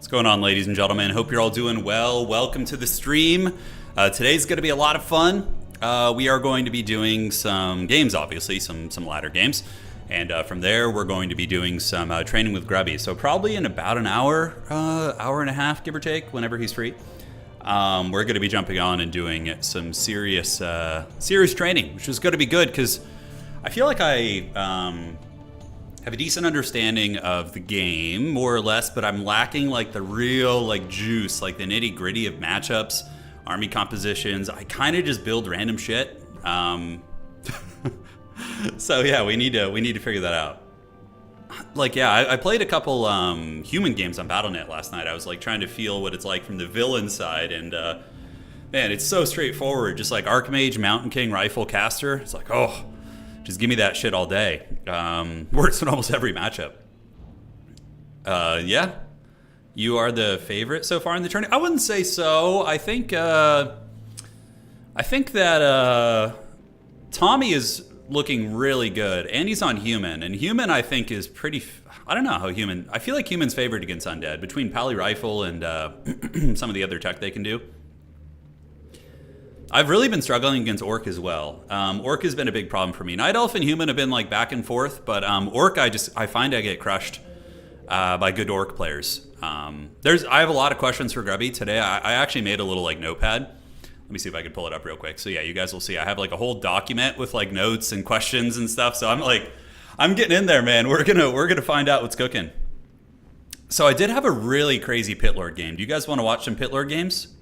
What's going on, ladies and gentlemen? Hope you're all doing well. Welcome to the stream. Today's going to be a lot of fun. We are going to be doing some games, obviously, some ladder games. And from there, we're going to be doing some training with Grubby. So probably in about an hour, hour and a half, give or take, whenever he's free. We're going to be jumping on and doing some serious training, which is going to be good because I feel like I have a decent understanding of the game, more or less, but I'm lacking like the real like juice, like the nitty gritty of matchups, army compositions. I kind of just build random shit. So yeah, we need to figure that out. Like, yeah, I played a couple human games on Battle.net last night. I was like trying to feel what it's like from the villain side, and man, it's so straightforward. Just like Archmage, Mountain King, Rifle, Caster. It's like, oh, just give me that shit all day. Works in almost every matchup. Yeah, you are the favorite so far in the tournament. I wouldn't say so. I think that Tommy is looking really good, and he's on human. And human, I think, is pretty. I don't know how human. I feel like human's favored against undead between Pally Rifle and some of the other tech they can do. I've really been struggling against Orc as well. Orc has been a big problem for me. Night Elf and Human have been like back and forth, but Orc, I find I get crushed by good Orc players. I have a lot of questions for Grubby today. I actually made a little like notepad. Let me see if I can pull it up real quick. So yeah, you guys will see. I have like a whole document with like notes and questions and stuff. So I'm getting in there, man. We're gonna find out what's cooking. So I did have a really crazy Pit Lord game. Do you guys want to watch some Pit Lord games?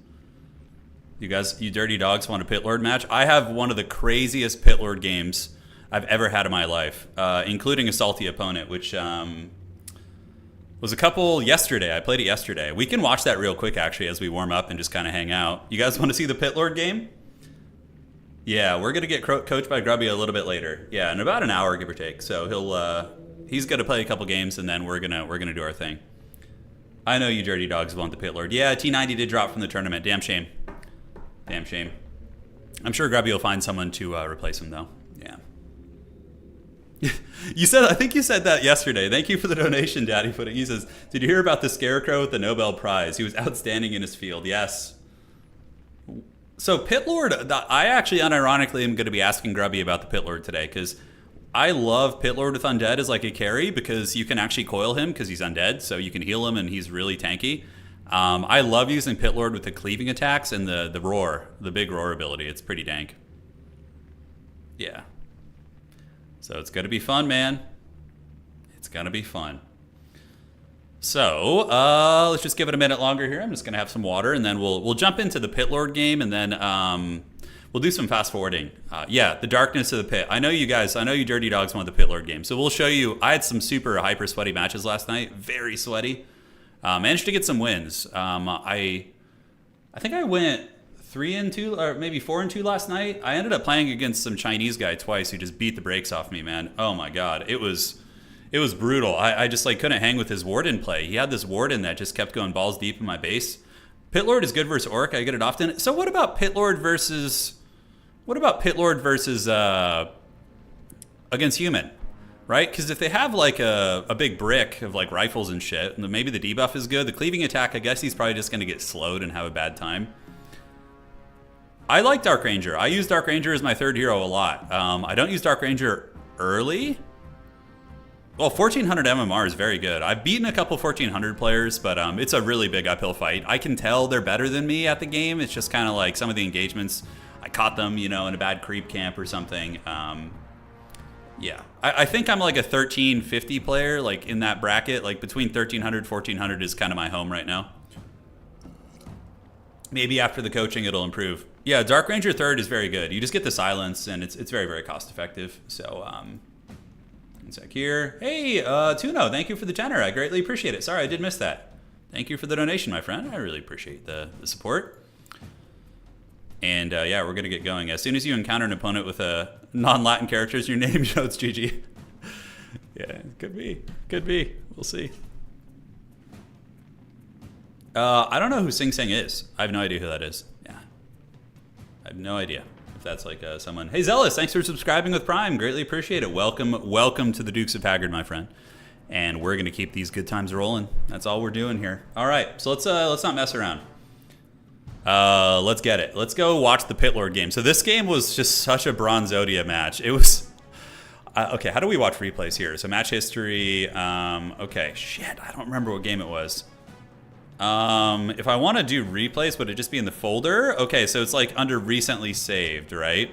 You dirty dogs want a Pit Lord match? I have one of the craziest Pit Lord games I've ever had in my life, including a salty opponent, which was a couple yesterday. I played it yesterday. We can watch that real quick, actually, as we warm up and just kind of hang out. You guys want to see the Pit Lord game? Yeah, we're going to get coached by Grubby a little bit later. Yeah, in about an hour, give or take. So he's going to play a couple games, and then we're gonna do our thing. I know you dirty dogs want the Pit Lord. Yeah, T90 did drop from the tournament. Damn shame. Damn shame. I'm sure Grubby will find someone to replace him, though. Yeah. I think you said that yesterday. Thank you for the donation, Daddy Pudding. He says, did you hear about the Scarecrow with the Nobel Prize? He was outstanding in his field. Yes. So Pit Lord, I actually unironically am going to be asking Grubby about the Pit Lord today, because I love Pit Lord with Undead as like a carry, because you can actually coil him because he's undead, so you can heal him and he's really tanky. I love using Pit Lord with the cleaving attacks and the roar, the big roar ability. It's pretty dank. Yeah. So it's gonna be fun, man. It's gonna be fun. So let's just give it a minute longer here. I'm just gonna have some water, and then we'll jump into the Pit Lord game, and then we'll do some fast forwarding. Yeah, the darkness of the pit. I know you guys. I know you dirty dogs want the Pit Lord game. So we'll show you. I had some super hyper sweaty matches last night. Very sweaty. Managed to get some wins. I think I went 3-2 or maybe 4-2 last night. I ended up playing against some Chinese guy twice who just beat the brakes off me, man. Oh my god, it was brutal. I just like couldn't hang with his Warden play. He had this Warden that just kept going balls deep in my base. Pit Lord is good versus Orc. I get it often. So what about Pit Lord versus against Human? Right? Because if they have like a big brick of like rifles and shit, and maybe the debuff is good. The cleaving attack, I guess he's probably just going to get slowed and have a bad time. I like Dark Ranger. I use Dark Ranger as my third hero a lot. I don't use Dark Ranger early. Well, 1400 MMR is very good. I've beaten a couple 1400 players, but it's a really big uphill fight. I can tell they're better than me at the game. It's just kind of like some of the engagements, I caught them, in a bad creep camp or something. Yeah, I think I'm like a 1350 player, like in that bracket, like between 1300, 1400 is kind of my home right now. Maybe after the coaching, it'll improve. Yeah, Dark Ranger third is very good. You just get the silence, and it's very, very cost effective. So, one sec here. Hey, Tuno, thank you for the tenor. I greatly appreciate it. Sorry, I did miss that. Thank you for the donation, my friend. I really appreciate the support. And yeah, we're going to get going. As soon as you encounter an opponent with a non-Latin characters, your name shows GG. Yeah, could be. Could be. We'll see. I don't know who Sing Sing is. I have no idea who that is. Yeah. I have no idea if that's like someone. Hey, Zealous, thanks for subscribing with Prime. Greatly appreciate it. Welcome to the Dukes of Haggard, my friend. and we're gonna keep these good times rolling. That's all we're doing here. All right, so let's not mess around. Let's get it. Let's go watch the Pit Lord game. So this game was just such a Bronzodia match. It was okay. How do we watch replays here? So match history. Okay, shit, I don't remember what game it was. If I want to do replays, would it just be in the folder? Okay, so it's like under recently saved, right?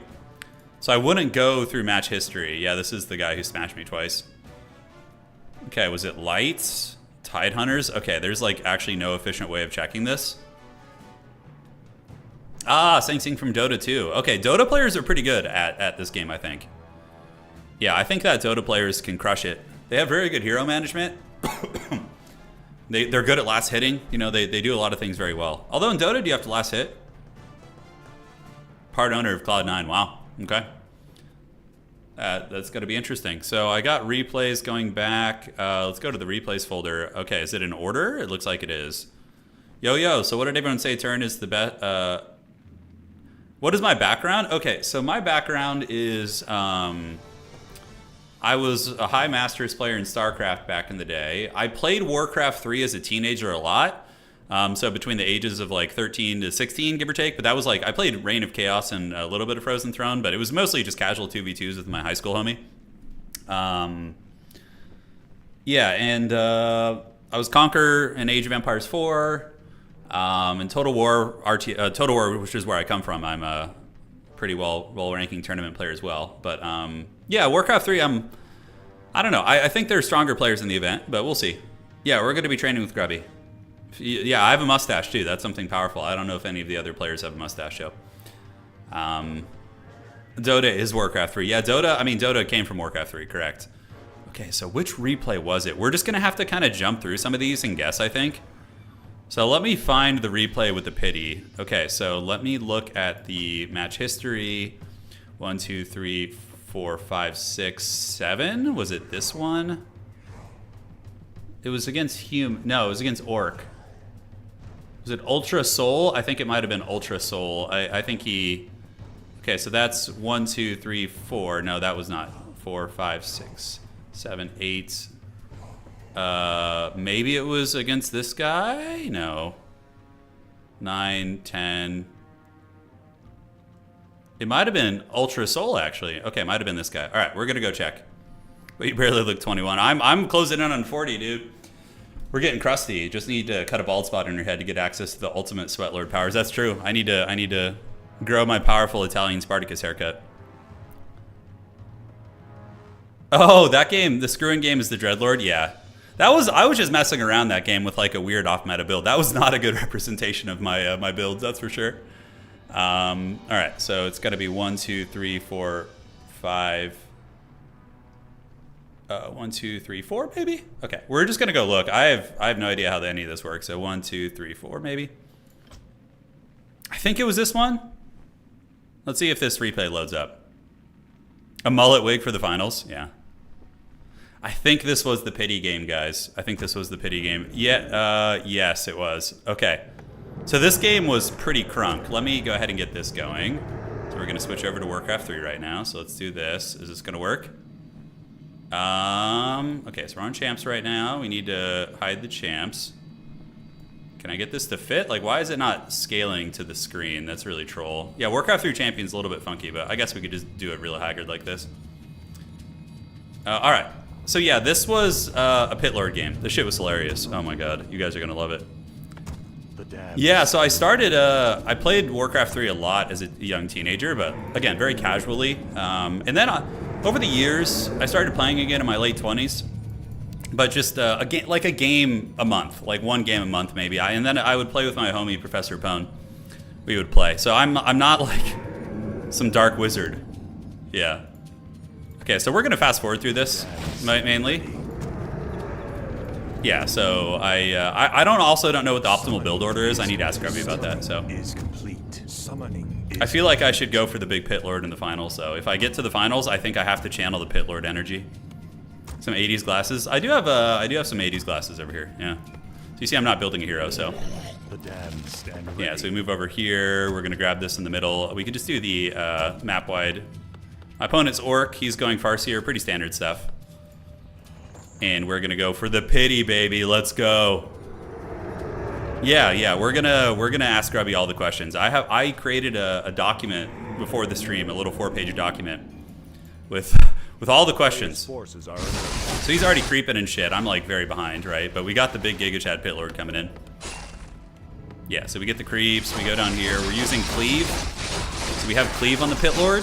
So I wouldn't go through match history. Yeah, this is the guy who smashed me twice. Okay, was it lights? Tide Hunters? Okay, there's like actually no efficient way of checking this. Ah, Sang Sing from Dota 2. Okay, Dota players are pretty good at this game, I think. Yeah, I think that Dota players can crush it. They have very good hero management. They're good at last hitting. You know, they do a lot of things very well. Although in Dota, do you have to last hit? Part owner of Cloud9. Wow. Okay. That's going to be interesting. So I got replays going back. Let's go to the replays folder. Okay, is it in order? It looks like it is. Yo, so what did everyone say Turin is the best? What is my background? Okay, so my background is I was a high Masters player in StarCraft back in the day. I played Warcraft 3 as a teenager a lot. So between the ages of like 13 to 16, give or take. But that was like, I played Reign of Chaos and a little bit of Frozen Throne, but it was mostly just casual 2v2s with my high school homie. Yeah, and I was Conquer in Age of Empires 4. In Total War, Total War, which is where I come from, I'm a pretty well-ranking tournament player as well. But yeah, Warcraft 3, I don't know. I think there are stronger players in the event, but we'll see. Yeah, we're going to be training with Grubby. Yeah, I have a mustache too. That's something powerful. I don't know if any of the other players have a mustache, though. Dota is Warcraft 3. Yeah, Dota came from Warcraft 3, correct. Okay, so which replay was it? We're just going to have to kind of jump through some of these and guess, I think. So let me find the replay with the pity. Okay, so let me look at the match history. 1, 2, 3, 4, 5, 6, 7. Was it this one? It was against No, it was against Orc. Was it Ultra Soul? I think it might have been Ultra Soul. I think he... Okay, so that's 1, 2, 3, 4. No, that was not. 4, 5, 6, 7, 8... maybe it was against this guy? No. 9, 10. It might have been Ultra Soul, actually. Okay, it might have been this guy. All right, we're gonna go check. But you barely look 21. I'm closing in on 40, dude. We're getting crusty. Just need to cut a bald spot in your head to get access to the ultimate Sweat Lord powers. That's true. I need to grow my powerful Italian Spartacus haircut. Oh, that game, the screwing game is the Dreadlord? Yeah. I was just messing around that game with like a weird off-meta build. That was not a good representation of my my builds, that's for sure. All right, so it's got to be 1, 2, 3, 4, 5. 1, 2, 3, 4, maybe. Okay, we're just gonna go look. I have no idea how any of this works. So 1, 2, 3, 4, maybe. I think it was this one. Let's see if this replay loads up. A mullet wig for the finals. Yeah. I think this was the pity game, guys. I think this was the pity game. Yeah, yes, it was. Okay. So this game was pretty crunk. Let me go ahead and get this going. So we're going to switch over to Warcraft 3 right now. So let's do this. Is this going to work? Okay, so we're on champs right now. We need to hide the champs. Can I get this to fit? Like, why is it not scaling to the screen? That's really troll. Yeah, Warcraft 3 champion's a little bit funky, but I guess we could just do it real haggard like this. All right. So yeah, this was a Pit Lord game. This shit was hilarious. Oh my god, you guys are gonna love it. Yeah, so I started, I played Warcraft 3 a lot as a young teenager, but again, very casually. And then over the years, I started playing again in my late 20s, but just a game a month, like one game a month maybe. And then I would play with my homie, Professor Pone. We would play. So I'm not like some dark wizard. Yeah. Okay, so we're gonna fast forward through this mainly. Yeah, so I don't know what the optimal build order is. I need to ask Grubby about that. So I feel like I should go for the big Pit Lord in the finals. So if I get to the finals, I think I have to channel the Pit Lord energy. Some 80s glasses. I do have some 80s glasses over here. Yeah. So you see, I'm not building a hero. So yeah. So we move over here. We're gonna grab this in the middle. We could just do the map wide. My opponent's Orc. He's going Farseer. Pretty standard stuff. And we're gonna go for the pity, baby. Let's go. Yeah, we're gonna ask Grubby all the questions. I created a document before the stream, a little 4-page document with all the questions. So he's already creeping and shit. I'm like very behind, right? But we got the big Giga Chad Pit Lord coming in. Yeah, so we get the creeps. We go down here. We're using cleave. So we have cleave on the Pit Lord.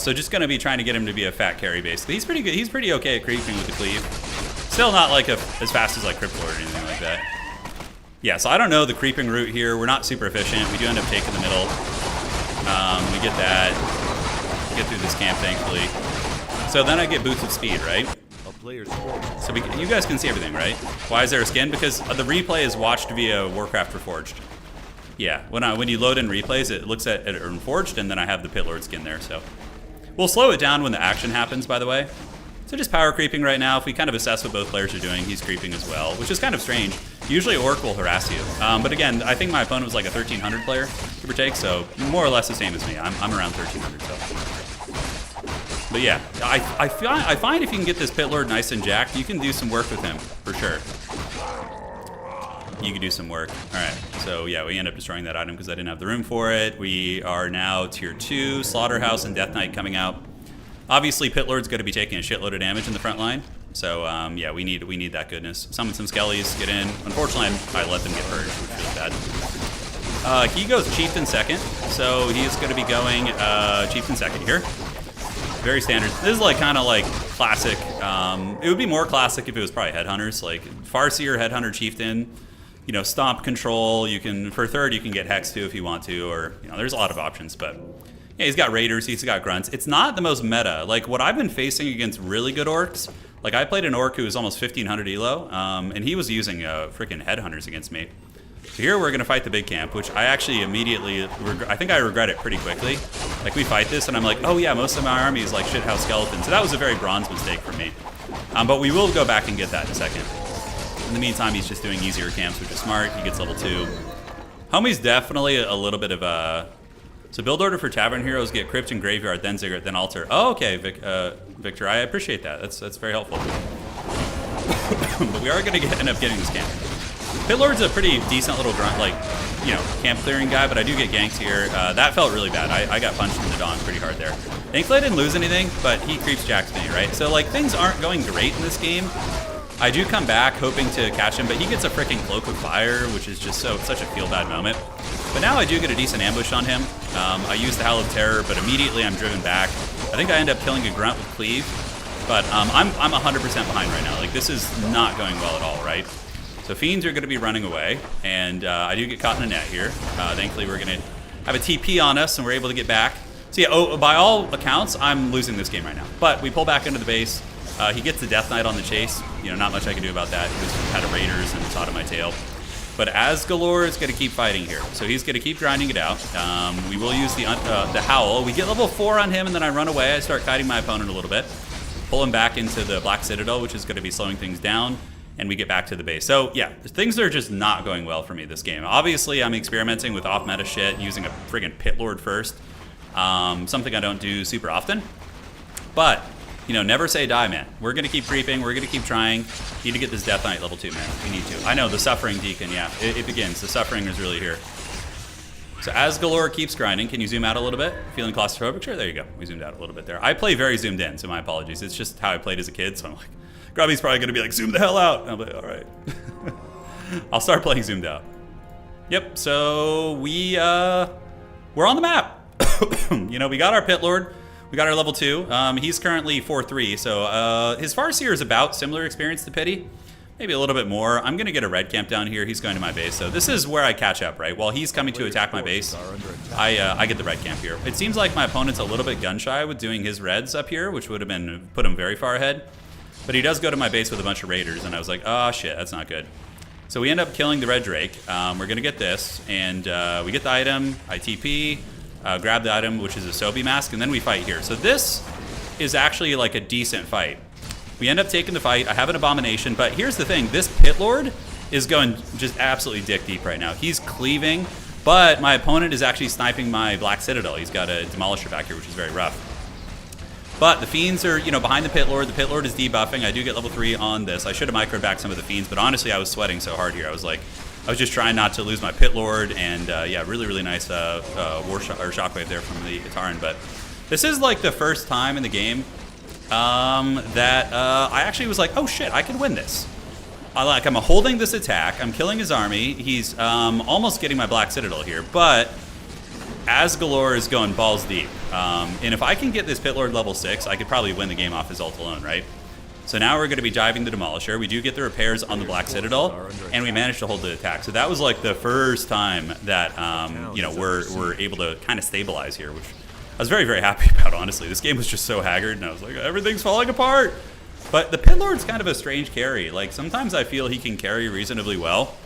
So just gonna be trying to get him to be a fat carry basically. He's pretty good. He's pretty okay at creeping with the cleave. Still not like as fast as like Crypt Lord or anything like that. Yeah, so I don't know the creeping route here. We're not super efficient. We do end up taking the middle. We get that. We get through this camp, thankfully. So then I get boots of speed, right? So you guys can see everything, right? Why is there a skin? Because the replay is watched via Warcraft Reforged. Yeah, when you load in replays, it looks at Reforged, and then I have the Pit Lord skin there. So we'll slow it down when the action happens, by the way. So just power creeping right now. If we kind of assess what both players are doing, he's creeping as well, which is kind of strange. Usually Orc will harass you. But again, I think my opponent was like a 1300 player, give or take, so more or less the same as me. I'm around 1300, so. But yeah, I find if you can get this Pit Lord nice and jacked, you can do some work with him, for sure. You can do some work. All right, so yeah, we end up destroying that item because I didn't have the room for it. We are now tier 2, Slaughterhouse and Death Knight coming out. Obviously, Pit Lord's going to be taking a shitload of damage in the front line. So, yeah, we need that goodness. Summon some skellies, get in. Unfortunately, I let them get purged, which feels bad. He goes Chieftain second, so he's going to be going Chieftain second here. Very standard. This is like kind of like classic. It would be more classic if it was probably Headhunters, like Farseer, Headhunter, Chieftain. You know, Stomp Control. You can, for third, you can get Hex too if you want to, or, you know, there's a lot of options, but... Yeah, he's got Raiders, he's got Grunts. It's not the most meta. Like, what I've been facing against really good Orcs, like, I played an Orc who was almost 1500 elo, and he was using freaking Headhunters against me. So here we're going to fight the big camp, which I actually immediately, I think I regret it pretty quickly. Like, we fight this, and I'm like, oh yeah, most of my army is like shithouse skeletons. So that was a very bronze mistake for me. But we will go back and get that in a second. In the meantime, he's just doing easier camps, which is smart. He gets level 2. Homie's definitely a little bit of a... So build order for Tavern Heroes, get Crypt and Graveyard, then Ziggurat, then Altar. Oh, okay, Victor, I appreciate that. That's very helpful. But we are going to end up getting this camp. Pit Lord's a pretty decent little grunt, like, you know, camp clearing guy, but I do get ganked here. That felt really bad. I got punched in the dawn pretty hard there. Thankfully I didn't lose anything, but he creeps jacks me, right? So, like, things aren't going great in this game. I do come back hoping to catch him, but he gets a freaking Cloak of Fire, which is just such a feel-bad moment. But now I do get a decent ambush on him. I use the Howl of Terror, but immediately I'm driven back. I think I end up killing a Grunt with Cleave, but I'm 100% behind right now. Like, this is not going well at all, right? So Fiends are going to be running away, and I do get caught in a net here. Thankfully, we're going to have a TP on us, and we're able to get back. So yeah, by all accounts, I'm losing this game right now. But we pull back into the base. He gets the Death Knight on the chase. You know, not much I can do about that. He was kind of Raiders and it's hot on my tail. But Asgalore is going to keep fighting here. So he's going to keep grinding it out. We will use the Howl. We get level 4 on him, and then I run away. I start kiting my opponent a little bit. Pull him back into the Black Citadel, which is going to be slowing things down. And we get back to the base. So yeah, things are just not going well for me this game. Obviously, I'm experimenting with off-meta shit, using a friggin' Pit Lord first. Something I don't do super often. But... you know, never say die, man. We're going to keep creeping. We're going to keep trying. Need to get this Death Knight level 2, man. We need to. I know, the Suffering Deacon, yeah. It begins. The Suffering is really here. So Asgalore keeps grinding. Can you zoom out a little bit? Feeling claustrophobic? Sure, there you go. We zoomed out a little bit there. I play very zoomed in, so my apologies. It's just how I played as a kid, so I'm like, Grubby's probably going to be like, zoom the hell out. And I'm like, all right. I'll start playing zoomed out. Yep, so we're on the map. You know, we got our Pit Lord. We got our level 2. He's currently 4-3, so his Farseer is about similar experience to Pity. Maybe a little bit more. I'm going to get a red camp down here. He's going to my base, so this is where I catch up, right? While he's coming to attack my base, I get the red camp here. It seems like my opponent's a little bit gun-shy with doing his reds up here, which would have been put him very far ahead. But he does go to my base with a bunch of Raiders, and I was like, oh shit, that's not good. So we end up killing the Red Drake. We're going to get this, and we get the item, I TP, grab the item, which is a Sobi mask, and then we fight here. So this is actually like a decent fight. We end up taking the fight. I have an Abomination, but here's the thing. This Pit Lord is going just absolutely dick deep right now. He's cleaving, but my opponent is actually sniping my Black Citadel. He's got a Demolisher back here, which is very rough. But the Fiends are, you know, behind the Pit Lord. The Pit Lord is debuffing. I do get level 3 on this. I should have microed back some of the Fiends, but honestly, I was sweating so hard here. I was just trying not to lose my Pit Lord, and yeah, really, really nice Shockwave there from the Turin. But this is like the first time in the game that I actually was like, oh shit, I can win this. I'm holding this attack. I'm killing his army. He's almost getting my Black Citadel here, but Asgalore is going balls deep. And if I can get this Pit Lord level 6, I could probably win the game off his ult alone, right? So now we're going to be diving the Demolisher. We do get the repairs on the Black Citadel, and we managed to hold the attack. So that was like the first time that you know, we're able to kind of stabilize here, which I was very, very happy about, honestly. This game was just so haggard, and I was like, everything's falling apart. But the Pit Lord's kind of a strange carry. Like, sometimes I feel he can carry reasonably well.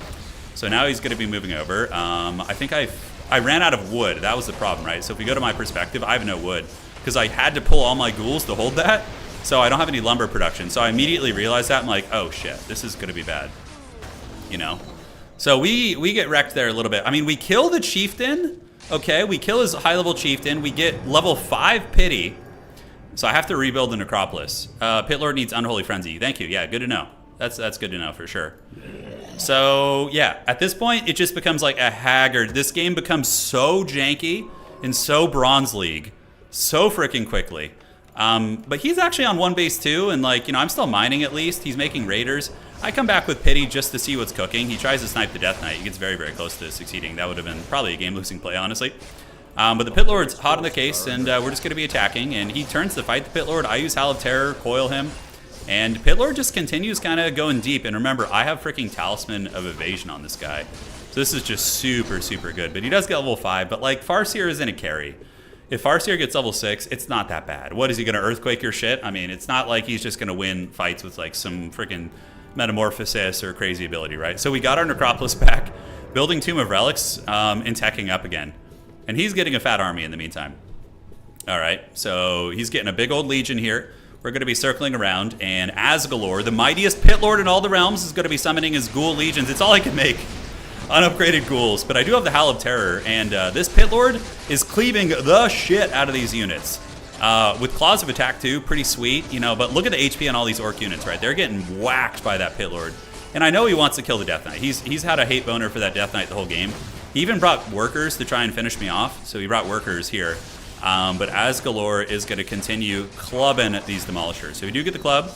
So now he's going to be moving over. I think I ran out of wood. That was the problem, right? So if we go to my perspective, I have no wood because I had to pull all my ghouls to hold that. So I don't have any lumber production. So I immediately realized that. I'm like, oh shit, this is going to be bad. You know? So we get wrecked there a little bit. I mean, we kill the Chieftain. Okay, we kill his high-level Chieftain. We get level 5 Pity. So I have to rebuild the Necropolis. Pit Lord needs Unholy Frenzy. Thank you. Yeah, good to know. That's good to know for sure. So yeah, at this point, it just becomes like a haggard. This game becomes so janky and so Bronze League so freaking quickly. But he's actually on 1 base too, and like, you know, I'm still mining at least. He's making raiders. I come back with Pity just to see what's cooking. He tries to snipe the Death Knight. He gets very, very close to succeeding. That would have been probably a game-losing play, honestly. But the Pit Lord's hot in the case, and we're just going to be attacking. And he turns to fight the Pit Lord. I use Howl of Terror, coil him. And Pit Lord just continues kind of going deep. And remember, I have freaking Talisman of Evasion on this guy. So this is just super, super good. But he does get level 5. But like, Farseer isn't a carry. If Farseer gets level 6, it's not that bad. What, is he going to Earthquake your shit? I mean, it's not like he's just going to win fights with like some freaking Metamorphosis or crazy ability, right? So we got our Necropolis back, building Tomb of Relics, and teching up again. And he's getting a fat army in the meantime. All right, so he's getting a big old legion here. We're going to be circling around, and Asgalore, the mightiest Pit Lord in all the realms, is going to be summoning his ghoul legions. It's all I can make. Unupgraded ghouls, but I do have the Howl of Terror, and this Pit Lord is cleaving the shit out of these units. With Claws of Attack too, pretty sweet, you know, but look at the HP on all these Orc units, right? They're getting whacked by that Pit Lord. And I know he wants to kill the Death Knight. He's had a hate boner for that Death Knight the whole game. He even brought workers to try and finish me off, so he brought workers here. But Asgalore is going to continue clubbing at these Demolishers. So we do get the club.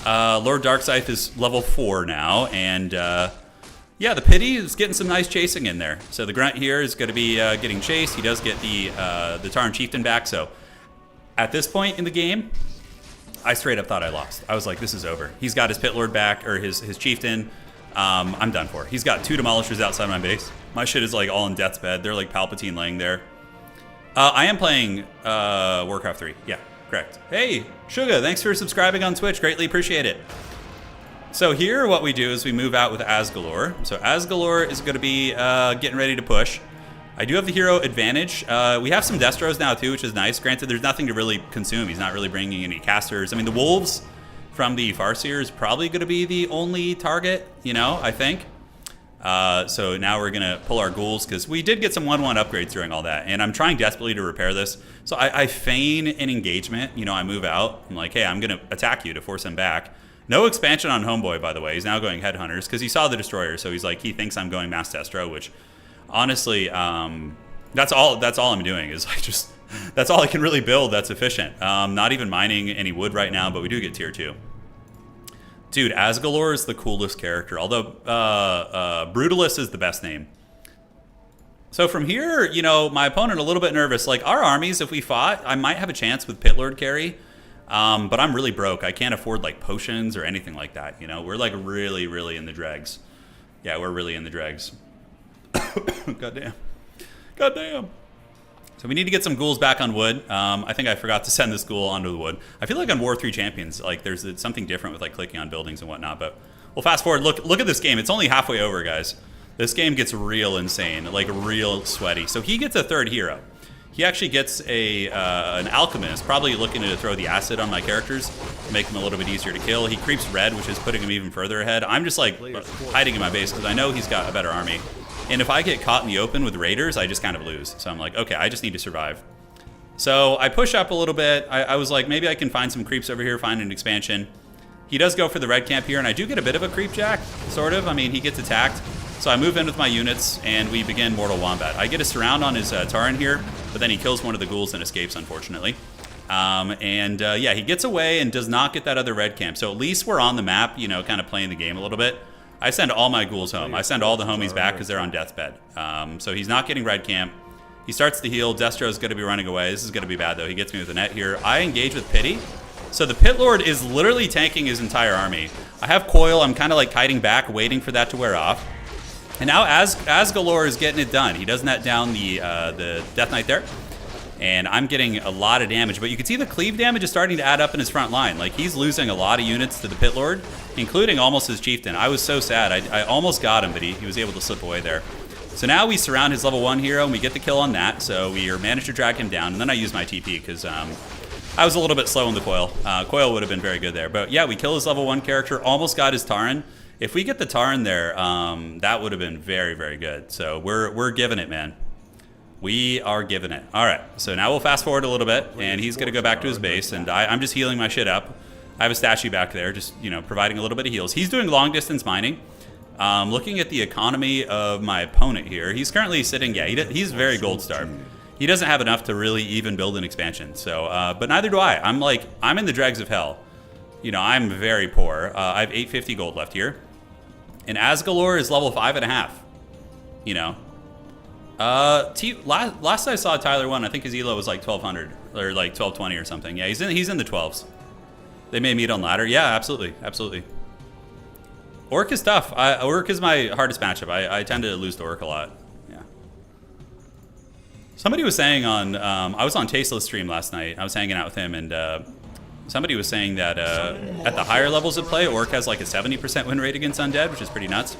Lord Darkscythe is level 4 now, and yeah, the Pity is getting some nice chasing in there. So the Grunt here is going to be getting chased. He does get the Taran Chieftain back, so at this point in the game, I straight up thought I lost. I was like, this is over. He's got his Pit Lord back, or his Chieftain. I'm done for. He's got 2 Demolishers outside my base. My shit is like all in death's bed. They're like Palpatine laying there. I am playing Warcraft 3. Yeah, correct. Hey, Suga, thanks for subscribing on Twitch. Greatly appreciate it. So here what we do is we move out with Asgalore. So Asgalore is going to be getting ready to push. I do have the hero advantage. We have some Destros now too, which is nice. Granted, there's nothing to really consume. He's not really bringing any casters. I mean, the Wolves from the Farseer is probably going to be the only target, you know, I think. So now we're going to pull our ghouls, because we did get some 1-1 upgrades during all that. And I'm trying desperately to repair this. So I feign an engagement. You know, I move out. I'm like, hey, I'm going to attack you to force him back. No expansion on Homeboy, by the way. He's now going Headhunters, because he saw the Destroyer. So he's like, he thinks I'm going Mass Destro, which honestly, that's all I'm doing is like just, that's all I can really build that's efficient. Not even mining any wood right now, but we do get tier 2. Dude, Asgalore is the coolest character, although Brutalist is the best name. So from here, you know, my opponent a little bit nervous. Like, our armies, if we fought, I might have a chance with Pit Lord carry, but I'm really broke. I can't afford, like, potions or anything like that, you know? We're, like, really, really in the dregs. Yeah, we're really in the dregs. Goddamn. Goddamn. So we need to get some ghouls back on wood. I think I forgot to send this ghoul onto the wood. I feel like on War 3 Champions, like there's something different with like clicking on buildings and whatnot. But we'll fast forward. Look at this game. It's only halfway over, guys. This game gets real insane, like real sweaty. So he gets a 3rd hero. He actually gets an alchemist, probably looking to throw the acid on my characters, make them a little bit easier to kill. He creeps red, which is putting him even further ahead. I'm just like hiding in my base because I know he's got a better army. And if I get caught in the open with raiders, I just kind of lose. So I'm like, okay, I just need to survive. So I push up a little bit. I was like, maybe I can find some creeps over here, find an expansion. He does go for the red camp here, and I do get a bit of a creep jack, sort of. I mean, he gets attacked. So I move in with my units, and we begin Mortal Wombat. I get a surround on his Turin here, but then he kills one of the ghouls and escapes, unfortunately. Yeah, he gets away and does not get that other red camp. So at least we're on the map, you know, kind of playing the game a little bit. I send all my ghouls home. I send all the homies back because they're on deathbed. So he's not getting red camp. He starts to heal. Destro's going to be running away. This is going to be bad, though. He gets me with a net here. I engage with Pity. So the Pit Lord is literally tanking his entire army. I have Coil. I'm kind of like kiting back, waiting for that to wear off. And now Asgalore is getting it done. He does net down the Death Knight there. And I'm getting a lot of damage. But you can see the cleave damage is starting to add up in his front line. Like, he's losing a lot of units to the Pit Lord, including almost his Chieftain. I was so sad. I almost got him, but he was able to slip away there. So now we surround his level 1 hero, and we get the kill on that. So we managed to drag him down. And then I used my TP because I was a little bit slow in the Coil. Coil would have been very good there. But yeah, we kill his level 1 character. Almost got his Taran. If we get the Taran there, that would have been very, very good. So we're giving it, man. We are giving it. All right, so now we'll fast forward a little bit, and he's going to go back to his base, and I'm just healing my shit up. I have a statue back there, just, you know, providing a little bit of heals. He's doing long-distance mining. Looking at the economy of my opponent here, he's currently sitting, yeah, he's very gold-starved. He doesn't have enough to really even build an expansion, so, but neither do I. I'm in the dregs of hell. You know, I'm very poor. I have 850 gold left here. And Asgalore is level 5.5, you know. Last I saw Tyler 1, I think his elo was like 1200 or like 1220 or something. Yeah, he's in the 12s. They may meet on ladder. Yeah, absolutely, absolutely. Orc is tough. Orc is my hardest matchup. I tend to lose to Orc a lot. Yeah. Somebody was saying on I was on Tasteless stream last night. I was hanging out with him, and somebody was saying that at the higher levels of play, Orc has like a 70% win rate against Undead, which is pretty nuts.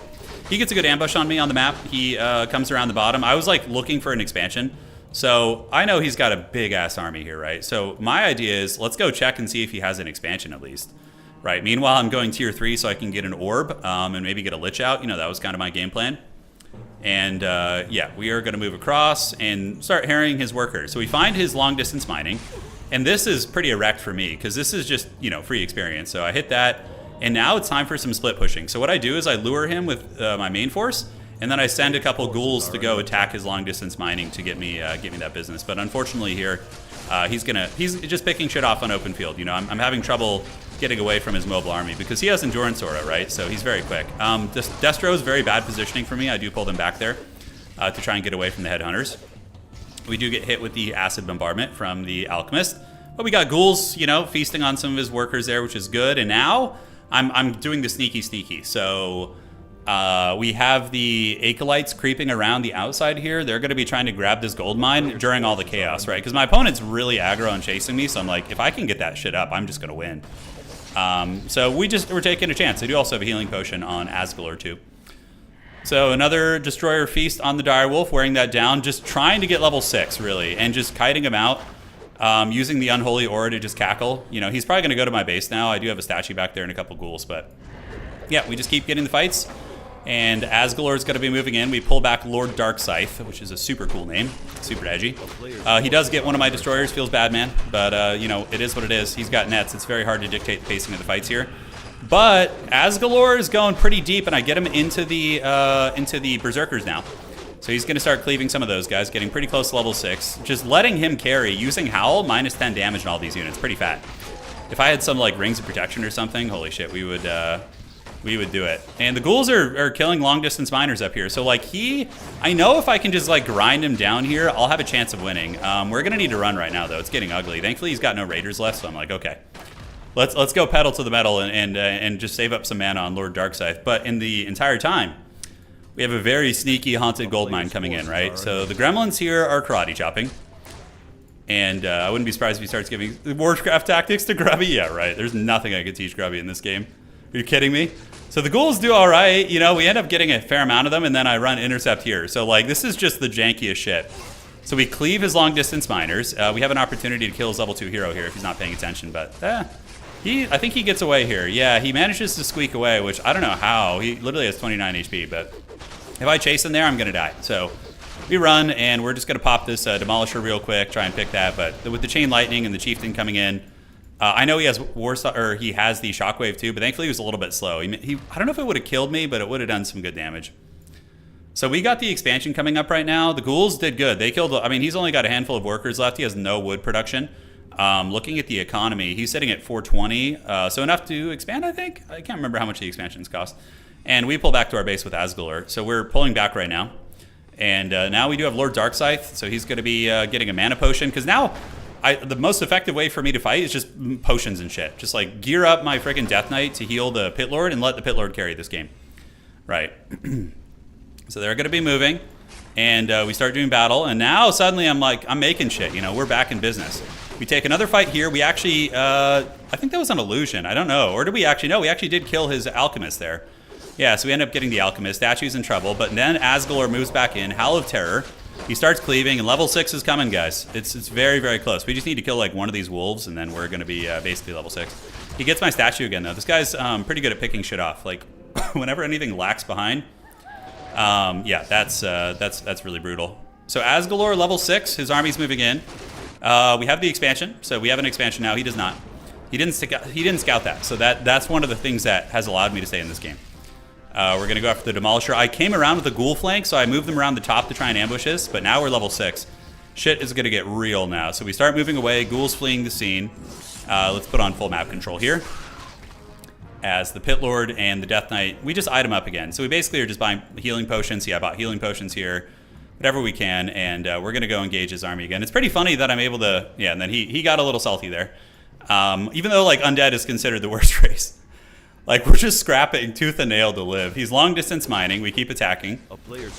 He gets a good ambush on me on the map. He comes around the bottom. I was like looking for an expansion. So I know he's got a big ass army here, right? So my idea is let's go check and see if he has an expansion at least, right? Meanwhile, I'm going tier 3 so I can get an orb and maybe get a lich out. You know, that was kind of my game plan. And yeah, we are going to move across and start harrying his workers. So we find his long distance mining. And this is pretty erect for me because this is just, you know, free experience. So I hit that. And now it's time for some split pushing. So what I do is I lure him with my main force, and then I send a couple ghouls to go attack his long distance mining to get me that business. But unfortunately here, he's just picking shit off on open field. You know, I'm having trouble getting away from his mobile army because he has endurance aura, right? So he's very quick. Destro is very bad positioning for me. I do pull them back there to try and get away from the headhunters. We do get hit with the acid bombardment from the alchemist, but we got ghouls, you know, feasting on some of his workers there, which is good. And now I'm doing the sneaky. So we have the acolytes creeping around the outside here. They're going to be trying to grab this gold mine during all the chaos, right? Because my opponent's really aggro and chasing me. So I'm like, if I can get that shit up, I'm just going to win. So we're taking a chance. I do also have a healing potion on Asgalore too. So another destroyer feast on the direwolf, wearing that down, just trying to get level 6 really, and just kiting him out. Using the unholy aura to just cackle. You know, he's probably going to go to my base now. I do have a statue back there and a couple ghouls, but yeah, we just keep getting the fights. And Asgalore is going to be moving in. We pull back Lord Darkscythe, which is a super cool name, super edgy. He does get one of my destroyers. Feels bad, man, but you know, it is what it is. He's got nets. It's very hard to dictate the pacing of the fights here. But Asgalore is going pretty deep, and I get him into the berserkers now. So he's going to start cleaving some of those guys, getting pretty close to level 6. Just letting him carry, using Howl, minus 10 damage on all these units. Pretty fat. If I had some like rings of protection or something, holy shit, we would do it. And the ghouls are killing long distance miners up here. So like I know if I can just like grind him down here, I'll have a chance of winning. We're going to need to run right now though. It's getting ugly. Thankfully he's got no raiders left, so I'm like, okay. Let's go pedal to the metal and just save up some mana on Lord Darkscythe. But in the entire time, we have a very sneaky haunted gold mine coming in, right? So the gremlins here are karate chopping. And I wouldn't be surprised if he starts giving Warcraft tactics to Grubby. Yeah, right. There's nothing I could teach Grubby in this game. Are you kidding me? So the ghouls do all right. You know, we end up getting a fair amount of them, and then I run intercept here. So, like, this is just the jankiest shit. So we cleave his long-distance miners. We have an opportunity to kill his level 2 hero here if he's not paying attention, but I think he gets away here. Yeah, he manages to squeak away, which I don't know how. He literally has 29 HP, but if I chase him there, I'm going to die. So we run, and we're just going to pop this Demolisher real quick, try and pick that. But with the Chain Lightning and the Chieftain coming in, I know he has he has the Shockwave too, but thankfully he was a little bit slow. I don't know if it would have killed me, but it would have done some good damage. So we got the expansion coming up right now. The ghouls did good. They killed, I mean, he's only got a handful of workers left. He has no wood production. Looking at the economy, he's sitting at 420, so enough to expand, I think. I can't remember how much the expansions cost. And we pull back to our base with Asgalor. So we're pulling back right now. And now we do have Lord Darkscythe, so he's going to be getting a mana potion. Because now, the most effective way for me to fight is just potions and shit. Just like gear up my freaking Death Knight to heal the Pit Lord and let the Pit Lord carry this game. Right. So they're going to be moving. And we start doing battle. And now suddenly I'm making shit. You know, we're back in business. We take another fight here. We actually, I think that was an illusion. I don't know. Or did we actually? No, we actually did kill his Alchemist there. Yeah, so we end up getting the Alchemist. Statue's in trouble. But then Asgalor moves back in. Howl of Terror. He starts cleaving, and level 6 is coming, guys. It's very, very close. We just need to kill like one of these wolves, and then we're going to be basically level 6. He gets my statue again, though. This guy's pretty good at picking shit off. Like, whenever anything lacks behind, yeah, that's really brutal. So Asgalor, level 6. His army's moving in. We have the expansion, so we have an expansion now. He does not. He didn't scout that. So that's one of the things that has allowed me to stay in this game. We're going to go after the Demolisher. I came around with the ghoul flank, so I moved them around the top to try and ambush us, but now we're level 6. Shit is going to get real now. So we start moving away. Ghouls fleeing the scene. Let's put on full map control here. As the Pit Lord and the Death Knight, we just item up again. So we basically are just buying healing potions. Yeah, I bought healing potions here. Whatever we can, and we're going to go engage his army again. It's pretty funny that I'm able to... Yeah, and then he got a little salty there. Even though, like, Undead is considered the worst race. Like, we're just scrapping tooth and nail to live. He's long-distance mining. We keep attacking.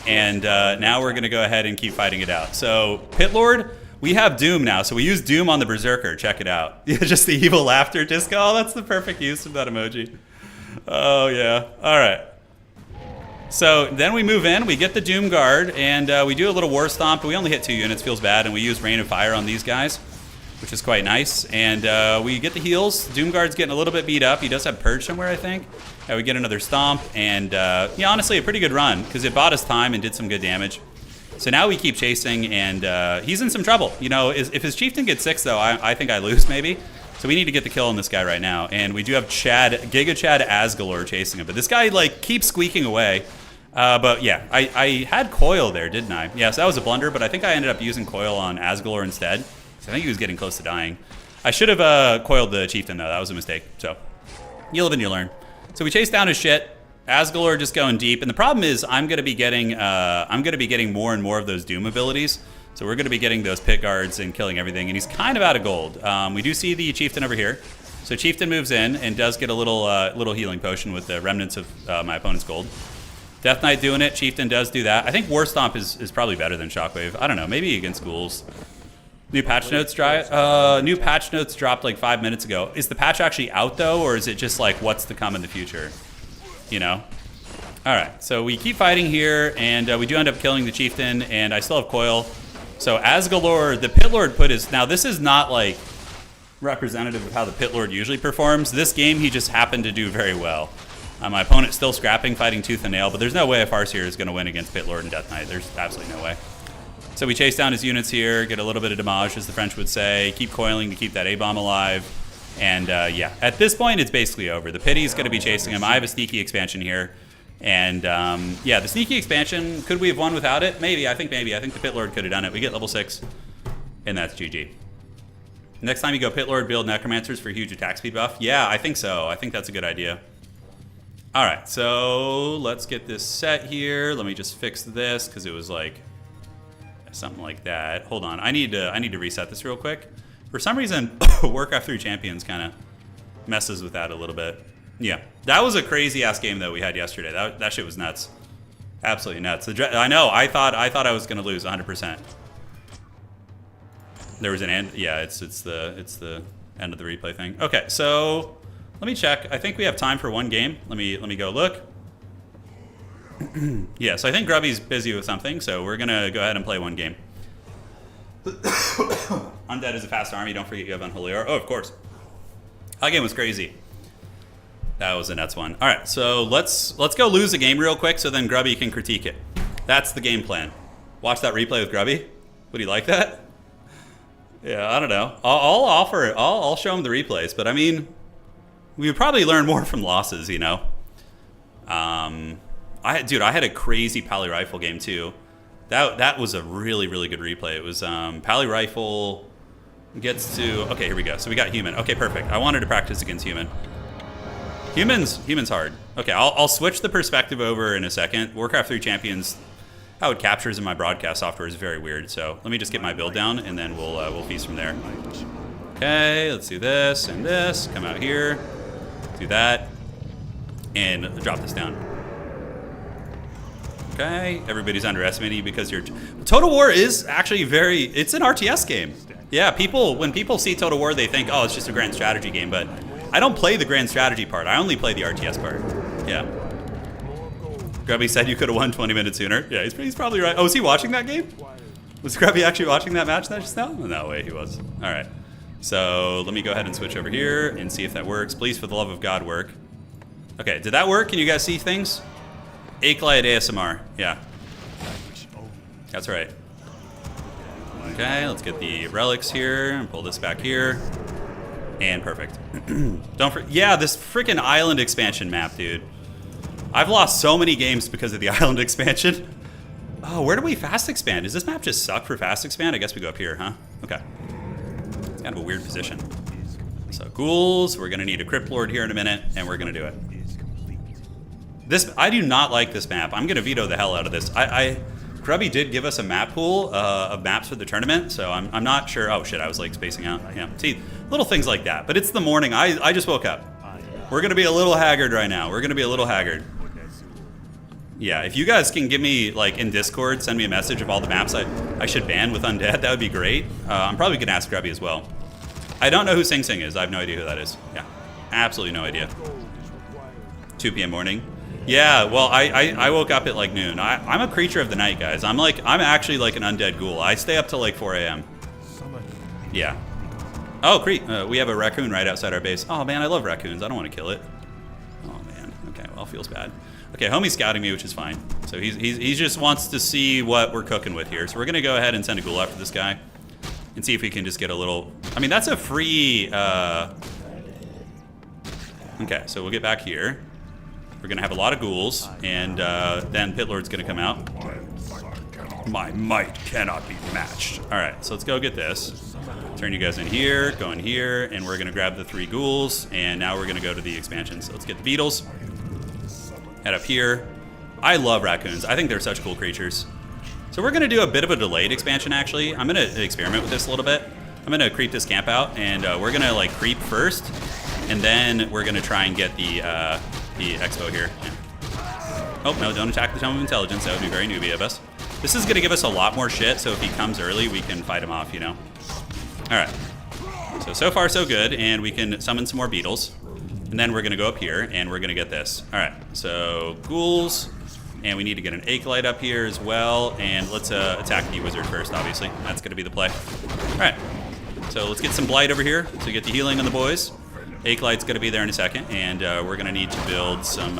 And now we're going to go ahead and keep fighting it out. So, Pit Lord, we have Doom now. So we use Doom on the Berserker. Check it out. Just the evil laughter disco. Oh, that's the perfect use of that emoji. Oh, yeah. All right. So then we move in. We get the Doom Guard. And we do a little War Stomp. But we only hit 2 units. Feels bad. And we use Rain of Fire on these guys, which is quite nice. And we get the heals. Doomguard's getting a little bit beat up. He does have Purge somewhere, I think. We get another Stomp. And, yeah, honestly, a pretty good run because it bought us time and did some good damage. So now we keep chasing, and he's in some trouble. You know, if his Chieftain gets 6, though, I think I lose, maybe. So we need to get the kill on this guy right now. And we do have Giga Chad Asgalor chasing him. But this guy, like, keeps squeaking away. But, yeah, I had Coil there, didn't I? Yeah, so that was a blunder, but I think I ended up using Coil on Asgalor instead. So I think he was getting close to dying. I should have coiled the Chieftain, though. That was a mistake. So you live and you learn. So we chase down his shit. Asgalor just going deep. And the problem is I'm going to be getting more and more of those Doom abilities. So we're going to be getting those Pit Guards and killing everything. And he's kind of out of gold. We do see the Chieftain over here. So Chieftain moves in and does get a little healing potion with the remnants of my opponent's gold. Death Knight doing it. Chieftain does do that. I think War Stomp is probably better than Shockwave. I don't know. Maybe against ghouls. New patch notes dropped like 5 minutes ago. Is the patch actually out though, or is it just like what's to come in the future? You know? Alright, so we keep fighting here, and we do end up killing the Chieftain, and I still have Coil. So Asgalor, the Pit Lord put his... Now this is not like representative of how the Pit Lord usually performs. This game he just happened to do very well. My opponent's still scrapping, fighting tooth and nail, but there's no way a Farseer is going to win against Pit Lord and Death Knight. There's absolutely no way. So we chase down his units here, get a little bit of damage, as the French would say, keep coiling to keep that A-bomb alive. And yeah, at this point, it's basically over. The Pity's going to be chasing him. I have a sneaky expansion here. And yeah, the sneaky expansion, could we have won without it? Maybe, I think maybe. I think the Pit Lord could have done it. We get level 6, and that's GG. Next time you go Pit Lord, build Necromancers for huge attack speed buff. Yeah, I think so. I think that's a good idea. All right, so let's get this set here. Let me just fix this, because it was like... something like that. Hold on, I need to reset this real quick. For some reason, Warcraft 3 Champions kind of messes with that a little bit. Yeah, that was a crazy ass game that we had yesterday. That shit was nuts, absolutely nuts. I know. I thought I was gonna lose 100%. There was an end. Yeah, it's the end of the replay thing. Okay, so let me check. I think we have time for one game. Let me go look. Yeah, so I think Grubby's busy with something, so we're gonna go ahead and play one game. Undead is a fast army. Don't forget you have Unholy Aura. Oh, of course. That game was crazy. That was a nuts one. All right, so let's go lose a game real quick, so then Grubby can critique it. That's the game plan. Watch that replay with Grubby. Would he like that? Yeah, I don't know. I'll offer it. I'll show him the replays. But I mean, we would probably learn more from losses, you know. Dude, I had a crazy Pally Rifle game too. That was a really, really good replay. It was Pally Rifle gets to... Okay, here we go. So we got human. Okay, perfect. I wanted to practice against human. Human's hard. Okay, I'll switch the perspective over in a second. Warcraft 3 Champions, how it captures in my broadcast software is very weird. So let me just get my build down, and then we'll feast from there. Okay, let's do this and this. Come out here, do that, and drop this down. Okay, everybody's underestimating you because you're... Total War is actually it's an RTS game. Yeah, when people see Total War, they think, oh, it's just a grand strategy game, but I don't play the grand strategy part. I only play the RTS part. Yeah. Grubby said you could have won 20 minutes sooner. Yeah, he's probably right. Oh, was he watching that game? Was Grubby actually watching that match just now? No way, he was. All right. So let me go ahead and switch over here and see if that works. Please, for the love of God, work. Okay, did that work? Can you guys see things? Akelite ASMR. Yeah. That's right. Okay, let's get the relics here and pull this back here. And perfect. Yeah, this freaking island expansion map, dude. I've lost so many games because of the island expansion. Oh, where do we fast expand? Does this map just suck for fast expand? I guess we go up here, huh? Okay. It's kind of a weird position. So ghouls, we're gonna need a Crypt Lord here in a minute, and we're gonna do it. I do not like this map. I'm gonna veto the hell out of this. Grubby did give us a map pool of maps for the tournament, so I'm not sure. Oh shit, I was like spacing out. Yeah, see, little things like that. But it's the morning. I just woke up. We're gonna be a little haggard right now. We're gonna be a little haggard. Yeah, if you guys can give me, like, in Discord, send me a message of all the maps I should ban with Undead, that would be great. I'm probably gonna ask Grubby as well. I don't know who Sing Sing is. I have no idea who that is. Yeah, absolutely no idea. 2 p.m. morning. Yeah, well, I woke up at like noon. I'm a creature of the night, guys. I'm actually like an undead ghoul. I stay up till like 4 a.m. Yeah. Oh, we have a raccoon right outside our base. Oh man, I love raccoons. I don't want to kill it. Oh man. Okay, well, feels bad. Okay, homie's scouting me, which is fine. So he just wants to see what we're cooking with here. So we're gonna go ahead and send a ghoul after this guy and see if we can just get a little. I mean, that's a free. Okay, so we'll get back here. We're gonna have a lot of ghouls, and then Pit Lord's gonna come out. My might cannot be matched. All right, so let's go get this. Turn you guys in here, go in here, and we're gonna grab the 3 ghouls, and now we're gonna go to the expansion. So let's get the beetles. Head up here. I love raccoons. I think they're such cool creatures. So we're gonna do a bit of a delayed expansion, actually. I'm gonna experiment with this a little bit. I'm gonna creep this camp out, and we're gonna like creep first, and then we're gonna try and get the expo here. Yeah. Oh, no, don't attack the Tome of Intelligence. That would be very newbie of us. This is going to give us a lot more shit, so if he comes early, we can fight him off, you know? Alright. So far, so good, and we can summon some more beetles. And then we're going to go up here, and we're going to get this. Alright, so ghouls, and we need to get an Akelite up here as well, and let's attack the wizard first, obviously. That's going to be the play. Alright, so let's get some blight over here to get the healing on the boys. Akelite's going to be there in a second, and we're going to need to build some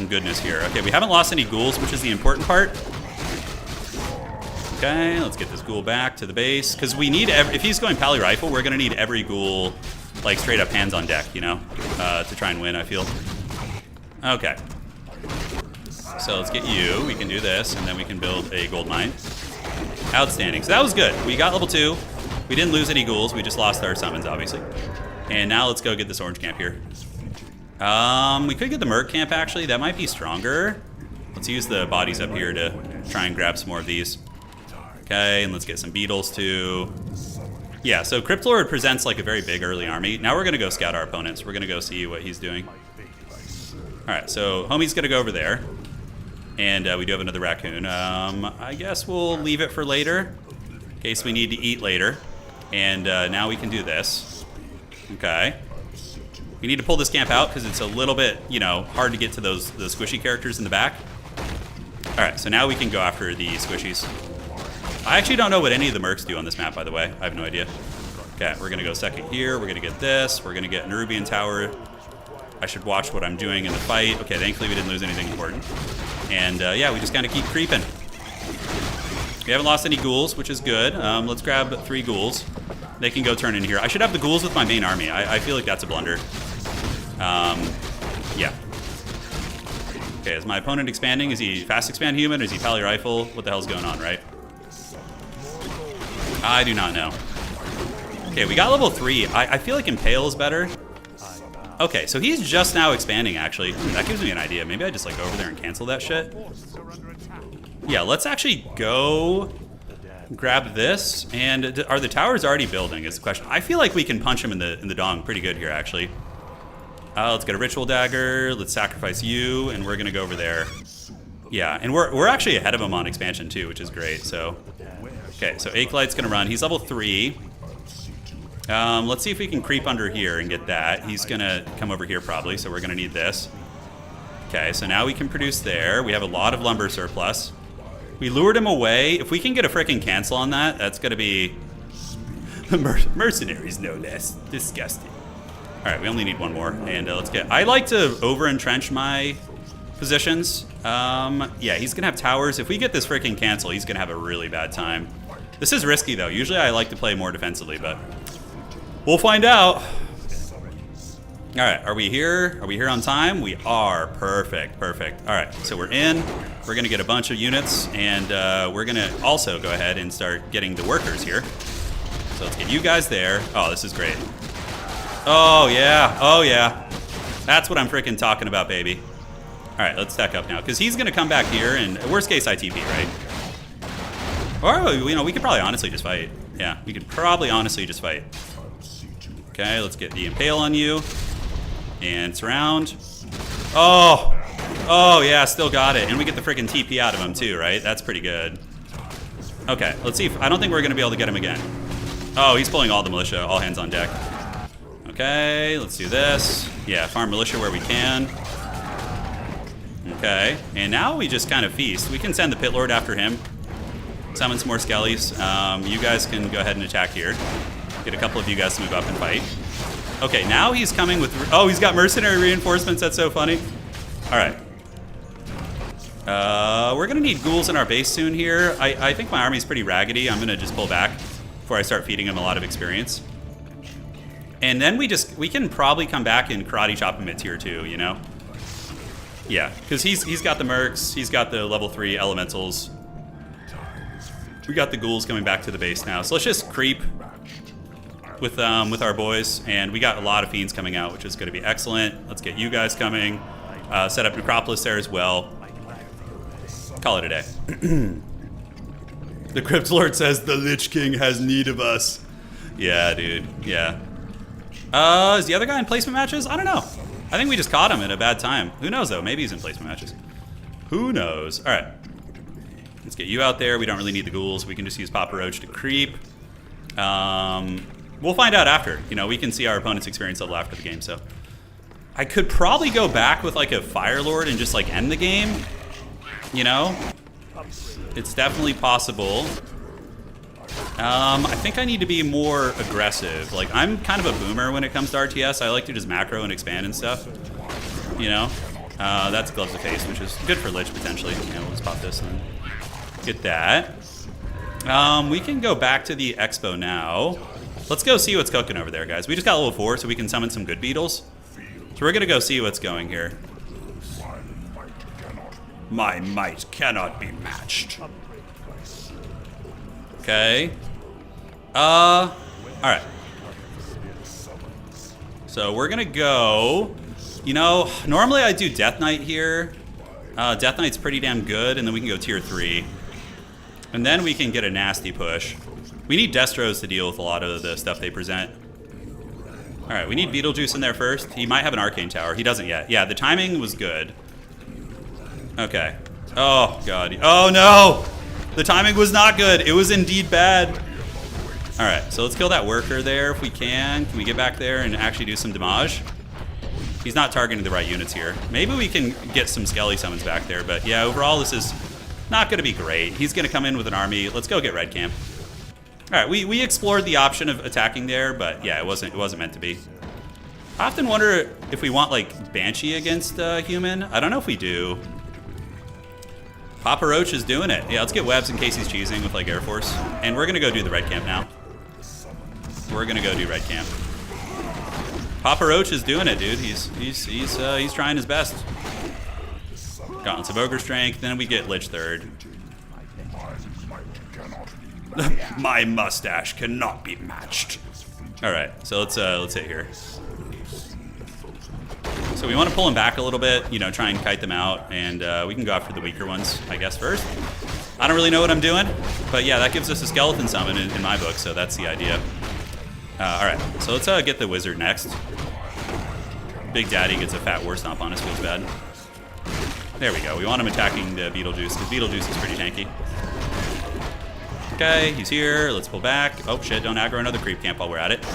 goodness here. Okay, we haven't lost any ghouls, which is the important part. Okay, let's get this ghoul back to the base, because we need, if he's going Pally Rifle, we're going to need every ghoul, like, straight up hands on deck, you know, to try and win, I feel. Okay. So let's get you. We can do this, and then we can build a gold mine. Outstanding. So that was good. We got level 2. We didn't lose any ghouls. We just lost our summons, obviously. And now let's go get this orange camp here. We could get the merc camp, actually. That might be stronger. Let's use the bodies up here to try and grab some more of these. Okay, and let's get some beetles, too. Yeah, so Crypt Lord presents like a very big early army. Now we're going to go scout our opponents. We're going to go see what he's doing. All right, so homie's going to go over there. And we do have another raccoon. I guess we'll leave it for later, in case we need to eat later. And now we can do this. Okay. We need to pull this camp out because it's a little bit, you know, hard to get to those squishy characters in the back. All right, so now we can go after the squishies. I actually don't know what any of the mercs do on this map, by the way. I have no idea. Okay, we're gonna go second here. We're gonna get this. We're gonna get an Nerubian Tower. I should watch what I'm doing in the fight. Okay, thankfully we didn't lose anything important. And yeah, we just kind of keep creeping. We haven't lost any ghouls, which is good. Let's grab 3 ghouls. They can go turn in here. I should have the ghouls with my main army. I feel like that's a blunder. Yeah. Okay, is my opponent expanding? Is he fast expand human? Or is he pally rifle? What the hell's going on, right? I do not know. Okay, we got level 3. I feel like Impale is better. Okay, so he's just now expanding, actually. That gives me an idea. Maybe I just like go over there and cancel that shit. Yeah, let's actually go grab this. And are the towers already building is the question. I feel like we can punch him in the dong pretty good here, actually. Let's get a ritual dagger. Let's sacrifice you, and we're gonna go over there. Yeah, and we're actually ahead of him on expansion too, which is great. So, okay, so Akelite's gonna run. He's level 3. Let's see if we can creep under here and get that. He's gonna come over here probably, so we're gonna need this. Okay, so now we can produce there. We have a lot of lumber surplus. We lured him away. If we can get a frickin' cancel on that, that's gonna be mercenaries, no less. Disgusting. All right, we only need 1 more, and let's get. I like to over entrench my positions. Yeah, he's gonna have towers. If we get this frickin' cancel, he's gonna have a really bad time. This is risky though. Usually I like to play more defensively, but we'll find out. All right, are we here? Are we here on time? We are. Perfect, perfect. All right, so we're in. We're gonna get a bunch of units, and we're gonna also go ahead and start getting the workers here. So let's get you guys there. Oh, this is great. Oh yeah, oh yeah. That's what I'm freaking talking about, baby. All right, let's stack up now, because he's gonna come back here, and worst case ITP, right? Or, you know, we could probably honestly just fight. Yeah, we could probably honestly just fight. Okay, let's get the Impale on you. And surround. Oh! Oh, yeah, still got it. And we get the freaking TP out of him, too, right? That's pretty good. Okay, let's see if... I don't think we're going to be able to get him again. Oh, he's pulling all the militia. All hands on deck. Okay, let's do this. Yeah, farm militia where we can. Okay, and now we just kind of feast. We can send the Pit Lord after him. Summon some more skellies. You guys can go ahead and attack here. Get a couple of you guys to move up and fight. Okay, now he's coming with... Oh, he's got mercenary reinforcements. That's so funny. All right. We're going to need ghouls in our base soon here. I think my army's pretty raggedy. I'm going to just pull back before I start feeding him a lot of experience. And then we can probably come back and karate chop him at tier 2, you know? Yeah, because he's got the mercs. He's got the level 3 elementals. We got the ghouls coming back to the base now. So let's just creep with our boys, and we got a lot of fiends coming out, which is going to be excellent. Let's get you guys coming. Set up Necropolis there as well. Call it a day. The Crypt Lord says the Lich King has need of us. Yeah, dude. Yeah. Is the other guy in placement matches? I don't know. I think we just caught him at a bad time. Who knows though? Maybe he's in placement matches. Who knows? All right. Let's get you out there. We don't really need the ghouls. We can just use Papa Roach to creep. We'll find out after. You know, we can see our opponent's experience level after the game, so. I could probably go back with like a Fire Lord and just like end the game. You know? It's definitely possible. I think I need to be more aggressive. Like, I'm kind of a boomer when it comes to RTS. I like to just macro and expand and stuff. You know? That's Gloves of Haste, which is good for Lich potentially. You know, we'll just pop this and get that. We can go back to the expo now. Let's go see what's cooking over there, guys. We just got level 4, so we can summon some good beetles. So we're gonna go see what's going here. My might cannot be matched. Okay. Alright. So we're gonna go... You know, normally I do Death Knight here. Death Knight's pretty damn good, and then we can go tier 3. And then we can get a nasty push. We need Destros to deal with a lot of the stuff they present. Alright, we need Beetlejuice in there first. He might have an Arcane Tower. He doesn't yet. Yeah, the timing was good. Okay. Oh, God. Oh, no! The timing was not good. It was indeed bad. Alright, so let's kill that worker there if we can. Can we get back there and actually do some damage? He's not targeting the right units here. Maybe we can get some Skelly summons back there, but yeah, overall this is not going to be great. He's going to come in with an army. Let's go get Red Camp. Alright, we explored the option of attacking there, but yeah, it wasn't meant to be. I often wonder if we want like Banshee against human. I don't know if we do. Papa Roach is doing it. Yeah, let's get webs in case he's cheesing with like Air Force. And we're gonna go do the red camp now. We're gonna go do red camp. Papa Roach is doing it, dude. He's trying his best. Gauntlets of Ogre Strength. Then we get Lich third. My mustache cannot be matched. All right, so let's hit here. So we want to pull them back a little bit, you know, try and kite them out, and we can go after the weaker ones, I guess, first. I don't really know what I'm doing, but yeah, that gives us a skeleton summon in my book, so that's the idea. All right, so let's get the wizard next. Big Daddy gets a fat war stomp on us, feels bad. There we go. We want him attacking the Beetlejuice, because Beetlejuice is pretty tanky. Okay, he's here. Let's pull back. Oh shit! Don't aggro another creep camp while we're at it.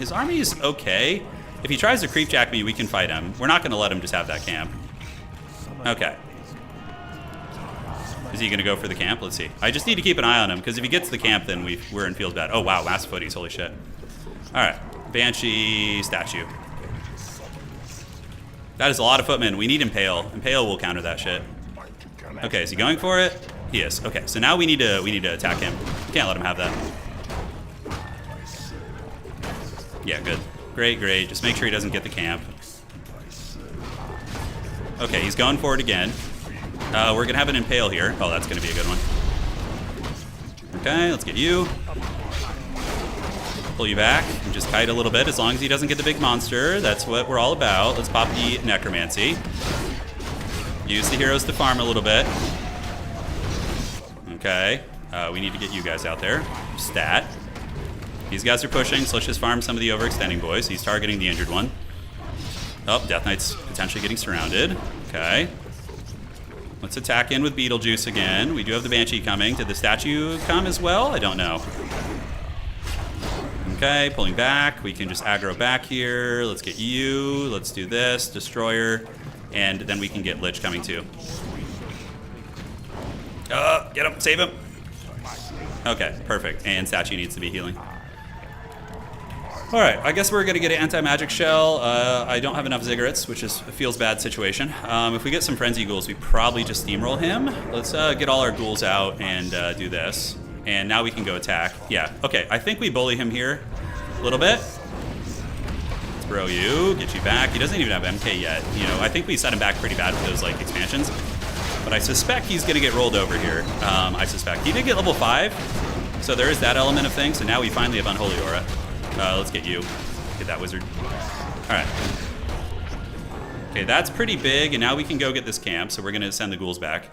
His army is okay. If he tries to creep jack me, we can fight him. We're not going to let him just have that camp. Okay. Is he going to go for the camp? Let's see. I just need to keep an eye on him, because if he gets the camp, then we're in feels bad. Oh, wow. Massive footies. Holy shit. All right. Banshee statue. That is a lot of footmen. We need Impale. Impale will counter that shit. Okay, is he going for it? He is. Okay, so now we need to attack him. Can't let him have that. Yeah, good. Great, great. Just make sure he doesn't get the camp. Okay, he's going for it again. We're going to have an Impale here. Oh, that's going to be a good one. Okay, let's get you. Pull you back and just kite a little bit as long as he doesn't get the big monster. That's what we're all about. Let's pop the Necromancy. Use the heroes to farm a little bit. Okay, we need to get you guys out there. Stat. These guys are pushing, so let's just farm some of the overextending boys. He's targeting the injured one. Oh, Death Knight's potentially getting surrounded. Okay. Let's attack in with Beetlejuice again. We do have the Banshee coming. Did the statue come as well? I don't know. Okay, pulling back. We can just aggro back here. Let's get you. Let's do this. Destroyer. And then we can get Lich coming too. Get him. Save him. Okay, perfect. And statue needs to be healing. All right, I guess we're going to get an anti-magic shell. I don't have enough ziggurats, which is a feels bad situation. If we get some frenzy ghouls, we probably just steamroll him. Let's get all our ghouls out and do this. And now we can go attack. Yeah, okay, I think we bully him here a little bit. Let's bro you, get you back. He doesn't even have MK yet. You know, I think we set him back pretty bad with those like expansions. But I suspect he's going to get rolled over here. I suspect. He did get level 5, so there is that element of things. So now we finally have Unholy Aura. Let's get you. Get that wizard. All right. Okay, that's pretty big, and now we can go get this camp, so we're going to send the ghouls back.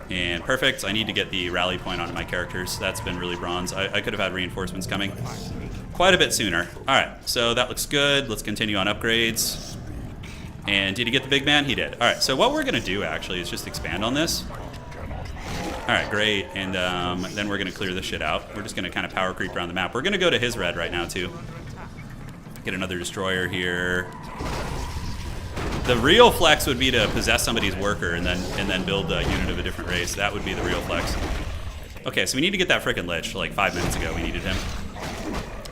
And perfect. I need to get the rally point onto my characters. That's been really bronze. I could have had reinforcements coming quite a bit sooner. All right, so that looks good. Let's continue on upgrades. And did he get the big man? He did. All right, so what we're going to do, actually, is just expand on this. All right, great, and then we're going to clear this shit out. We're just going to kind of power creep around the map. We're going to go to his red right now, too. Get another destroyer here. The real flex would be to possess somebody's worker and then build a unit of a different race. That would be the real flex. Okay, so we need to get that frickin' Lich. Like 5 minutes ago, we needed him.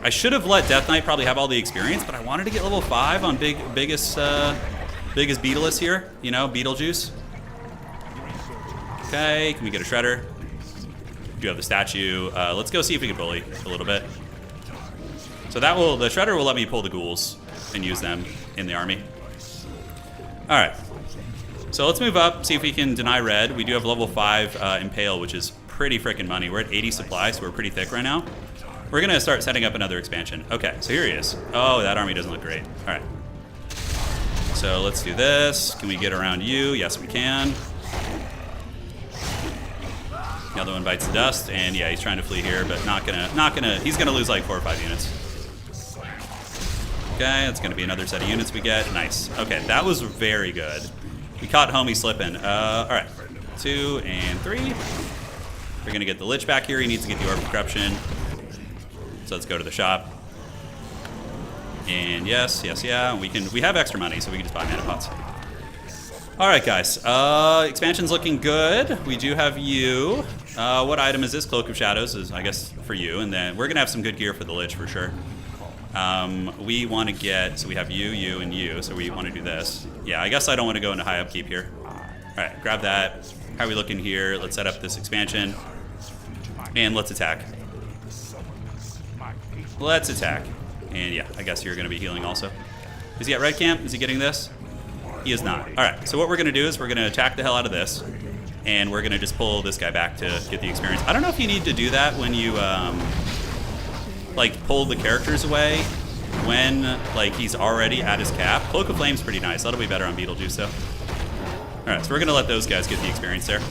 I should have let Death Knight probably have all the experience, but I wanted to get level 5 on biggest Beetleless here. You know, Beetlejuice. Okay, can we get a Shredder? Do have the statue. Let's go see if we can bully a little bit. So the Shredder will let me pull the ghouls and use them in the army. All right, so let's move up, see if we can deny red. We do have level 5 Impale, which is pretty freaking money. We're at 80 supply, so we're pretty thick right now. We're gonna start setting up another expansion. Okay, so here he is. Oh, that army doesn't look great. All right, so let's do this. Can we get around you? Yes, we can. The other one bites the dust, and yeah, he's trying to flee here, but he's gonna lose like 4 or 5 units. Okay, that's gonna be another set of units we get. Nice. Okay, that was very good. We caught homie slipping. All right, 2 and 3. We're gonna get the Lich back here. He needs to get the Orb of Corruption. So let's go to the shop. And yes, yeah, we have extra money, so we can just buy mana pots. All right, guys. Expansion's looking good. We do have you. What item is this? Cloak of Shadows is, I guess, for you. And then we're gonna have some good gear for the Lich for sure. We want to get, so we have you, and you, so we want to do this. Yeah, I guess I don't want to go into high upkeep here. All right, grab that. How are we looking here? Let's set up this expansion. And let's attack. Let's attack. And yeah, I guess you're going to be healing also. Is he at red camp? Is he getting this? He is not. All right, so what we're going to do is we're going to attack the hell out of this. And we're going to just pull this guy back to get the experience. I don't know if you need to do that when you, like, pull the characters away when, like, he's already at his cap. Cloak of Flame's pretty nice. That'll be better on Beetlejuice, though. All right, so we're going to let those guys get the experience there.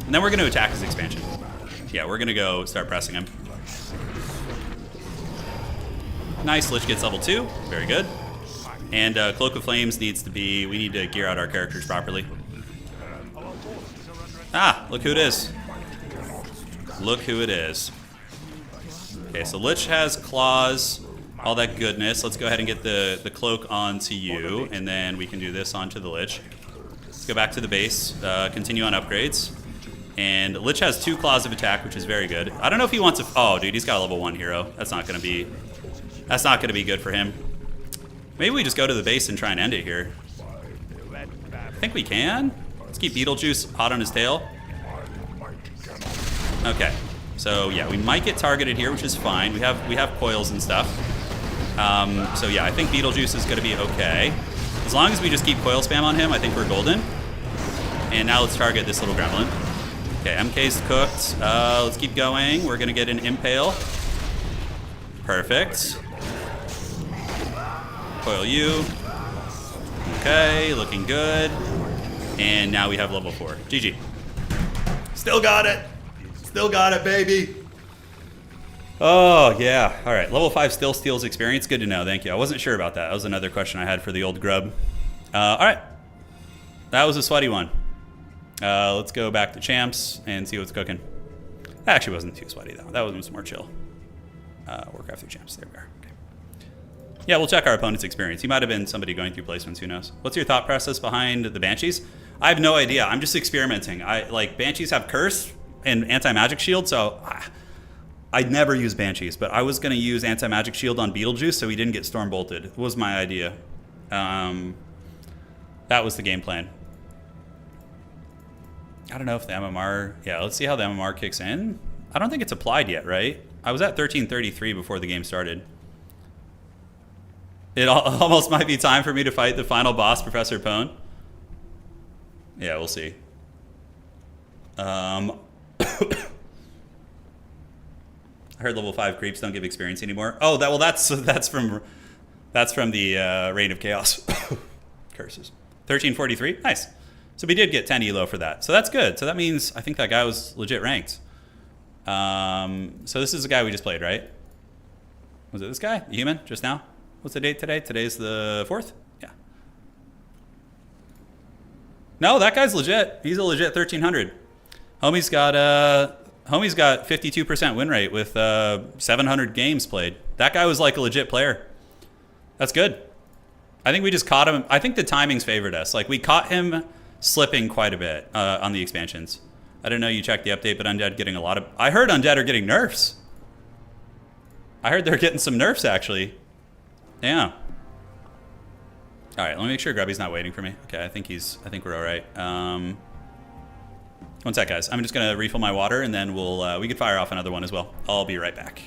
And then we're going to attack his expansion. Yeah, we're going to go start pressing him. Nice, Lich gets level 2. Very good. And Cloak of Flames needs to be... We need to gear out our characters properly. Ah, look who it is. Look who it is. Okay, so Lich has claws, all that goodness. Let's go ahead and get the cloak onto you, and then we can do this onto the Lich. Let's go back to the base, continue on upgrades. And Lich has 2 claws of attack, which is very good. I don't know if he wants to... Oh, dude, he's got a level 1 hero. That's not going to be... That's not going to be good for him. Maybe we just go to the base and try and end it here. I think we can. Let's keep Beetlejuice hot on his tail. Okay. So yeah, we might get targeted here, which is fine. We have coils and stuff. So yeah, I think Beetlejuice is going to be okay. As long as we just keep coil spam on him, I think we're golden. And now let's target this little gremlin. Okay, MK's cooked. Let's keep going. We're going to get an impale. Perfect. Coil you. Okay, looking good. And now we have level 4. GG. Still got it. Still got it, baby. Oh, yeah. All right. Level 5 still steals experience. Good to know. Thank you. I wasn't sure about that. That was another question I had for the old grub. All right. That was a sweaty one. Let's go back to champs and see what's cooking. That actually wasn't too sweaty, though. That was more chill. Warcraft 3 champs. There we are. Okay. Yeah, we'll check our opponent's experience. He might have been somebody going through placements. Who knows? What's your thought process behind the Banshees? I have no idea. I'm just experimenting. Banshees have curse and anti-magic shield, so I'd never use Banshees, but I was going to use anti-magic shield on Beetlejuice so he didn't get storm bolted. Was my idea. That was the game plan. I don't know if the MMR... Yeah, let's see how the MMR kicks in. I don't think it's applied yet, right? I was at 1333 before the game started. It almost might be time for me to fight the final boss, Professor Pone. Yeah, we'll see. I heard level 5 creeps don't give experience anymore. Oh, that's from the Reign of Chaos. Curses. 1343. Nice. So we did get 10 elo for that. So that's good. So that means I think that guy was legit ranked. So this is the guy we just played, right? Was it this guy? The human? Just now? What's the date today? Today's the 4th? Yeah. No, that guy's legit. He's a legit 1300. Homie's got 52% win rate with 700 games played. That guy was like a legit player. That's good. I think we just caught him. I think the timings favored us. Like, we caught him slipping quite a bit on the expansions. I didn't know you checked the update, but Undead getting a lot of... I heard Undead are getting nerfs. I heard they're getting some nerfs, actually. Yeah. All right, let me make sure Grubby's not waiting for me. Okay, I think we're all right. One sec, guys. I'm just gonna refill my water, and then we could fire off another one as well. I'll be right back.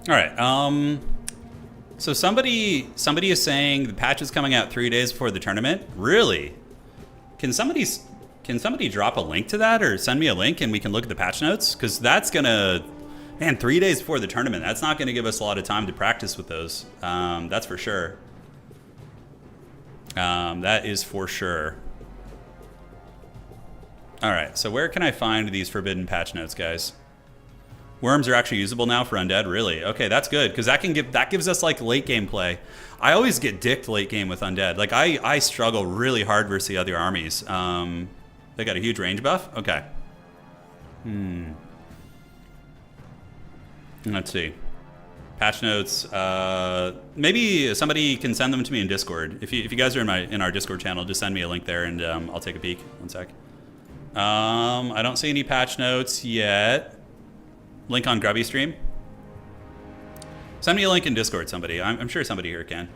All right. So somebody is saying the patch is coming out 3 days before the tournament. Really? Can somebody Can somebody drop a link to that or send me a link and we can look at the patch notes? Because that's going to... Man, 3 days before the tournament. That's not going to give us a lot of time to practice with those. That's for sure. That is for sure. All right, so where can I find these forbidden patch notes, guys? Worms are actually usable now for undead, really? Okay, that's good because that gives us like late game play. I always get dicked late game with undead. Like I struggle really hard versus the other armies. They got a huge range buff. Okay. Let's see. Patch notes. Maybe somebody can send them to me in Discord. If you guys are in our Discord channel, just send me a link there and I'll take a peek. One sec. I don't see any patch notes yet. Link on Grubby stream. Send me a link in Discord, somebody. I'm sure somebody here can.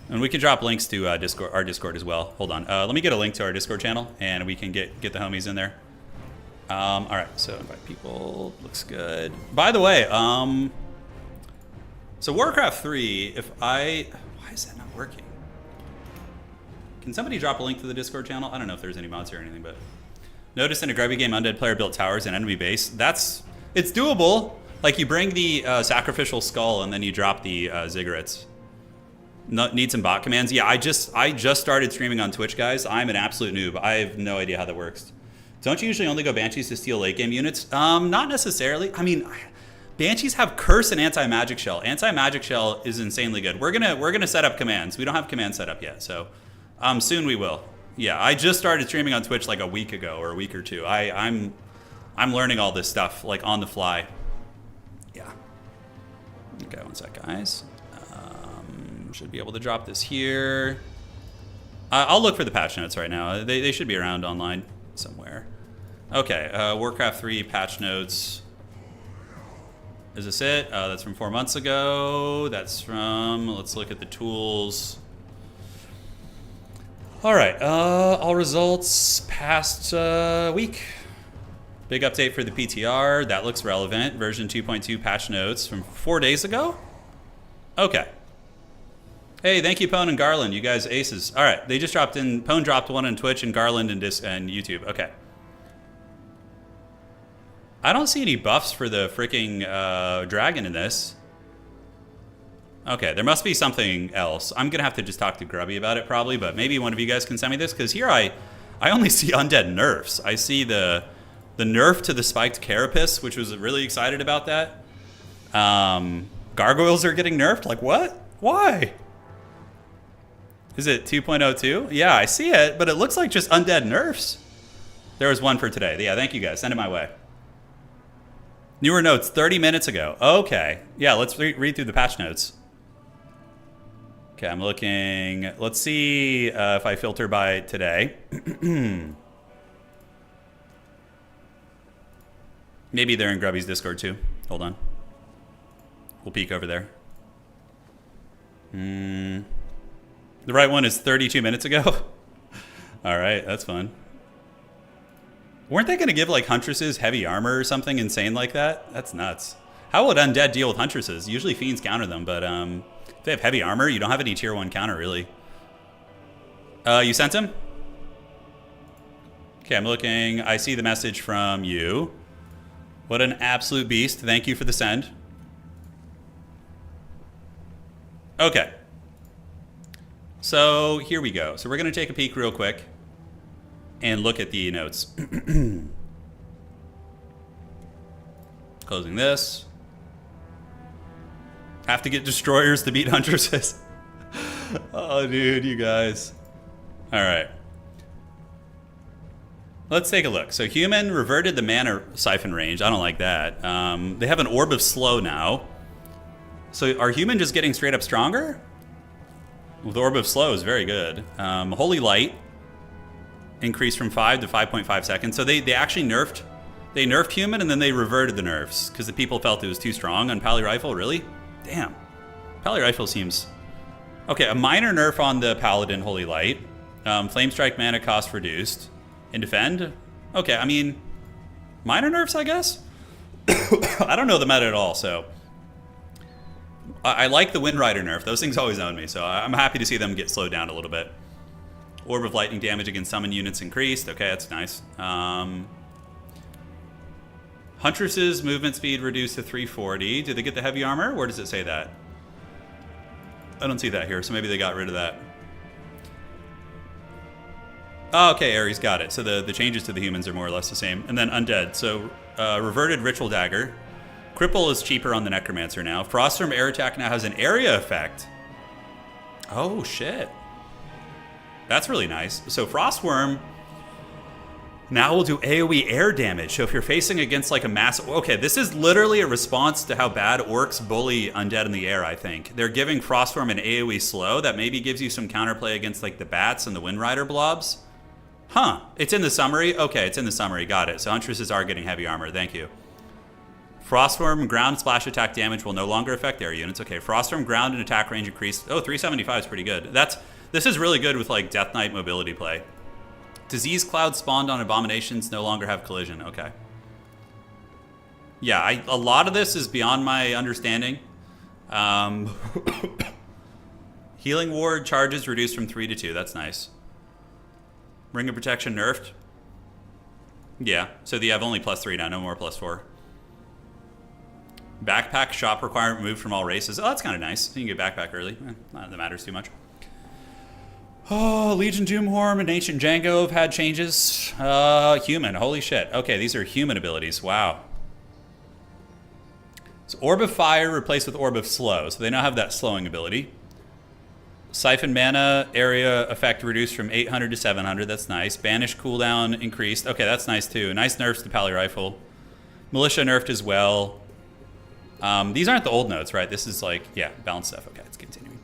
And we can drop links to our Discord as well. Hold on. Let me get a link to our Discord channel and we can get the homies in there. All right, so invite people. Looks good. By the way, so Warcraft 3, why is that not working? Can somebody drop a link to the Discord channel? I don't know if there's any mods here or anything, but notice in a Grubby game, undead player built towers and enemy base. It's doable. Like you bring the sacrificial skull and then you drop the ziggurats. Need some bot commands. Yeah, I just started streaming on Twitch, guys. I'm an absolute noob. I have no idea how that works. Don't you usually only go Banshees to steal late game units? Not necessarily. I mean, Banshees have Curse and Anti-Magic Shell. Anti-Magic Shell is insanely good. We're gonna set up commands. We don't have commands set up yet, so soon we will. Yeah, I just started streaming on Twitch like a week ago or a week or two. I'm learning all this stuff like on the fly. Yeah. Okay, one sec, guys. Should be able to drop this here. I'll look for the patch notes right now. They should be around online somewhere. Okay, Warcraft 3 patch notes. Is this it? That's from 4 months ago. That's from, let's look at the tools. All right, all results past week. Big update for the PTR. That looks relevant. Version 2.2 patch notes from 4 days ago. Okay. Hey, thank you, Pone and Garland. You guys aces. All right, they just dropped in. Pone dropped one on Twitch and Garland and YouTube. Okay. I don't see any buffs for the freaking dragon in this. Okay, there must be something else. I'm gonna have to just talk to Grubby about it probably, but maybe one of you guys can send me this because here I only see undead nerfs. I see the nerf to the spiked carapace, which was really excited about that. Gargoyles are getting nerfed. Like what? Why? Is it 2.02? Yeah, I see it, but it looks like just undead nerfs. There was one for today. Yeah, thank you guys. Send it my way. Newer notes 30 minutes ago. Okay. Yeah, let's read through the patch notes. Okay, I'm looking. Let's see if I filter by today. Maybe they're in Grubby's Discord too. Hold on. We'll peek over there. The right one is 32 minutes ago. All right, that's fun. Weren't they going to give like Huntresses heavy armor or something insane like that? That's nuts. How would undead deal with Huntresses? Usually fiends counter them, but if they have heavy armor, you don't have any tier 1 counter really. You sent him? Okay, I'm looking. I see the message from you. What an absolute beast. Thank you for the send. Okay. So here we go. So we're going to take a peek real quick and look at the notes. Closing this. Have to get destroyers to beat huntresses. Oh, dude, you guys. All right. Let's take a look. So human reverted the mana siphon range. I don't like that. They have an orb of slow now. So are human just getting straight up stronger? With Orb of Slow is very good. Holy Light increased from 5 to 5.5 seconds. So they actually nerfed human and then they reverted the nerfs because the people felt it was too strong on Pally Rifle. Really? Damn. Pally Rifle seems... Okay, a minor nerf on the Paladin Holy Light. Flame Strike mana cost reduced. And Defend? Okay, I mean, minor nerfs, I guess? I don't know the meta at all, so... I like the Wind Rider nerf. Those things always own me, so I'm happy to see them get slowed down a little bit. Orb of lightning damage against summon units increased. Okay, that's nice. Huntress's movement speed reduced to 340. Did they get the heavy armor? Where does it say that? I don't see that here, so maybe they got rid of that. Oh, okay, Ares got it. So the changes to the humans are more or less the same. And then undead. So reverted ritual dagger. Cripple is cheaper on the necromancer now. Frostworm air attack now has an area effect. Oh, shit. That's really nice. So Frostworm now will do AoE air damage. So if you're facing against like a mass... Okay, this is literally a response to how bad orcs bully undead in the air, I think. They're giving Frostworm an AoE slow that maybe gives you some counterplay against like the bats and the Wind Rider blobs. Huh. It's in the summary? Okay, it's in the summary. Got it. So Huntresses are getting heavy armor. Thank you. Frostworm ground splash attack damage will no longer affect air units. Okay, Frostworm ground and attack range increased. Oh, 375 is pretty good. This is really good with like Death Knight mobility play. Disease clouds spawned on abominations no longer have collision. Okay. Yeah, a lot of this is beyond my understanding. Healing ward charges reduced from 3 to 2. That's nice. Ring of protection nerfed. Yeah, so you have only +3 now, no more +4. Backpack shop requirement moved from all races. Oh, that's kind of nice. You can get backpack early. Not that matters too much. Oh, Legion Doomhorn and Ancient Django have had changes. Human, holy shit. Okay, these are human abilities. Wow. So Orb of Fire replaced with Orb of Slow. So they now have that slowing ability. Siphon mana area effect reduced from 800 to 700. That's nice. Banish cooldown increased. Okay, that's nice too. Nice nerfs to Pally Rifle. Militia nerfed as well. These aren't the old notes, right? This is like, yeah, balanced stuff. Okay, it's continuing.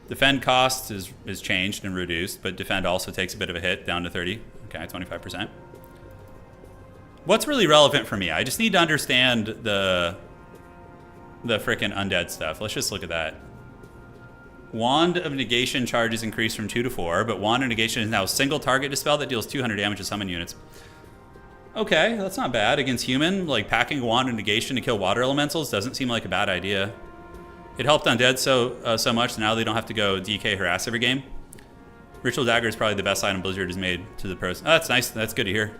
Defend cost is changed and reduced, but defend also takes a bit of a hit, down to 30. Okay, 25%. What's really relevant for me? I just need to understand the frickin' undead stuff. Let's just look at that. Wand of Negation charges increased from 2 to 4, but Wand of Negation is now a single target dispel that deals 200 damage to summon units. Okay, that's not bad. Against human, like packing a Wand of Negation to kill water elementals doesn't seem like a bad idea. It helped undead so much that now they don't have to go DK harass every game. Ritual Dagger is probably the best item Blizzard has made to the pros. Oh, that's nice. That's good to hear.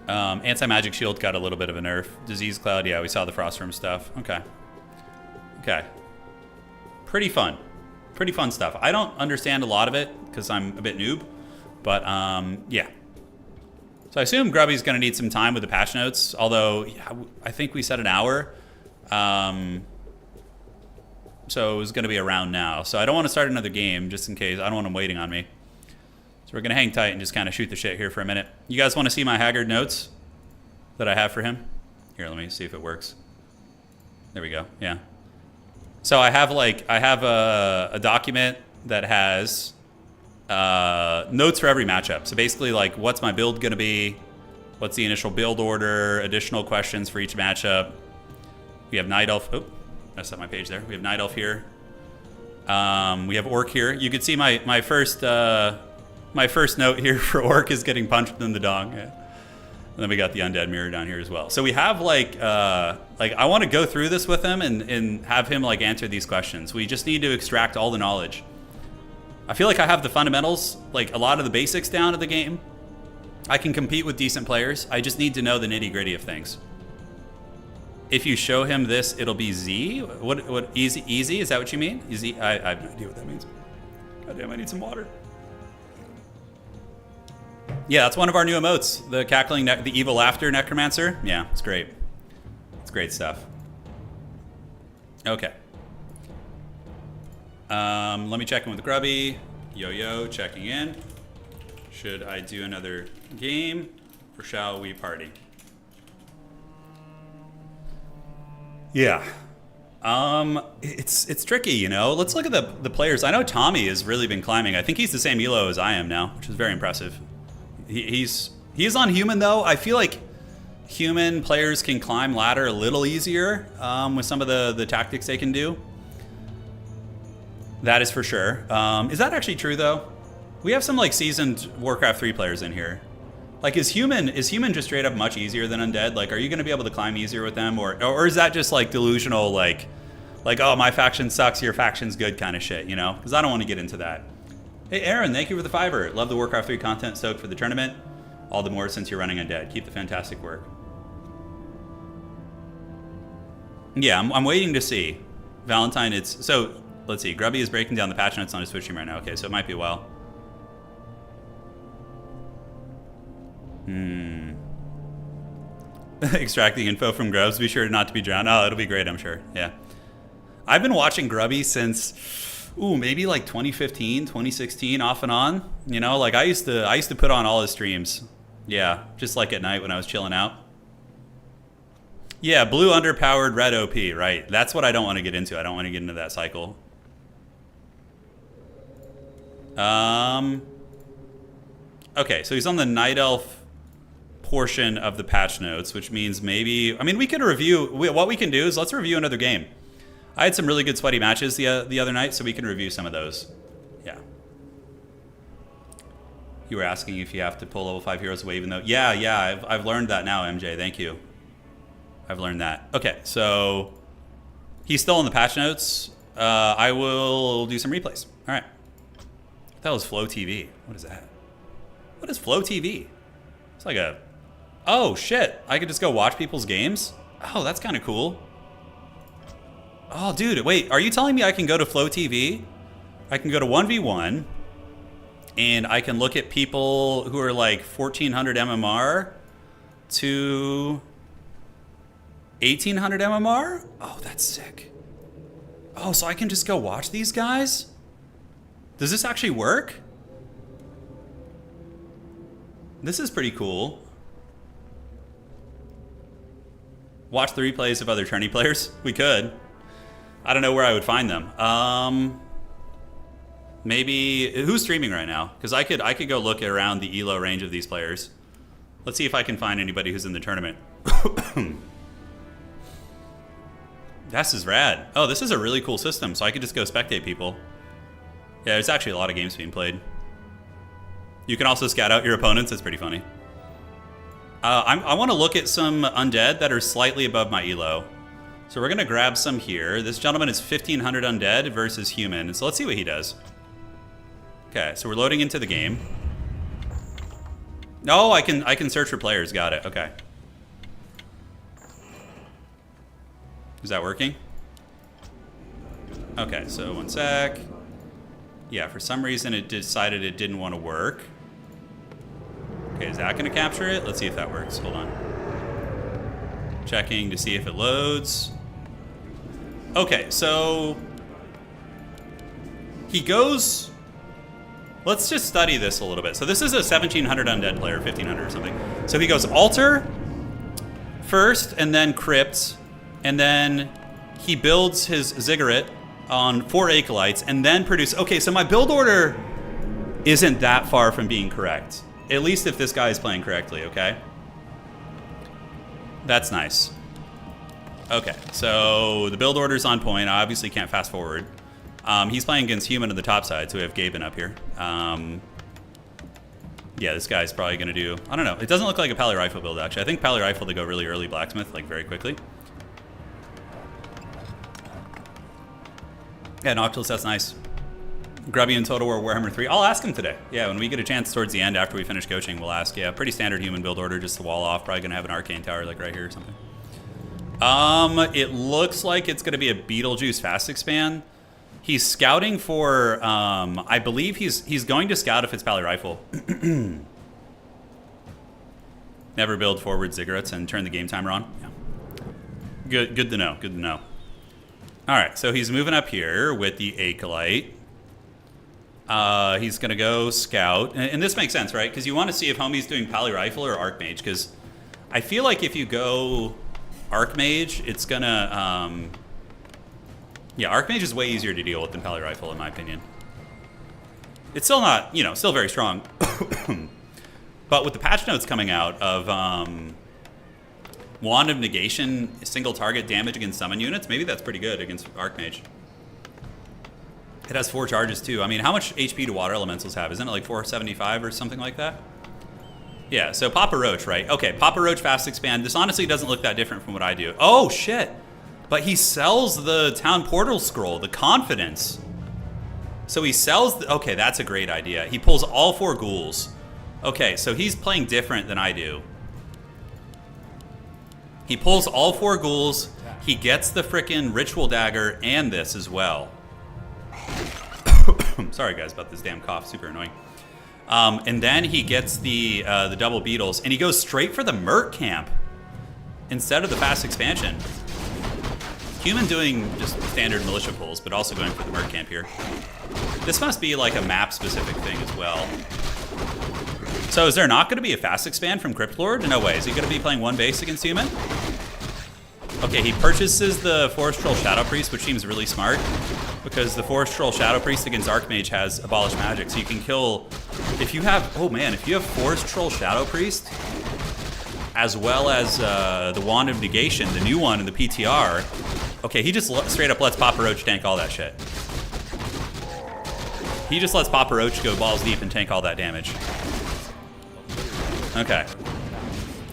Anti-Magic Shield got a little bit of a nerf. Disease Cloud, yeah, we saw the Frostworm stuff. Okay. Okay. Pretty fun. Pretty fun stuff. I don't understand a lot of it because I'm a bit noob. But, yeah. So I assume Grubby's going to need some time with the patch notes. Although, yeah, I think we said an hour. So it was going to be around now. So I don't want to start another game just in case. I don't want him waiting on me. So we're going to hang tight and just kind of shoot the shit here for a minute. You guys want to see my Haggard notes that I have for him? Here, let me see if it works. There we go. Yeah. So I have a document that has notes for every matchup. So basically, like, what's my build going to be? What's the initial build order? Additional questions for each matchup. We have Night Elf. Oh, messed up my page there. We have Night Elf here. We have Orc here. You could see my first note here for Orc is getting punched in the dong. Yeah. And then we got the Undead Mirror down here as well. So we have like I want to go through this with him and have him like answer these questions. We just need to extract all the knowledge. I feel like I have the fundamentals, like a lot of the basics down of the game. I can compete with decent players. I just need to know the nitty gritty of things. If you show him this, it'll be Z. What easy? Easy? Is that what you mean? Easy? I have no idea what that means. Goddamn, I need some water. Yeah, that's one of our new emotes. The cackling, the evil laughter necromancer. Yeah, it's great. It's great stuff. Okay. Let me check in with Grubby. Yo, checking in. Should I do another game or shall we party? Yeah. It's tricky, you know. Let's look at the players. I know Tommy has really been climbing. I think he's the same elo as I am now, which is very impressive. He's on human though. I feel like human players can climb ladder a little easier with some of the tactics they can do. That is for sure. Is that actually true though? We have some like seasoned Warcraft 3 players in here. Like is human just straight up much easier than undead? Like are you going to be able to climb easier with them or is that just like delusional like Like, oh, my faction sucks, your faction's good kind of shit, you know? Because I don't want to get into that. Hey, Aaron, thank you for the $5. Love the Warcraft 3 content, soaked for the tournament. All the more since you're running undead. Keep the fantastic work. Yeah, I'm waiting to see. Valentine, it's... So, let's see. Grubby is breaking down the patch notes on his Twitch stream right now. Okay, so it might be a while. Extracting info from Grubs. Be sure not to be drowned. Oh, it'll be great, I'm sure. Yeah. I've been watching Grubby since, maybe like 2015, 2016, off and on. You know, like I used to put on all his streams. Yeah, just like at night when I was chilling out. Yeah, blue underpowered, red OP, right. That's what I don't want to get into. I don't want to get into that cycle. Okay, so he's on the Night Elf portion of the patch notes, which means maybe... I mean, we could review... What we can do is let's review another game. I had some really good sweaty matches the other night, so we can review some of those. Yeah. You were asking if you have to pull level 5 heroes away, even though... Yeah, I've learned that now, MJ. Thank you. I've learned that. Okay, so... He's still in the patch notes. I will do some replays. All right. That was Flow TV. What is that? What is Flow TV? It's like a... Oh, shit. I could just go watch people's games? Oh, that's kind of cool. Oh, dude, wait. Are you telling me I can go to Flow TV? I can go to 1v1, and I can look at people who are like 1400 MMR to 1800 MMR? Oh, that's sick. Oh, so I can just go watch these guys? Does this actually work? This is pretty cool. Watch the replays of other tourney players? We could. I don't know where I would find them. Maybe... Who's streaming right now? Because I could go look around the ELO range of these players. Let's see if I can find anybody who's in the tournament. This is rad. Oh, this is a really cool system, so I could just go spectate people. Yeah, there's actually a lot of games being played. You can also scout out your opponents. It's pretty funny. I want to look at some undead that are slightly above my elo. So we're going to grab some here. This gentleman is 1500 undead versus human. So let's see what he does. Okay, so we're loading into the game. Oh, I can search for players. Got it. Okay. Is that working? Okay, so one sec. Yeah, for some reason it decided it didn't want to work. Okay, is that going to capture it? Let's see if that works. Hold on. Checking to see if it loads. Okay, so he goes... Let's just study this a little bit. So this is a 1700 undead player, 1500 or something. So he goes altar first, and then crypt, and then he builds his ziggurat on 4 acolytes, and then produce... Okay, so my build order isn't that far from being correct. At least if this guy is playing correctly, okay? That's nice. Okay, so the build order's on point. I obviously can't fast forward. He's playing against human on the top side, so we have Gaben up here. Yeah, this guy's probably going to do... I don't know. It doesn't look like a Pally Rifle build, actually. I think Pally Rifle to go really early blacksmith, like very quickly. Yeah, Noctilus, that's nice. Grubby in Total War Warhammer 3. I'll ask him today. Yeah, when we get a chance towards the end after we finish coaching, we'll ask. Yeah, pretty standard human build order, just the wall off. Probably going to have an arcane tower like right here or something. It looks like it's going to be a Beetlejuice fast expand. He's scouting for, I believe he's going to scout if it's Pally Rifle. Never build forward ziggurats and turn the game timer on. Yeah. Good to know. Good to know. All right, so he's moving up here with the Acolyte. He's going to go scout. And this makes sense, right? Because you want to see if homie's doing Pally Rifle or Archmage. Because I feel like if you go Archmage, it's going to... yeah, Archmage is way easier to deal with than Pally Rifle, in my opinion. It's still not, you know, still very strong. But with the patch notes coming out of Wand of Negation, single target damage against summon units, maybe that's pretty good against Archmage. It has 4 charges too. I mean, how much HP do water elementals have? Isn't it like 475 or something like that? Yeah, so Papa Roach, right? Okay, Papa Roach fast expand. This honestly doesn't look that different from what I do. Oh, shit. But he sells the town portal scroll, the confidence. So he sells... okay, that's a great idea. He pulls all 4 ghouls. Okay, so he's playing different than I do. He pulls all 4 ghouls. He gets the frickin' ritual dagger and this as well. Sorry, guys, about this damn cough. Super annoying. And then he gets the double beetles, and he goes straight for the merc camp instead of the fast expansion. Human doing just standard militia pulls, but also going for the merc camp here. This must be like a map-specific thing as well. So is there not going to be a fast expand from Crypt Lord? No way. Is he going to be playing 1 base against Human? Okay, he purchases the Forest Troll Shadow Priest, which seems really smart, because the Forest Troll Shadow Priest against Archmage has Abolish Magic, so you can kill... if you have... oh man, if you have Forest Troll Shadow Priest, as well as the Wand of Negation, the new one in the PTR... okay, he just straight up lets Papa Roach tank all that shit. He just lets Papa Roach go balls deep and tank all that damage. Okay.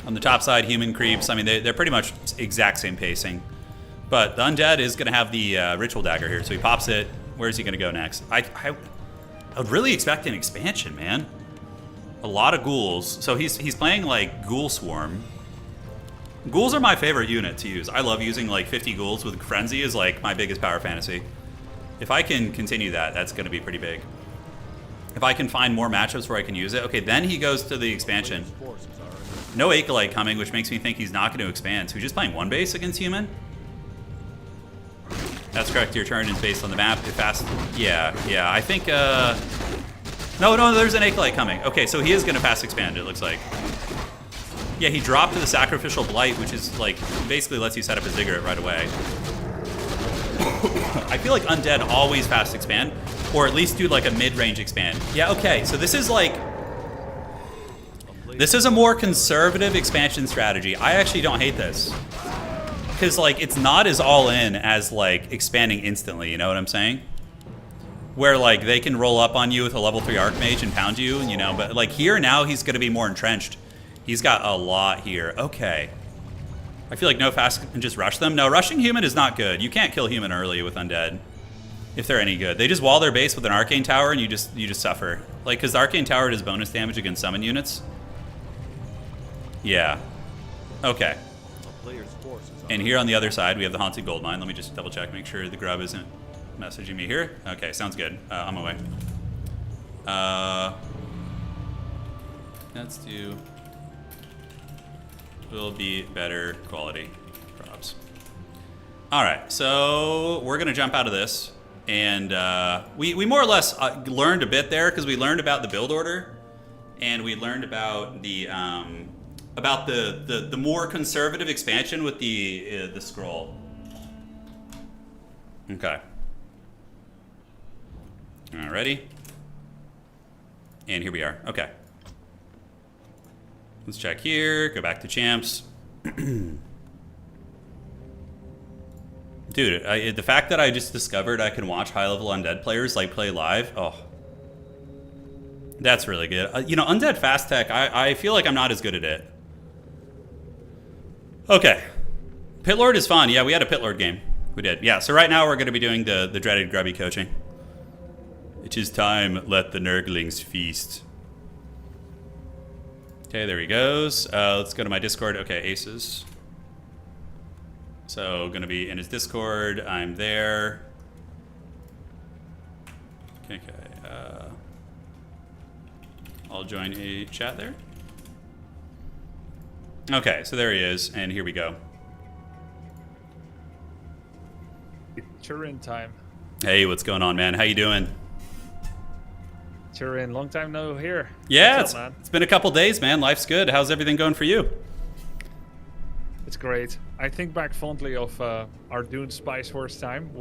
On the top side, Human creeps. I mean, they're pretty much exact same pacing. But the Undead is going to have the Ritual Dagger here, so he pops it. Where's he going to go next? I would really expect an expansion, man. A lot of ghouls. So he's playing, like, Ghoul Swarm. Ghouls are my favorite unit to use. I love using, like, 50 ghouls with Frenzy is, like, my biggest power fantasy. If I can continue that, that's going to be pretty big. If I can find more matchups where I can use it. Okay, then he goes to the expansion. No Acolyte coming, which makes me think he's not going to expand. So he's just playing 1 base against Human? That's correct. Your turn is based on the map. If fast... yeah, I think... No, there's an Acolyte coming. Okay, so he is going to fast expand, it looks like. Yeah, he dropped to the Sacrificial Blight, which is, like, basically lets you set up a Ziggurat right away. I feel like Undead always fast expand, or at least do, like, a mid-range expand. Yeah, okay, so this is, like... this is a more conservative expansion strategy. I actually don't hate this. Because, like, it's not as all-in as, like, expanding instantly, you know what I'm saying? Where, like, they can roll up on you with a level 3 Archmage and pound you, you know, but, like, here now he's going to be more entrenched. He's got a lot here. Okay. I feel like no fast and just rush them. No, rushing Human is not good. You can't kill Human early with Undead. If they're any good. They just wall their base with an Arcane Tower and you just suffer. Like, because the Arcane Tower does bonus damage against summon units. Yeah. Okay. And here on the other side, we have the Haunted Goldmine. Let me just double check, make sure the Grub isn't messaging me here. Okay, sounds good. On my way. Let's do... will be better quality props. All right, so we're gonna jump out of this, and we more or less learned a bit there because we learned about the build order, and we learned about the more conservative expansion with the scroll. Okay. Alrighty. And here we are. Okay. Let's check here. Go back to champs. Dude, the fact that I just discovered I can watch high-level Undead players like play live, oh, that's really good. You know, Undead Fast Tech, I feel like I'm not as good at it. Okay. Pit Lord is fun. Yeah, we had a Pit Lord game. We did. Yeah, so right now we're going to be doing the dreaded Grubby coaching. It is time, let the Nurglings feast. Okay, there he goes. Let's go to my Discord. Okay, Aces. So, gonna be in his Discord. I'm there. Okay. I'll join a chat there. Okay, so there he is, and here we go. Turin time. Hey, what's going on, man? How you doing? Turin, long time no here. Yeah, What's up, man? It's been a couple days, man. Life's good. How's everything going for you? It's great. I think back fondly of our Dune Spice Horse time.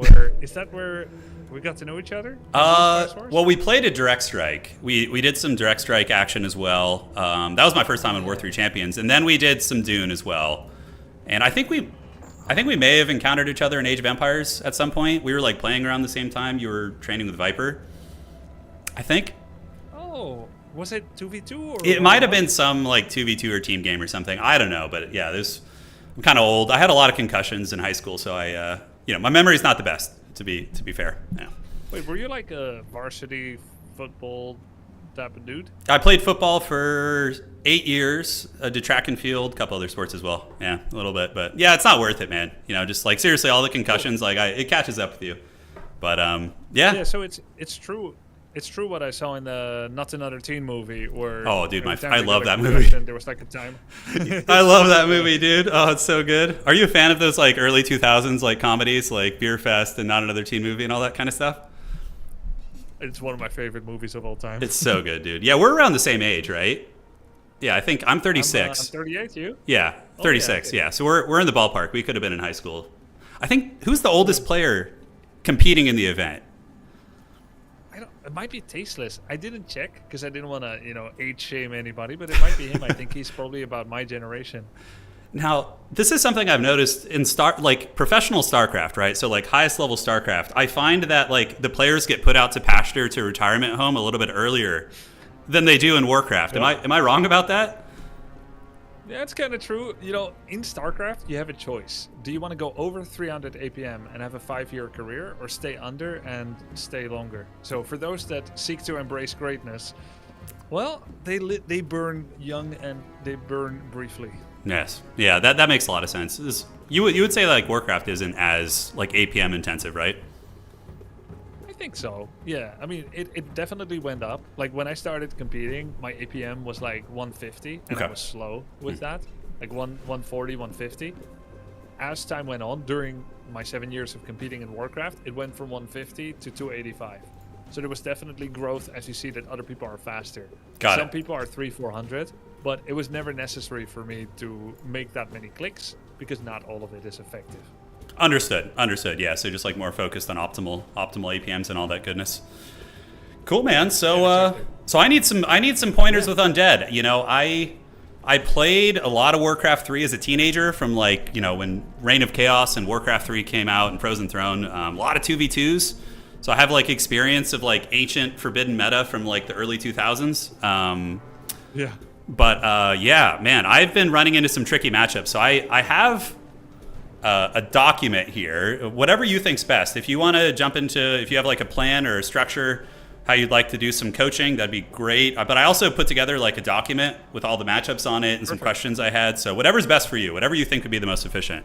Is that where we got to know each other? Well, we played a Direct Strike. We did some Direct Strike action as well. That was my first time in War 3 Champions, and then we did some Dune as well. And I think we may have encountered each other in Age of Empires at some point. We were like playing around the same time. You were training with Viper, I think. Oh, was it 2v2 or? It might have been some like 2v2 or team game or something. I don't know, but yeah, there's I'm kind of old. I had a lot of concussions in high school, so my memory's not the best. To be fair. Yeah. Wait, were you like a varsity football type of dude? I played football for 8 years. I did track and field, a couple other sports as well. Yeah, a little bit, but yeah, it's not worth it, man. Just like seriously, all the concussions, like it catches up with you. But yeah. Yeah, so it's true. It's true what I saw in the Not Another Teen movie where... Oh, dude, every time I they love got a that movie. concussion, there was like a time. I love that movie, dude. Oh, it's so good. Are you a fan of those like early 2000s like comedies like Beer Fest and Not Another Teen Movie and all that kind of stuff? It's one of my favorite movies of all time. It's so good, dude. Yeah, we're around the same age, right? Yeah, I think I'm 36. I'm 38, you? Yeah, 36. Yeah, so we're in the ballpark. We could have been in high school. I think who's the oldest player competing in the event? It might be Tasteless. I didn't check because I didn't want to, age shame anybody, but it might be him. I think he's probably about my generation. Now, this is something I've noticed in professional StarCraft, right? So like highest level StarCraft, I find that like the players get put out to pasture to retirement home a little bit earlier than they do in Warcraft. Yep. Am I wrong about that? Yeah, it's kind of true. In StarCraft, you have a choice. Do you want to go over 300 APM and have a 5-year career, or stay under and stay longer? So for those that seek to embrace greatness, well, they burn young and they burn briefly. Yes. Yeah, that makes a lot of sense. You would say like Warcraft isn't as like APM intensive, right? I think so. Yeah. I mean, it definitely went up. Like when I started competing, my APM was like 150, and I was slow with that, like 140, 150. As time went on, during my 7 years of competing in Warcraft, it went from 150 to 285. So there was definitely growth as you see that other people are faster. Some people are 300-400, but it was never necessary for me to make that many clicks because not all of it is effective. Understood. Yeah, so just like more focused on optimal APMs and all that goodness. Cool, man. So so I need some pointers with Undead. I played a lot of Warcraft 3 as a teenager from like, when Reign of Chaos and Warcraft 3 came out and Frozen Throne, a lot of 2v2s. So I have like experience of like ancient forbidden meta from like the early 2000s. Yeah. But yeah, man, I've been running into some tricky matchups. So I have a document here, whatever you think's best. If you want to jump into, if you have like a plan or a structure, how you'd like to do some coaching, that'd be great. But I also put together like a document with all the matchups on it and some questions I had. So whatever's best for you, whatever you think would be the most efficient.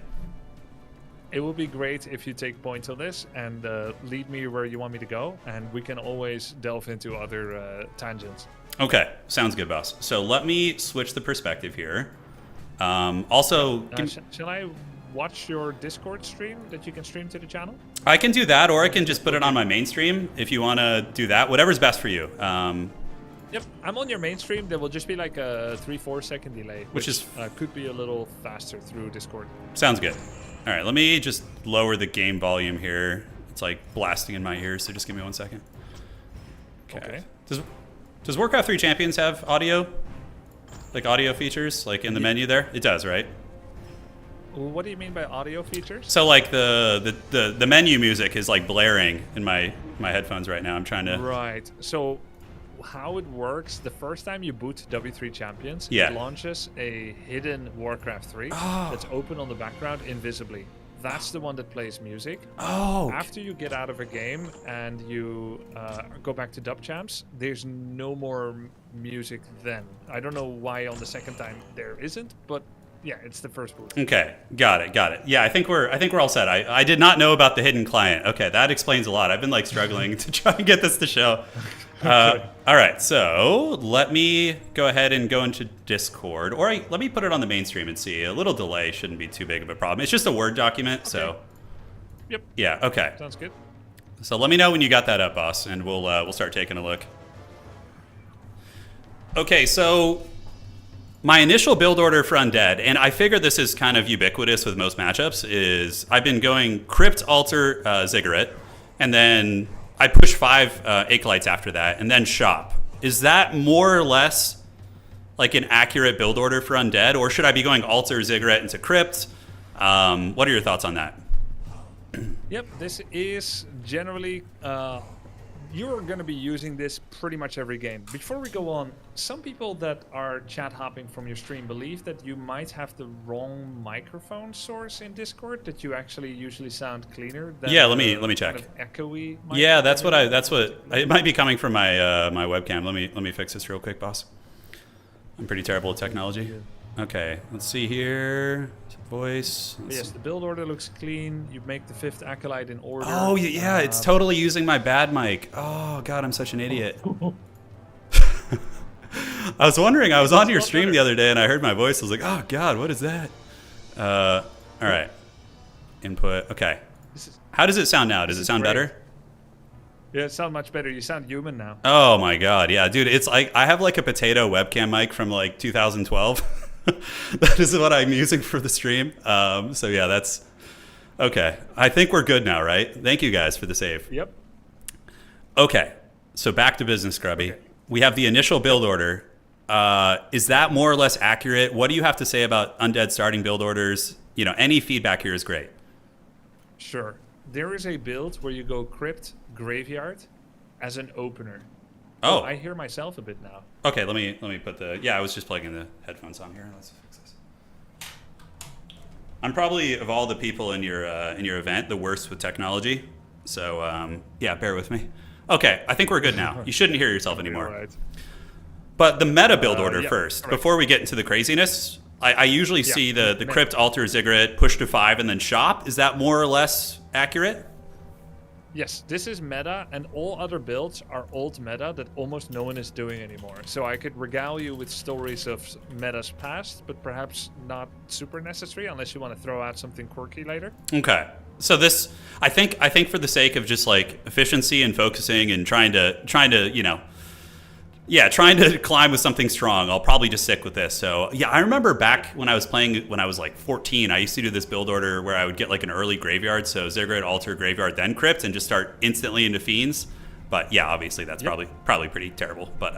It would be great if you take points on this and lead me where you want me to go, and we can always delve into other tangents. Okay, sounds good, boss. So let me switch the perspective here. Shall I watch your Discord stream that you can stream to the channel? I can do that, or I can just put it on my main stream if you want to do that. Whatever's best for you. Yep, I'm on your main stream. There will just be like a 3-4 second delay, which is could be a little faster through Discord. Sounds good. All right, let me just lower the game volume here. It's like blasting in my ears, so just give me 1 second. Okay. Does Warcraft 3 Champions have audio? Like audio features, like in the menu there? It does, right? What do you mean by audio features? So like the menu music is like blaring in my headphones right now. I'm trying to... Right. So how it works, the first time you boot W3 Champions, it launches a hidden Warcraft 3 that's open on the background invisibly. That's the one that plays music. Oh. After you get out of a game and you go back to Dub Champs, there's no more music then. I don't know why on the second time there isn't, but yeah, it's the first boot. Okay, got it. Yeah, I think we're all set. I did not know about the hidden client. Okay, that explains a lot. I've been like struggling to try and get this to show. All right, so let me go ahead and go into Discord, or let me put it on the mainstream and see. A little delay shouldn't be too big of a problem. It's just a Word document, so. Yep. Yeah. Okay. Sounds good. So let me know when you got that up, boss, and we'll start taking a look. Okay, so my initial build order for Undead, and I figure this is kind of ubiquitous with most matchups, is I've been going Crypt, Altar, Ziggurat, and then I push 5 Acolytes after that, and then Shop. Is that more or less like an accurate build order for Undead, or should I be going Altar, Ziggurat into Crypt? What are your thoughts on that? Yep, this is generally you're going to be using this pretty much every game. Before we go on, some people that are chat hopping from your stream believe that you might have the wrong microphone source in Discord, that you actually usually sound cleaner than Yeah, let me check. kind of echoey Yeah, microphone. that's what it might be coming from my my webcam. Let me fix this real quick, boss. I'm pretty terrible at technology. Okay, let's see here. Voice. Yes, the build order looks clean. You make the 5th Acolyte in order. Oh, yeah, it's totally using my bad mic. Oh, God, I'm such an idiot. I was wondering, I was on your stream the other day and I heard my voice. I was like, oh, God, what is that? All right. Input. Okay. How does it sound now? Does it sound better? Yeah, it sounds much better. You sound human now. Oh, my God. Yeah, dude, it's like I have like a potato webcam mic from like 2012. That is what I'm using for the stream. So yeah, that's okay. I think we're good now, right? Thank you guys for the save. Yep. Okay, so back to business, Grubby. Okay. We have the initial build order. Is that more or less accurate? What do you have to say about undead starting build orders? You know, any feedback here is great. Sure. There is a build where you go crypt graveyard as an opener. Oh, I hear myself a bit now. Okay, let me put the... Yeah, I was just plugging the headphones on here. Let's fix this. I'm probably, of all the people in your event, the worst with technology. So, yeah, bear with me. Okay, I think we're good now. You shouldn't hear yourself anymore. Right. But the meta build order first. Right. Before we get into the craziness, I usually see the crypt, altar, ziggurat, push to 5, and then shop. Is that more or less accurate? Yes, this is meta, and all other builds are old meta that almost no one is doing anymore. So I could regale you with stories of metas past, but perhaps not super necessary unless you want to throw out something quirky later. Okay. So this, I think for the sake of just like efficiency and focusing and trying to, you know, yeah, trying to climb with something strong, I'll probably just stick with this. So yeah, I remember back when I was playing, when I was like 14, I used to do this build order where I would get like an early graveyard. So ziggurat, altar, graveyard, then crypt, and just start instantly into fiends. But yeah, obviously that's probably pretty terrible. But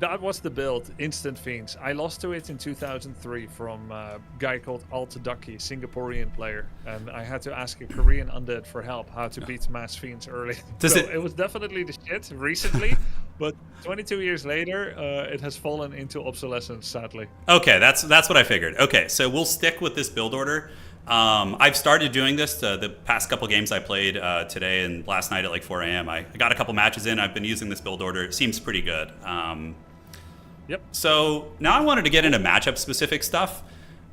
that was the build, instant fiends. I lost to it in 2003 from a guy called Alt Ducky, Singaporean player, and I had to ask a Korean undead for help how to beat mass fiends early. It was definitely the shit recently, but 22 years later, it has fallen into obsolescence, sadly. Okay, that's what I figured. Okay, so we'll stick with this build order. I've started doing this the past couple games I played today and last night at like 4 a.m. I got a couple matches in. I've been using this build order. It seems pretty good. Yep. So now I wanted to get into matchup specific stuff.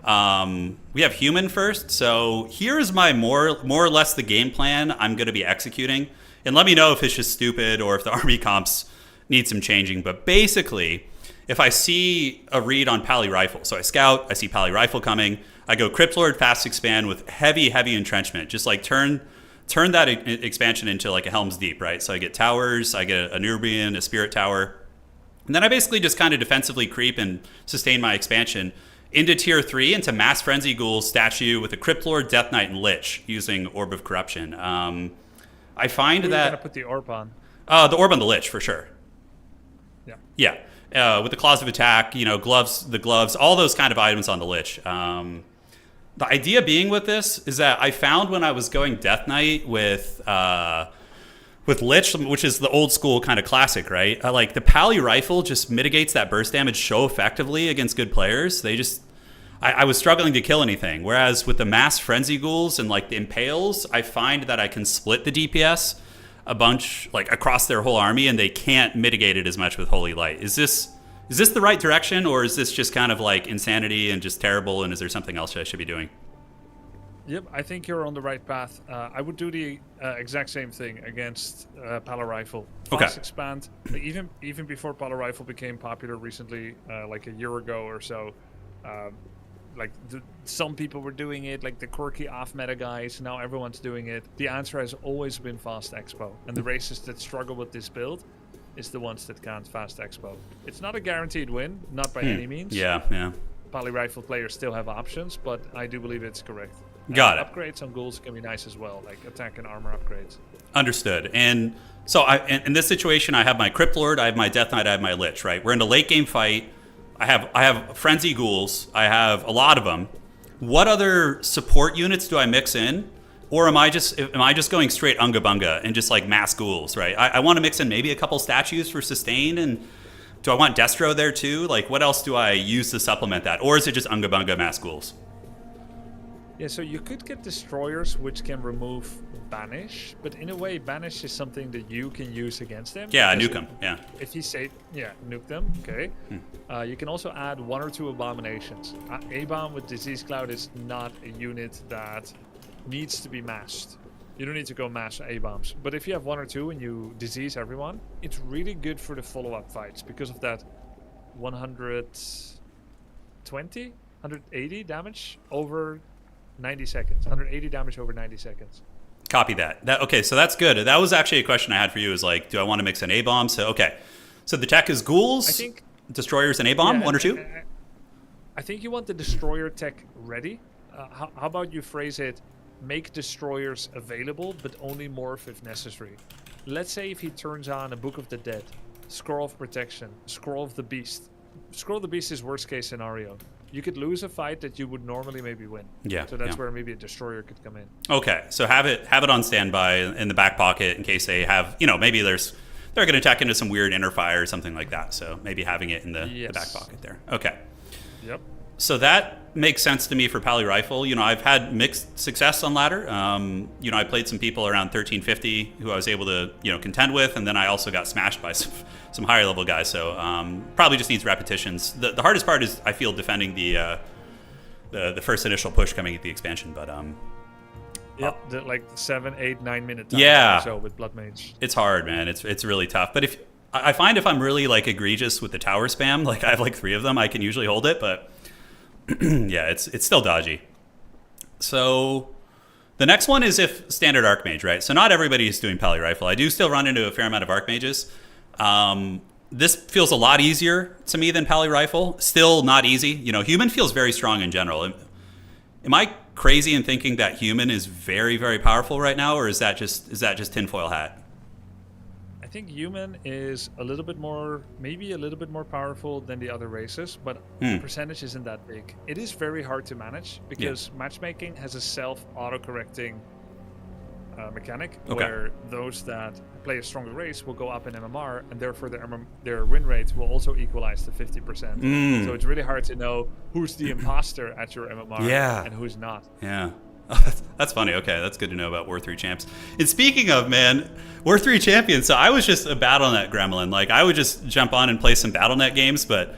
We have human first. So here's my more or less the game plan I'm going to be executing. And let me know if it's just stupid or if the army comps need some changing. But basically, if I see a read on Pally Rifle, so I scout, I see Pally Rifle coming, I go Crypt Lord, fast expand with heavy entrenchment. Just like turn that expansion into like a Helm's Deep, right? So I get towers, I get a Nubian, a Spirit Tower. And then I basically just kind of defensively creep and sustain my expansion into tier 3, into Mass Frenzy Ghouls statue with a Crypt Lord, Death Knight, and Lich using Orb of Corruption. I find that... You're going to put the Orb on? The Orb on the Lich, for sure. Yeah. Yeah. With the Claws of Attack, you know, the gloves, all those kind of items on the Lich. The idea being with this is that I found when I was going Death Knight with Lich, which is the old school kind of classic, right? Like the Pally Rifle just mitigates that burst damage so effectively against good players. I was struggling to kill anything. Whereas with the Mass Frenzy Ghouls and like the Impales, I find that I can split the DPS a bunch, like across their whole army, and they can't mitigate it as much with Holy Light. Is this the right direction, or is this just kind of like insanity and just terrible, and is there something else I should be doing? Yep, I think you're on the right path. I would do the exact same thing against Pally Rifle. Fast expand. Even before Pally Rifle became popular recently, like a year ago or so, some people were doing it, like the quirky off-meta guys. Now everyone's doing it. The answer has always been fast expo, and the races that struggle with this build is the ones that can't fast expo. It's not a guaranteed win, not by any means. Yeah. Pally Rifle players still have options, but I do believe it's correct. Got it. Upgrades on ghouls can be nice as well, like attack and armor upgrades. Understood. And so in this situation, I have my Crypt Lord, I have my Death Knight, I have my Lich, right? We're in a late game fight. I have Frenzy Ghouls. I have a lot of them. What other support units do I mix in? Or am I just going straight Unga Bunga and just like mass ghouls, right? I want to mix in maybe a couple statues for sustain, and do I want Destro there too? Like, what else do I use to supplement that? Or is it just Unga Bunga mass ghouls? Yeah, so you could get destroyers which can remove banish, but in a way, banish is something that you can use against them. Yeah, nuke them. Yeah. If you say, nuke them. Okay. You can also add 1 or 2 abominations. A-bomb with disease cloud is not a unit that needs to be mashed. You don't need to go mash A-bombs. But if you have 1 or 2 and you disease everyone, it's really good for the follow-up fights because of that 120, 180 damage over 90 seconds. 180 damage over 90 seconds. Copy that. Okay, so that's good. That was actually a question I had for you, is like, do I want to mix an A-bomb? So, okay. So the tech is ghouls, I think, destroyers, and A-bomb, 1 or 2? I think you want the destroyer tech ready. How about you phrase it, make destroyers available, but only morph if necessary. Let's say if he turns on a Book of the Dead, Scroll of Protection, Scroll of the Beast. Scroll of the Beast is worst case scenario. You could lose a fight that you would normally maybe win. Yeah. So that's where maybe a destroyer could come in. Okay, so have it on standby in the back pocket in case they have, maybe they're going to attack into some weird inner fire or something like that. So maybe having it in the back pocket there. Okay. Yep. So that makes sense to me for Pally Rifle. I've had mixed success on ladder. I played some people around 1350 who I was able to, contend with, and then I also got smashed by some higher level guys. So probably just needs repetitions. The hardest part is, I feel, defending the first initial push coming at the expansion. But yep, the 7, 8, 9 minute time. Yeah. So with Blood Mage, it's hard, man. It's really tough. But I find if I'm really like egregious with the tower spam, like I have like 3 of them, I can usually hold it. But yeah, it's still dodgy. So the next one is if standard Archmage, right? So not everybody is doing Pally Rifle. I do still run into a fair amount of Archmages. This feels a lot easier to me than Pally Rifle. Still not easy. Human feels very strong in general. Am I crazy in thinking that Human is very, very powerful right now, or is that just tinfoil hat? I think Human is maybe a little bit more powerful than the other races, but the percentage isn't that big. It is very hard to manage because matchmaking has a self-auto-correcting mechanic where those that play a stronger race will go up in MMR, and therefore their win rate will also equalize to 50%. So it's really hard to know who's the imposter at your MMR and who's not. Yeah. That's funny. Okay, that's good to know about War 3 champs. And speaking of, man, War 3 champions, so I was just a BattleNet gremlin. Like, I would just jump on and play some BattleNet games, but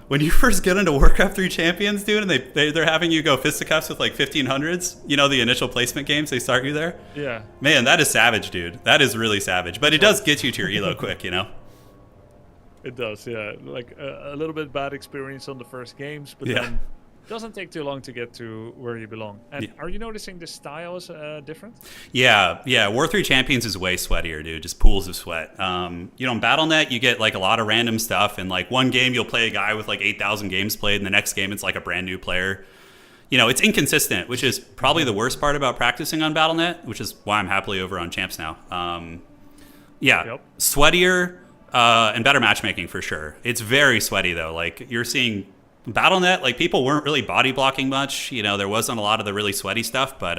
when you first get into Warcraft 3 champions, dude, and they're having you go fisticuffs with like 1500s, the initial placement games, they start you there? Yeah. Man, that is savage, dude. That is really savage. But it does get you to your elo quick, It does, yeah. Like a little bit bad experience on the first games, but then it doesn't take too long to get to where you belong. And are you noticing the style is different? Yeah. War 3 Champions is way sweatier, dude. Just pools of sweat. In BattleNet, you get like a lot of random stuff. And like one game, you'll play a guy with like 8,000 games played, and the next game, it's like a brand new player. It's inconsistent, which is probably the worst part about practicing on BattleNet, which is why I'm happily over on Champs now. Sweatier and better matchmaking for sure. It's very sweaty though. Like you're seeing BattleNet, like people weren't really body blocking much. There wasn't a lot of the really sweaty stuff, but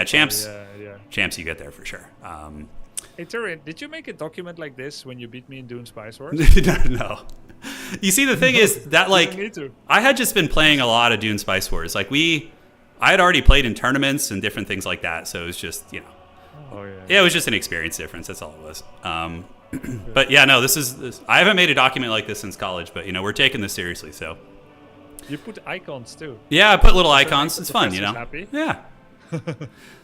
Champs, Champs, you get there for sure. Hey Turin, did you make a document like this when you beat me in Dune Spice Wars? No. You see, the thing is that like I had just been playing a lot of Dune Spice Wars. Like I had already played in tournaments and different things like that, so it was just it was just an experience difference. That's all it was. But this I haven't made a document like this since college, but we're taking this seriously. So you put icons too. Yeah, I put little icons. It's fun, happy. Yeah.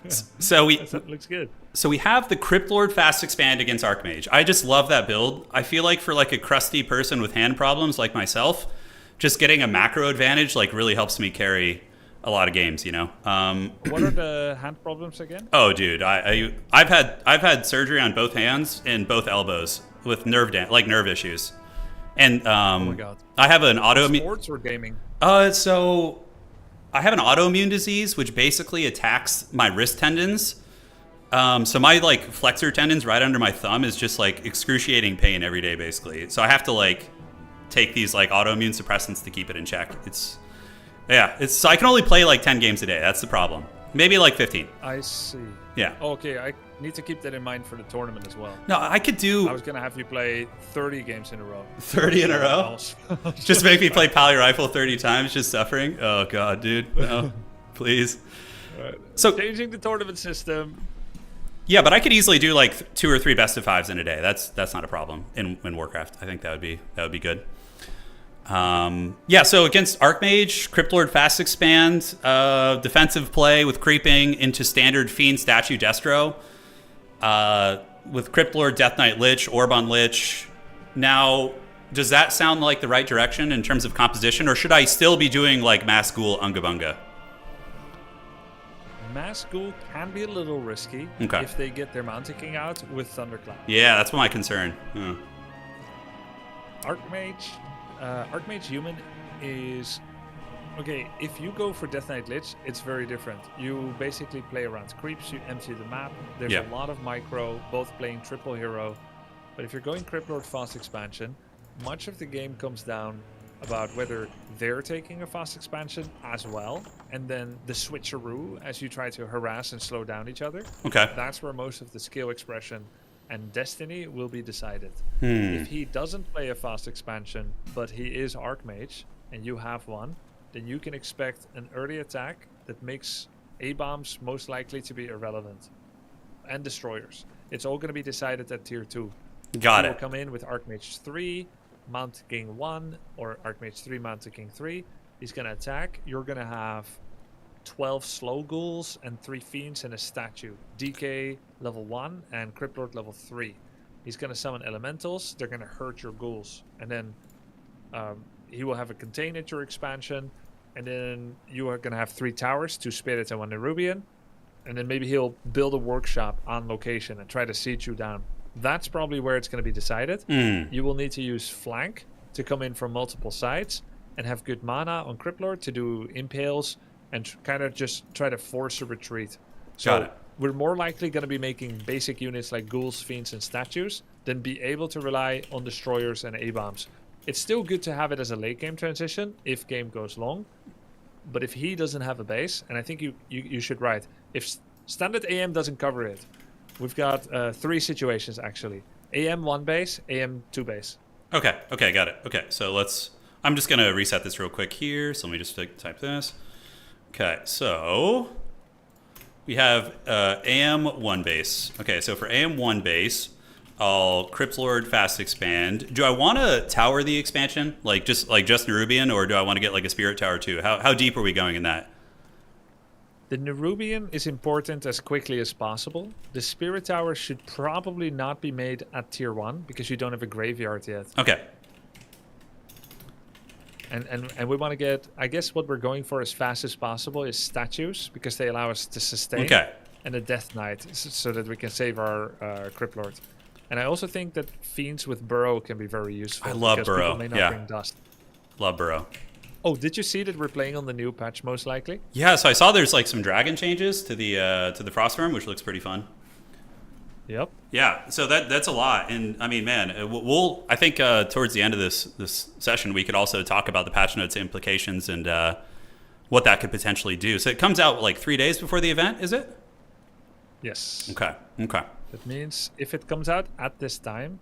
So that looks good. So we have the Crypt Lord fast expand against Archmage. I just love that build. I feel like for like a crusty person with hand problems like myself, just getting a macro advantage like really helps me carry a lot of games. What are the hand problems again? Oh, dude, I've had surgery on both hands and both elbows with nerve issues, and oh my God. I have an autoimmune. Sports or gaming? So I have an autoimmune disease which basically attacks my wrist tendons. So my like flexor tendons right under my thumb is just like excruciating pain every day, basically. So I have to like take these like autoimmune suppressants to keep it in check. So I can only play like 10 games a day. That's the problem. Maybe like 15. I see. Yeah. Okay, I need to keep that in mind for the tournament as well. No, I could do I was gonna have you play 30 games in a row. 30 in a row. Just make me play Pally Rifle 30 times, just suffering. Oh god, dude, no, please. Right. So changing the tournament system. Yeah, but I could easily do like 2 or 3 best of 5s in a day. That's not a problem in Warcraft. I think that would be good. Yeah, so against Archmage, Cryptlord fast expand, defensive play with creeping into standard Fiend statue Destro, with Cryptlord, Death Knight Lich, Orb on Lich. Now, does that sound like the right direction in terms of composition, or should I still be doing like Mass Ghoul Unga Bunga? Mass Ghoul can be a little risky if they get their Mountain King out with Thundercloud. Yeah, that's my concern. Archmage Human is... Okay, if you go for Death Knight Lich, it's very different. You basically play around creeps, you empty the map. There's a lot of micro, both playing triple hero. But if you're going Cryptlord fast expansion, much of the game comes down about whether they're taking a fast expansion as well, and then the switcheroo as you try to harass and slow down each other. Okay. That's where most of the skill expression and destiny will be decided. If he doesn't play a fast expansion, but he is Archmage, and you have one, then you can expect an early attack that makes A-bombs most likely to be irrelevant. And destroyers. It's all going to be decided at tier 2. Got it. He will come in with Archmage 3, Mountain King 1, or Archmage 3, Mountain King 3. He's going to attack. You're going to have 12 slow ghouls and 3 fiends and a statue. DK level 1 and Cryptlord level 3. He's going to summon elementals. They're going to hurt your ghouls. And then he will have a contain at your expansion. And then you are going to have 3 towers, 2 spirits and 1 Nerubian. And then maybe he'll build a workshop on location and try to siege you down. That's probably where it's going to be decided. You will need to use flank to come in from multiple sides and have good mana on Cryptlord to do impales and kind of just try to force a retreat. So we're more likely going to be making basic units like ghouls, fiends, and statues than be able to rely on destroyers and A-bombs. It's still good to have it as a late game transition if game goes long. But if he doesn't have a base, and I think you should write, if standard AM doesn't cover it, we've got 3 situations actually. AM 1 base, AM 2 base. Okay, got it. Okay, so I'm just gonna reset this real quick here. So let me just type this. Okay, so we have AM 1 base. Okay, so for AM 1 base, I'll Cryptlord fast expand. Do I want to tower the expansion, like just Nerubian, or do I want to get like a Spirit Tower too? How deep are we going in that? The Nerubian is important as quickly as possible. The Spirit Tower should probably not be made at tier 1 because you don't have a graveyard yet. Okay. And we want to get, I guess what we're going for as fast as possible is statues because they allow us to sustain. Okay. And a Death Knight so that we can save our Cryptlord. And I also think that Fiends with Burrow can be very useful. I love Burrow. People may not bring dust. Love Burrow. Oh, did you see that we're playing on the new patch most likely? Yeah, so I saw there's like some dragon changes to the Frostworm, which looks pretty fun. Yep. Yeah, so that's a lot, and I mean, man, I think towards the end of this session we could also talk about the patch notes implications and what that could potentially do. So it comes out like 3 days before the event, is it? Yes. Okay. That means if it comes out at this time,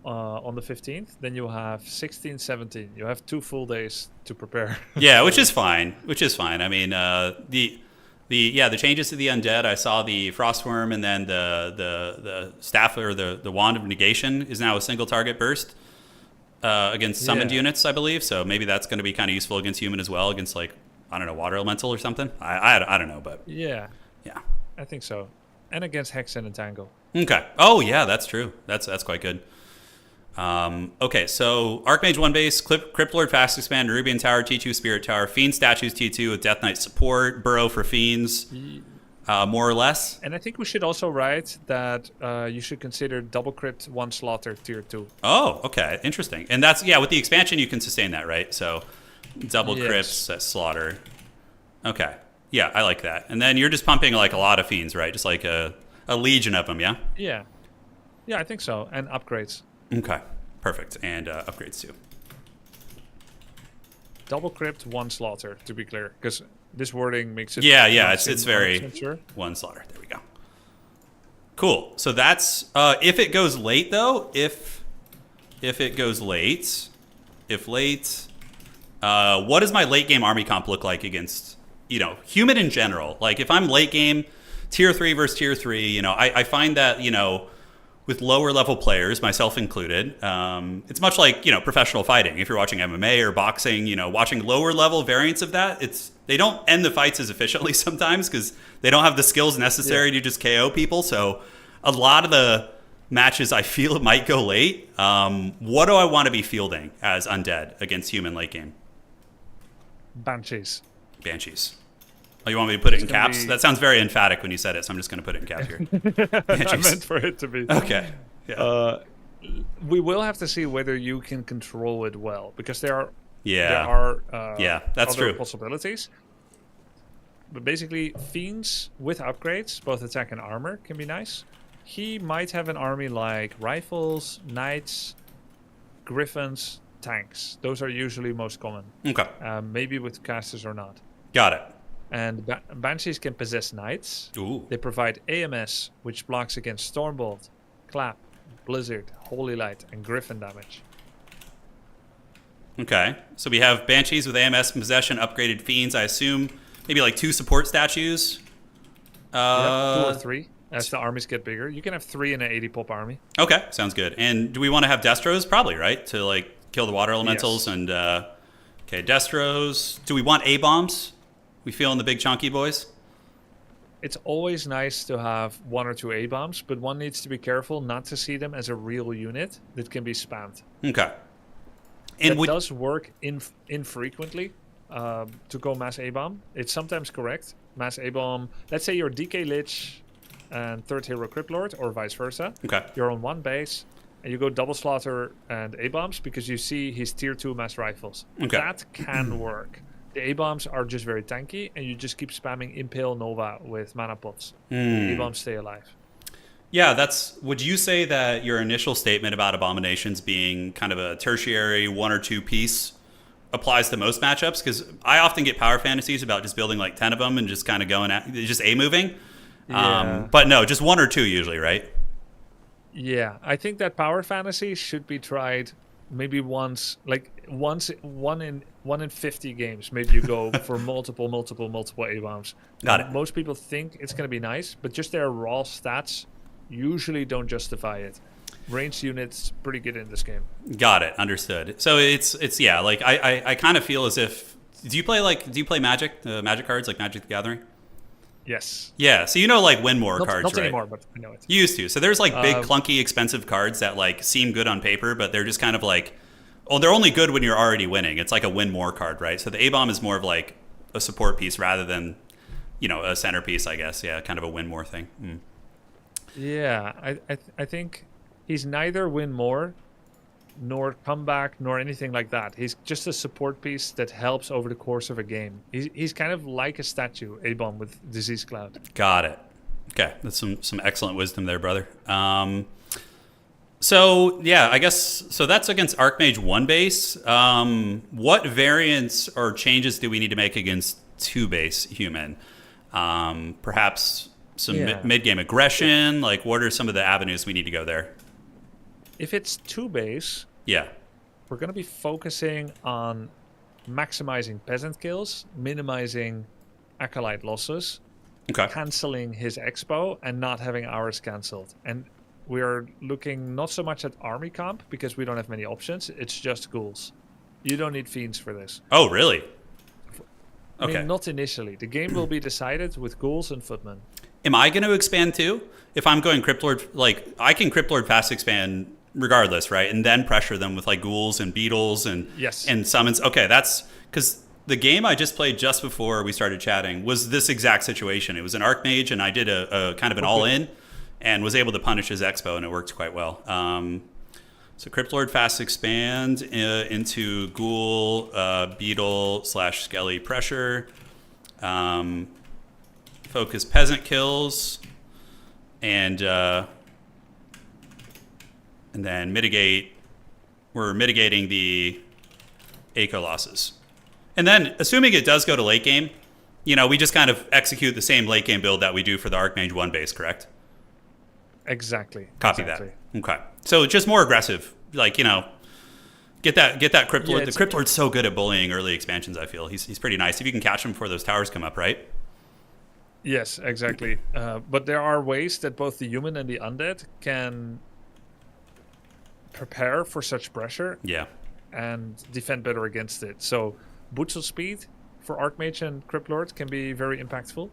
on the 15th, then you'll have 16, 17. You have 2 full days to prepare. Yeah, which is fine. I mean, the changes to the undead. I saw the Frostworm, and then the staff or the wand of negation is now a single target burst against summoned units, I believe. So maybe that's going to be kind of useful against human as well, against like water elemental or something. I don't know, but yeah, I think so. And against Hex and Entangle. Okay. Oh yeah, that's true. That's quite good. Okay, so Archmage 1 base, Cryptlord fast expand, Nerubian Tower, T2 Spirit Tower, Fiend statues T2 with Death Knight support, Burrow for Fiends, more or less. And I think we should also write that you should consider double crypt 1 slaughter tier 2. Oh, okay, interesting. And that's, with the expansion you can sustain that, right? So double crypts at slaughter. Okay, yeah, I like that. And then you're just pumping like a lot of Fiends, right? Just like a legion of them, yeah? Yeah, I think so. And upgrades. Okay, perfect. And upgrades too. double crypt, one slaughter, to be clear, because this wording makes it. Yeah. It's very sure. one slaughter. There we go. Cool. So that's if it goes late though. If it goes late, what does my late game army comp look like against human in general? Like if I'm late game, tier 3 versus tier 3, I find that with lower level players, myself included, it's much like professional fighting. If you're watching MMA or boxing, watching lower level variants of that, they don't end the fights as efficiently sometimes because they don't have the skills necessary to just KO people. So a lot of the matches I feel might go late. What do I want to be fielding as undead against human late game? Banshees. Oh, you want me to put it in caps? That sounds very emphatic when you said it, so I'm just going to put it in caps here. I meant for it to be. Okay. Yeah. We will have to see whether you can control it well, because there are that's other true. possibilities. But basically, fiends with upgrades, both attack and armor, can be nice. He might have an army like rifles, knights, griffins, tanks. Those are usually most common. Okay. Maybe with casters or not. Got it. And Banshees can possess knights. Ooh. They provide AMS, which blocks against Stormbolt, Clap, Blizzard, Holy Light, and Griffin damage. Okay. So we have Banshees with AMS and possession, upgraded fiends. I assume maybe like 2 support statues. 2 or 3 as the armies get bigger. You can have 3 in an 80 pop army. Okay, sounds good. And do we want to have Destros? Probably, right? To like kill the water elementals. Yes. And okay, Destros. Do we want A-bombs? We feeling the big chunky boys? It's always nice to have 1 or 2 A-bombs, but one needs to be careful not to see them as a real unit that can be spammed. Okay. And it does work infrequently to go mass A-bomb. It's sometimes correct. Mass A-bomb, let's say you're DK Lich and 3rd hero Crypt Lord, or vice versa. Okay. You're on one base, and you go double slaughter and A-bombs because you see his tier 2 mass rifles. Okay. That can work. The A-bombs are just very tanky, and you just keep spamming Impale Nova with mana pots. A-bombs stay alive. Yeah, would you say that your initial statement about Abominations being kind of a tertiary 1 or 2 piece applies to most matchups? Because I often get power fantasies about just building like 10 of them and just kind of going at just A-moving. Yeah. But no, just 1 or 2 usually, right? Yeah, I think that power fantasy should be tried maybe once in 50 games. Maybe you go for multiple A-bombs. Got it. Most people think it's going to be nice, but just their raw stats usually don't justify it. Ranged units pretty good in this game. Got it. Understood. So it's yeah, like I kind of feel as if do you play Magic, Magic cards like Magic the Gathering? Yes. Yeah, so like win more cards, not right? anymore, but I know it. You used to. So there's like big, clunky, expensive cards that like seem good on paper, but they're just kind of like, they're only good when you're already winning. It's like a win more card, right? So the A-bomb is more of like a support piece rather than, a centerpiece, I guess. Yeah, kind of a win more thing. Yeah, I think he's neither win more nor comeback nor anything like that. He's just a support piece that helps over the course of a game. He's kind of like a statue, A-bomb with Disease Cloud. Got it. Okay, that's some excellent wisdom there, brother. So yeah, I guess so. That's against Archmage 1 base. What variants or changes do we need to make against 2 base human? Perhaps some mid-game aggression. Like, what are some of the avenues we need to go there? If it's 2 base, we're going to be focusing on maximizing peasant kills, minimizing acolyte losses, canceling his expo, and not having ours cancelled. And we are looking not so much at army comp because we don't have many options. It's just ghouls. You don't need fiends for this. Oh, really? I mean, not initially. The game will be decided with ghouls and footmen. Am I going to expand too? If I'm going Crypt Lord, like I can Crypt Lord fast expand regardless, right? And then pressure them with like ghouls and beetles and summons. Okay, that's because the game I just played just before we started chatting was this exact situation. It was an Archmage, and I did a kind of an all-in and was able to punish his expo, and it worked quite well. So Crypt Lord fast expand into ghoul, beetle / skelly pressure. Focus peasant kills, and then mitigate. We're mitigating the ACO losses. And then, assuming it does go to late game, we just kind of execute the same late game build that we do for the Archmage 1 base, correct? Exactly. Copy that. Okay. So just more aggressive, like, get that Crypt Lord. The Crypt Lord's so good at bullying early expansions, I feel. He's pretty nice. If you can catch him before those towers come up, right? Yes, exactly. But there are ways that both the human and the undead can prepare for such pressure. Yeah. And defend better against it. So Butzel speed for Archmage and Crypt Lord can be very impactful.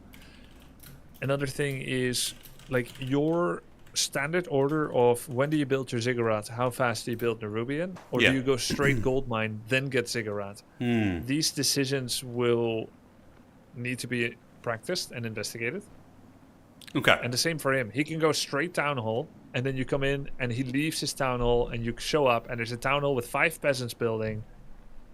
Another thing is like your standard order of when do you build your Ziggurat, how fast do you build Nerubian, or do you go straight gold mine, then get Ziggurat? These decisions will need to be practiced and investigated. Okay. And the same for him. He can go straight Town Hall, and then you come in and he leaves his Town Hall, and you show up, and there's a Town Hall with 5 peasants building,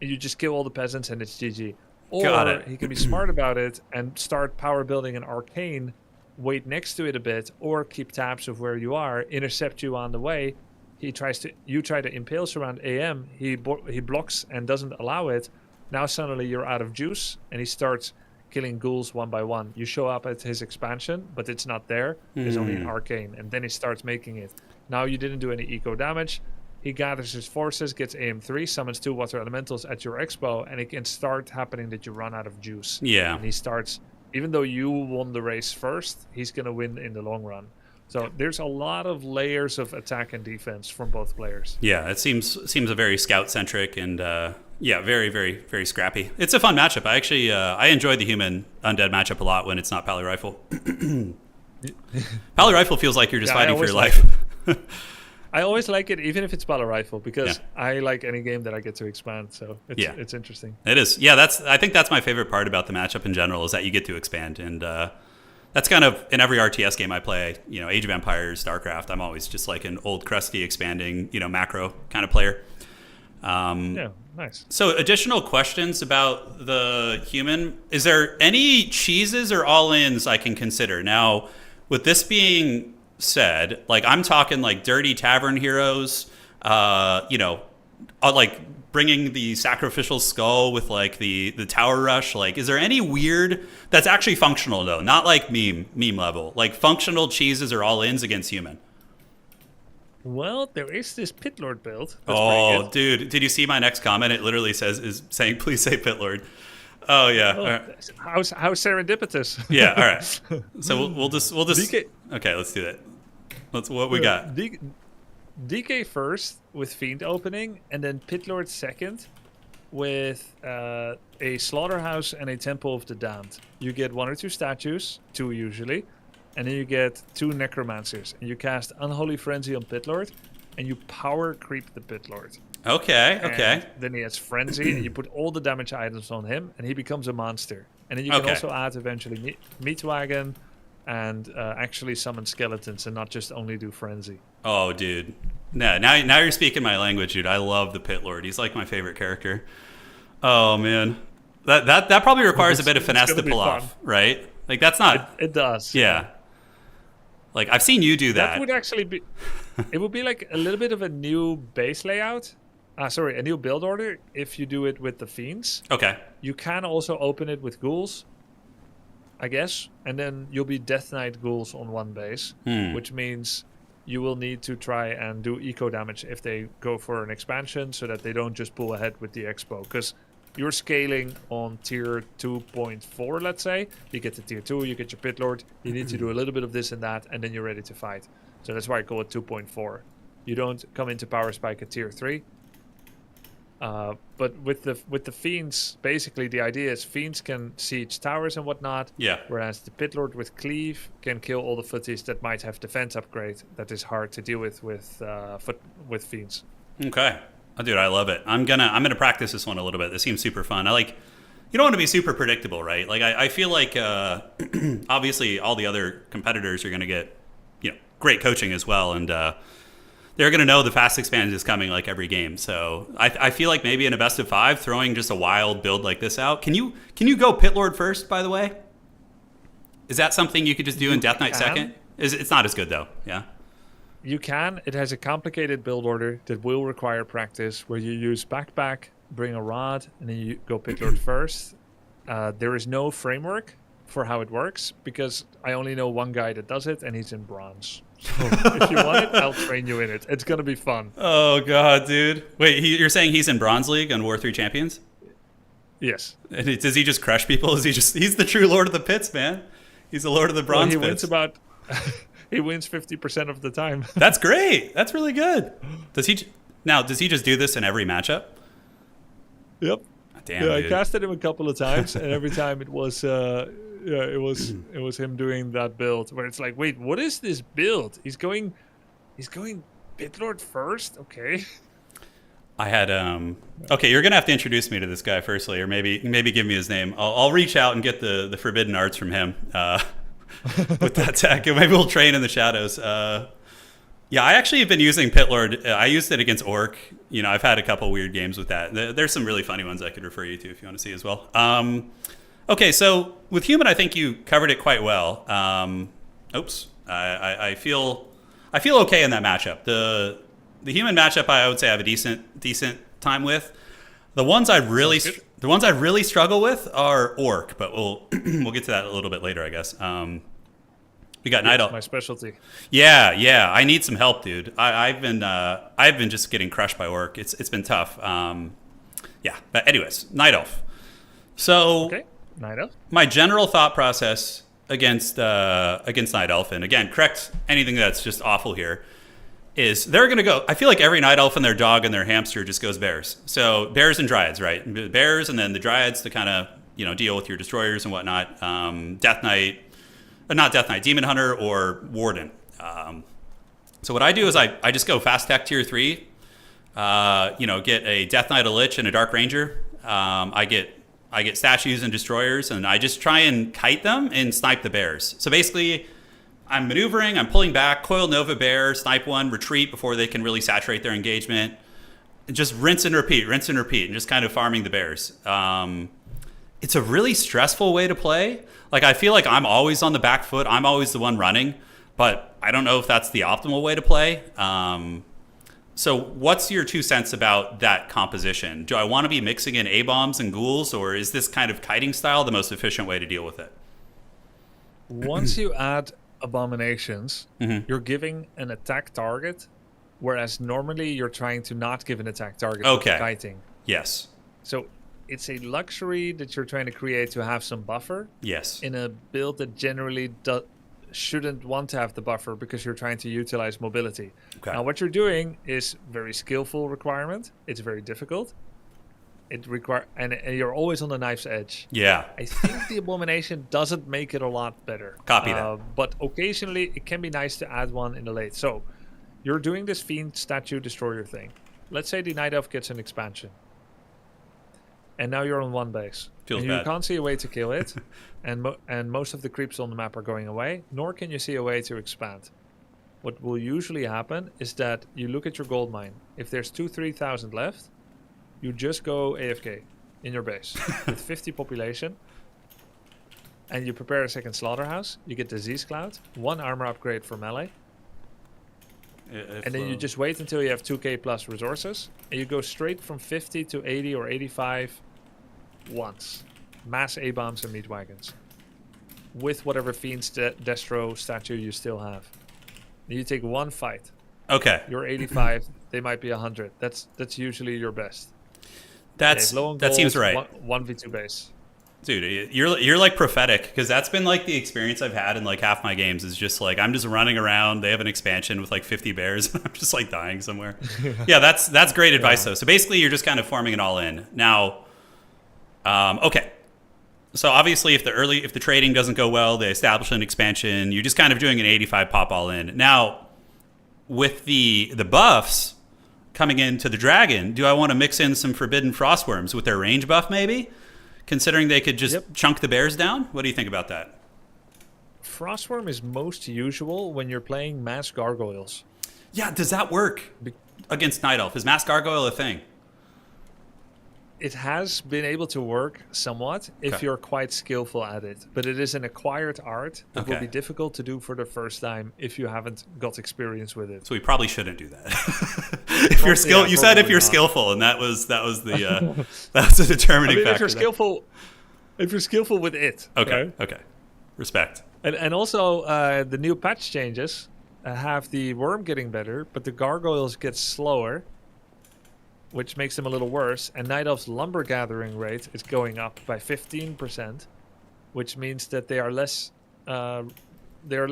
and you just kill all the peasants, and it's GG. Or he can be smart about it and start power building an Arcane, wait next to it a bit, or keep tabs of where you are, intercept you on the way. You try to impale surround AM. He blocks and doesn't allow it. Now suddenly you're out of juice, and he starts killing ghouls one by one. You show up at his expansion, but it's not there. There's only an Arcane, and then he starts making it. Now you didn't do any eco damage. He gathers his forces, gets AM3, summons 2 water elementals at your expo, and it can start happening that you run out of juice. Yeah. And he starts, even though you won the race first, he's going to win in the long run. So there's a lot of layers of attack and defense from both players. Yeah, it seems a very scout-centric and, very, very, very scrappy. It's a fun matchup. I actually, I enjoy the human undead matchup a lot when it's not Pally Rifle. Pally Rifle feels like you're just fighting for your life. I always like it, even if it's Battle Rifle, because I like any game that I get to expand. So it's interesting. It is. Yeah, I think that's my favorite part about the matchup in general is that you get to expand. And that's kind of in every RTS game I play, Age of Empires, StarCraft, I'm always just like an old crusty expanding, macro kind of player. Nice. So additional questions about the human. Is there any cheeses or all-ins I can consider? Now, with this being said, like I'm talking like dirty tavern heroes, like bringing the sacrificial skull with like the tower rush. Like, is there any weird that's actually functional though, not like meme level, like functional cheeses or all-ins against human? Well, there is this Pit Lord build. Oh, dude, did you see my next comment? It literally is saying, please say Pit Lord. Oh yeah. Oh, right. How serendipitous. Yeah. All right. So we'll just. DK. Okay, let's do that. What we got. DK first with Fiend opening, and then Pit Lord second with a Slaughterhouse and a Temple of the Damned. You get 1 or 2 statues, 2 usually, and then you get 2 Necromancers, and you cast Unholy Frenzy on Pit Lord, and you power creep the Pit Lord. Okay. And then he has Frenzy, and you put all the damage items on him, and he becomes a monster. And then you can also add eventually Meat Wagon and actually summon skeletons and not just only do Frenzy. Oh, dude. Now you're speaking my language, dude. I love the Pit Lord. He's like my favorite character. Oh, man. That probably requires a bit of finesse to pull off, right? Like, that's not... It does. Yeah. Like, I've seen you do that. That would actually be... It would be like a little bit of a new base layout. A new build order if you do it with the Fiends. Okay. You can also open it with Ghouls, I guess. And then you'll be Death Knight Ghouls on one base, which means you will need to try and do eco damage if they go for an expansion so that they don't just pull ahead with the expo. Because you're scaling on tier 2.4, let's say. You get to tier 2, you get your Pit Lord. You need to do a little bit of this and that, and then you're ready to fight. So that's why I call it 2.4. You don't come into Power Spike at tier 3. But with the Fiends, basically the idea is Fiends can siege towers and whatnot. Yeah. Whereas the Pit Lord with Cleave can kill all the footies that might have defense upgrade that is hard to deal with Fiends. Okay. Oh, dude, I love it. I'm gonna practice this one a little bit. This seems super fun. You don't want to be super predictable, right? Like I feel like obviously all the other competitors are gonna get great coaching as well, and they're going to know the fast expand is coming like every game. So I feel like maybe in a best of 5, throwing just a wild build like this out. Can you go Pit Lord first, by the way? Is that something you could just do in Death Knight second? It's not as good though, yeah? You can. It has a complicated build order that will require practice where you use backpack, bring a rod, and then you go Pit Lord first. There is no framework for how it works because I only know one guy that does it, and he's in bronze. So if you want it, I'll train you in it. It's gonna be fun. Oh god, dude! Wait, you're saying he's in Bronze League on War 3 Champions? Yes. And does he just crush people? He's the true Lord of the Pits, man. He's the Lord of the Bronze Pits. He wins 50% of the time. That's great. That's really good. Does he just do this in every matchup? Yep. Damn, yeah, dude. I casted him a couple of times, and every time it was him doing that build where it's like, wait, what is this build? He's going Pit Lord first. Okay. I had okay, you're gonna have to introduce me to this guy firstly, or maybe give me his name. I'll reach out and get the forbidden arts from him with that tech. Maybe we'll train in the shadows. Yeah, I actually have been using Pit Lord. I used it against Orc. You know, I've had a couple weird games with that. There's some really funny ones I could refer you to if you want to see as well. Okay, so with Human, I think you covered it quite well. I feel okay in that matchup. The Human matchup, I would say I have a decent time with. The ones I really struggle with are Orc, but we'll get to that a little bit later, I guess. We got Night Elf. My specialty. Yeah. I need some help, dude. I've been just getting crushed by Orc. It's been tough. Yeah, but anyways, Night Elf. So okay, Night Elf. My general thought process against Night Elf, and again, correct anything that's just awful here, is they're going to go. I feel like every Night Elf and their dog and their hamster just goes bears. So bears and dryads, right? Bears, and then the dryads to kind of deal with your destroyers and whatnot. Death Knight. Not Death Knight, Demon Hunter or Warden. So what I do is I just go fast tech tier 3. Get a Death Knight, a Lich, and a Dark Ranger. I get statues and destroyers, and I just try and kite them and snipe the bears. So basically, I'm maneuvering, I'm pulling back, Coil Nova Bear, snipe one, retreat before they can really saturate their engagement. And just rinse and repeat, and just kind of farming the bears. It's a really stressful way to play. Like, I feel like I'm always on the back foot. I'm always the one running, but I don't know if that's the optimal way to play. So what's your 2 cents about that composition? Do I want to be mixing in A-bombs and ghouls, or is this kind of kiting style the most efficient way to deal with it? Once you add abominations, you're giving an attack target, whereas normally you're trying to not give an attack target with kiting. Yes. So it's a luxury that you're trying to create to have some buffer. Yes. In a build that generally shouldn't want to have the buffer because you're trying to utilize mobility. Okay. Now, what you're doing is very skillful requirement. It's very difficult. And you're always on the knife's edge. Yeah. I think the abomination doesn't make it a lot better. Copy that. But occasionally it can be nice to add one in the late. So you're doing this Fiend Statue Destroyer thing. Let's say the Night Elf gets an expansion. And now you're on one base. Feels and bad. You can't see a way to kill it. and most of the creeps on the map are going away. Nor can you see a way to expand. What will usually happen is that you look at your gold mine. If there's 2,000-3,000 left, you just go AFK in your base with 50 population. And you prepare a second slaughterhouse. You get Disease Cloud, 1 armor upgrade for melee. And then you just wait until you have 2k plus resources. And you go straight from 50 to 80 or 85 once. Mass A-bombs and meat wagons. With whatever Fiend's Destro statue you still have. And you take one fight. Okay. You're 85, they might be 100. That's usually your best. That seems right. 1v2 base. Dude, you're like prophetic, because that's been like the experience I've had in like half my games is just like I'm just running around. They have an expansion with like 50 bears. I'm just like dying somewhere. Yeah, that's great advice though. So basically, you're just kind of forming it all in now. Okay. So obviously, if the trading doesn't go well, they establish an expansion. You're just kind of doing an 85 pop all in. Now, with the buffs coming into the dragon, do I want to mix in some forbidden frostworms with their range buff maybe? Considering they could just chunk the bears down? What do you think about that? Frostworm is most usual when you're playing Mass Gargoyles. Yeah, does that work against Night Elf? Is Mass Gargoyle a thing? It has been able to work somewhat if you're quite skillful at it. But it is an acquired art that will be difficult to do for the first time if you haven't got experience with it. So we probably shouldn't do that. if you're you said if you're not. skillful, and that was the that was a determining factor. If you're skillful with it. Okay. Right? Okay. Respect. And also the new patch changes have the worm getting better, but the gargoyles get slower, which makes them a little worse. And Night Elf's lumber gathering rate is going up by 15%, which means that they are less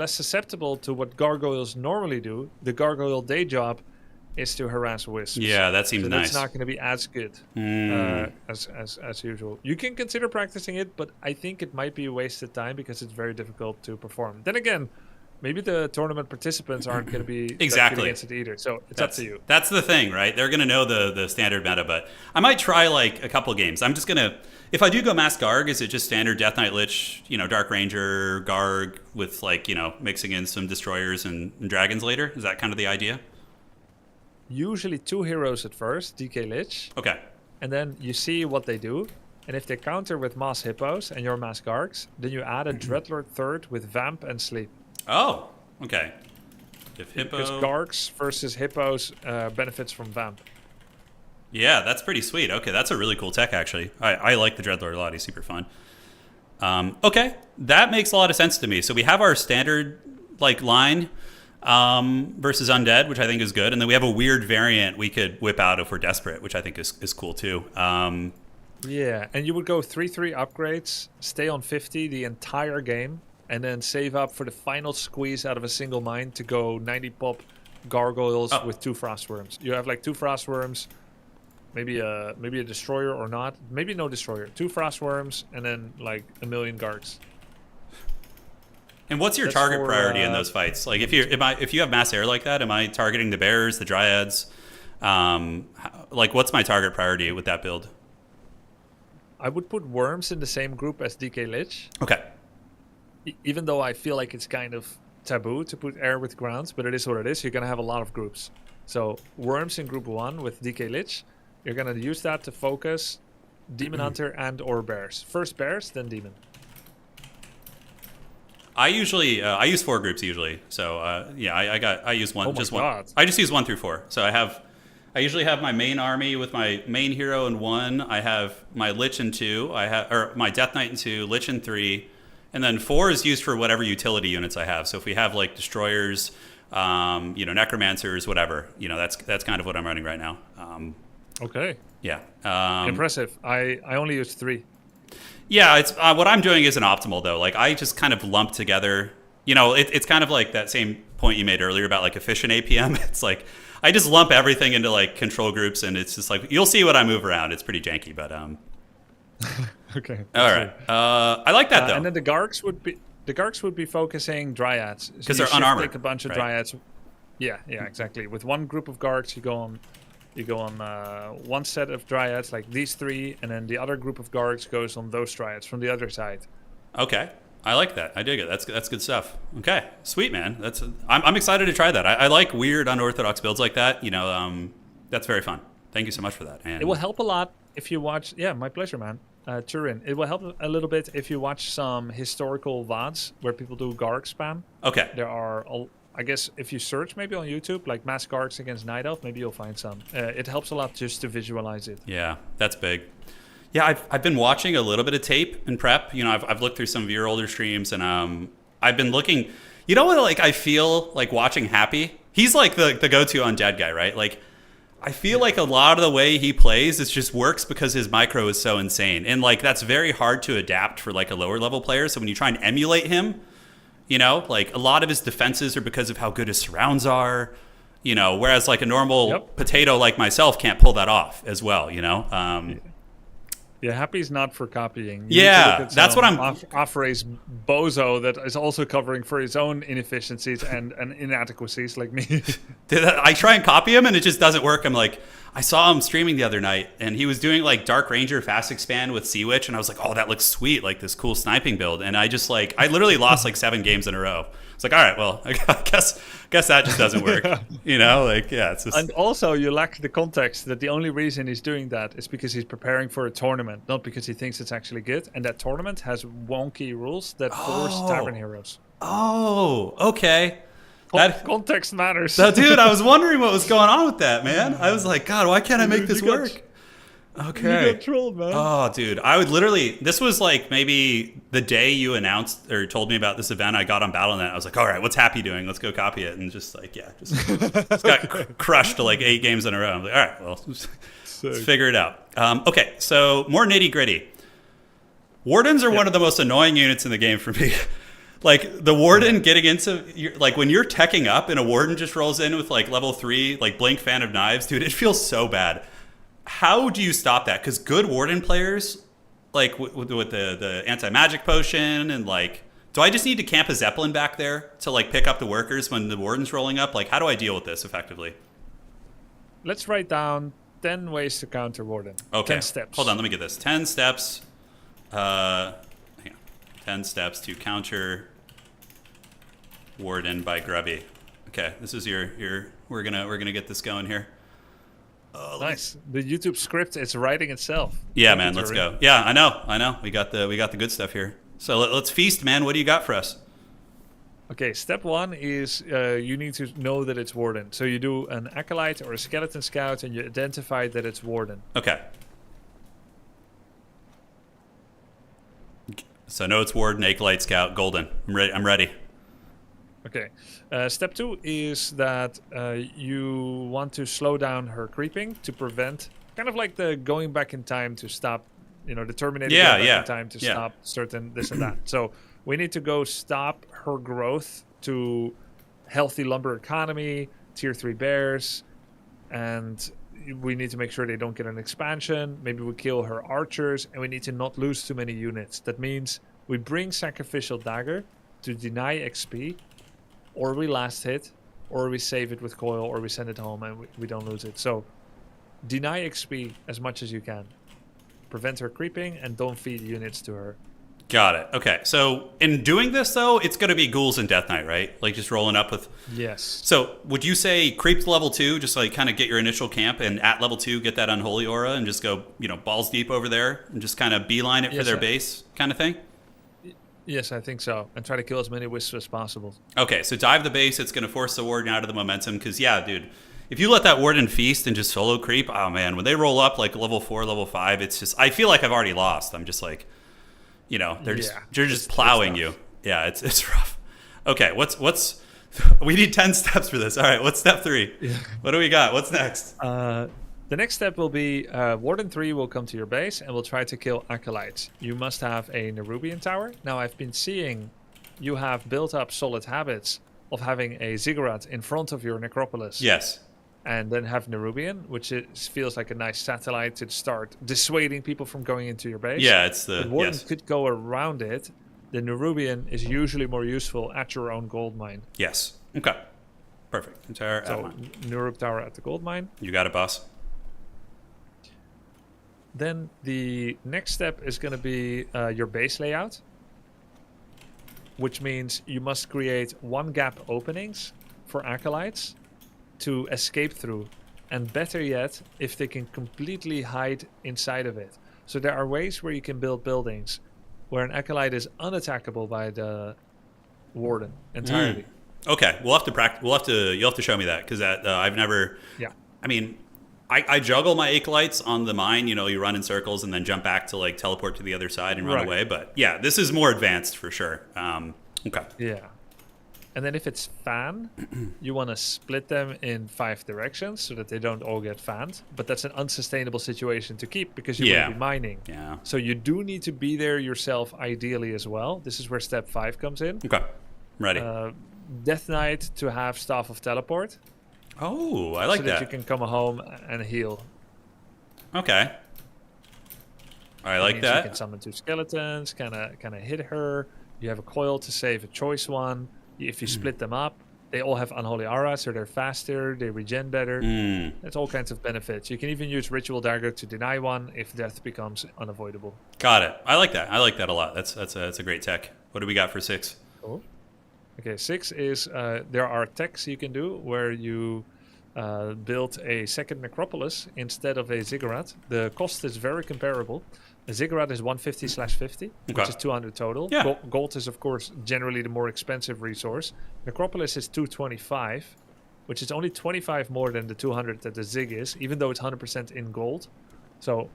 susceptible to what gargoyles normally do. The gargoyle day job is to harass wisps. Yeah, that seems nice. That's not going to be as good as usual. You can consider practicing it, but I think it might be a wasted time because it's very difficult to perform. Then again, maybe the tournament participants aren't going to be exactly against it either. So it's up to you. That's the thing, right? They're going to know the standard meta, but I might try like a couple games. I'm just going to, if I do go Mass Garg, is it just standard Death Knight Lich, Dark Ranger, Garg with like, mixing in some destroyers and dragons later? Is that kind of the idea? Usually 2 heroes at first, DK Lich. Okay. And then you see what they do. And if they counter with Mass Hippos and your Mass Gargs, then you add a Dreadlord third with Vamp and Sleep. Oh, okay. Because Gargs versus Hippos benefits from Vamp. Yeah, that's pretty sweet. Okay, that's a really cool tech, actually. I like the Dreadlord a lot. He's super fun. Okay, that makes a lot of sense to me. So we have our standard line versus Undead, which I think is good. And then we have a weird variant we could whip out if we're desperate, which I think is cool, too. Yeah, and you would go 3/3 upgrades, stay on 50 the entire game, and then save up for the final squeeze out of a single mine to go 90 pop gargoyles with 2 frostworms. You have 2 frostworms, maybe a destroyer or not, maybe no destroyer, 2 frostworms, and then a million gargs. And what's your target priority in those fights? Like if you have mass air like that, am I targeting the bears, the dryads? What's my target priority with that build? I would put worms in the same group as DK Lich. Okay. Even though I feel like it's kind of taboo to put air with grounds, but it is what it is. You're going to have a lot of groups. So worms in group 1 with DK Lich. You're going to use that to focus Demon Hunter and or bears. First bears, then demon. I usually I use 4 groups usually. So I use one. Oh my God. I just use 1 through 4. So I usually have my main army with my main hero in 1. I have my Lich in 2. Or my Death Knight in 2, Lich in 3, and then 4 is used for whatever utility units I have. So if we have destroyers, necromancers, whatever, that's kind of what I'm running right now. Okay. Yeah. Impressive. I only use 3. Yeah, it's what I'm doing isn't optimal though. I just kind of lump together. It's kind of like that same point you made earlier about efficient APM. It's I just lump everything into control groups, and it's just you'll see what I move around. It's pretty janky, but Okay. All right. I like that though. And then the Gargs would be focusing dryads because they're unarmored. Take a bunch of dryads. Yeah, exactly. With one group of Gargs, you go on one set of dryads like these 3, and then the other group of Gargs goes on those dryads from the other side. Okay. I like that. I dig it. That's good stuff. Okay, sweet, man. I'm excited to try that. I like weird, unorthodox builds like that. That's very fun. Thank you so much for that. And it will help a lot if you watch. Yeah, my pleasure, man. Turin. It will help a little bit if you watch some historical VODs where people do Garg spam. Okay. There are, I guess, if you search maybe on YouTube, Mass Gargs against Night Elf, maybe you'll find some. It helps a lot just to visualize it. Yeah, that's big. Yeah, I've been watching a little bit of tape and prep. I've looked through some of your older streams, and I've been looking. You know what? I feel watching Happy. He's the go-to undead guy, right? I feel a lot of the way he plays, it just works because his micro is so insane, and that's very hard to adapt for a lower level player. So when you try and emulate him, a lot of his defenses are because of how good his surrounds are. Whereas a normal potato like myself can't pull that off as well. Yeah, Happy's not for copying. That's what I'm. Afra's bozo that is also covering for his own inefficiencies and inadequacies like me. I try and copy him and it just doesn't work. I saw him streaming the other night and he was doing Dark Ranger fast expand with Sea Witch, and I was like, oh, that looks sweet, this cool sniping build. And I just I literally lost 7 games in a row. It's all right, well, I guess that just doesn't work. It's just. And also, you lack the context that the only reason he's doing that is because he's preparing for a tournament, not because he thinks it's actually good. And that tournament has wonky rules that force Tavern Heroes. Oh, okay. Context matters. So, dude, I was wondering what was going on with that, man. I was like, God, why can't I make this work? Okay. You got trolled, man. Oh, dude, I would literally. This was like maybe the day you announced or told me about this event. I got on Battle.net. I was like, all right, what's Happy doing? Let's go copy it. And just like, yeah, just got crushed to like 8 games in a row. I'm like, all right, well, let's figure it out. Okay, so more nitty gritty. Wardens are one of the most annoying units in the game for me. Like the Warden getting into like when you're teching up and a Warden just rolls in with like level 3 like Blink Fan of Knives, dude, it feels so bad. How do you stop that? Because good Warden players, like with the anti-magic potion and like, do I just need to camp a Zeppelin back there to like pick up the workers when the Warden's rolling up? Like, how do I deal with this effectively? Let's write down 10 ways to counter Warden. Okay. 10 steps. Hold on, let me get this. 10 steps. Hang on. 10 steps to counter Warden by Grubby. Okay, this is your we're gonna get this going here. Nice. The YouTube script is writing itself. Yeah, man, let's go. Yeah, I know. We got the good stuff here. So let's feast, man. What do you got for us? Okay, step 1 is you need to know that it's Warden. So you do an Acolyte or a Skeleton Scout and you identify that it's Warden. Okay. So know it's Warden, Acolyte, Scout, Golden. I'm ready. Okay. Step 2 is that you want to slow down her creeping to prevent, kind of like the going back in time to stop, the Terminator going back in time to stop certain this and that. So we need to go stop her growth to healthy lumber economy, tier 3 bears, and we need to make sure they don't get an expansion. Maybe we kill her archers, and we need to not lose too many units. That means we bring Sacrificial Dagger to deny XP, or we last hit, or we save it with coil, or we send it home and we don't lose it. So deny XP as much as you can. Prevent her creeping and don't feed units to her. Got it. Okay. So in doing this, though, it's going to be Ghouls and Death Knight, right? Like just rolling up with... Yes. So would you say creep to level 2, just like kind of get your initial camp, and at level 2 get that Unholy Aura and just go, balls deep over there and just kind of beeline it for their base kind of thing? Yes, I think so. And try to kill as many wisps as possible. Okay, so dive the base. It's going to force the Warden out of the momentum. Because, yeah, dude, if you let that Warden feast and just solo creep, oh, man, when they roll up like level 4, level 5, it's just... I feel like I've already lost. I'm just like, they're just plowing you. Yeah, it's rough. Okay, what's... We need 10 steps for this. All right, what's step 3? Yeah. What do we got? What's next? The next step will be Warden 3 will come to your base and will try to kill Acolytes. You must have a Nerubian tower. Now, I've been seeing you have built up solid habits of having a Ziggurat in front of your Necropolis. Yes. And then have Nerubian, which feels like a nice satellite to start dissuading people from going into your base. Yeah, it's the... Warden could go around it. The Nerubian is usually more useful at your own gold mine. Yes. Okay. Perfect. Entire Nerub tower at the gold mine. You got it, boss. Then the next step is going to be your base layout, which means you must create 1 gap openings for Acolytes to escape through. And better yet, if they can completely hide inside of it. So there are ways where you can build buildings where an Acolyte is unattackable by the Warden entirely. Okay, we'll have to practice. You'll have to show me that, because I've never... Yeah. I mean... I juggle my Acolytes on the mine, you run in circles and then jump back to like teleport to the other side and run away. But yeah, this is more advanced for sure. Okay. Yeah. And then if it's fan, you want to split them in 5 directions so that they don't all get fanned. But that's an unsustainable situation to keep because you want to be mining. Yeah. So you do need to be there yourself ideally as well. This is where step 5 comes in. Okay. Ready. Death Knight to have Staff of Teleport. Oh, I like that. So that you can come home and heal. Okay. I like that. You can summon 2 skeletons, kind of hit her. You have a coil to save a choice one. If you split them up, they all have Unholy Aura, so they're faster, they regen better. That's all kinds of benefits. You can even use Ritual Dagger to deny one if death becomes unavoidable. Got it. I like that. I like that a lot. That's a great tech. What do we got for 6? Cool. Okay, 6 is there are techs you can do where you build a second Necropolis instead of a Ziggurat. The cost is very comparable, A Ziggurat is 150/50, which is 200 total. Yeah. Gold is, of course, generally the more expensive resource. Necropolis is 225, which is only 25 more than the 200 that the Zig is, even though it's 100% in gold. So,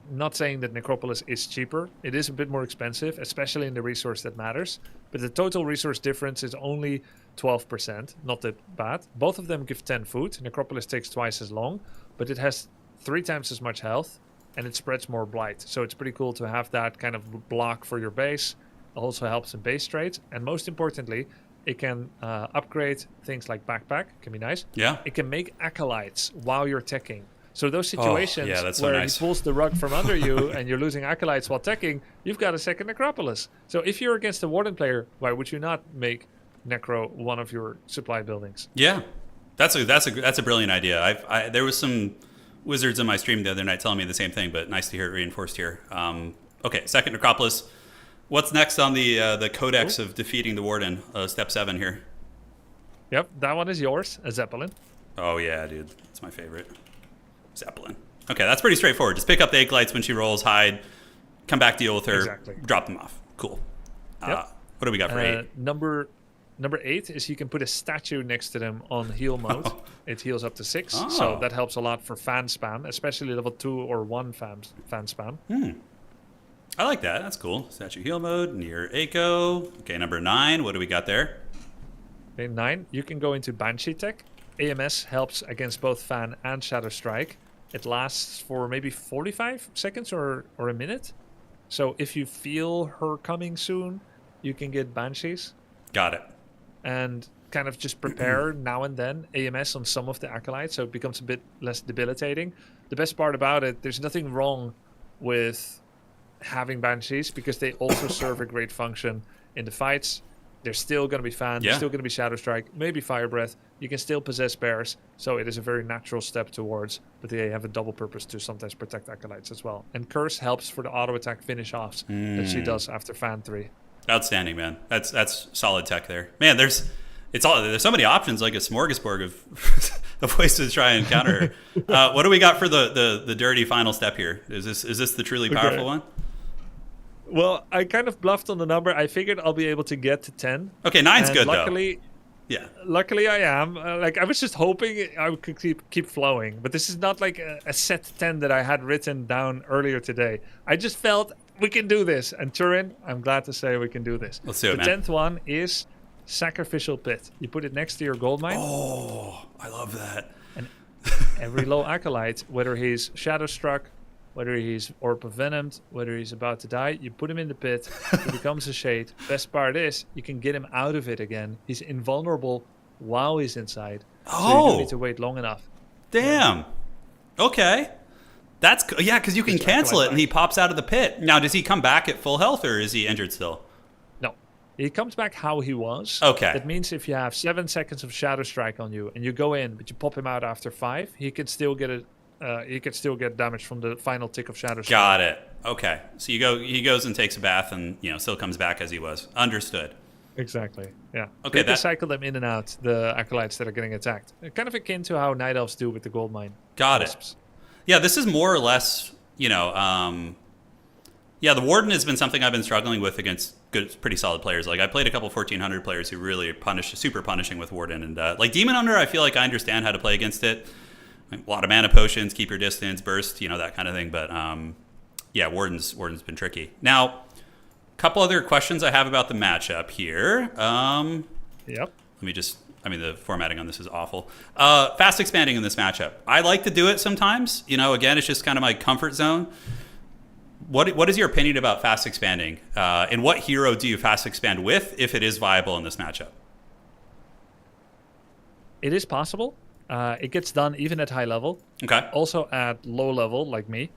not saying that Necropolis is cheaper. It is a bit more expensive, especially in the resource that matters. But the total resource difference is only 12%. Not that bad. Both of them give 10 food. Necropolis takes twice as long, but it has 3 times as much health, and it spreads more blight. So it's pretty cool to have that kind of block for your base. It also helps in base trades. And most importantly, it can upgrade things like backpack. Can be nice. Yeah. It can make acolytes while you're teching. So those situations where nice. he pulls the rug from under you and you're losing acolytes while teching, you've got a second Necropolis. So if you're against a Warden player, why would you not make Necro one of your supply buildings? Yeah, that's a brilliant idea. There was some wizards in my stream the other night telling me the same thing, but nice to hear it reinforced here. Okay, second Necropolis. What's next on the codex of defeating the Warden? Step 7 here. Yep, that one is yours, a Zeppelin. Oh yeah, dude, that's my favorite. Zeppelin. Okay, that's pretty straightforward. Just pick up the acolytes when she rolls, hide, come back, deal with her, drop them off. Cool. Yep. What do we got for 8? Number 8 is you can put a statue next to them on heal mode. It heals up to 6, so that helps a lot for fan spam, especially level 2 or 1 fan spam. I like that. That's cool. Statue heal mode, near Echo. Okay, number 9. What do we got there? Okay, 9, you can go into Banshee tech. AMS helps against both Fan and Shadow Strike. It lasts for maybe 45 seconds or a minute. So if you feel her coming soon, you can get Banshees. Got it. And kind of just prepare now and then AMS on some of the acolytes, so it becomes a bit less debilitating. The best part about it, there's nothing wrong with having Banshees because they also serve a great function in the fights. They're still going to be Fan, they're still going to be Shadow Strike, maybe Fire Breath. You can still possess bears, so it is a very natural step towards, but they have a double purpose to sometimes protect acolytes as well. And Curse helps for the auto attack finish offs that she does after Fan 3. Outstanding, man. That's solid tech there. Man, there's so many options, like a smorgasbord of ways to try and counter her. What do we got for the dirty final step here? Is this the truly powerful one? Well, I kind of bluffed on the number. I figured I'll be able to get to 10. Okay, 9's good luckily, though. Yeah. Luckily, I am. I was just hoping I could keep flowing, but this is not like a set 10 that I had written down earlier today. I just felt we can do this. And Turin, I'm glad to say we can do this. Let's do it, man. The 10th one is Sacrificial Pit. You put it next to your gold mine. Oh, I love that. And every low acolyte, whether he's Shadow Struck, whether he's Orb of Venomed, whether he's about to die, you put him in the pit, he becomes a shade. Best part is, you can get him out of it again. He's invulnerable while he's inside. So you don't need to wait long enough. Damn. Yeah. Okay. That's yeah, because you can cancel it and he pops out of the pit. Now, does he come back at full health or is he injured still? No. He comes back how he was. Okay. That means if you have 7 seconds of Shadow Strike on you and you go in, but you pop him out after 5, he can still get it. He could still get damage from the final tick of Shadow Strike. Got it. Okay. So he goes and takes a bath and still comes back as he was. Understood. Exactly. Yeah. Okay. You can cycle them in and out, the acolytes that are getting attacked. Kind of akin to how Night Elves do with the gold mine. Got it. Yeah, this is more or less, the Warden has been something I've been struggling with against pretty solid players. Like I played a couple 1400 players who really super punishing with Warden, and like Demon Hunter, I feel like I understand how to play against it. A lot of mana potions, keep your distance, burst, that kind of thing. But Warden's been tricky. Now, a couple other questions I have about the matchup here. Yep. The formatting on this is awful. Fast expanding in this matchup. I like to do it sometimes. Again, it's just kind of my comfort zone. What is your opinion about fast expanding? And what hero do you fast expand with if it is viable in this matchup? It is possible. It gets done even at high level. Okay. Also at low level, like me.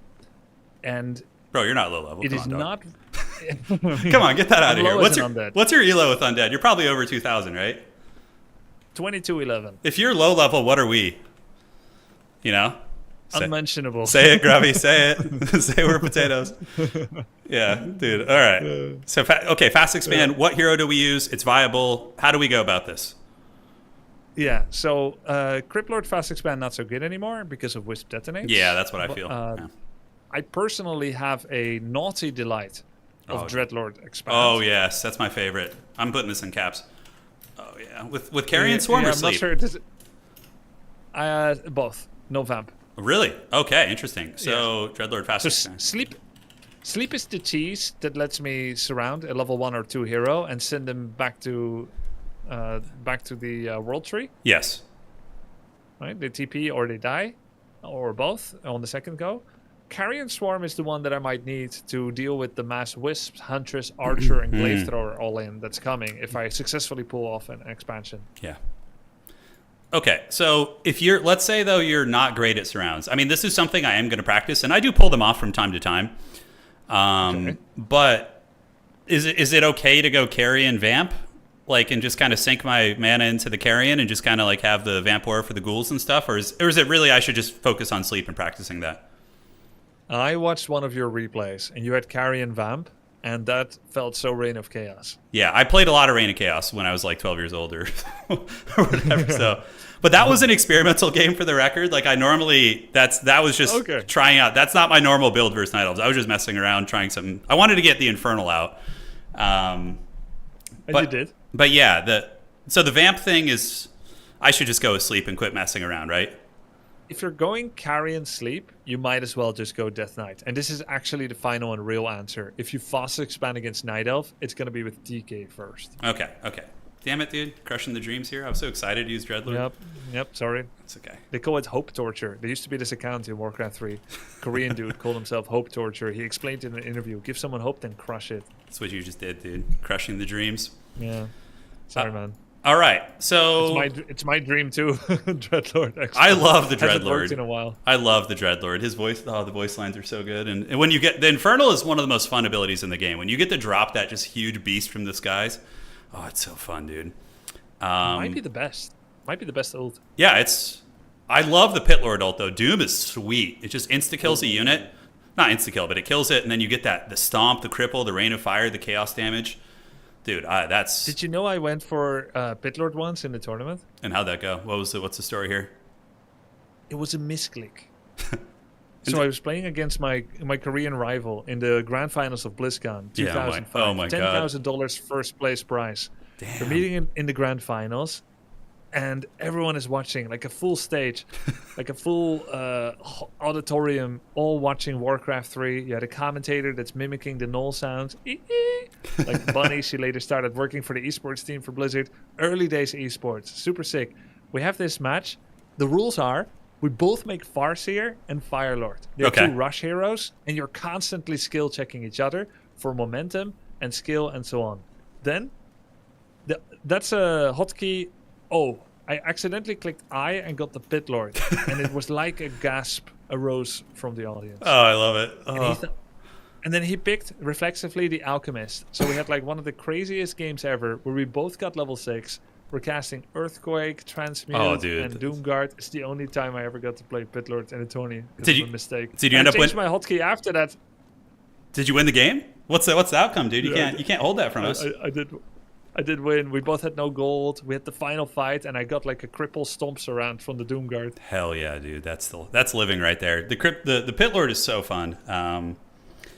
And bro, you're not low level. It is not. Come on, get that out of here. What's your elo with undead? You're probably over 2,000, right? 2211. If you're low level, what are we? Unmentionable. Say it, Grubby. Say it. Say we're potatoes. Yeah, dude. All right. So, fast expand. What hero do we use? It's viable. How do we go about this? Yeah, so Crypt Lord Fast Expand not so good anymore because of Wisp Detonate. Yeah, that's what I feel. I personally have a naughty delight of Dreadlord expansion. Oh yes, that's my favorite. I'm putting this in caps. Oh yeah, with Carrion Swarm or Sleep? I'm not sure. Both. No vamp. Really? Okay, interesting. So Dreadlord fast. So sleep is the cheese that lets me surround a level 1 or 2 hero and send them back to the world tree. Yes. Right? They TP or they die, or both on the second go. Carrion Swarm is the one that I might need to deal with the Mass Wisp, Huntress, Archer, and Glaive Thrower all in that's coming if I successfully pull off an expansion. Yeah. Okay, so if let's say though you're not great at surrounds. I mean, this is something I am going to practice, and I do pull them off from time to time. Okay. But is it okay to go Carrion Vamp, like, and just kind of sink my mana into the Carrion and just kind of like have the Vamp Aura for the ghouls and stuff, or is it really I should just focus on Sleep and practicing that? I watched one of your replays, and you had Carrion Vamp, and that felt so Reign of Chaos. Yeah, I played a lot of Reign of Chaos when I was like 12 years old or whatever. So, but that was an experimental game for the record. Like I normally, that was just trying out. That's not my normal build versus Night Elves. I was just messing around, trying something. I wanted to get the Infernal out. And you did. But yeah, so the Vamp thing is, I should just go Sleep and quit messing around, right? If you're going Carrion Sleep, you might as well just go Death Knight. And this is actually the final and real answer. If you fast expand against Night Elf, it's going to be with DK first. Okay. Damn it, dude. Crushing the dreams here. I was so excited to use Dreadlord. Yep, sorry. It's okay. They call it Hope Torture. There used to be this account in Warcraft 3. Korean dude called himself Hope Torture. He explained in an interview, give someone hope, then crush it. That's what you just did, dude. Crushing the dreams. Yeah. Sorry, man. All right, so it's my dream too, Dreadlord. Actually. I love the Dreadlord. Hasn't worked in a while. I love the Dreadlord. His voice, the voice lines are so good. And when you get the Infernal is one of the most fun abilities in the game. When you get to drop that just huge beast from the skies, oh, it's so fun, dude. Might be the best. Might be the best ult. Yeah, I love the Pit Lord ult though. Doom is sweet. It just insta kills a unit, not insta kill, but it kills it, and then you get the stomp, the cripple, the rain of fire, the chaos damage. Dude, that's... Did you know I went for Pitlord once in the tournament? And how'd that go? What's the story here? It was a misclick. So I was playing against my Korean rival in the grand finals of BlizzCon 2005. Oh my God. $10,000 first place prize. Damn. We're meeting in the grand finals, and everyone is watching, like a full stage, like a full auditorium, all watching Warcraft 3. You had a commentator that's mimicking the Null sounds. Like Bunny, she later started working for the esports team for Blizzard. Early days esports, super sick. We have this match. The rules are, we both make Farseer and Firelord. They're two rush heroes, and you're constantly skill checking each other for momentum and skill and so on. Then, that's a hotkey. Oh, I accidentally clicked I and got the Pit Lord, and it was like a gasp arose from the audience. Oh, I love it. Oh. And then he picked reflexively the Alchemist. So we had like one of the craziest games ever, where we both got level 6. We're casting Earthquake, Transmute, and Doomguard. It's the only time I ever got to play Pit Lord in a tourney. It was a mistake. Did you end up changed my hotkey after that? Did you win the game? What's the outcome, dude? You can't hold that from us. I did win. We both had no gold. We had the final fight, and I got like a cripple stomps around from the Doomguard. Hell yeah, dude! That's living right there. The Pit Lord is so fun.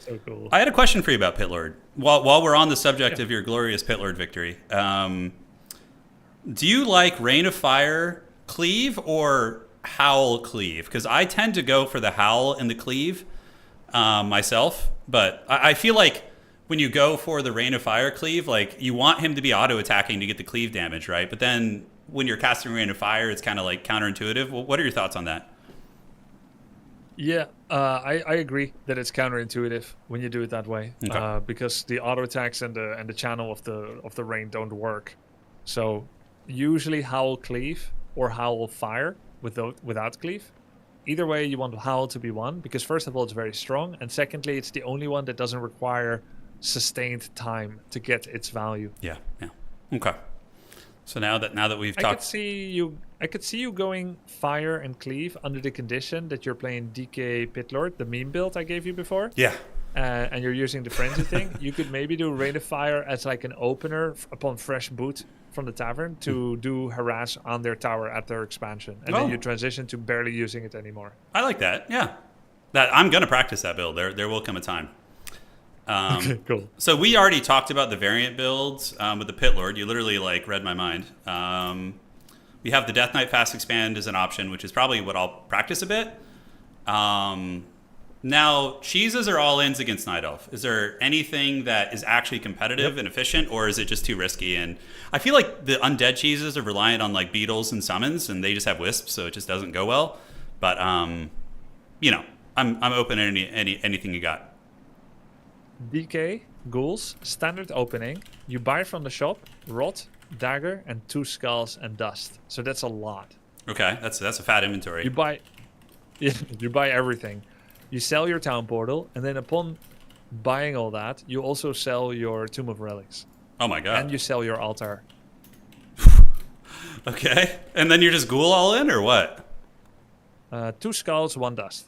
So cool. I had a question for you about Pit Lord. While we're on the subject of your glorious Pit Lord victory, do you like Rain of Fire cleave or Howl cleave? Because I tend to go for the Howl and the cleave myself, but I feel like when you go for the Rain of Fire cleave, like you want him to be auto attacking to get the cleave damage, right? But then when you're casting Rain of Fire, it's kind of like counterintuitive. What are your thoughts on that? Yeah, I agree that it's counterintuitive when you do it that way, because the auto attacks and the channel of the rain don't work. So usually Howl cleave or Howl fire without cleave. Either way, you want Howl to be one, because first of all, it's very strong, and secondly, it's the only one that doesn't require sustained time to get its value. Yeah. Okay. So now that we've talked, I could see you going fire and cleave under the condition that you're playing DK Pitlord, the meme build I gave you before. Yeah. And you're using the frenzy thing. You could maybe do Rain of Fire as like an opener upon fresh boot from the tavern to do harass on their tower at their expansion, and then you transition to barely using it anymore. I like that. Yeah. That I'm gonna practice that build. There will come a time. Okay, cool. So we already talked about the variant builds with the Pit Lord. You literally like read my mind. We have the Death Knight Fast Expand as an option, which is probably what I'll practice a bit. Now, cheeses are all ins against Night Elf. Is there anything that is actually competitive and efficient, or is it just too risky? And I feel like the undead cheeses are reliant on like beetles and summons, and they just have wisps, so it just doesn't go well. But you know, I'm open to anything you got. DK, ghouls, standard opening. You buy from the shop, rot, dagger, and 2 skulls and dust. So that's a lot. Okay, that's a fat inventory. You buy everything. You sell your town portal, and then upon buying all that, you also sell your Tomb of Relics. Oh my god. And you sell your altar. Okay. And then you're just ghoul all in, or what? 2 skulls, 1 dust.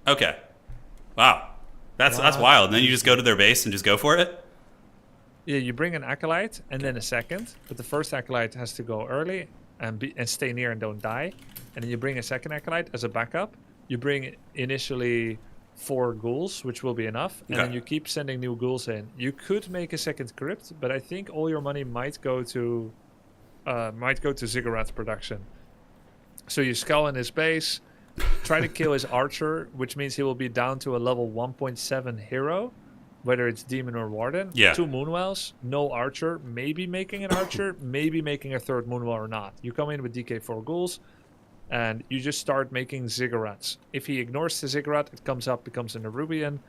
Okay. Wow. That's wild. And then you just go to their base and just go for it? Yeah, you bring an acolyte and then a second, but the first acolyte has to go early and stay near and don't die. And then you bring a second acolyte as a backup. You bring initially 4 ghouls, which will be enough, and then you keep sending new ghouls in. You could make a second crypt, but I think all your money might go to Ziggurat production. So you skull in his base, try to kill his archer, which means he will be down to a level 1.7 hero, whether it's demon or warden. Yeah. 2 moonwells, no archer, maybe making an archer, maybe making a 3rd moonwell or not. You come in with DK4 ghouls, and you just start making ziggurats. If he ignores the ziggurat, it comes up, becomes an Nerubian.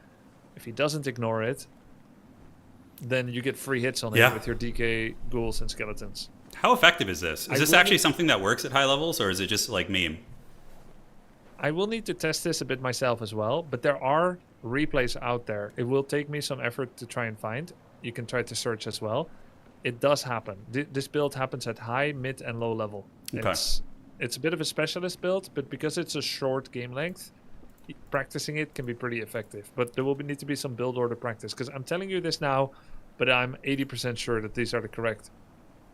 If he doesn't ignore it, then you get free hits on it with your DK ghouls and skeletons. How effective is this? Is this actually something that works at high levels, or is it just like meme? I will need to test this a bit myself as well, but there are replays out there. It will take me some effort to try and find. You can try to search as well. It does happen. This build happens at high, mid, and low level. Okay. It's a bit of a specialist build, but because it's a short game length, practicing it can be pretty effective. But there will need to be some build order practice, because I'm telling you this now, but I'm 80% sure that these are the correct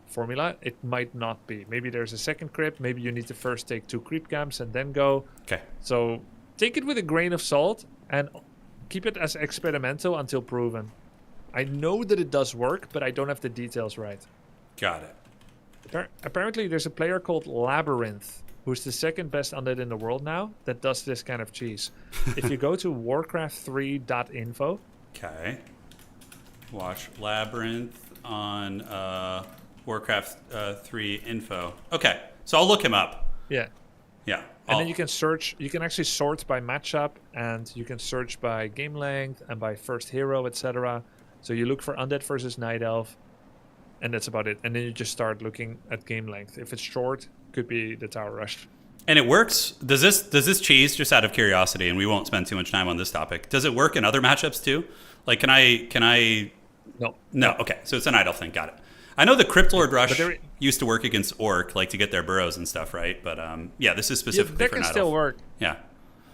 formula. It might not be. Maybe there's a second crypt. Maybe you need to first take 2 creep camps and then go. Okay. So take it with a grain of salt and keep it as experimental until proven. I know that it does work, but I don't have the details right. Got it. Apparently, there's a player called Labyrinth, who's the 2nd best undead in the world now, that does this kind of cheese. If you go to warcraft3.info. Okay. Watch Labyrinth on Warcraft 3 info. Okay, so I'll look him up. Yeah. Yeah. And then you can search. You can actually sort by matchup, and you can search by game length and by first hero, etc. So you look for undead versus night elf, and that's about it. And then you just start looking at game length. If it's short, could be the Tower Rush. And it works. Does this cheese, just out of curiosity, and we won't spend too much time on this topic, does it work in other matchups too? Like, can I? No. Okay, so it's an idle thing. Got it. I know the Crypt Lord Rush used to work against Orc, like to get their burrows and stuff, right? But yeah, this is specifically for Night Elf. That can still work. Yeah.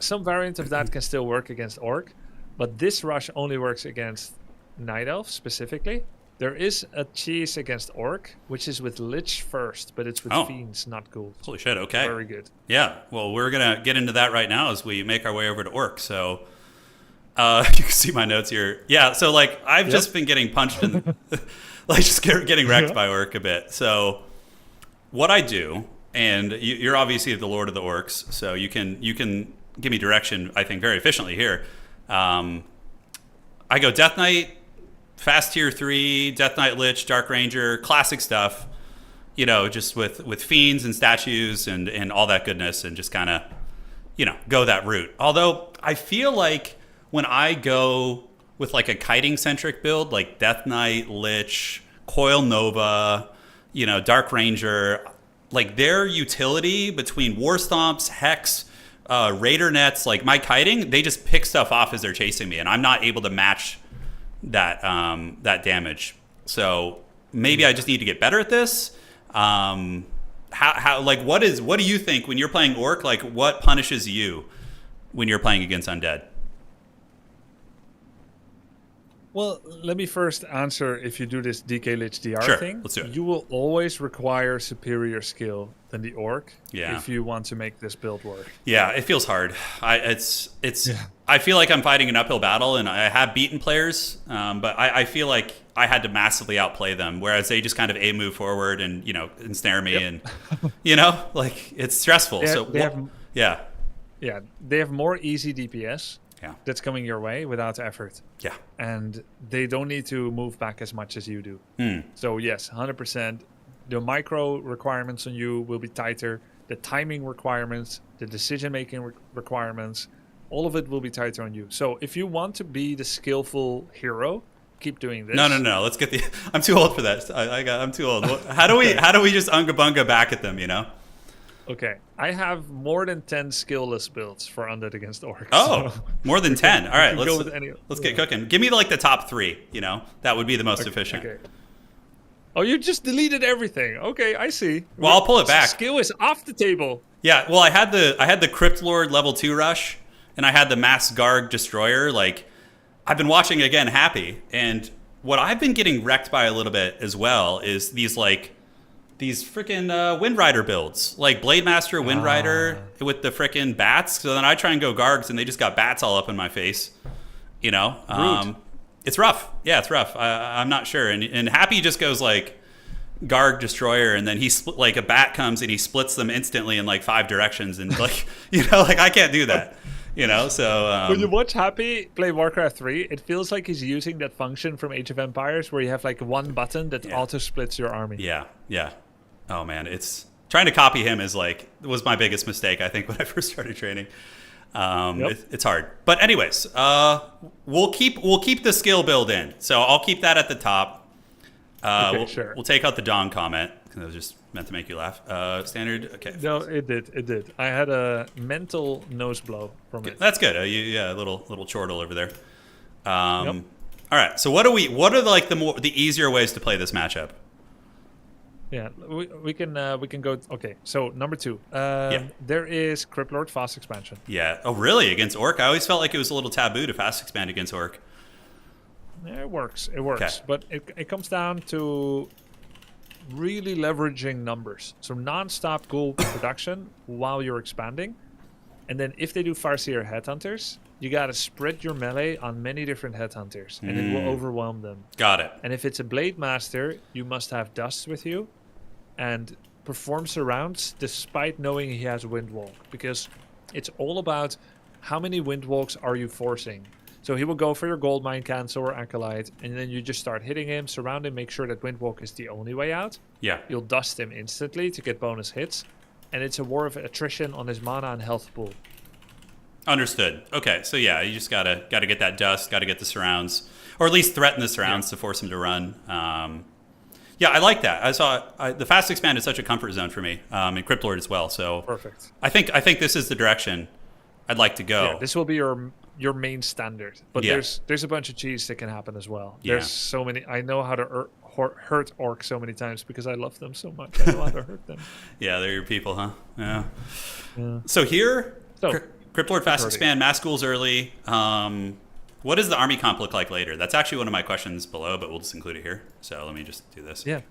Some variant of that can still work against Orc, but this rush only works against Night Elf specifically. There is a cheese against Orc, which is with Lich first, but it's with Fiends, not Ghouls. Holy shit, okay. Very good. Yeah, well, we're going to get into that right now as we make our way over to Orc. So you can see my notes here. Yeah, so like I've just been getting punched in like just getting wrecked by Orc a bit. So what I do, and you're obviously the Lord of the Orcs, so you can give me direction, I think, very efficiently here. I go Death Knight, Fast Tier 3, Death Knight Lich, Dark Ranger, classic stuff, you know, just with fiends and statues and all that goodness, and just kind of, you know, go that route. Although I feel like when I go with like a kiting-centric build, like Death Knight, Lich, Coil Nova, you know, Dark Ranger, like their utility between War Stomps, Hex, Raider Nets, like my kiting, they just pick stuff off as they're chasing me, and I'm not able to match that damage. So maybe I just need to get better at this. How like what do you think when you're playing Orc? Like what punishes you when you're playing against undead? Well, let me first answer if you do this DK Lich DR Sure, thing. let's do it. You will always require superior skill than the orc Yeah. if you want to make this build work. Yeah, it feels hard. It's. Yeah. I feel like I'm fighting an uphill battle, and I have beaten players, but I feel like I had to massively outplay them, whereas they just kind of move forward and ensnare me, Yep. and like it's stressful. Yeah, Yeah, they have more easy DPS yeah, that's coming your way without effort. yeah. And they don't need to move back as much as you do. Mm. So yes, 100%. The micro requirements on you will be tighter. The timing requirements, the decision-making requirements, all of it will be tighter on you. So if you want to be the skillful hero, keep doing this. No. Let's get the. I'm too old for that. I'm too old. How do we just unga bunga back at them? Okay, I have more than 10 skillless builds for Undead against Orcs. Oh, so more than 10. All right, go with any- let's get cooking. Give me like the top 3. That would be the most okay, efficient. Okay. Oh, you just deleted everything. Okay, I see. Well, I'll pull it back. Skill is off the table. Yeah, well, I had the Crypt Lord level 2 rush, and I had the Mass Garg Destroyer. Like, I've been watching again, happy, and what I've been getting wrecked by a little bit as well is these freaking Wind Rider builds, like Blade Master Wind Rider with the freaking bats. So then I try and go Gargs, and they just got bats all up in my face. It's rough. Yeah, it's rough. I'm not sure. And Happy just goes like Garg Destroyer, and then like a bat comes and he splits them instantly in like 5 directions, and like like I can't do that. So when you watch Happy play Warcraft 3, it feels like he's using that function from Age of Empires where you have like one button that auto splits your army. Yeah. Oh man, it's trying to copy him was my biggest mistake, I think, when I first started training. It's hard, but anyways, we'll keep the skill build in, so I'll keep that at the top. Sure. We'll take out the Dawn comment because it was just meant to make you laugh. Standard, okay. No, it did. I had a mental nose blow from it. That's good. A little chortle over there. All right. So what are like the easier ways to play this matchup? Yeah, we can go. Okay, so number 2. There is Crypt Lord fast expansion. Yeah. Oh, really? Against Orc? I always felt like it was a little taboo to fast expand against Orc. Yeah, it works. It works. Okay. But it comes down to really leveraging numbers. So non-stop ghoul production while you're expanding. And then if they do Farseer Headhunters, you got to spread your melee on many different Headhunters, and it will overwhelm them. Got it. And if it's a Blade Master, you must have Dust with you and perform surrounds despite knowing he has Windwalk, because it's all about how many Windwalks are you forcing. So he will go for your Goldmine Cancel or Acolyte, and then you just start hitting him, surround him, make sure that Windwalk is the only way out. Yeah. You'll dust him instantly to get bonus hits, and it's a war of attrition on his mana and health pool. Understood. Okay, so yeah, you just gotta get that dust, gotta get the surrounds, or at least threaten the surrounds to force him to run. Yeah, I like that. The fast expand is such a comfort zone for me, and Crypt Lord as well. So Perfect. I think this is the direction I'd like to go. Yeah, this will be your main standard, but there's a bunch of cheese that can happen as well. Yeah. There's so many. I know how to hurt orcs so many times because I love them so much. I know how to hurt them. Yeah, they're your people, huh? Yeah. Yeah. So here, Crypt Lord fast Party. expand, mass ghouls early. What does the army comp look like later? That's actually one of my questions below, but we'll just include it here. So let me just do this. Yeah.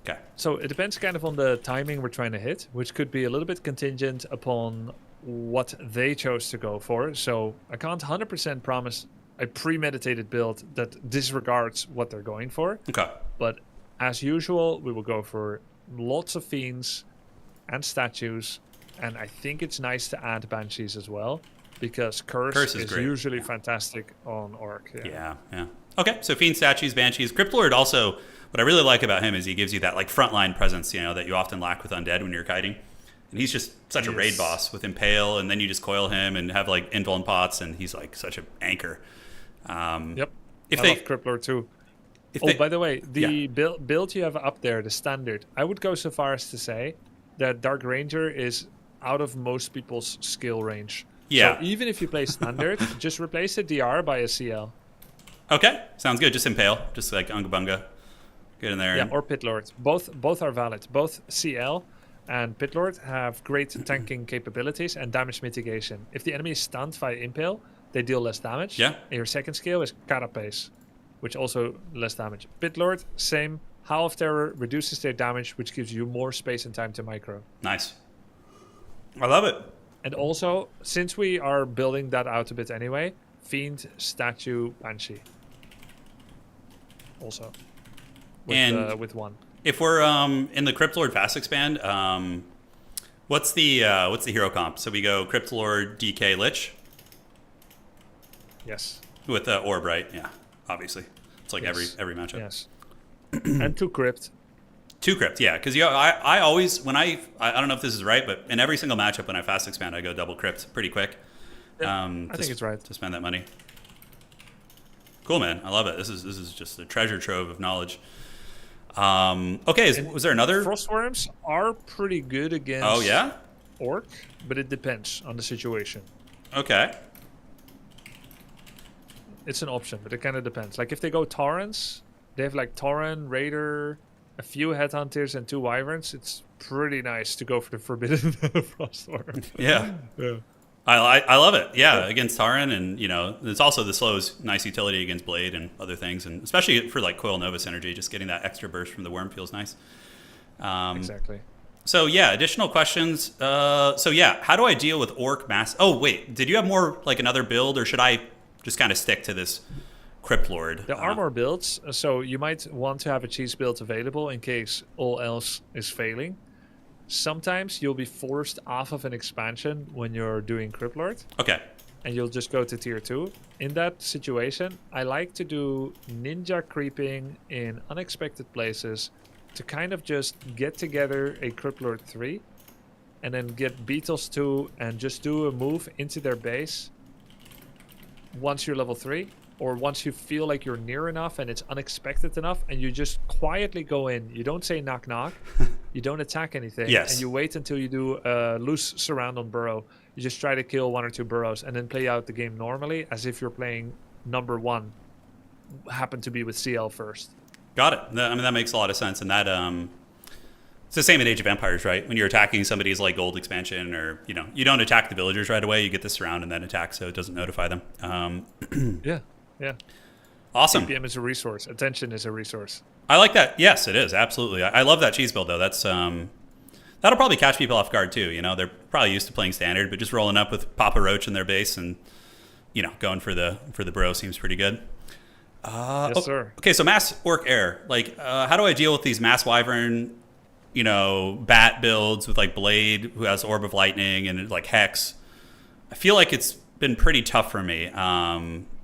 Okay. So it depends kind of on the timing we're trying to hit, which could be a little bit contingent upon what they chose to go for. So I can't 100% promise a premeditated build that disregards what they're going for. Okay. But as usual, we will go for lots of fiends and statues. And I think it's nice to add banshees as well, because curse is great. usually fantastic on orc. Yeah. Okay, so fiend, statues, banshees. Crypt Lord also, what I really like about him is he gives you that like frontline presence, that you often lack with undead when you're kiting. And he's just such a raid boss with Impale, and then you just coil him and have like invuln pots, and he's like such an anchor. Yep. I If they love Crypt Lord too. they, By the way, the build you have up there, the standard, I would go so far as to say that Dark Ranger is out of most people's skill range. Yeah. So even if you play standard, just replace the DR by a CL. Okay, sounds good. Just Impale, just like Unga Bunga. Get in there. Yeah, or Pit Lord. Both are valid. Both CL and Pit Lord have great tanking capabilities and damage mitigation. If the enemy is stunned by Impale, they deal less damage. Yeah. And your second skill is Carapace. which also less damage. Pit Lord, same. Howl of Terror reduces their damage, which gives you more space and time to micro. Nice. I love it. And also, since we are building that out a bit anyway, Fiend, Statue, Banshee. Also. With one. If we're in the Crypt Lord fast expand, what's the hero comp? So we go Crypt Lord, DK, Lich. Yes. With the orb, right? Yeah, obviously. It's like yes. every matchup. Yes. And 2 Crypt. 2 Crypt, yeah. Because I always, when I don't know if this is right, but in every single matchup when I fast expand, I go double Crypt pretty quick. Yeah, I think it's right. To spend that money. Cool, man. I love it. This is just a treasure trove of knowledge. Okay, was there another? Frostworms are pretty good against Orc, but it depends on the situation. Okay. It's an option, but it kind of depends. Like if they go Taurens, they have like Tauren, Raider, a few Headhunters, and 2 Wyverns. It's pretty nice to go for the Forbidden Frostworm. Yeah. Yeah. I love it. Yeah, against Turin, and it's also the slow's nice utility against Blade and other things, and especially for like Coil Nova synergy, just getting that extra burst from the worm feels nice. Exactly. So yeah, additional questions. So yeah, how do I deal with Orc mass? Oh wait, did you have more like another build, or should I just kind of stick to this Crypt Lord? There are more builds, so you might want to have a cheese build available in case all else is failing. Sometimes you'll be forced off of an expansion when you're doing Crypt Lord. Okay. And you'll just go to tier 2. In that situation, I like to do ninja creeping in unexpected places to kind of just get together a Crypt Lord 3 and then get Beetles 2 and just do a move into their base once you're level 3. Or once you feel like you're near enough and it's unexpected enough, and you just quietly go in. You don't say knock knock. You don't attack anything. Yes. And you wait until you do a loose surround on burrow. You just try to kill 1 or 2 burrows and then play out the game normally as if you're playing number 1. Happen to be with CL first. Got it. I mean, that makes a lot of sense. And that it's the same in Age of Empires, right? When you're attacking somebody's like gold expansion, or you don't attack the villagers right away. You get the surround and then attack, so it doesn't notify them. Yeah. Yeah. Awesome. TPM is a resource. Attention is a resource. I like that. Yes, it is. Absolutely. I love that cheese build, though. That's that'll probably catch people off guard, too. They're probably used to playing standard, but just rolling up with Papa Roach in their base and, going for the bro seems pretty good. Yes, sir. Okay, so Mass Orc Air. Like, how do I deal with these Mass Wyvern, bat builds with, like, Blade, who has Orb of Lightning, and, like, Hex? I feel like it's been pretty tough for me.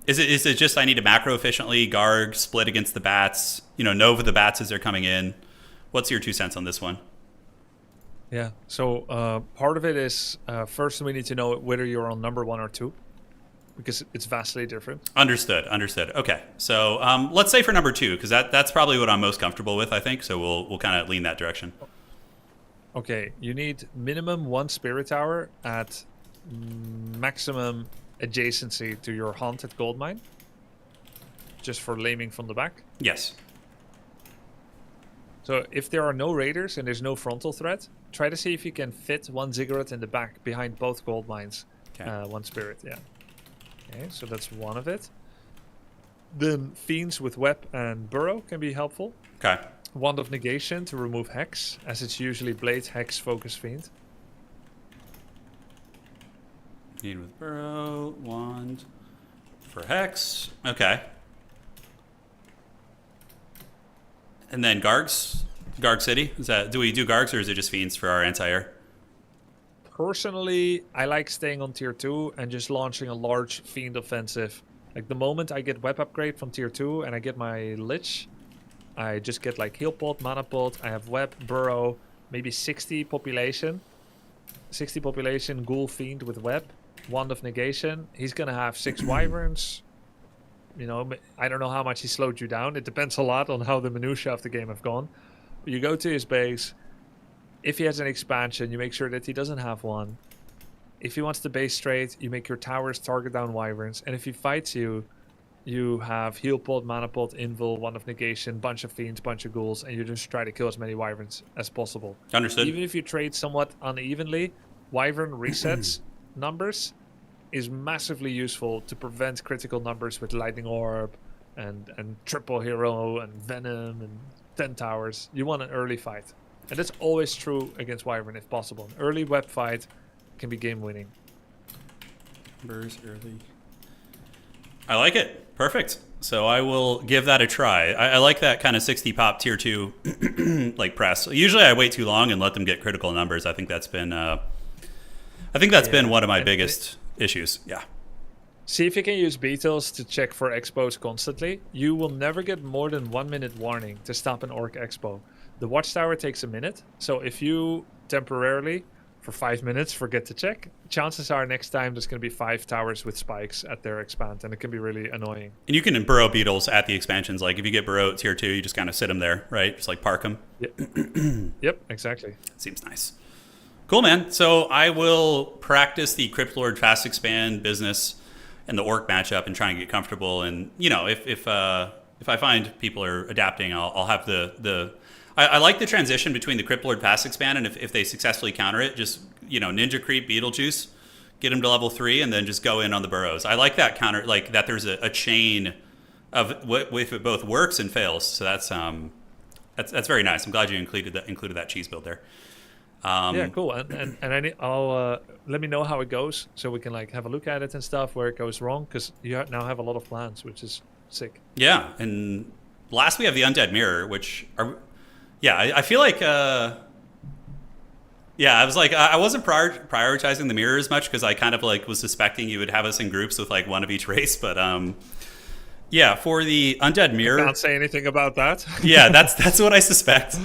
Is it just I need to macro efficiently, Garg, split against the bats, Nova the bats as they're coming in? What's your 2 cents on this one? Yeah, so part of it is first we need to know whether you're on number 1 or 2, because it's vastly different. Understood. Okay, so let's say for number 2, because that's probably what I'm most comfortable with, I think, so we'll kind of lean that direction. Okay, you need minimum 1 Spirit Tower at maximum adjacency to your haunted gold mine, just for laming from the back. Yes. So if there are no raiders and there's no frontal threat, try to see if you can fit 1 ziggurat in the back behind both gold mines. Okay. 1 spirit, yeah. Okay, so that's one of it. Then fiends with web and burrow can be helpful. Okay. Wand of negation to remove hex, as it's usually blade, hex, focus, fiend. Need with burrow, wand for hex. Okay. And then Gargs, Garg City. Do we do Gargs, or is it just fiends for our anti-air? Personally, I like staying on tier 2 and just launching a large fiend offensive. Like the moment I get web upgrade from tier 2 and I get my lich, I just get like heal pot, mana pot. I have web, burrow, maybe 60 population. 60 population, ghoul fiend with web. Wand of negation. He's gonna have 6 wyverns. I don't know how much he slowed you down. It depends a lot on how the minutiae of the game have gone. But you go to his base. If he has an expansion, you make sure that he doesn't have one. If he wants to base straight, you make your towers target down wyverns. And if he fights you, you have heal pot, mana pot, invul, Wand of negation, bunch of fiends, bunch of ghouls, and you just try to kill as many wyverns as possible. Understood. Even if you trade somewhat unevenly, wyvern resets numbers is massively useful to prevent critical numbers with lightning orb, and triple hero and venom and 10 towers. You want an early fight. And that's always true against Wyvern if possible. An early web fight can be game winning. Numbers early. I like it. Perfect. So I will give that a try. I like that kind of 60 pop tier 2 like press. Usually I wait too long and let them get critical numbers. I think that's been been one of my biggest issues. Yeah. See if you can use beetles to check for expos constantly. You will never get more than 1 minute warning to stop an orc expo. The watchtower takes a minute, so if you temporarily, for 5 minutes, forget to check, chances are next time there's going to be 5 towers with spikes at their expand, and it can be really annoying. And you can burrow beetles at the expansions. Like if you get burrow at tier 2, you just kind of sit them there, right? Just like park them. Yep, yep, exactly. Seems nice. Cool, man. So I will practice the Crypt Lord fast expand business and the orc matchup and try and get comfortable. And if I find people are adapting, I'll have I like the transition between the Crypt Lord fast expand and if they successfully counter it, just ninja creep Beetlejuice, get them to level 3, and then just go in on the burrows. I like that counter, like that. There's a chain of what if it both works and fails. So that's very nice. I'm glad you included that cheese build there. Yeah, cool. And I'll let me know how it goes, so we can like have a look at it and stuff where it goes wrong, because you now have a lot of plans, which is sick. Yeah, and last we have the Undead Mirror, which I feel like I was like I wasn't prioritizing the mirror as much because I kind of like was suspecting you would have us in groups with like one of each race, but for the Undead Mirror, I can't say anything about that. Yeah, that's what I suspect.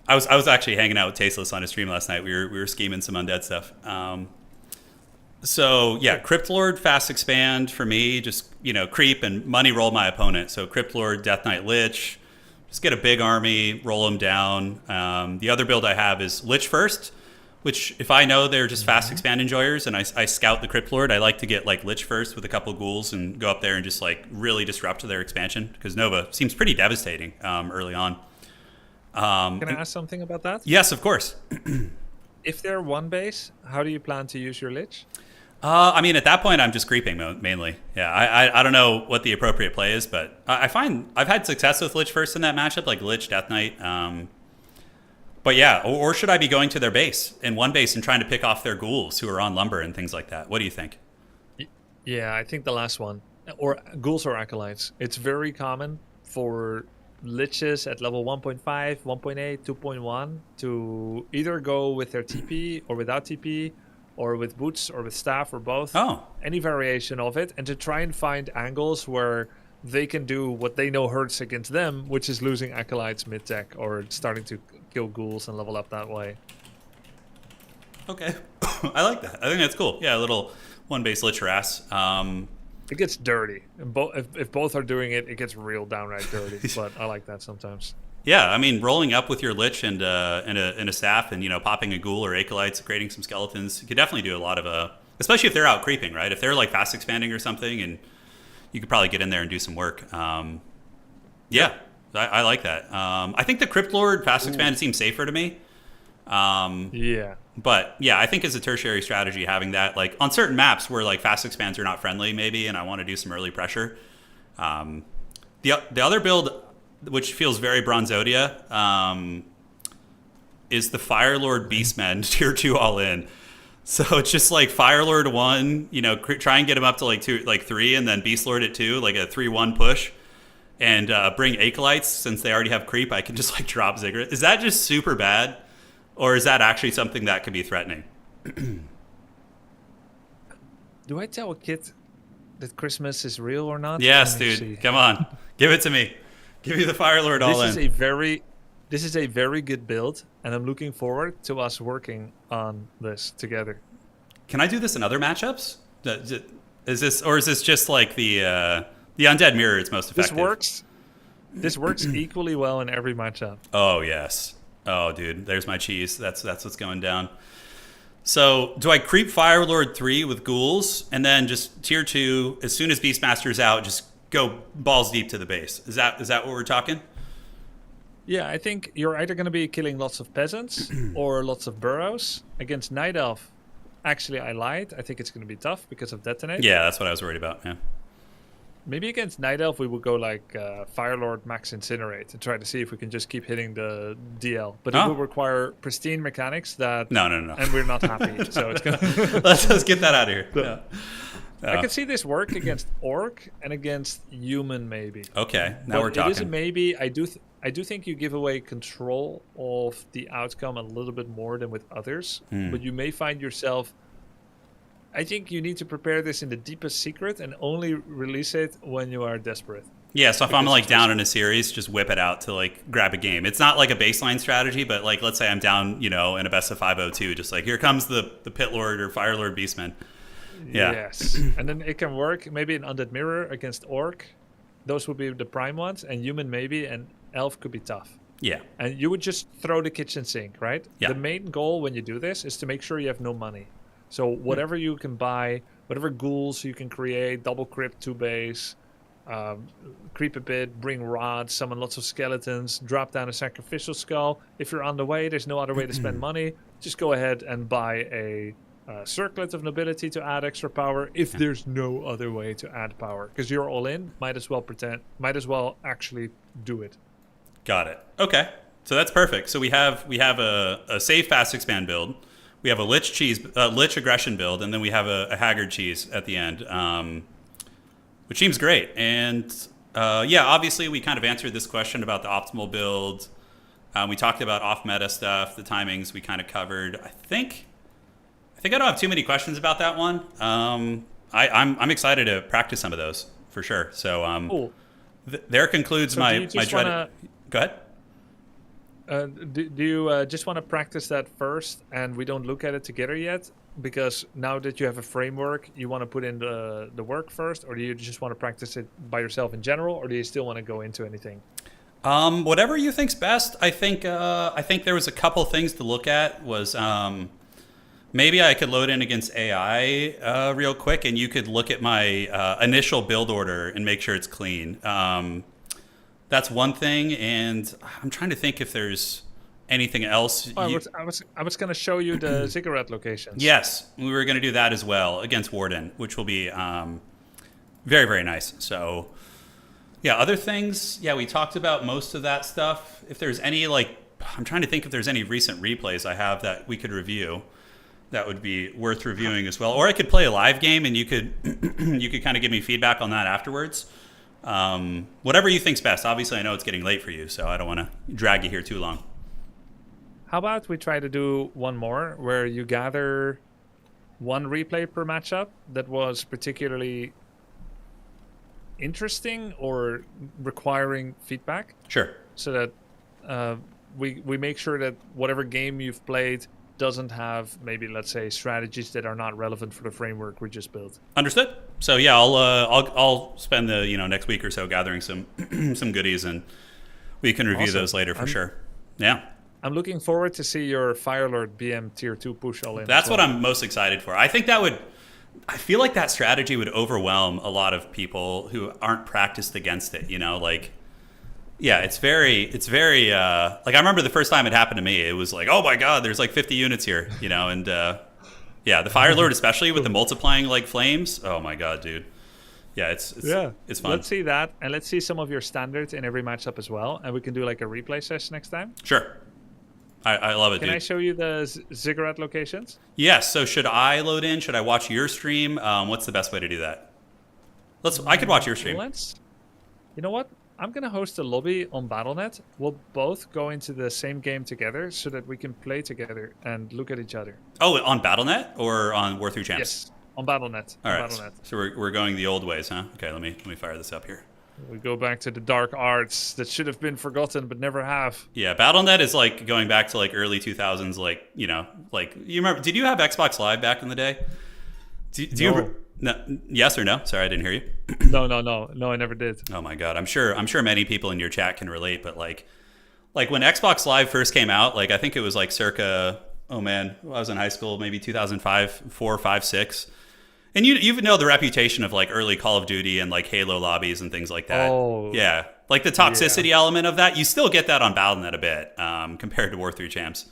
I was actually hanging out with Tasteless on his stream last night. We were scheming some undead stuff. Crypt Lord fast expand for me. Just creep and money roll my opponent. So Crypt Lord, Death Knight, Lich. Just get a big army, roll them down. The other build I have is Lich first, which if I know they're just fast expand enjoyers and I scout the Crypt Lord, I like to get like Lich first with a couple ghouls and go up there and just like really disrupt their expansion, because Nova seems pretty devastating early on. Can I ask something about that? Yes, of course. If they're one base, how do you plan to use your Lich? At that point, I'm just creeping mainly. Yeah, I don't know what the appropriate play is, but I find I've had success with Lich first in that matchup, like Lich, Death Knight. But yeah, or should I be going to their base in one base and trying to pick off their ghouls who are on lumber and things like that? What do you think? Yeah, I think the last one. Or ghouls or acolytes. It's very common for Liches at level 1.5, 1.8, 2.1 to either go with their TP or without TP, or with boots or with staff or both. Oh. Any variation of it, and to try and find angles where they can do what they know hurts against them, which is losing acolytes mid-tech or starting to kill ghouls and level up that way. Okay. I like that. I think that's cool. Yeah, a little one-base Lich harass. It gets dirty. If both are doing it, it gets real downright dirty. But I like that sometimes. Yeah, rolling up with your Lich and a staff and popping a ghoul or acolytes, creating some skeletons, you could definitely do a lot of especially if they're out creeping, right? If they're like fast expanding or something, and you could probably get in there and do some work. I like that. I think the Crypt Lord fast expand seems safer to me. Yeah. But yeah, I think as a tertiary strategy, having that like on certain maps where like fast expands are not friendly, maybe, and I want to do some early pressure. The other build, which feels very Bronzodia, is the Firelord Beastmen tier 2 all in. So it's just like Firelord 1, try and get him up to like 3, and then Beastlord at 2, like a 3-1 push, and bring Acolytes. Since they already have creep, I can just like drop Ziggurat. Is that just super bad? Or is that actually something that could be threatening? Do I tell a kid that Christmas is real or not? Yes, dude. Come on. Give it to me. Give me the Firelord all in. This is a very good build, and I'm looking forward to us working on this together. Can I do this in other matchups? Is this just like the Undead Mirror is most effective? This works equally well in every matchup. Oh, yes. Oh, dude, there's my cheese. That's what's going down. So, do I creep Firelord 3 with ghouls, and then just tier 2, as soon as Beastmaster's out, just go balls deep to the base? Is that what we're talking? Yeah, I think you're either going to be killing lots of peasants or lots of burrows. Against Night Elf, actually, I lied. I think it's going to be tough because of Detonate. Yeah, that's what I was worried about, yeah. Maybe against Night Elf we would go like Firelord Max Incinerate and try to see if we can just keep hitting the DL. But it would require pristine mechanics that... No. And we're not happy, so it's going to... Let's get that out of here. Yeah. I could see this work against Orc and against Human, maybe. Okay, now we're talking. It is a maybe. I do think you give away control of the outcome a little bit more than with others. But you may find yourself... I think you need to prepare this in the deepest secret and only release it when you are desperate. Yeah, so if I'm like down in a series, just whip it out to like grab a game. It's not like a baseline strategy, but like let's say I'm down, in a best of 502, just like here comes the Pit Lord or Fire Lord Beastman. Yeah. Yes. And then it can work maybe an Undead Mirror against Orc. Those would be the prime ones, and Human maybe, and Elf could be tough. Yeah. And you would just throw the kitchen sink, right? Yeah. The main goal when you do this is to make sure you have no money. So whatever you can buy, whatever ghouls you can create, double crypt 2 base, creep a bit, bring rods, summon lots of skeletons, drop down a sacrificial skull. If you're on the way, there's no other way to spend money. Just go ahead and buy a circlet of nobility to add extra power. If there's no other way to add power, because you're all in, might as well actually do it. Got it. Okay, so that's perfect. So we have a save fast expand build. We have a Lich aggression build, and then we have a Haggard cheese at the end, which seems great. And obviously we kind of answered this question about the optimal build. We talked about off-meta stuff, the timings we kind of covered. I think I don't have too many questions about that one. I'm excited to practice some of those for sure. So cool. There concludes my dreaded. Go ahead. Do you just want to practice that first and we don't look at it together yet? Because now that you have a framework, you want to put in the work first, or do you just want to practice it by yourself in general, or do you still want to go into anything? Whatever you think's best. I think there was a couple things to look at. Was maybe I could load in against AI real quick, and you could look at my initial build order and make sure it's clean. That's one thing, and I'm trying to think if there's anything else. I was going to show you the ziggurat locations. Yes, we were going to do that as well against Warden, which will be very, very nice. So, yeah, other things. Yeah, we talked about most of that stuff. If there's any, I'm trying to think if there's any recent replays I have that we could review. That would be worth reviewing as well. Or I could play a live game, and you could kind of give me feedback on that afterwards. Whatever you think's best. Obviously, I know it's getting late for you, so I don't want to drag you here too long. How about we try to do one more where you gather one replay per matchup that was particularly interesting or requiring feedback? Sure. So that we make sure that whatever game you've played doesn't have maybe, let's say, strategies that are not relevant for the framework we just built. Understood. So yeah, I'll spend the next week or so gathering some some goodies, and we can review those later for sure. Yeah. I'm looking forward to see your Firelord BM tier 2 push all in. That's what I'm most excited for. I think I feel like that strategy would overwhelm a lot of people who aren't practiced against it, Yeah, it's very I remember the first time it happened to me, it was like, oh my God, there's like 50 units here, and yeah, the Fire Lord, especially with the multiplying flames. Oh my God, dude. Yeah, it's fun. Let's see that, and let's see some of your standards in every matchup as well, and we can do like a replay session next time. Sure. I love it, Can dude. I show you the ziggurat locations? Yes, so should I load in? Should I watch your stream? What's the best way to do that? I could watch your stream. You know what? I'm going to host a lobby on Battle.net. We'll both go into the same game together so that we can play together and look at each other. Oh, on Battle.net or on War Through Champs? Yes, on Battle.net. All right, so we're going the old ways, huh? Okay, let me fire this up here. We go back to the dark arts that should have been forgotten but never have. Yeah, Battle.net is going back to early 2000s, you remember, did you have Xbox Live back in the day? Do you ever... No, yes or no? Sorry, I didn't hear you. No, I never did. Oh my God, I'm sure many people in your chat can relate. But like when Xbox Live first came out, I think it was circa, oh man, I was in high school, maybe 2005, 4, 5, 6. And you know the reputation of early Call of Duty and Halo lobbies and things like that. Oh, yeah, the toxicity element of that, you still get that on Battle.net a bit compared to War Through Champs.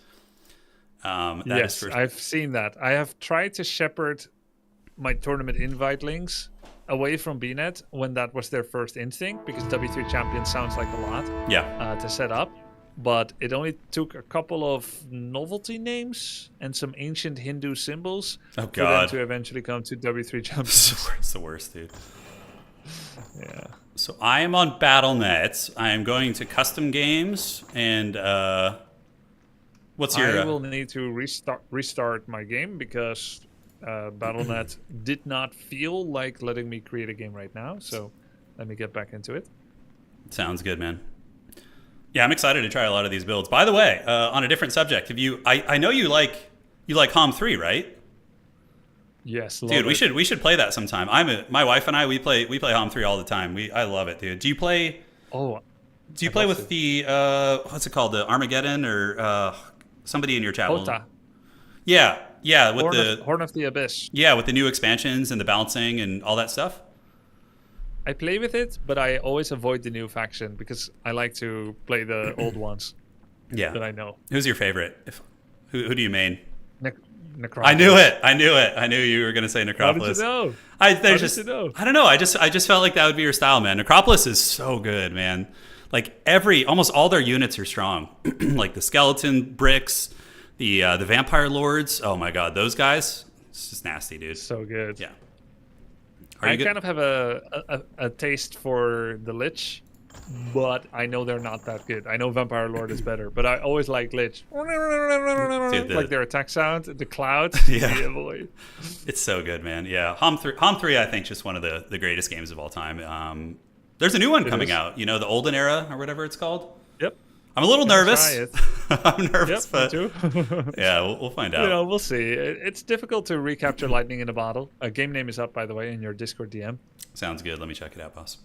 Yes, I've seen that. I have tried to shepherd my tournament invite links away from BNet when that was their first instinct, because W3 Champion sounds like a lot to set up. But it only took a couple of novelty names and some ancient Hindu symbols for them to eventually come to W3 Champion. It's the worst, dude. Yeah. So I am on Battle.net. I am going to custom games and what's your? I will need to restart my game because Battle.net did not feel like letting me create a game right now. So let me get back into it. Sounds good, man. Yeah, I'm excited to try a lot of these builds. By the way, on a different subject, I know you like HOM 3, right? Yes, dude. We should play that sometime. My wife and I we play HOM 3 all the time. I love it, dude. Do you play? Oh, do you play with the what's it called, the Armageddon or somebody in your chat? Hota. Yeah, with Horn of the Abyss. Yeah, with the new expansions and the balancing and all that stuff. I play with it, but I always avoid the new faction because I like to play the old ones. Yeah, that I know. Who's your favorite? Who do you main? Necropolis. I knew it. I knew you were going to say Necropolis. How did you know? I don't know. I just felt like that would be your style, man. Necropolis is so good, man. Like almost all their units are strong. Like the skeleton bricks, the vampire lords. Oh my god, those guys. It's just nasty, dude. So good. Yeah. I kind of have a taste for the Lich, but I know they're not that good. I know Vampire Lord is better, but I always like Lich. Dude, like their attack sound, the cloud. Yeah. Boy. It's so good, man. Yeah. HOM 3, I think, just one of the greatest games of all time. There's a new one coming out, the Olden Era or whatever it's called. Yep. I'm a little nervous. I'm nervous, but me too. yeah, we'll find out. We'll see. It's difficult to recapture lightning in a bottle. A game name is up, by the way, in your Discord DM. Sounds good. Let me check it out, boss.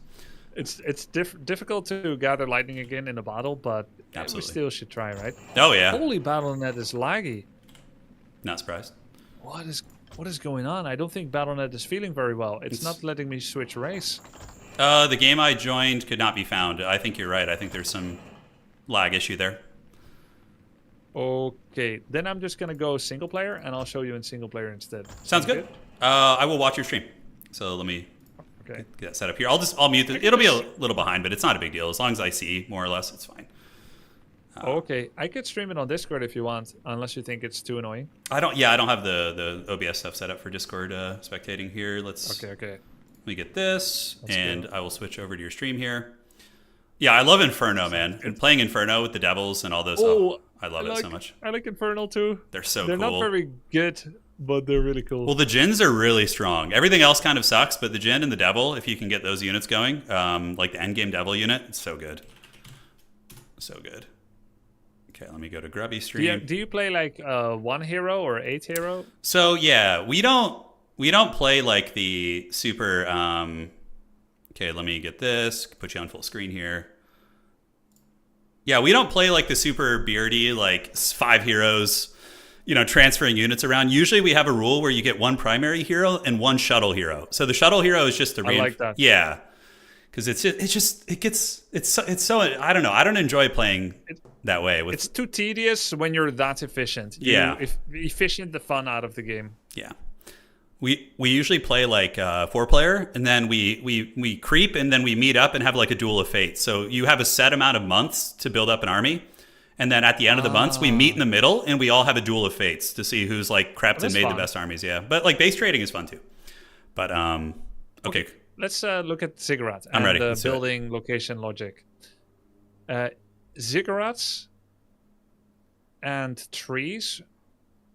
It's difficult to gather lightning again in a bottle, but we still should try, right? Oh yeah. Holy, Battle.net is laggy. Not surprised. What is going on? I don't think Battle.net is feeling very well. It's not letting me switch race. The game I joined could not be found. I think you're right. I think there's some lag issue there. Okay, then I'm just gonna go single player, and I'll show you in single player instead. Sounds good. I will watch your stream. So let me get that set up here. I'll mute it. It'll be a little behind, but it's not a big deal. As long as I see more or less, it's fine. Okay, I could stream it on Discord if you want, unless you think it's too annoying. I don't have the OBS stuff set up for Discord spectating here. Okay. Let me get this, and I will switch over to your stream here. Yeah, I love Inferno, man. And playing Inferno with the devils and all those. Oh, I love it so much. I like Infernal too. They're so cool. They're not very good, but they're really cool. Well, the Djinns are really strong. Everything else kind of sucks, but the Djinn and the Devil, if you can get those units going, like the endgame Devil unit, it's so good. So good. Okay, let me go to Grubby stream. Do you play like 1 hero or 8 hero? So yeah, we don't play like the super. Okay, let me get this. Put you on full screen here. Yeah, we don't play like the super beardy, like 5 heroes, transferring units around. Usually we have a rule where you get 1 primary hero and 1 shuttle hero. So the shuttle hero is just the I like that. Yeah, because it's so I don't know. I don't enjoy playing that way. It's too tedious when you're that efficient. Efficient the fun out of the game. Yeah. We usually play like 4-player, and then we creep, and then we meet up and have like a duel of fate. So you have a set amount of months to build up an army, and then at the end of the months we meet in the middle and we all have a duel of fates to see who's like crept and made the best armies. Yeah, but like base trading is fun too. But okay. Let's look at Ziggurat and ready. The building location logic. Ziggurats and trees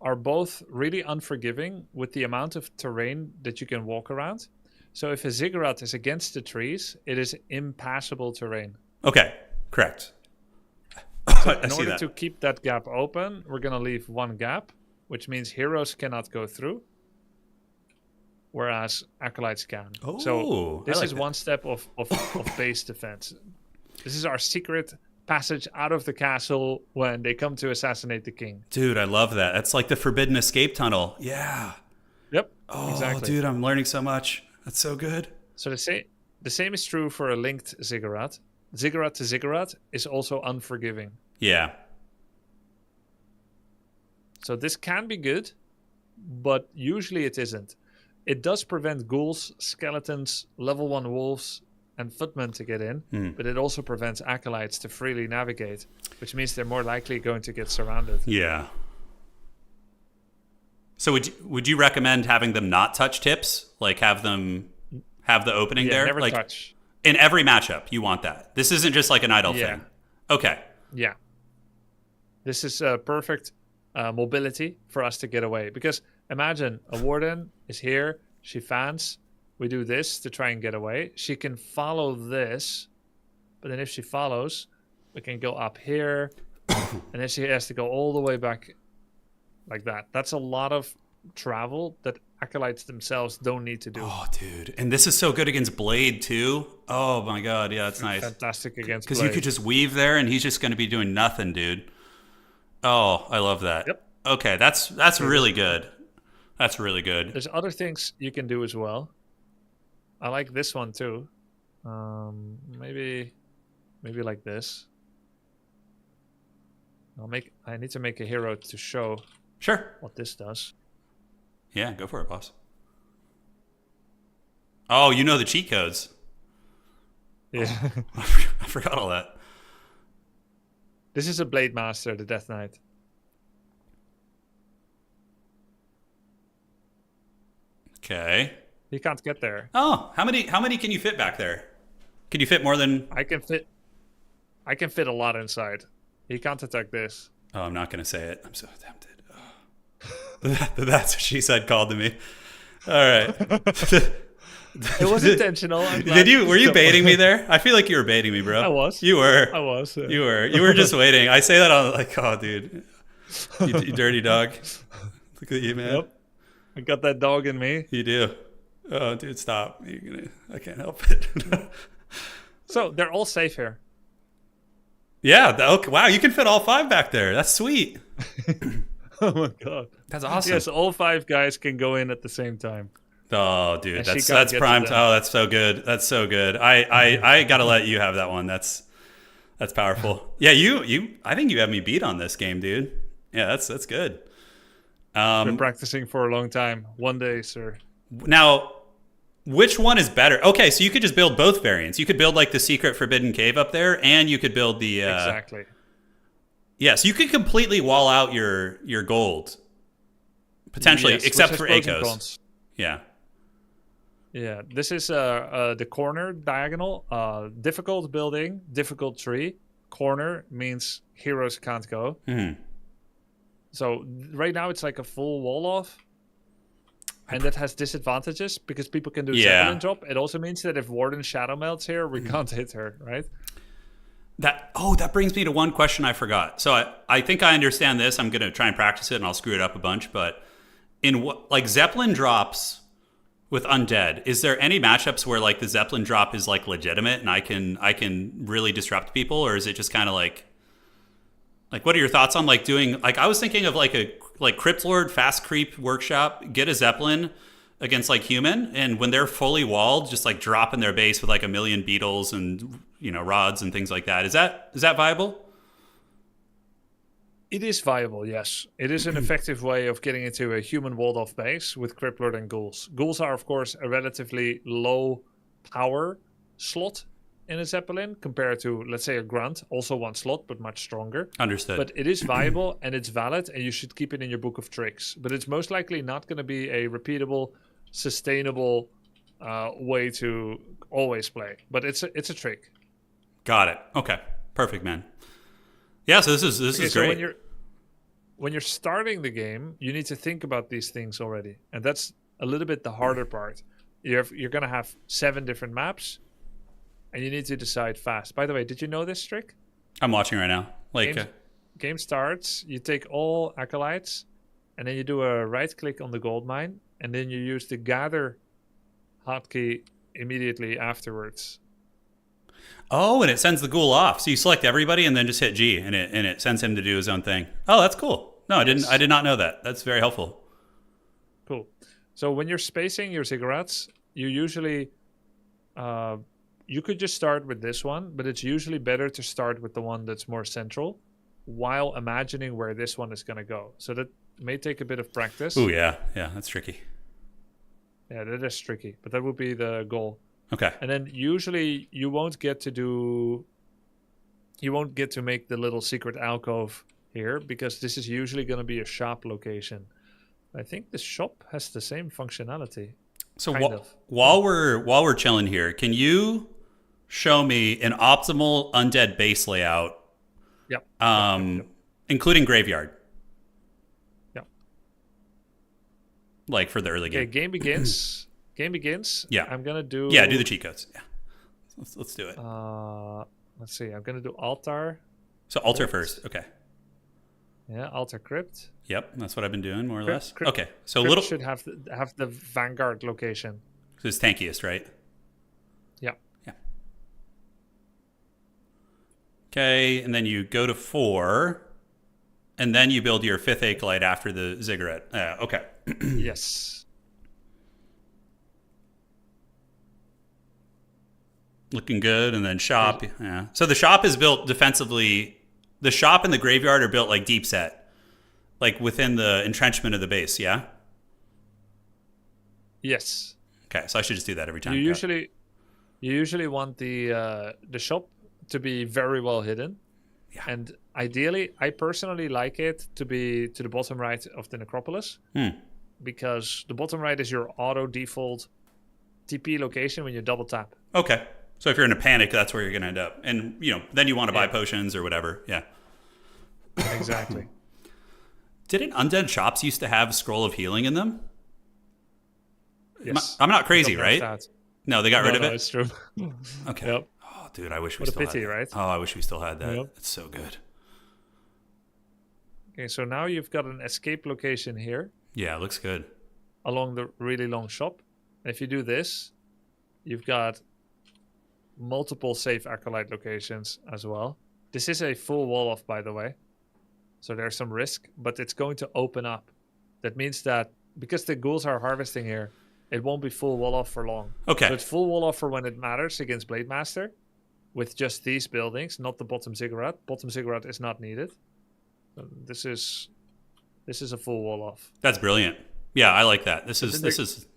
are both really unforgiving with the amount of terrain that you can walk around. So if a ziggurat is against the trees, it is impassable terrain. Okay, correct. So in order to keep that gap open, we're going to leave 1 gap, which means heroes cannot go through, whereas acolytes can. Oh, so this is 1 step of base defense. This is our secret passage out of the castle when they come to assassinate the king. Dude, I love that. That's like the forbidden escape tunnel. Yeah. Yep. Oh, exactly. Dude, I'm learning so much. That's so good. So the same is true for a linked ziggurat. Ziggurat to ziggurat is also unforgiving. Yeah. So this can be good, but usually it isn't. It does prevent ghouls, skeletons, level 1 wolves, and footmen to get in, but it also prevents acolytes to freely navigate, which means they're more likely going to get surrounded. Yeah. So would you recommend having them not touch tips? Like have them have the opening there? Never like touch. In every matchup, you want that. This isn't just like an idle thing. Okay. Yeah. This is perfect mobility for us to get away. Because imagine a warden is here, she fans, we do this to try and get away. She can follow this, but then if she follows, we can go up here, and then she has to go all the way back like that. That's a lot of travel that acolytes themselves don't need to do. Oh, dude. And this is so good against Blade, too. Oh, my God. Yeah, that's nice. Fantastic against Blade. Because you could just weave there, and he's just going to be doing nothing, dude. Oh, I love that. Yep. Okay, that's really good. That's really good. There's other things you can do as well. I like this one too. Maybe like this. I need to make a hero to show what this does. Yeah, go for it, boss. Oh, you know the cheat codes. Yeah. Oh, I forgot all that. This is a Blade Master, the Death Knight. Okay. He can't get there. Oh, how many can you fit back there? Can you fit more than... I can fit a lot inside. He can't attack this. Oh, I'm not going to say it. I'm so tempted. Oh. That's what she said called to me. All right. It was intentional. Were you baiting me there? I feel like you were baiting me, bro. I was. You were. I was. Yeah. You were just waiting. I say that on like, oh, dude. You dirty dog. Look at you, man. Yep. I got that dog in me. You do. Oh, dude, stop. I can't help it. So they're all safe here. Yeah. Okay, wow, you can fit all 5 back there. That's sweet. Oh, my God. That's awesome. Yes, all 5 guys can go in at the same time. Oh, dude, that's prime. Oh, that's so good. That's so good. I gotta let you have that one. That's powerful. Yeah, you. I think you have me beat on this game, dude. Yeah, that's good. Been practicing for a long time. One day, sir. Now, which one is better? Okay, so you could just build both variants. You could build like the secret forbidden cave up there, and you could build the exactly. Yeah, so you could completely wall out your gold potentially, yes, except for Akos. Yeah. Yeah, this is the corner diagonal. Difficult building, difficult tree. Corner means heroes can't go. Mm-hmm. So right now it's like a full wall off. And that has disadvantages because people can do Zeppelin drop. It also means that if Warden Shadow Melts here, we can't hit her, right? That brings me to one question I forgot. So I think I understand this. I'm going to try and practice it and I'll screw it up a bunch. But in what, like Zeppelin drops with Undead, is there any matchups where like the Zeppelin drop is like legitimate and I can really disrupt people? Or is it just kind of like what are your thoughts on like doing, like I was thinking of like a Crypt Lord fast creep workshop, get a Zeppelin against like human, and when they're fully walled, just like drop in their base with like 1 million beetles and rods and things like that. Is that viable? It is viable, yes. It is an effective way of getting into a human walled off base with Crypt Lord and ghouls. Ghouls are of course a relatively low power slot in a Zeppelin compared to, let's say, a Grunt, also 1 slot, but much stronger. Understood. But it is viable and it's valid, and you should keep it in your book of tricks. But it's most likely not going to be a repeatable, sustainable way to always play. But it's a trick. Got it. Okay. Perfect, man. Yeah, so this is so great. When you're starting the game, you need to think about these things already. And that's a little bit the harder part. You're going to have 7 different maps. And you need to decide fast. By the way, did you know this trick? I'm watching right now. Game starts, you take all acolytes, and then you do a right click on the gold mine, and then you use the gather hotkey immediately afterwards. Oh, and it sends the ghoul off. So you select everybody and then just hit G, and it sends him to do his own thing. Oh, that's cool. No, I did not know that. That's very helpful. Cool. So when you're spacing your ziggurats, you usually you could just start with this one, but it's usually better to start with the one that's more central while imagining where this one is going to go. So that may take a bit of practice. Oh, yeah. Yeah, that's tricky. Yeah, that is tricky, but that would be the goal. Okay. And then usually you won't get to make the little secret alcove here because this is usually going to be a shop location. I think the shop has the same functionality. So kind of. while we're chilling here, can you show me an optimal undead base layout? Yep. Including graveyard. Yep. Like for the early game. Okay, game begins. Game begins. Yeah. I'm gonna do. Yeah, do the cheat codes. Yeah. Let's do it. Let's see. I'm gonna do altar. So altar first. Okay. Yeah, altar crypt. Yep, that's what I've been doing more or less. Crypt, Okay, so crypt little should have the vanguard location. So it's tankiest, right? Yeah. Yeah. Okay, and then you go to 4, and then you build your 5th acolyte after the ziggurat. Okay. Yes. Looking good, and then shop. Yeah. So the shop is built defensively. The shop and the graveyard are built like deep set, like within the entrenchment of the base. Yeah. Yes. Okay, so I should just do that every time. You usually want the shop to be very well hidden. Yeah. And ideally, I personally like it to be to the bottom right of the necropolis. Because the bottom right is your auto default TP location when you double tap. Okay. So if you're in a panic, that's where you're going to end up. And, then you want to buy potions or whatever. Yeah. Exactly. Didn't undead shops used to have Scroll of Healing in them? Yes. I'm not crazy, right? No, they got rid of it? It's true. Okay. Yep. Oh, dude, I wish we What a still pity, had that. right? Oh, I wish we still had that. Yep. It's so good. Okay, so now you've got an escape location here Yeah, it looks good. along the really long shop. And if you do this, you've got multiple safe acolyte locations as well. This is a full wall off, by the way. So there's some risk, but it's going to open up. That means that because the ghouls are harvesting here, it won't be full wall off for long. Okay. So it's full wall off for when it matters against Blade Master with just these buildings, not the bottom ziggurat. Bottom ziggurat is not needed. So this is a full wall off. That's brilliant. Yeah, I like that. This is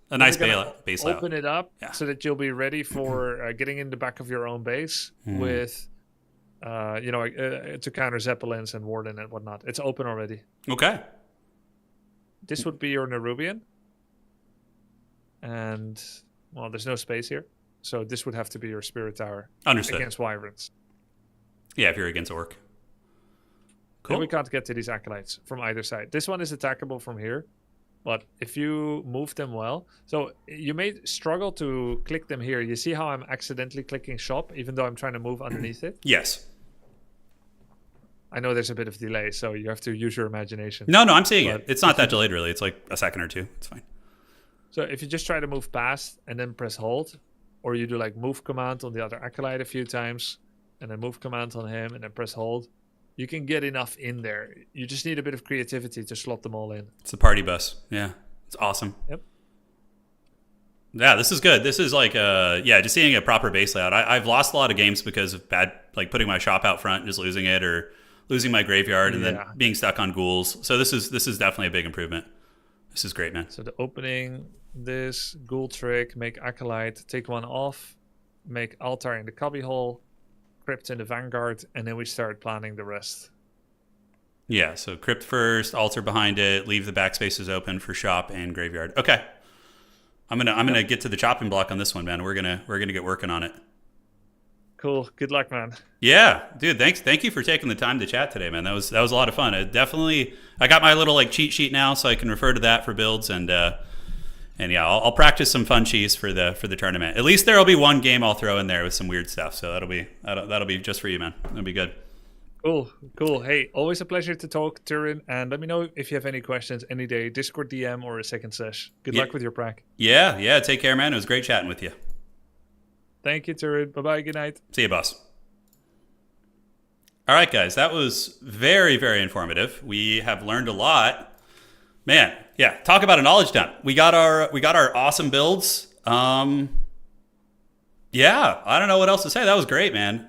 a nice base layout. Open it up so that you'll be ready for getting in the back of your own base with, to counter Zeppelins and Warden and whatnot. It's open already. Okay. This would be your Nerubian. And, well, there's no space here. So this would have to be your Spirit Tower. Understood. Against Wyverns. Yeah, if you're against Orc. Cool. And we can't get to these acolytes from either side. This one is attackable from here. But if you move them well... So you may struggle to click them here. You see how I'm accidentally clicking shop, even though I'm trying to move underneath it? Yes. I know there's a bit of delay, so you have to use your imagination. No, I'm seeing it. It's not that delayed, really. It's like a second or two. It's fine. So if you just try to move past and then press hold, or you do like move command on the other acolyte a few times, and then move command on him, and then press hold, you can get enough in there. You just need a bit of creativity to slot them all in. It's a party bus. Yeah. It's awesome. Yep. Yeah, this is good. This is like, just seeing a proper base layout. I've lost a lot of games because of bad, like putting my shop out front and just losing it, or losing my graveyard and then being stuck on ghouls. So this is definitely a big improvement. This is great, man. So the opening, this ghoul trick, make acolyte, take one off, make altar in the cubby hole, crypt in the vanguard, and then we start planning the rest. Yeah, so crypt first, altar behind it, leave the backspaces open for shop and graveyard. Okay. I'm gonna get to the chopping block on this one, man. We're gonna get working on it. Cool. Good luck, man. Yeah, dude. Thank you for taking the time to chat today, man. That was a lot of fun. I got my little like cheat sheet now, so I can refer to that for builds, and yeah, I'll practice some fun cheese for the tournament. At least there'll be one game I'll throw in there with some weird stuff. So that'll be just for you, man. That'll be good. Cool. Hey, always a pleasure to talk, Turin. And let me know if you have any questions any day. Discord DM or a second sesh. Good luck with your prac. Yeah. Take care, man. It was great chatting with you. Thank you, Turin. Bye-bye. Good night. See you, boss. All right, guys. That was very, very informative. We have learned a lot. Man, yeah. Talk about a knowledge dump. We got our awesome builds. Yeah, I don't know what else to say. That was great, man.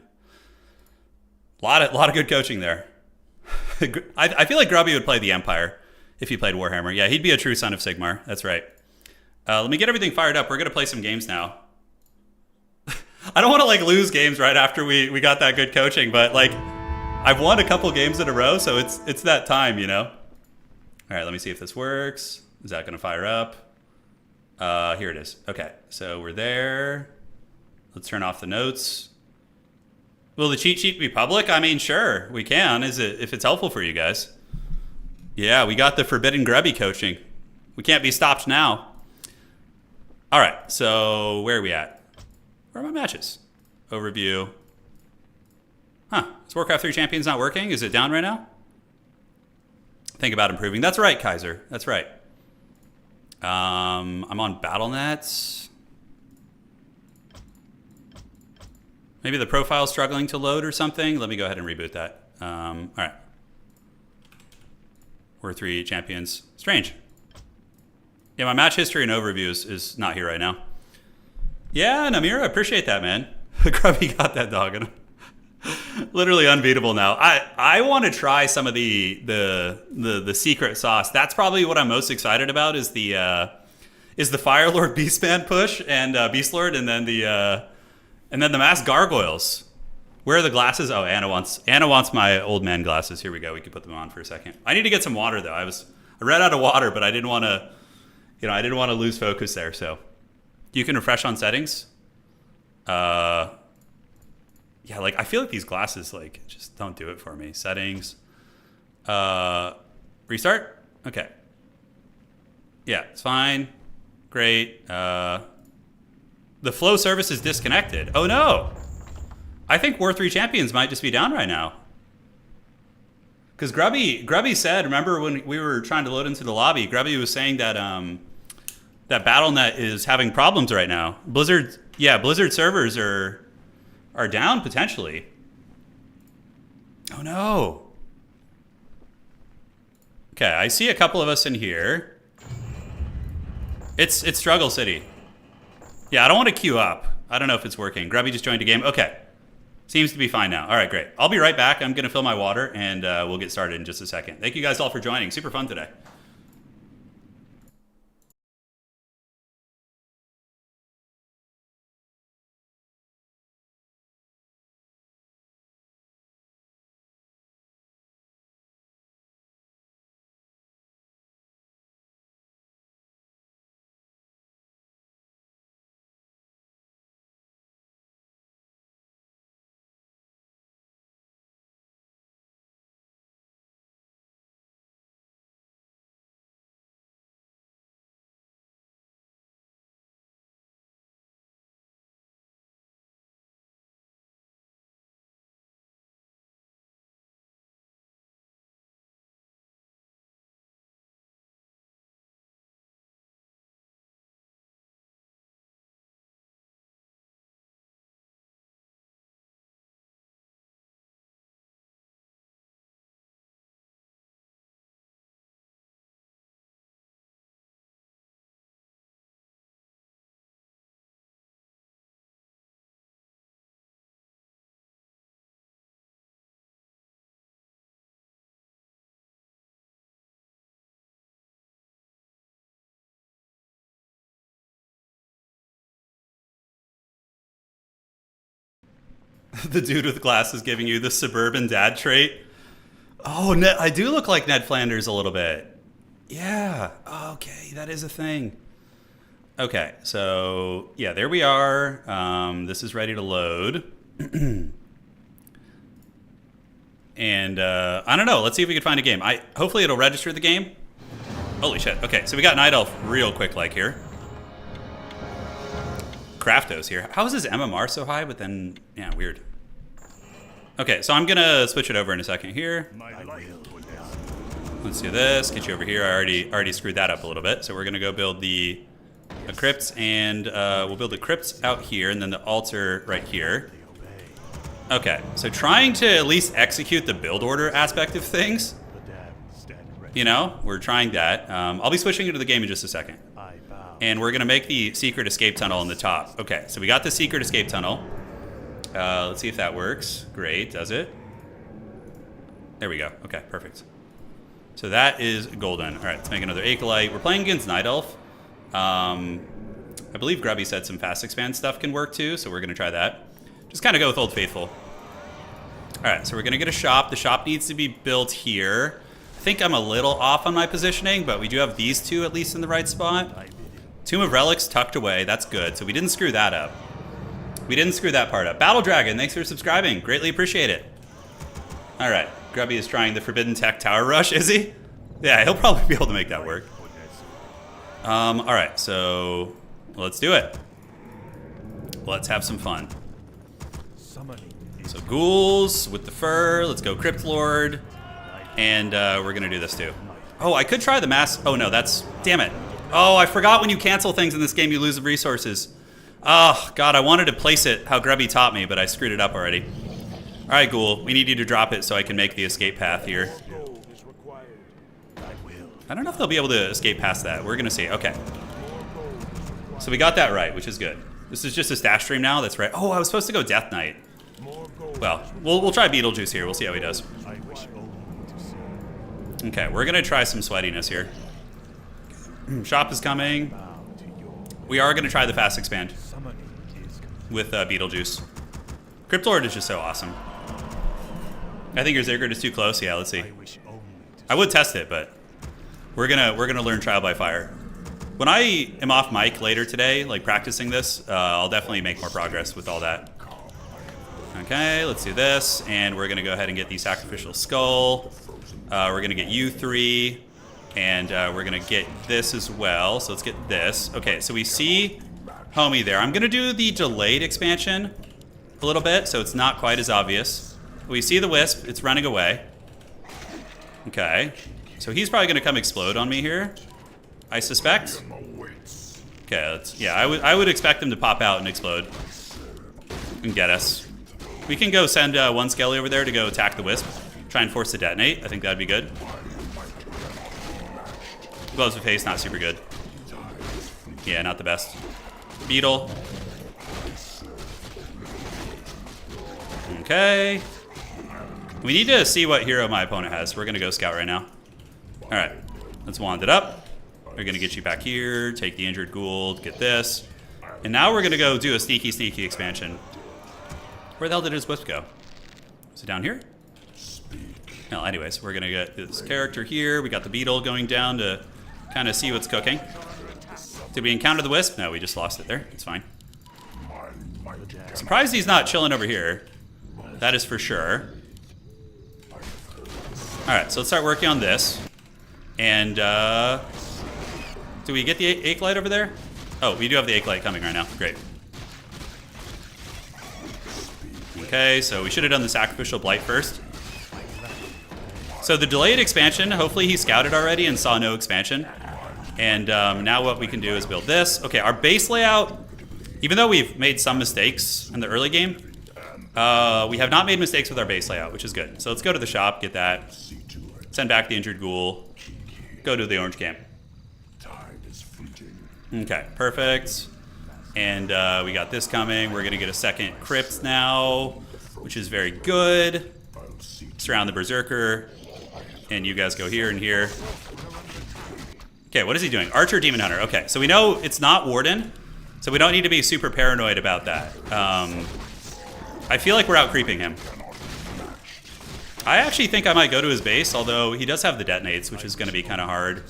A lot of good coaching there. I feel like Grubby would play the Empire if he played Warhammer. Yeah, he'd be a true son of Sigmar. That's right. Let me get everything fired up. We're going to play some games now. I don't want to like lose games right after we got that good coaching, but like I've won a couple games in a row, so it's that time, you know? All right, let me see if this works. Is that going to fire up? Here it is. Okay, so we're there. Let's turn off the notes. Will the cheat sheet be public? I mean, sure, we can. Is it if it's helpful for you guys? Yeah, we got the forbidden Grubby coaching. We can't be stopped now. All right, so where are we at? Where are my matches? Overview. Huh, is Warcraft 3 Champions not working? Is it down right now? Think about improving. That's right, Kaiser. That's right. I'm on BattleNet. Maybe the profile's struggling to load or something. Let me go ahead and reboot that. All right. We're 3 champions. Strange. Yeah, my match history and overview is not here right now. Yeah, Namira, appreciate that, man. Grubby got that dog in him. Literally unbeatable now. I want to try some of the secret sauce. That's probably what I'm most excited about is the Firelord Beastman push and Beastlord, and then the masked gargoyles. Where are the glasses? Oh, Anna wants my old man glasses. Here we go. We can put them on for a second. I need to get some water though. I ran out of water, but I didn't want to lose focus there. So you can refresh on settings. Yeah, like I feel like these glasses like just don't do it for me. Settings. Restart? Okay. Yeah, it's fine. Great. The flow service is disconnected. Oh no. I think War 3 Champions might just be down right now. Because Grubby said, remember when we were trying to load into the lobby, Grubby was saying that that BattleNet is having problems right now. Blizzard servers are down potentially. Oh no. Okay, I see a couple of us in here. It's Struggle City. Yeah, I don't want to queue up. I don't know if it's working. Grubby just joined a game. Okay. Seems to be fine now. All right, great. I'll be right back. I'm going to fill my water, and we'll get started in just a second. Thank you guys all for joining. Super fun today. The dude with glasses giving you the suburban dad trait. Oh, I do look like Ned Flanders a little bit. Yeah. Okay, that is a thing. Okay, so yeah, there we are. This is ready to load. And I don't know. Let's see if we can find a game. Hopefully it'll register the game. Holy shit. Okay, so we got Night Elf real quick like here. Craftos here. How is his MMR so high, but then, yeah, weird. Okay, so I'm gonna switch it over in a second here. Let's do this, get you over here. I already screwed that up a little bit. So we're gonna go build the crypts, and we'll build the crypts out here, and then the altar right here. Okay, so trying to at least execute the build order aspect of things. You know, we're trying that. I'll be switching into the game in just a second. And we're gonna make the secret escape tunnel on the top. Okay, so we got the secret escape tunnel. Let's see if that works. Great, does it? There we go. Okay, perfect. So that is golden. All right, let's make another Acolyte. We're playing against Night Elf. I believe Grubby said some fast expand stuff can work too, so we're going to try that. Just kind of go with Old Faithful. All right, so we're going to get a shop. The shop needs to be built here. I think I'm a little off on my positioning, but we do have these two at least in the right spot. Tomb of Relics tucked away. That's good. So we didn't screw that up. We didn't screw that part up. Battle Dragon, thanks for subscribing. Greatly appreciate it. All right, Grubby is trying the Forbidden Tech Tower Rush, is he? Yeah, he'll probably be able to make that work. All right, so let's do it. Let's have some fun. So ghouls with the fur. Let's go Crypt Lord. And we're going to do this too. Oh, I could try the mass. Oh, no, that's... Damn it. Oh, I forgot when you cancel things in this game, you lose resources. Oh, God, I wanted to place it how Grubby taught me, but I screwed it up already. All right, Ghoul, we need you to drop it so I can make the escape path here. I don't know if they'll be able to escape past that. We're going to see. Okay. So we got that right, which is good. This is just a stash stream now. That's right. Oh, I was supposed to go Death Knight. Well, we'll try Beetlejuice here. We'll see how he does. Okay, we're going to try some sweatiness here. Shop is coming. We are going to try the fast expand with Beetlejuice. Crypt Lord is just so awesome. I think your Zergard is too close. Yeah, let's see. I would test it, but we're gonna learn Trial by Fire. When I am off mic later today, like practicing this, I'll definitely make more progress with all that. Okay, let's do this, and we're gonna go ahead and get the Sacrificial Skull. We're gonna get you 3, and we're gonna get this as well. So let's get this. Okay, so we see Homie there. I'm gonna do the delayed expansion a little bit, so it's not quite as obvious. We see the Wisp, it's running away. Okay, so he's probably gonna come explode on me here, I suspect. Okay, yeah, I would expect him to pop out and explode and get us. We can go send one Skelly over there to go attack the Wisp, try and force the detonate. I think that'd be good. Gloves of Haste, not super good. Yeah, not the best. Beetle. Okay. We need to see what hero my opponent has. We're going to go scout right now. All right. Let's wand it up. We're going to get you back here, take the injured ghoul, get this. And now we're going to go do a sneaky expansion. Where the hell did his Wisp go? Is it down here? No, anyways, we're going to get this character here. We got the Beetle going down to kind of see what's cooking. Did we encounter the Wisp? No, we just lost it there. It's fine. Surprised he's not chilling over here. That is for sure. Alright, so let's start working on this. And, do we get the Ache Light over there? Oh, we do have the Ache Light coming right now. Great. Okay, so we should have done the Sacrificial Blight first. So the delayed expansion, hopefully he scouted already and saw no expansion. And now what we can do is build this. Okay, our base layout, even though we've made some mistakes in the early game, we have not made mistakes with our base layout, which is good. So let's go to the shop, get that, send back the injured ghoul, go to the orange camp. Okay, perfect. And we got this coming. We're going to get a second crypt now, which is very good. Surround the Berserker, and you guys go here and here. Okay, what is he doing? Archer, Demon Hunter. Okay, so we know it's not Warden, so we don't need to be super paranoid about that. I feel like we're out creeping him. I actually think I might go to his base, although he does have the detonates, which is going to be kind of hard.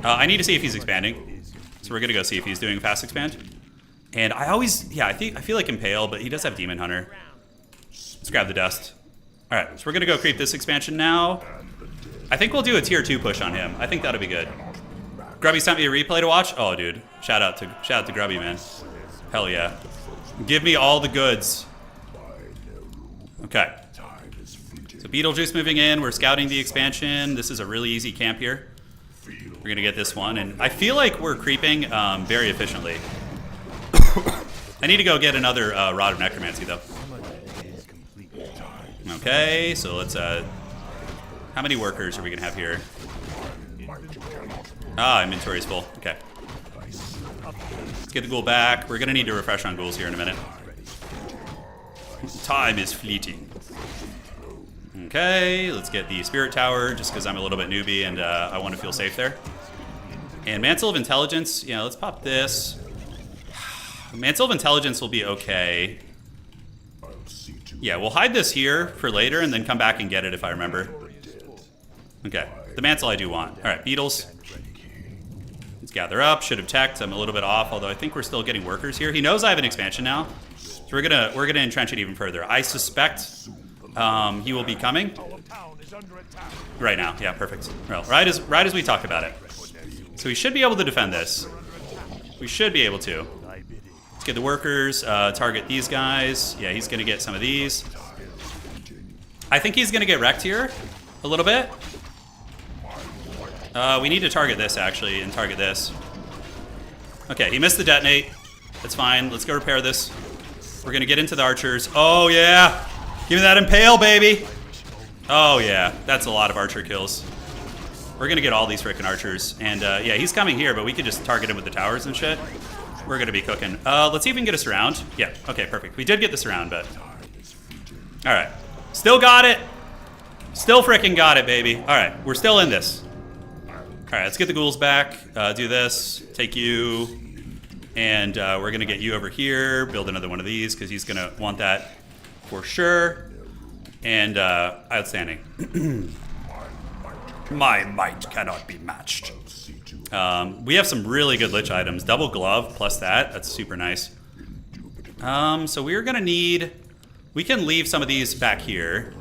I need to see if he's expanding, so we're going to go see if he's doing fast expand. And I always, yeah, I feel like Impale, but he does have Demon Hunter. Let's grab the dust. All right, so we're going to go creep this expansion now. I think we'll do a tier 2 push on him. I think that'll be good. Grubby sent me a replay to watch. Oh, dude, shout out to Grubby, man. Hell yeah. Give me all the goods. Okay. So Beetlejuice moving in. We're scouting the expansion. This is a really easy camp here. We're going to get this one. And I feel like we're creeping very efficiently. I need to go get another Rod of Necromancy, though. Okay, so let's... how many workers are we going to have here? Ah, inventory's full. Okay. Let's get the ghoul back. We're going to need to refresh on ghouls here in a minute. Time is fleeting. Okay, let's get the Spirit Tower, just because I'm a little bit newbie and I want to feel safe there. And Mantle of Intelligence, yeah, let's pop this. Mantle of Intelligence will be okay. Yeah, we'll hide this here for later and then come back and get it if I remember. Okay, the Mantle I do want. All right, Beetles. Let's gather up. Should have teched. I'm a little bit off, although I think we're still getting workers here. He knows I have an expansion now, so we're gonna entrench it even further. I suspect he will be coming right now. Yeah, perfect. Well, right as we talked about it. So we should be able to defend this. We should be able to. Let's get the workers, target these guys. Yeah, he's gonna get some of these. I think he's gonna get wrecked here a little bit. We need to target this actually and target this. Okay, he missed the detonate. That's fine. Let's go repair this. We're gonna get into the archers. Oh yeah! Give me that impale, baby! Oh yeah, that's a lot of archer kills. We're gonna get all these frickin' archers. And yeah, he's coming here, but we could just target him with the towers and shit. We're gonna be cooking. Let's see if we can get a surround. Yeah, okay, perfect. We did get the surround, but... Alright. Still got it! Still frickin' got it, baby. Alright, we're still in this. Alright, let's get the ghouls back. Do this. Take you. And we're gonna get you over here. Build another one of these, because he's gonna want that for sure. And outstanding. My might cannot be matched. We have some really good lich items. Double glove plus that. That's super nice. So we're gonna need... We can leave some of these back here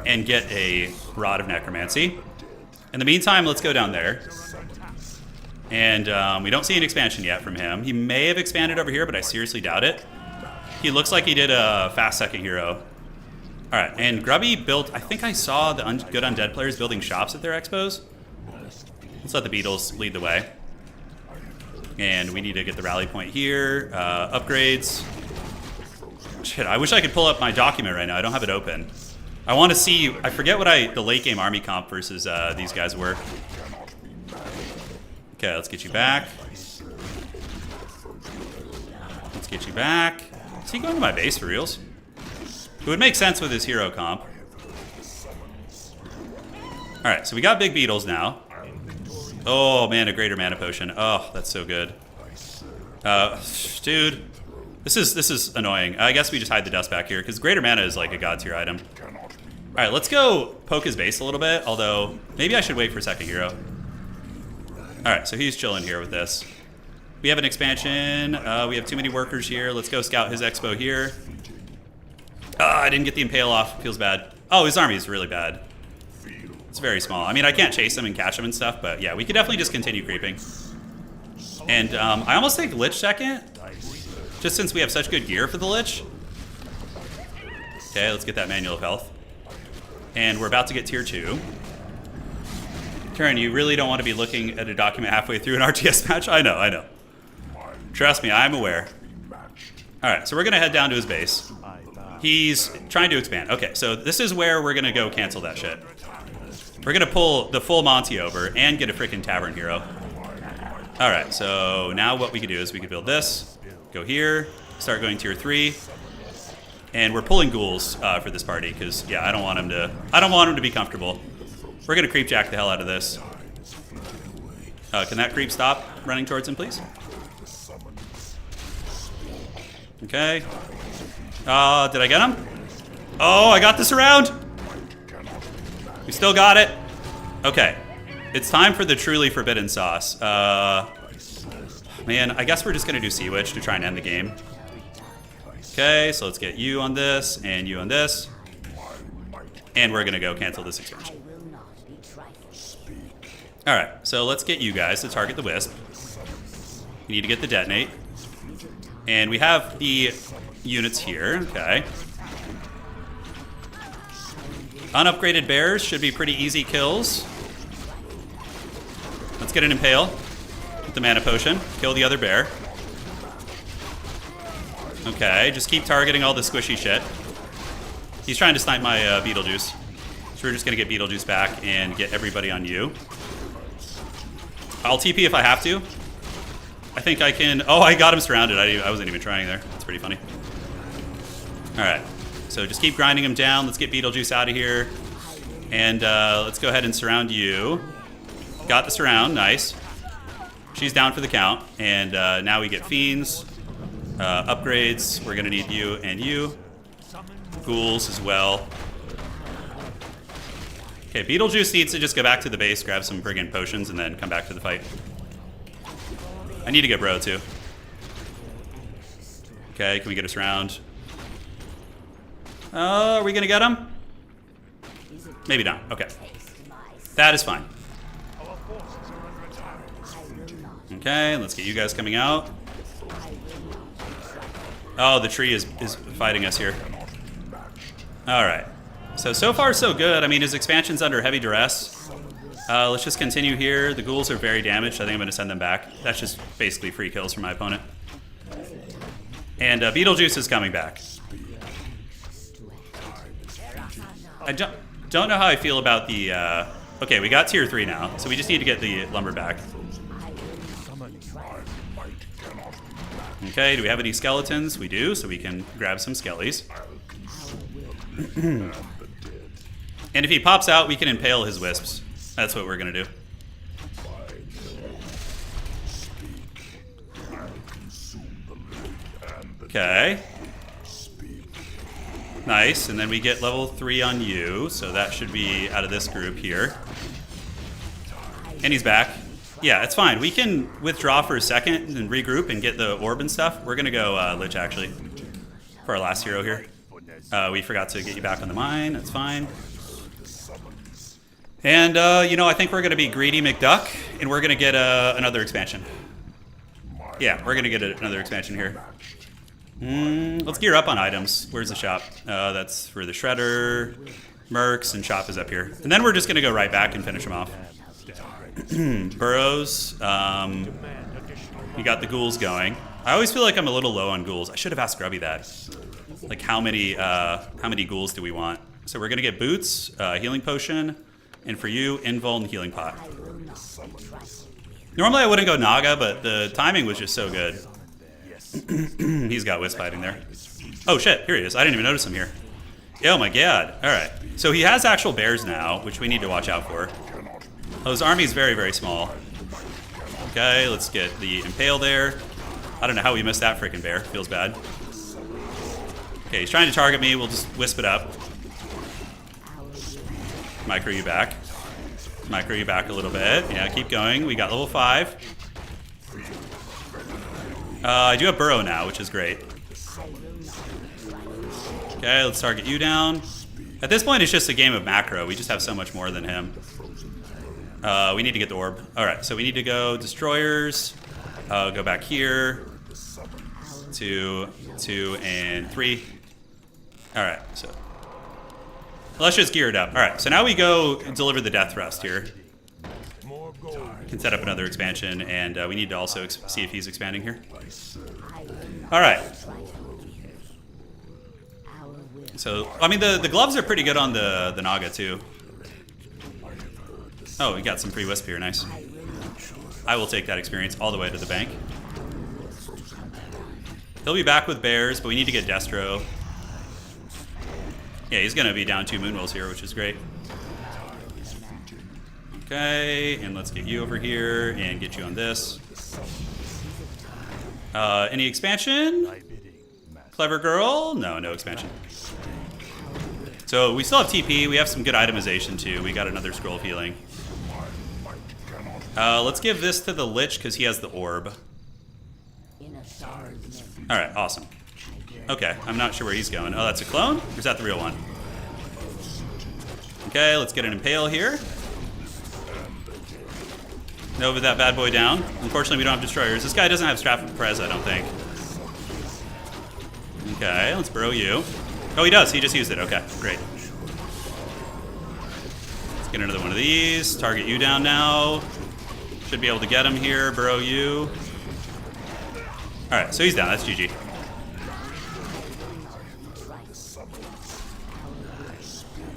and get a Rod of Necromancy. In the meantime, let's go down there. And we don't see an expansion yet from him. He may have expanded over here, but I seriously doubt it. He looks like he did a fast second hero. All right, and Grubby built, I think I saw the good undead players building shops at their expos. Let's let the Beetles lead the way. And we need to get the rally point here. Upgrades. Shit, I wish I could pull up my document right now. I don't have it open. I want to see, I forget what the late game army comp versus these guys were. Okay, let's get you back. Let's get you back. Is he going to my base for reals? It would make sense with his hero comp. Alright, so we got big beetles now. Oh man, a greater mana potion. Oh, that's so good. Dude. This is annoying. I guess we just hide the dust back here, because greater mana is like a god tier item. Alright, let's go poke his base a little bit, although maybe I should wait for second hero. Alright, so he's chilling here with this. We have an expansion. We have too many workers here. Let's go scout his expo here. I didn't get the impale off. Feels bad. Oh, his army is really bad. It's very small. I mean, I can't chase him and catch him and stuff, but yeah, we could definitely just continue creeping. And I almost take Lich second, just since we have such good gear for the Lich. Okay, let's get that Manual of Health. And we're about to get tier 2. Turin, you really don't want to be looking at a document halfway through an RTS match? I know, I know. Trust me, I'm aware. Alright, so we're going to head down to his base. He's trying to expand. Okay, so this is where we're going to go cancel that shit. We're going to pull the full Monty over and get a freaking Tavern Hero. Alright, so now what we could do is we could build this, go here, start going tier 3. And we're pulling ghouls for this party, because yeah, I don't want him to be comfortable. We're going to creep jack the hell out of this. Can that creep stop running towards him, please? Okay. Did I get him? Oh, I got this around. We still got it. Okay. It's time for the truly forbidden sauce. Man, I guess we're just going to do Sea Witch to try and end the game. Okay, so let's get you on this and you on this. And we're going to go cancel this expansion. Alright, so let's get you guys to target the Wisp. We need to get the detonate. And we have the units here, okay. Unupgraded bears should be pretty easy kills. Let's get an impale with the mana potion. Kill the other bear. Okay, just keep targeting all the squishy shit. He's trying to snipe my Beetlejuice. So we're just gonna get Beetlejuice back and get everybody on you. I'll TP if I have to. I think I can... Oh, I got him surrounded. I wasn't even trying there. That's pretty funny. Alright, so just keep grinding him down. Let's get Beetlejuice out of here. And let's go ahead and surround you. Got the surround, nice. She's down for the count. And now we get fiends, upgrades. We're going to need you and you. Ghouls as well. Okay, Beetlejuice needs to just go back to the base, grab some friggin' potions, and then come back to the fight. I need to get Bro, too. Okay, can we get us around? Are we gonna get him? Maybe not. Okay. That is fine. Okay, let's get you guys coming out. Oh, the tree is fighting us here. Alright. So far so good. I mean, his expansion's under heavy duress. Let's just continue here. The ghouls are very damaged. I think I'm going to send them back. That's just basically free kills for my opponent. And Beetlejuice is coming back. I don't know how I feel about the... okay, we got tier 3 now, so we just need to get the lumber back. Okay, do we have any skeletons? We do, so we can grab some skellies. And if he pops out, we can impale his wisps. That's what we're going to do. Okay. Nice, and then we get level 3 on you, so that should be out of this group here. And he's back. Yeah, it's fine. We can withdraw for a second and regroup and get the orb and stuff. We're going to go Lich, actually, for our last hero here. We forgot to get you back on the mine. That's fine. And, you know, I think we're going to be Greedy McDuck, and we're going to get another expansion. Yeah, we're going to get another expansion here. Let's gear up on items. Where's the shop? That's for the Shredder, Mercs, and shop is up here. And then we're just going to go right back and finish them off. Burrows. You got the ghouls going. I always feel like I'm a little low on ghouls. I should have asked Grubby that. Like, how many ghouls do we want? So we're going to get boots, healing potion, and for you, invul and healing pot. Normally I wouldn't go Naga, but the timing was just so good. He's got Wisp hiding there. Oh shit, here he is. I didn't even notice him here. Oh my god. Alright. So he has actual bears now, which we need to watch out for. Oh, his army's very, very small. Okay, let's get the impale there. I don't know how we missed that freaking bear. Feels bad. Okay, he's trying to target me. We'll just wisp it up. Micro you back. Micro you back a little bit. Yeah, keep going. We got level 5. I do have Burrow now, which is great. Okay, let's target you down. At this point, it's just a game of macro. We just have so much more than him. We need to get the orb. Alright, so we need to go Destroyers. Go back here. 2, 2, and 3. Alright, so... let's just gear it up. Alright, so now we go deliver the Death Thrust here. Can set up another expansion, and we need to also see if he's expanding here. Alright. So, I mean, the gloves are pretty good on the Naga, too. Oh, we got some free Wisp here. Nice. I will take that experience all the way to the bank. He'll be back with bears, but we need to get Destro. Yeah, he's going to be down 2 Moonwills here, which is great. Okay, and let's get you over here and get you on this. Any expansion? Clever girl? No, no expansion. So we still have TP. We have some good itemization too. We got another scroll of healing. Let's give this to the Lich because he has the orb. Alright, awesome. Okay, I'm not sure where he's going. Oh, that's a clone? Or is that the real one? Okay, let's get an impale here. Nova that bad boy down. Unfortunately, we don't have destroyers. This guy doesn't have Strap of Perez, I don't think. Okay, let's burrow you. Oh, he does. He just used it. Okay, great. Let's get another one of these. Target you down now. Should be able to get him here. Burrow you. Alright, so he's down. That's GG.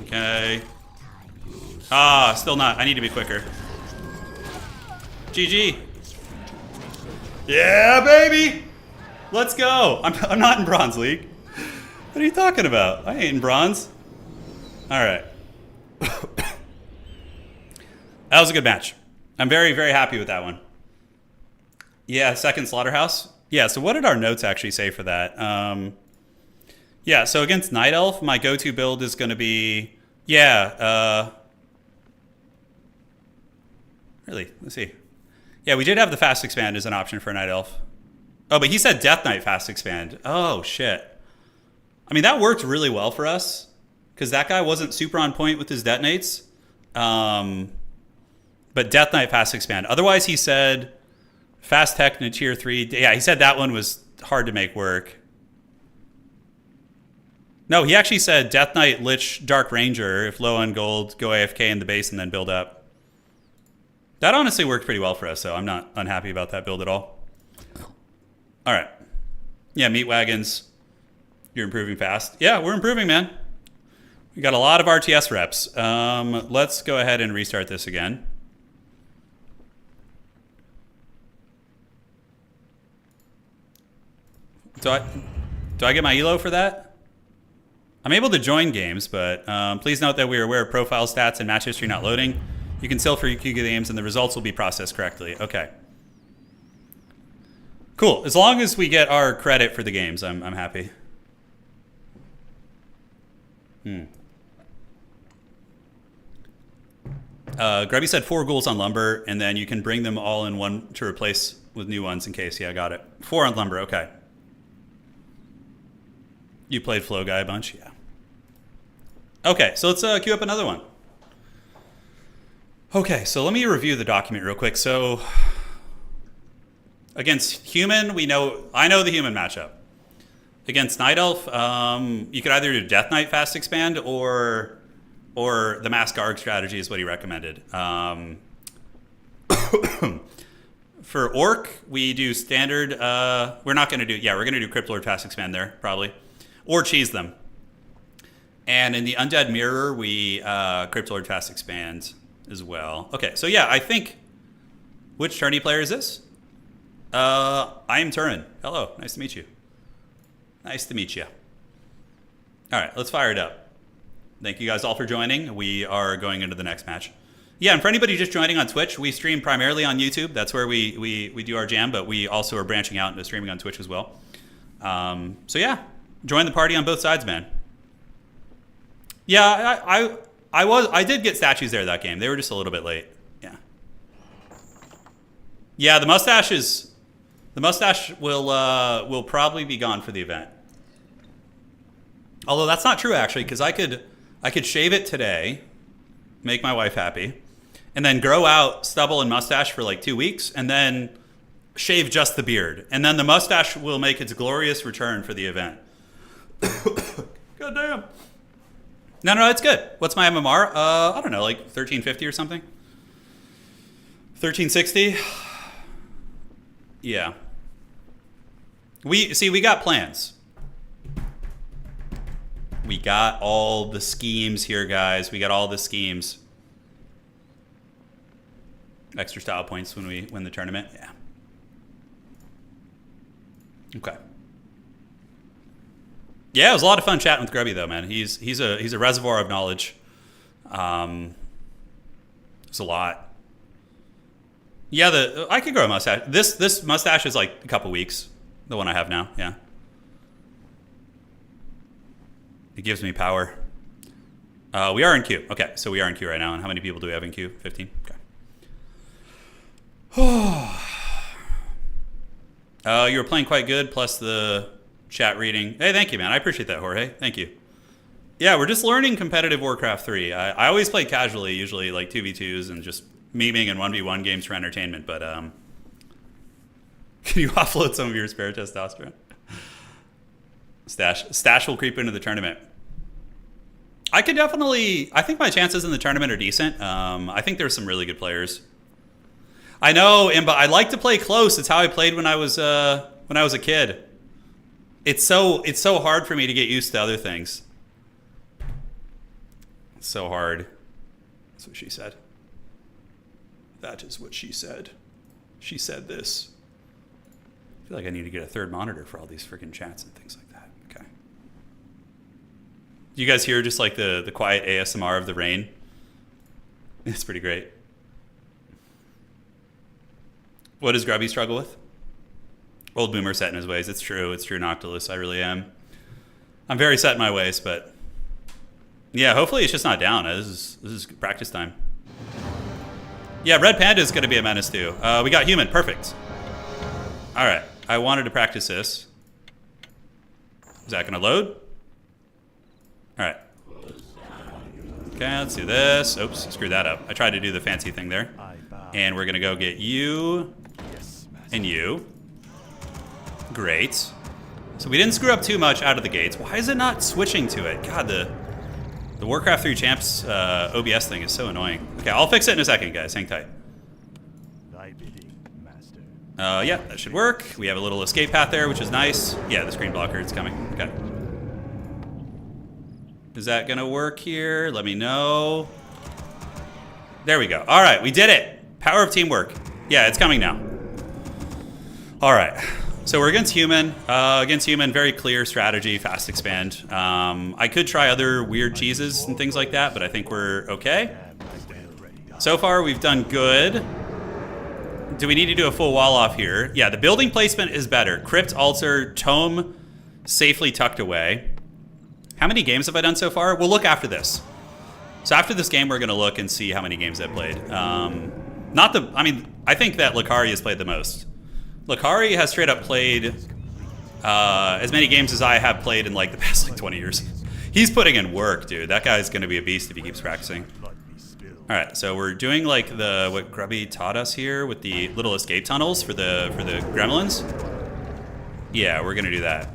Okay. Ah, still not. I need to be quicker. GG. Yeah, baby! Let's go. I'm not in Bronze League. What are you talking about? I ain't in Bronze. Alright. That was a good match. I'm very, very happy with that one. Yeah, second slaughterhouse. Yeah, so what did our notes actually say for that? Yeah, so against Night Elf, my go-to build is going to be... Yeah, really, let's see. Yeah, we did have the fast expand as an option for Night Elf. Oh, but he said Death Knight fast expand. Oh, shit. I mean, that worked really well for us because that guy wasn't super on point with his detonates. But Death Knight fast expand. Otherwise, he said fast tech in a tier 3. Yeah, he said that one was hard to make work. No, he actually said Death Knight, Lich, Dark Ranger. If low on gold, go AFK in the base and then build up. That honestly worked pretty well for us, so I'm not unhappy about that build at all. All right. Yeah, meat wagons. You're improving fast. Yeah, we're improving, man. We got a lot of RTS reps. Let's go ahead and restart this again. Do I get my elo for that? I'm able to join games, but please note that we are aware of profile stats and match history not loading. You can still free queue games and the results will be processed correctly. Okay. Cool. As long as we get our credit for the games, I'm happy. Grubby said 4 ghouls on lumber, and then you can bring them all in one to replace with new ones in case. Yeah, I got it. 4 on lumber. Okay. You played Flow Guy a bunch? Yeah. Okay, so let's queue up another one. Okay, so let me review the document real quick. So against human, I know the human matchup. Against Night Elf, you could either do Death Knight fast expand or the Mask Arg strategy is what he recommended. For Orc, we do standard. We're not going to do. Yeah, we're going to do Cryptlord fast expand there probably, or cheese them. And in the Undead Mirror, we Cryptlord fast expand as well. Okay, so yeah, I think. Which tourney player is this? I am Turin. Hello, nice to meet you. Nice to meet you. All right, let's fire it up. Thank you guys all for joining. We are going into the next match. Yeah, and for anybody just joining on Twitch, we stream primarily on YouTube. That's where we do our jam, but we also are branching out into streaming on Twitch as well. So yeah, join the party on both sides, man. Yeah, I did get statues there that game. They were just a little bit late. Yeah. Yeah, the mustache will probably be gone for the event. Although that's not true actually, because I could shave it today, make my wife happy, and then grow out stubble and mustache for like 2 weeks, and then shave just the beard, and then the mustache will make its glorious return for the event. God damn. No, it's good. What's my MMR? I don't know, like 1350 or something. 1360. Yeah. We got plans. We got all the schemes here, guys. We got all the schemes. Extra style points when we win the tournament. Yeah. Okay. Yeah, it was a lot of fun chatting with Grubby though, man. He's a reservoir of knowledge. It's a lot. Yeah, I could grow a mustache. This mustache is like a couple weeks. The one I have now. Yeah. It gives me power. We are in queue. Okay, so we are in queue right now. And how many people do we have in queue? 15. Okay. You were playing quite good, plus the chat reading. Hey, thank you, man. I appreciate that, Jorge. Thank you. Yeah, we're just learning competitive Warcraft 3. I always play casually, usually like 2v2s and just memeing and 1v1 games for entertainment. But can you offload some of your spare testosterone? Stash will creep into the tournament. I think my chances in the tournament are decent. I think there's some really good players. I know, but I like to play close. It's how I played when I was a kid. It's so hard for me to get used to other things. It's so hard. That's what she said. That is what she said. She said this. I feel like I need to get a third monitor for all these freaking chats and things like that. Okay. Do you guys hear just like the quiet ASMR of the rain? It's pretty great. What does Grubby struggle with? Old boomer set in his ways. It's true. It's true, Noctilus. I really am. I'm very set in my ways, but yeah, hopefully it's just not down. This is practice time. Yeah, Red Panda is going to be a menace too. We got human. Perfect. All right. I wanted to practice this. Is that going to load? All right. Okay, let's do this. Oops, screwed that up. I tried to do the fancy thing there. And we're going to go get you and you. Great. So we didn't screw up too much out of the gates. Why is it not switching to it? God, the Warcraft 3 Champs OBS thing is so annoying. Okay, I'll fix it in a second, guys. Hang tight. Yeah, that should work. We have a little escape path there, which is nice. Yeah, the screen blocker is coming. Okay. Is that going to work here? Let me know. There we go. All right, we did it. Power of teamwork. Yeah, it's coming now. All right. So we're against human. Against human, very clear strategy, fast expand. I could try other weird cheeses and things like that, but I think we're okay. So far, we've done good. Do we need to do a full wall off here? Yeah, the building placement is better. Crypt, altar, tome, safely tucked away. How many games have I done so far? We'll look after this. So after this game, we're going to look and see how many games I've played. I think that Lucari has played the most. Lucari has straight up played as many games as I have played in like the past like 20 years. He's putting in work, dude. That guy's going to be a beast if he keeps practicing. All right, so we're doing like what Grubby taught us here with the little escape tunnels for the gremlins. Yeah, we're going to do that.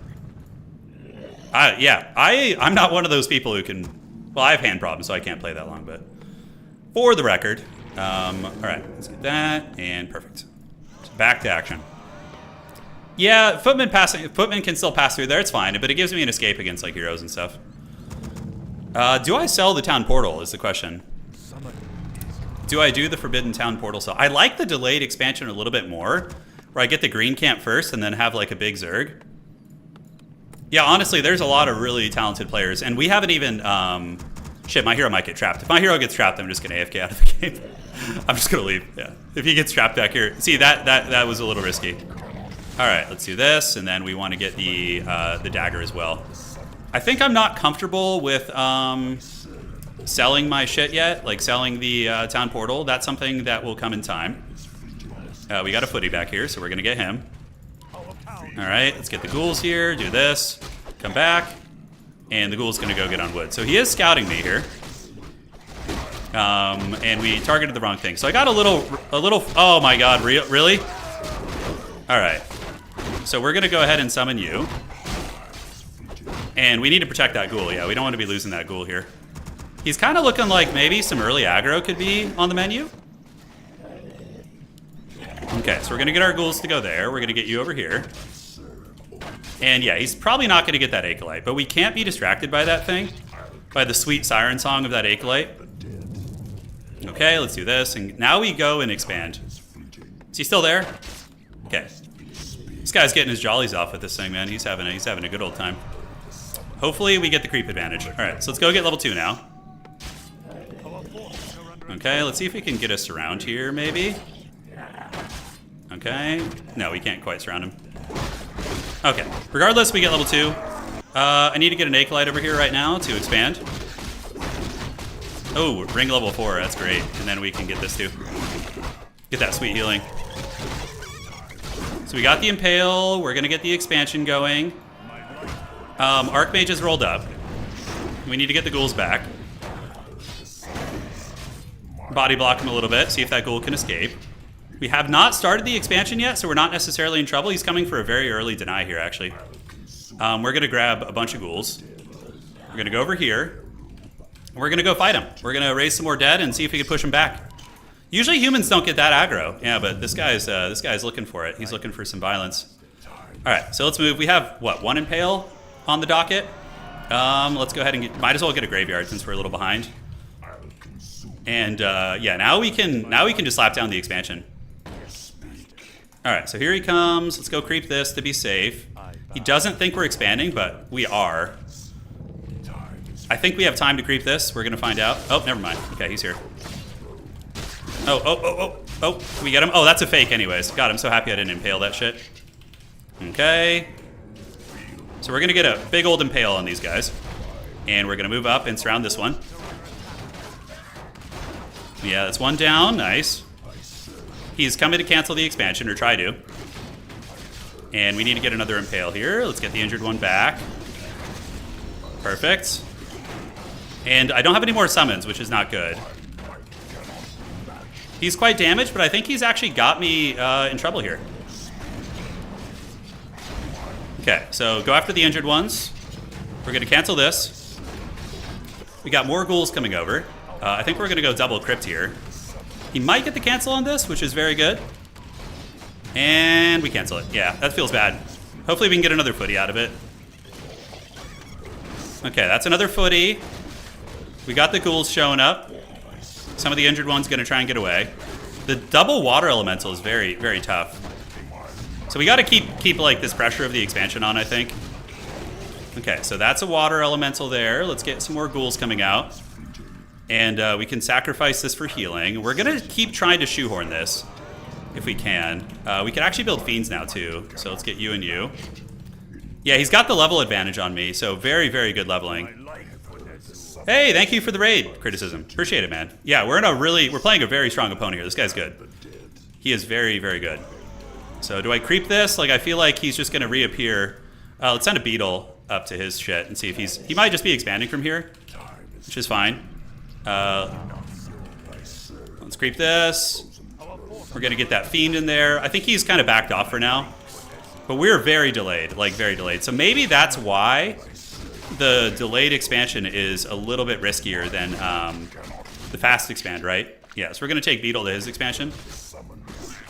I'm not one of those people who can... Well, I have hand problems, so I can't play that long, but... For the record. All right, let's get that, and perfect. So back to action. Yeah, footmen can still pass through there, it's fine, but it gives me an escape against, like, heroes and stuff. Do I sell the town portal, is the question. Do I do the Forbidden Town portal sell? I like the delayed expansion a little bit more, where I get the green camp first and then have, like, a big Zerg. Yeah, honestly, there's a lot of really talented players, and we haven't even, shit, my hero might get trapped. If my hero gets trapped, I'm just gonna AFK out of the game. I'm just gonna leave, yeah. If he gets trapped back here, see, that was a little risky. All right, let's do this, and then we wanna get the dagger as well. I think I'm not comfortable with, selling my shit yet, like selling the town portal. That's something that will come in time. We got a footy back here, so we're gonna get him. All right, let's get the ghouls here, do this, come back, and the ghoul's gonna go get on wood. So he is scouting me here. And we targeted the wrong thing. So I got a little, oh my God, really? All right, so we're gonna go ahead and summon you. And we need to protect that ghoul, yeah, we don't wanna be losing that ghoul here. He's kind of looking like maybe some early aggro could be on the menu. Okay, so we're gonna get our ghouls to go there. We're gonna get you over here. And yeah, he's probably not gonna get that Acolyte, but we can't be distracted by that thing, by the sweet siren song of that Acolyte. Okay, let's do this, and now we go and expand. Is he still there? Okay. This guy's getting his jollies off with this thing, man. He's having a good old time. Hopefully we get the creep advantage. All right, so let's go get level 2 now. Okay, let's see if we can get a surround here, maybe. Okay, no, we can't quite surround him. Okay, regardless, we get level 2. I need to get an Acolyte over here right now to expand. Oh, ring level 4, that's great. And then we can get this too. Get that sweet healing. So we got the Impale, we're gonna get the expansion going. Archmage has rolled up. We need to get the ghouls back. Body block him a little bit, see if that ghoul can escape. We have not started the expansion yet, so we're not necessarily in trouble. He's coming for a very early deny here, actually. We're gonna grab a bunch of ghouls. We're gonna go over here. We're gonna go fight him. We're gonna raise some more dead and see if we can push him back. Usually humans don't get that aggro. Yeah, but this guy's looking for it. He's looking for some violence. All right, so let's move. We have, what, 1 Impale on the docket? Let's go ahead and might as well get a graveyard since we're a little behind. And yeah, now we can just slap down the expansion. All right, so here he comes. Let's go creep this to be safe. He doesn't think we're expanding, but we are. I think we have time to creep this. We're gonna find out. Oh, never mind. Okay, he's here. Oh, can we get him? Oh, that's a fake anyways. God, I'm so happy I didn't impale that shit. Okay. So we're gonna get a big old impale on these guys. And we're gonna move up and surround this one. Yeah, that's one down, nice. He's coming to cancel the expansion, or try to. And we need to get another impale here. Let's get the injured one back. Perfect. And I don't have any more summons, which is not good. He's quite damaged, but I think he's actually got me in trouble here. Okay, so go after the injured ones. We're gonna cancel this. We got more ghouls coming over. I think we're gonna go double crypt here. He might get the cancel on this, which is very good. And we cancel it. Yeah, that feels bad. Hopefully we can get another footy out of it. Okay, that's another footy. We got the ghouls showing up. Some of the injured ones gonna try and get away. The double water elemental is very, very tough. So we gotta keep like this pressure of the expansion on, I think. Okay, so that's a water elemental there. Let's get some more ghouls coming out. And we can sacrifice this for healing. We're gonna keep trying to shoehorn this. If we can. We can actually build fiends now too. So let's get you and you. Yeah, he's got the level advantage on me, so very, very good leveling. Hey, thank you for the raid criticism. Appreciate it, man. Yeah, we're playing a very strong opponent here. This guy's good. He is very, very good. So do I creep this? Like, I feel like he's just gonna reappear. Let's send a beetle up to his shit and see if he might just be expanding from here, which is fine. Let's creep this. We're gonna get that fiend in there. I think he's kind of backed off for now. But we're very delayed, like very delayed. So maybe that's why the delayed expansion is a little bit riskier than the fast expand, right? Yeah, so we're gonna take Beetle to his expansion.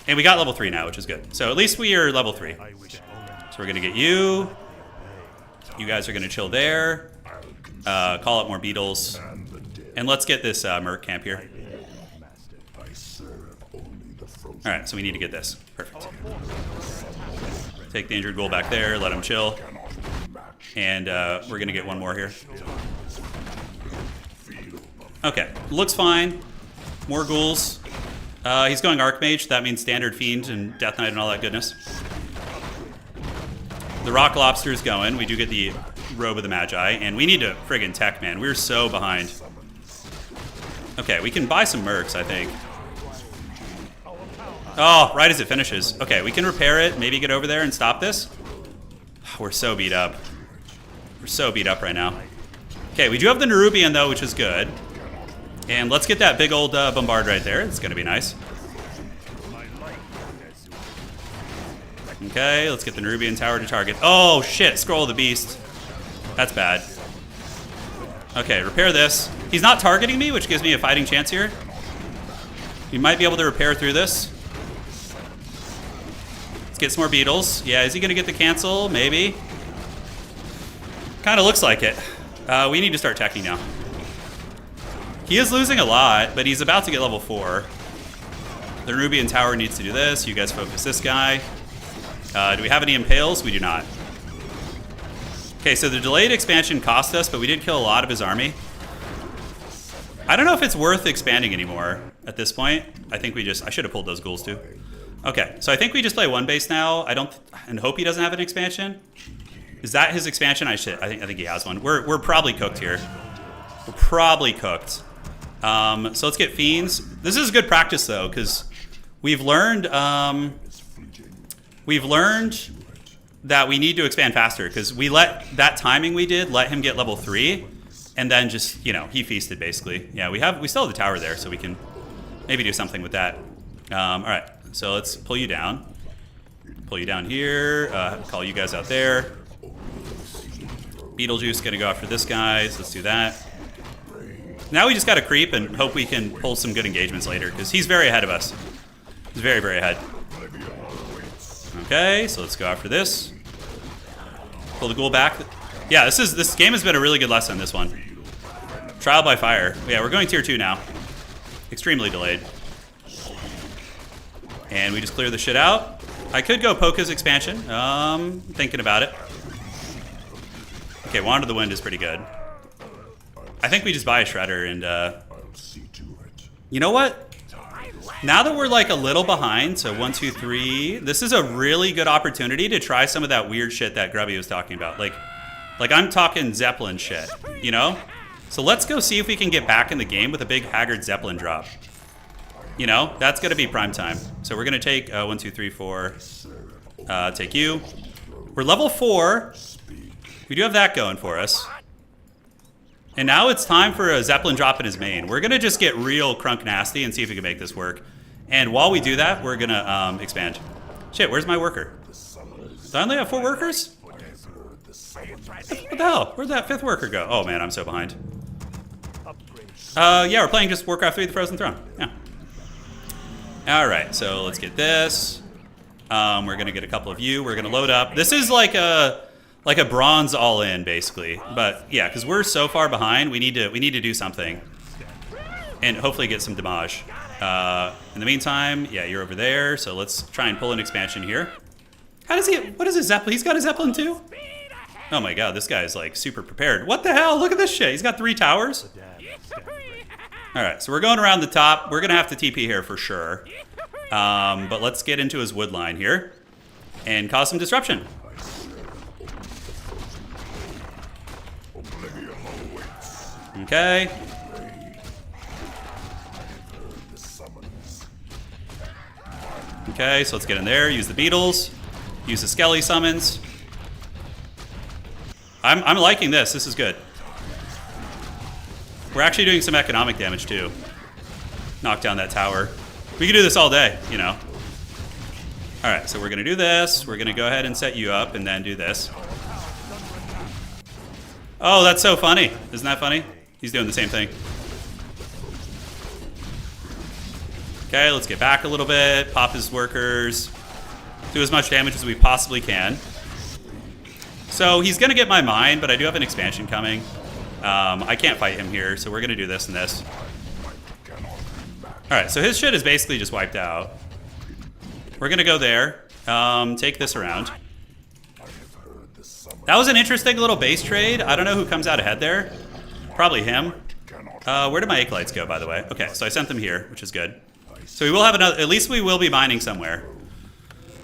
And we got level 3 now, which is good. So at least we are level 3. So we're gonna get you. You guys are gonna chill there. Call up more beetles. And let's get this Merc camp here. Alright, so we need to get this. Perfect. Take the injured ghoul back there, let him chill. And we're gonna get one more here. Okay, looks fine. More ghouls. He's going Archmage, that means standard Fiend and Death Knight and all that goodness. The Rock Lobster's going. We do get the Robe of the Magi, and we need to friggin' tech, man. We're so behind. Okay, we can buy some mercs, I think. Oh, right as it finishes. Okay, we can repair it, maybe get over there and stop this. We're so beat up. We're so beat up right now. Okay, we do have the Nerubian, though, which is good. And let's get that big old bombard right there. It's going to be nice. Okay, let's get the Nerubian tower to target. Oh, shit, Scroll of the Beast. That's bad. Okay, repair this. He's not targeting me, which gives me a fighting chance here. We might be able to repair through this. Let's get some more beetles. Yeah, is he going to get the cancel? Maybe. Kind of looks like it. We need to start teching now. He is losing a lot, but he's about to get level 4. The Nerubian tower needs to do this. You guys focus this guy. Do we have any impales? We do not. Okay, so the delayed expansion cost us, but we did kill a lot of his army. I don't know if it's worth expanding anymore at this point. I think I should have pulled those ghouls too. Okay, so I think we just play one base now. And hope he doesn't have an expansion. Is that his expansion? I think he has one. We're probably cooked here. We're probably cooked. So let's get fiends. This is good practice though, because we've learned that we need to expand faster, because we let him get level 3, and then just, you know, he feasted basically. Yeah, we still have the tower there, so we can maybe do something with that. All right, so let's pull you down. Pull you down here. Call you guys out there. Beetlejuice gonna go after this guy, so let's do that. Now we just gotta creep and hope we can pull some good engagements later, because he's very ahead of us. He's very, very ahead. Okay, so let's go after this. Pull the ghoul back. Yeah, this game has been a really good lesson, this one. Trial by fire. Yeah, we're going tier 2 now. Extremely delayed. And we just clear the shit out. I could go Poke's expansion. Thinking about it. Okay, Wand of the Wind is pretty good. I think we just buy a Shredder and, you know what? Now that we're like a little behind, so 1, 2, 3, this is a really good opportunity to try some of that weird shit that Grubby was talking about. Like I'm talking Zeppelin shit, you know? So let's go see if we can get back in the game with a big Haggard Zeppelin drop. You know, that's gonna be prime time. So we're gonna take 1, 2, 3, 4. Take you. We're level 4. We do have that going for us. And now it's time for a Zeppelin drop in his main. We're gonna just get real crunk nasty and see if we can make this work. And while we do that, we're gonna expand. Shit, where's my worker? Do I only have 4 workers? What the hell? Where'd that 5th worker go? Oh man, I'm so behind. Yeah, we're playing just Warcraft 3: The Frozen Throne. Yeah. Alright, so let's get this. We're gonna get a couple of you. We're gonna load up. This is like a bronze all-in, basically. But yeah, because we're so far behind, we need to do something, and hopefully get some damage. In the meantime, yeah, you're over there. So let's try and pull an expansion here. How does he? What is his Zeppelin? He's got a Zeppelin too. Oh my god, this guy is like super prepared. What the hell? Look at this shit. He's got 3 towers. All right, so we're going around the top. We're gonna have to TP here for sure. But let's get into his wood line here and cause some disruption. Okay. Okay, so let's get in there, use the beetles, use the skelly summons. I'm liking this. This is good. We're actually doing some economic damage too. Knock down that tower. We can do this all day, you know. All right, so we're gonna do this. We're gonna go ahead and set you up and then do this. Oh, that's so funny. Isn't that funny? He's doing the same thing. Okay, let's get back a little bit. Pop his workers. Do as much damage as we possibly can. So he's gonna get my mine, but I do have an expansion coming. I can't fight him here, so we're gonna do this and this. All right, so his shit is basically just wiped out. We're gonna go there, take this around. That was an interesting little base trade. I don't know who comes out ahead there. Probably him. Where did my acolytes go, by the way? Okay, so I sent them here, which is good. So we will have another, at least we will be mining somewhere.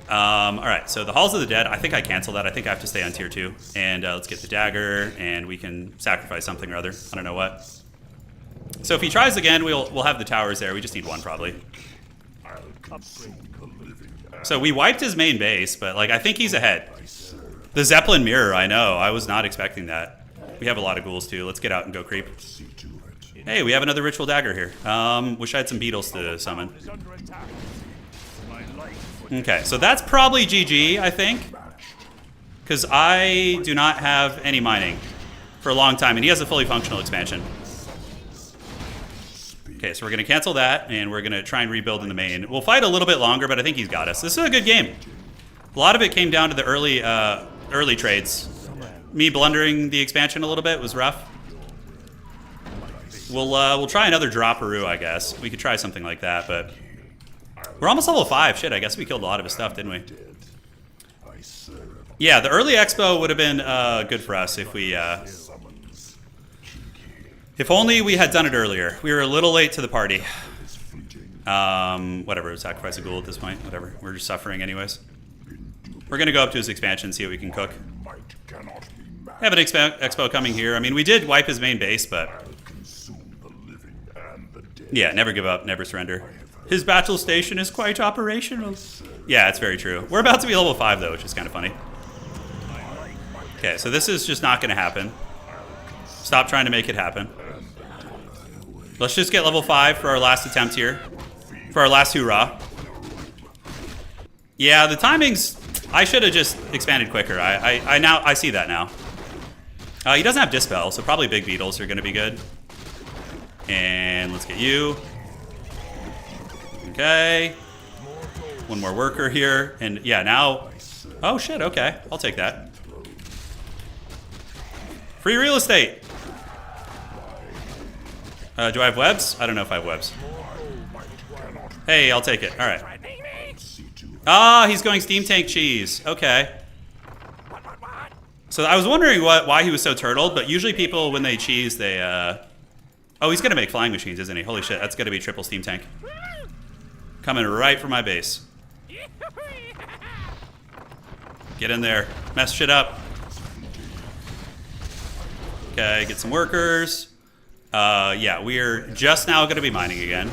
All right, so the Halls of the Dead, I think I canceled that. I think I have to stay on tier 2. And let's get the dagger, and we can sacrifice something or other. I don't know what. So if he tries again, we'll have the towers there. We just need 1 probably. So we wiped his main base, but like I think he's ahead. The Zeppelin mirror, I know. I was not expecting that. We have a lot of ghouls too. Let's get out and go creep. Hey, we have another ritual dagger here. Wish I had some beetles to summon. Okay, so that's probably GG, I think. Because I do not have any mining for a long time, and he has a fully functional expansion. Okay, so we're going to cancel that, and we're going to try and rebuild in the main. We'll fight a little bit longer, but I think he's got us. This is a good game. A lot of it came down to the early trades. Me blundering the expansion a little bit was rough. We'll try another dropperoo, I guess. We could try something like that, but we're almost level 5. Shit, I guess we killed a lot of his stuff, didn't we? Yeah, the early expo would have been good for us if we... if only we had done it earlier. We were a little late to the party. Whatever, sacrifice a ghoul at this point. Whatever, we're just suffering anyways. We're going to go up to his expansion, see what we can cook. I have an expo coming here. I mean, we did wipe his main base, but... yeah, never give up, never surrender. His battle station is quite operational. Yeah, it's very true. We're about to be level 5, though, which is kind of funny. Okay, so this is just not going to happen. Stop trying to make it happen. Let's just get level 5 for our last attempt here. For our last hoorah. Yeah, the timings... I should have just expanded quicker. I see that now. He doesn't have Dispel, so probably big beetles are going to be good. And let's get you. Okay. 1 more worker here. And yeah, now... oh, shit, okay. I'll take that. Free real estate. Do I have webs? I don't know if I have webs. Hey, I'll take it. All right. Ah, he's going steam tank cheese. Okay. So I was wondering why he was so turtled, but usually people, when they cheese, they... oh, he's going to make flying machines, isn't he? Holy shit, that's going to be triple steam tank. Coming right for my base. Get in there. Mess shit up. Okay, get some workers. Yeah, we're just now going to be mining again.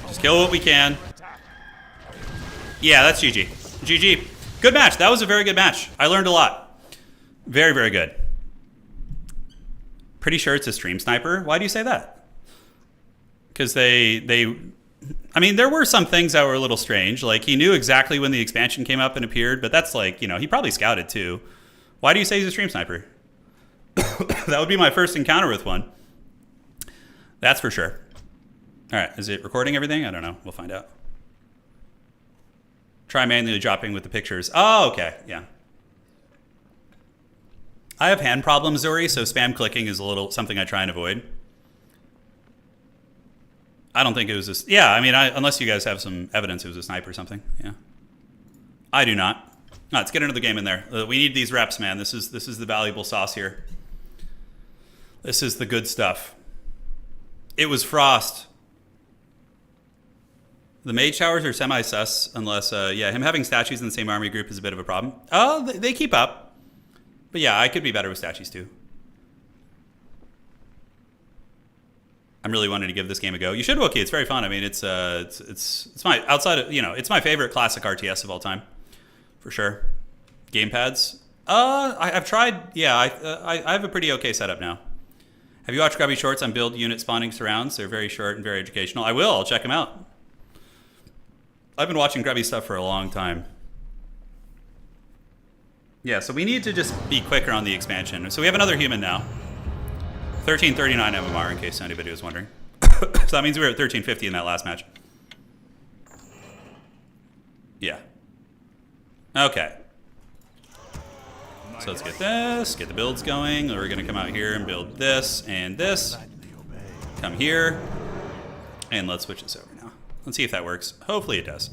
Just kill what we can. Yeah, that's GG. GG. Good match. That was a very good match. I learned a lot. Very, very good. Pretty sure it's a stream sniper. Why do you say that? Because I mean, there were some things that were a little strange. Like, he knew exactly when the expansion came up and appeared, but that's like, you know, he probably scouted too. Why do you say he's a stream sniper? That would be my first encounter with one. That's for sure. All right, is it recording everything? I don't know. We'll find out. Try manually dropping with the pictures. Oh, okay, yeah. I have hand problems, Zuri, so spam clicking is a little something I try and avoid. I don't think it was a... Yeah, I mean, unless you guys have some evidence it was a sniper or something. Yeah. I do not. No, let's get into the game in there. We need these reps, man. This is the valuable sauce here. This is the good stuff. It was Frost. The mage towers are semi-sus unless... yeah, him having statues in the same army group is a bit of a problem. Oh, they keep up. But yeah, I could be better with statues too. I'm really wanting to give this game a go. You should, Wookie. It's very fun. I mean, it's my outside of, you know, it's my favorite classic RTS of all time, for sure. Gamepads. I've tried. Yeah, I have a pretty okay setup now. Have you watched Grubby shorts on build unit spawning surrounds? They're very short and very educational. I will. I'll check them out. I've been watching Grubby stuff for a long time. Yeah, so we need to just be quicker on the expansion. So we have another human now. 1339 MMR, in case anybody was wondering. So that means we were at 1350 in that last match. Yeah. Okay. So let's get this, get the builds going. We're going to come out here and build this and this. Come here. And let's switch this over now. Let's see if that works. Hopefully it does.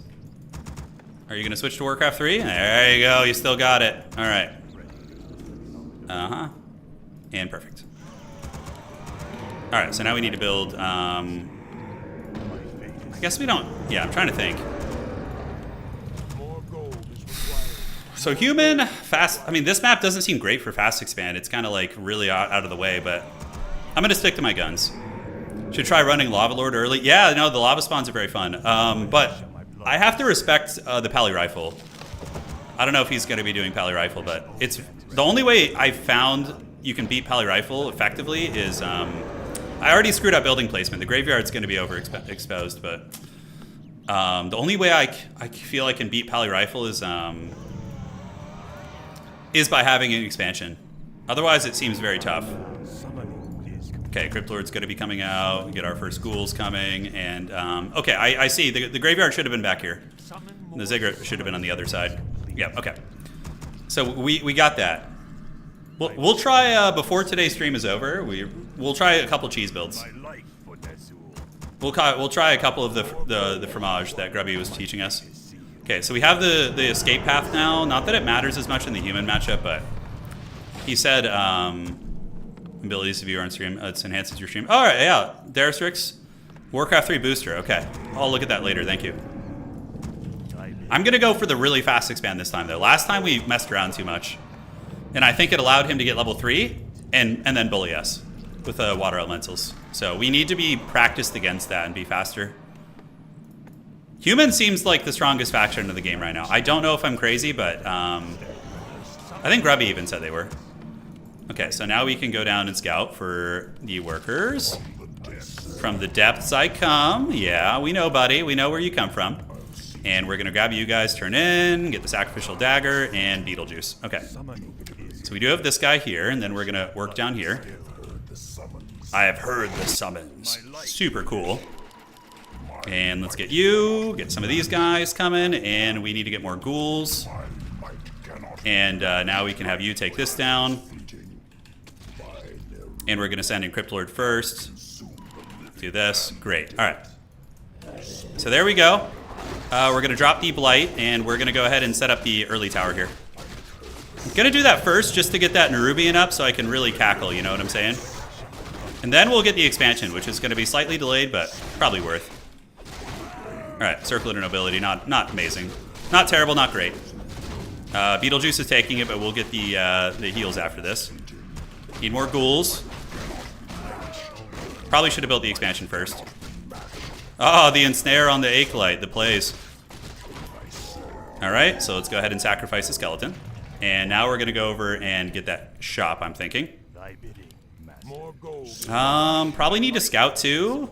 Are you going to switch to Warcraft 3? There you go. You still got it. All right. Uh-huh. And perfect. All right. So now we need to build... I guess we don't... Yeah, I'm trying to think. So human, fast... I mean, this map doesn't seem great for fast expand. It's kind of like really out of the way, but I'm going to stick to my guns. Should try running Lava Lord early. Yeah, no, the lava spawns are very fun. But... I have to respect the Pally Rifle. I don't know if he's going to be doing Pally Rifle, but it's the only way I found you can beat Pally Rifle effectively is I already screwed up building placement. The graveyard's going to be overexposed, but the only way I feel I can beat Pally Rifle is by having an expansion. Otherwise, it seems very tough. Okay, Crypt Lord's going to be coming out. We get our first ghouls coming, and okay, I see. The graveyard should have been back here. The Ziggurat should have been on the other side. Yeah, okay. So we got that. We'll try before today's stream is over. We'll try a couple cheese builds. We'll try a couple of the fromage that Grubby was teaching us. Okay, so we have the escape path now. Not that it matters as much in the human matchup, but he said. Abilities to view on stream. It enhances your stream. All right, yeah. Daristrix, Warcraft 3 booster. Okay, I'll look at that later. Thank you. I'm gonna go for the really fast expand this time, though. Last time we messed around too much, and I think it allowed him to get level 3 and then bully us with water elementals. So we need to be practiced against that and be faster. Human seems like the strongest faction of the game right now. I don't know if I'm crazy, but I think Grubby even said they were. Okay, so now we can go down and scout for the workers. From the depths I come. Yeah, we know, buddy. We know where you come from. And we're going to grab you guys, turn in, get the sacrificial dagger, and Beetlejuice. Okay. So we do have this guy here, and then we're going to work down here. I have heard the summons. Super cool. And let's get you, get some of these guys coming, and we need to get more ghouls. And now we can have you take this down. And we're going to send in Crypt Lord first. Do this. Great. All right. So there we go. We're going to drop the Blight, and we're going to go ahead and set up the early tower here. I'm going to do that first just to get that Nerubian up so I can really cackle, you know what I'm saying? And then we'll get the expansion, which is going to be slightly delayed, but probably worth. All right, Circular Nobility, not amazing. Not terrible, not great. Beetlejuice is taking it, but we'll get the heals after this. Need more ghouls. Probably should have built the expansion first. Oh, the ensnare on the Acolyte, the plays. All right, so let's go ahead and sacrifice the skeleton. And now we're going to go over and get that shop, I'm thinking. Probably need to scout too.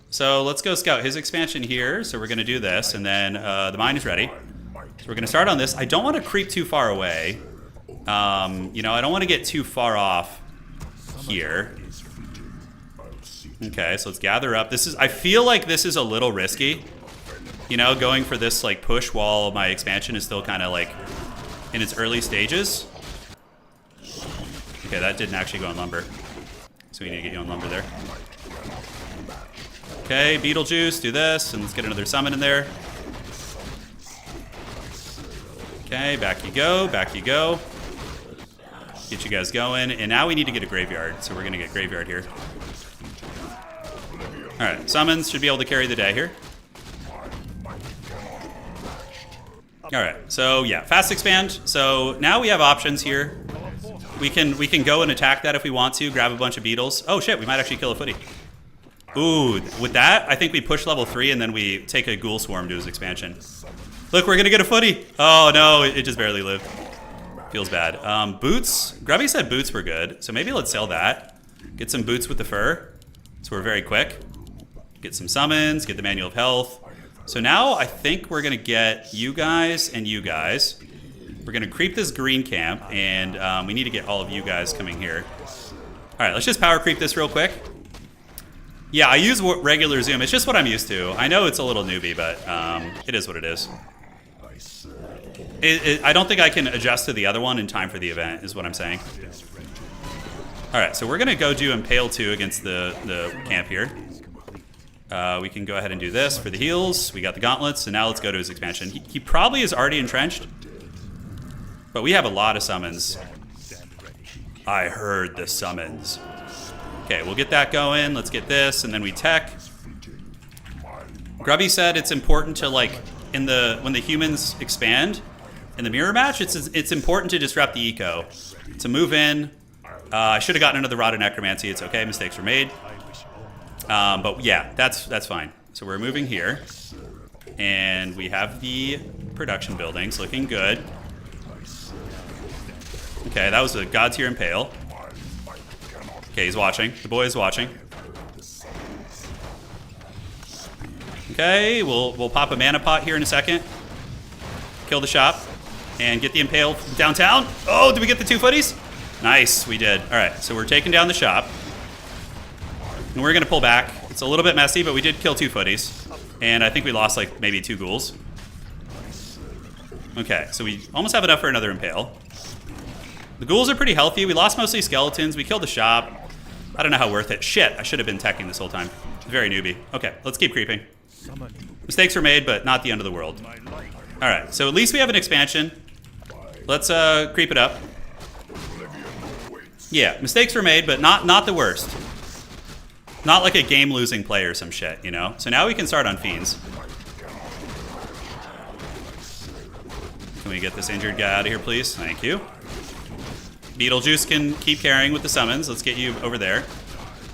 So let's go scout his expansion here. So we're going to do this, and then the mine is ready. So we're going to start on this. I don't want to creep too far away. You know, I don't want to get too far off here. Okay, so let's gather up. I feel like this is a little risky. You know, going for this like push while my expansion is still kind of like in its early stages. Okay, that didn't actually go on lumber. So we need to get you on lumber there. Okay, Beetlejuice, do this, and let's get another summon in there. Okay, back you go, back you go. Get you guys going, and now we need to get a graveyard, so we're gonna get graveyard here. All right, summons should be able to carry the day here. All right, so yeah, fast expand. So now we have options here. We can go and attack that if we want to, grab a bunch of beetles. Oh shit, we might actually kill a footy. Ooh, with that, I think we push level 3 and then we take a ghoul swarm to his expansion. Look, we're gonna get a footy. Oh no, it just barely lived. Feels bad. Boots, Grubby said boots were good, so maybe let's sell that. Get some boots with the fur, so we're very quick. Get some summons, get the manual of health. So now I think we're gonna get you guys and you guys. We're gonna creep this green camp, and we need to get all of you guys coming here. All right, let's just power creep this real quick. Yeah, I use regular zoom. It's just what I'm used to. I know it's a little newbie, but it is what it is. I don't think I can adjust to the other one in time for the event, is what I'm saying. All right, so we're gonna go do Impale 2 against the camp here. We can go ahead and do this for the heals. We got the gauntlets, and now let's go to his expansion. He probably is already entrenched, but we have a lot of summons. I heard the summons. Okay, we'll get that going. Let's get this, and then we tech. Grubby said it's important to like when the humans expand in the mirror match. It's important to disrupt the eco, to move in. I should have gotten another Rod of Necromancy. It's okay. Mistakes were made. But yeah, that's fine. So we're moving here, and we have the production buildings looking good. Okay, that was a God tier Impale. Okay, he's watching. The boy is watching. Okay, we'll pop a mana pot here in a second. Kill the shop and get the Impale downtown. Oh, did we get the 2 footies? Nice, we did. All right, so we're taking down the shop. And we're gonna pull back. It's a little bit messy, but we did kill 2 footies. And I think we lost like maybe 2 ghouls. Okay, so we almost have enough for another Impale. The ghouls are pretty healthy. We lost mostly skeletons. We killed the shop. I don't know how worth it. Shit, I should have been teching this whole time. Very newbie. Okay, let's keep creeping. Mistakes were made, but not the end of the world. All right, so at least we have an expansion. Let's creep it up. Yeah, mistakes were made, but not the worst. Not like a game-losing play or some shit, you know? So now we can start on Fiends. Can we get this injured guy out of here, please? Thank you. Beetlejuice can keep carrying with the summons. Let's get you over there.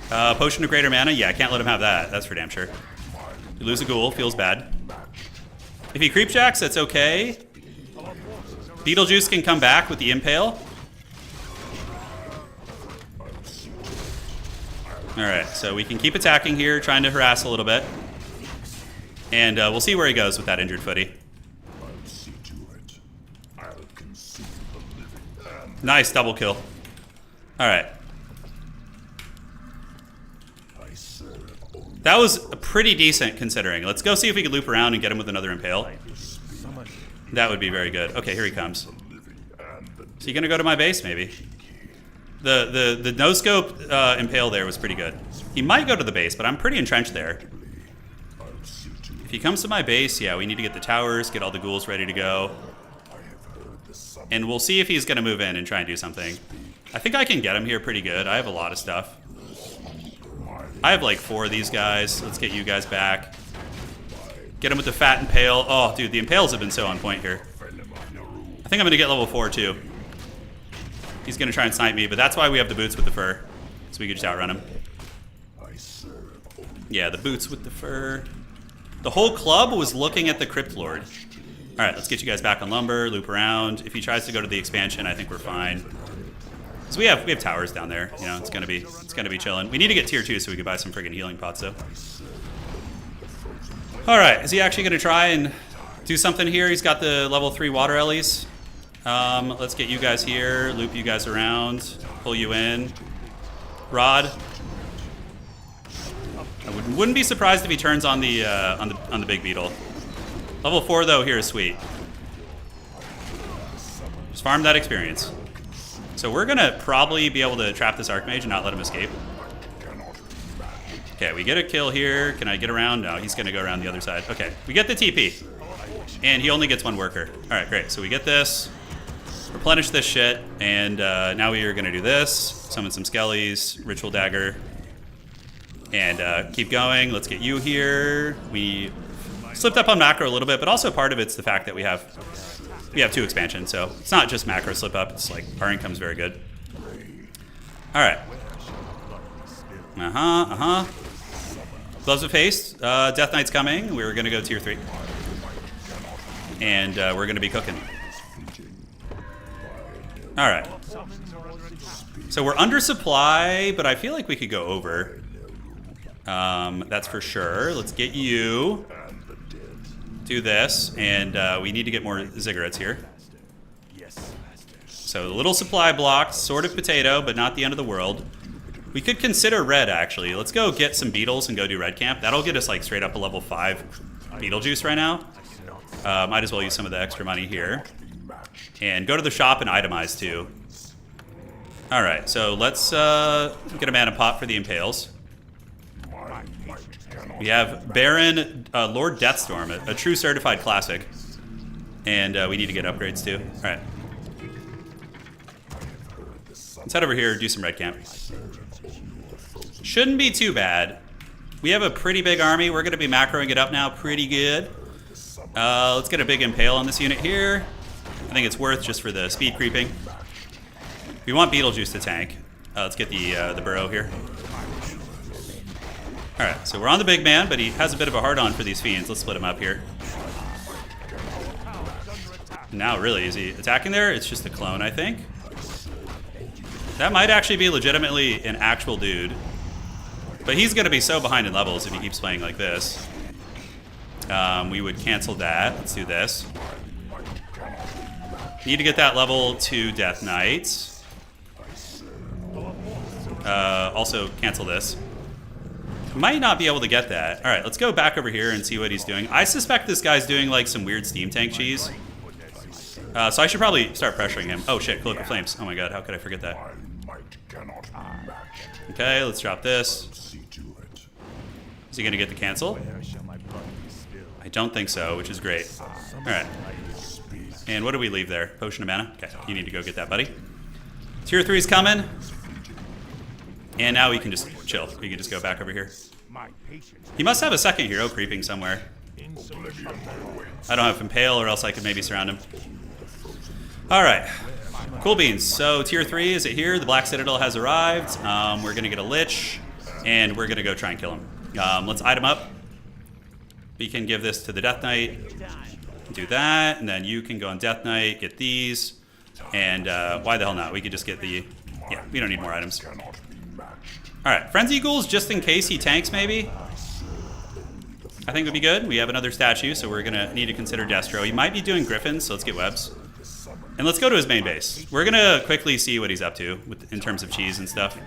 Potion of Greater Mana? Yeah, I can't let him have that. That's for damn sure. You lose a ghoul. Feels bad. If he creep jacks, that's okay. Beetlejuice can come back with the Impale. Alright, so we can keep attacking here, trying to harass a little bit. And we'll see where he goes with that injured footy. Nice double kill. Alright. That was pretty decent considering. Let's go see if we can loop around and get him with another Impale. That would be very good. Okay, here he comes. Is he gonna go to my base, maybe? The no-scope Impale there was pretty good. He might go to the base, but I'm pretty entrenched there. If he comes to my base, yeah, we need to get the towers, get all the ghouls ready to go. And we'll see if he's going to move in and try and do something. I think I can get him here pretty good. I have a lot of stuff. I have like 4 of these guys. Let's get you guys back. Get him with the fat impale. Oh, dude, the impales have been so on point here. I think I'm going to get level 4 too. He's going to try and snipe me, but that's why we have the boots with the fur. So we can just outrun him. Yeah, the boots with the fur. The whole club was looking at the Crypt Lord. All right, let's get you guys back on lumber, loop around. If he tries to go to the expansion, I think we're fine. So we have towers down there. You know, it's gonna be chilling. We need to get tier 2 so we can buy some friggin' healing pots though. All right, is he actually gonna try and do something here? He's got the level 3 water Ellies. Let's get you guys here, loop you guys around, pull you in. Rod. I wouldn't be surprised if he turns on the big beetle. Level 4 though here is sweet. Just farm that experience. So we're gonna probably be able to trap this Archmage and not let him escape. Okay, we get a kill here. Can I get around? No, he's gonna go around the other side. Okay, we get the TP. And he only gets 1 worker. All right, great. So we get this, replenish this shit, and now we are gonna do this. Summon some skellies, ritual dagger, and keep going. Let's get you here. We slipped up on macro a little bit, but also part of it's the fact that we have 2 expansions, so it's not just macro slip up. It's like our income's very good. All right. Gloves of Haste. Death Knight's coming. We're gonna go tier 3, and we're gonna be cooking. All right. So we're under supply, but I feel like we could go over. That's for sure. Let's get you. Do this, and we need to get more ziggurats here. So a little supply blocked, sort of potato, but not the end of the world. We could consider red, actually. Let's go get some beetles and go do red camp. That'll get us like straight up a level 5 Beetlejuice right now. Might as well use some of the extra money here. And go to the shop and itemize too. All right, so let's get a mana pot for the impales. We have Baron Lord Deathstorm, a true certified classic. And we need to get upgrades too. All right. Let's head over here, do some red camp. Shouldn't be too bad. We have a pretty big army. We're going to be macroing it up now pretty good. Let's get a big impale on this unit here. I think it's worth just for the speed creeping. We want Beetlejuice to tank. Let's get the burrow here. All right, so we're on the big man, but he has a bit of a hard-on for these fiends. Let's split him up here. Now, really, is he attacking there? It's just a clone, I think. That might actually be legitimately an actual dude. But he's going to be so behind in levels if he keeps playing like this. We would cancel that. Let's do this. Need to get that level 2 Death Knight. Also, cancel this. Might not be able to get that. All right, let's go back over here and see what he's doing. I suspect this guy's doing like some weird steam tank cheese. So I should probably start pressuring him. Oh shit, Cloak of Flames. Oh my god, how could I forget that? Okay, let's drop this. Is he gonna get the cancel? I don't think so, which is great. All right. And what do we leave there? Potion of mana? Okay, you need to go get that, buddy. Tier 3's coming. And now we can just chill. We can just go back over here. He must have a second hero creeping somewhere. I don't have Impale, or else I could maybe surround him. All right. Cool beans. So tier 3, is it here? The Black Citadel has arrived. We're going to get a Lich, and we're going to go try and kill him. Let's item up. We can give this to the Death Knight. Do that, and then you can go on Death Knight, get these. And why the hell not? We could just get the... Yeah, we don't need more items. Alright, Frenzy Ghouls just in case he tanks, maybe. I think would be good. We have another statue, so we're going to need to consider Destro. He might be doing Griffins, so let's get webs. And let's go to his main base. We're going to quickly see what he's up to in terms of cheese and stuff.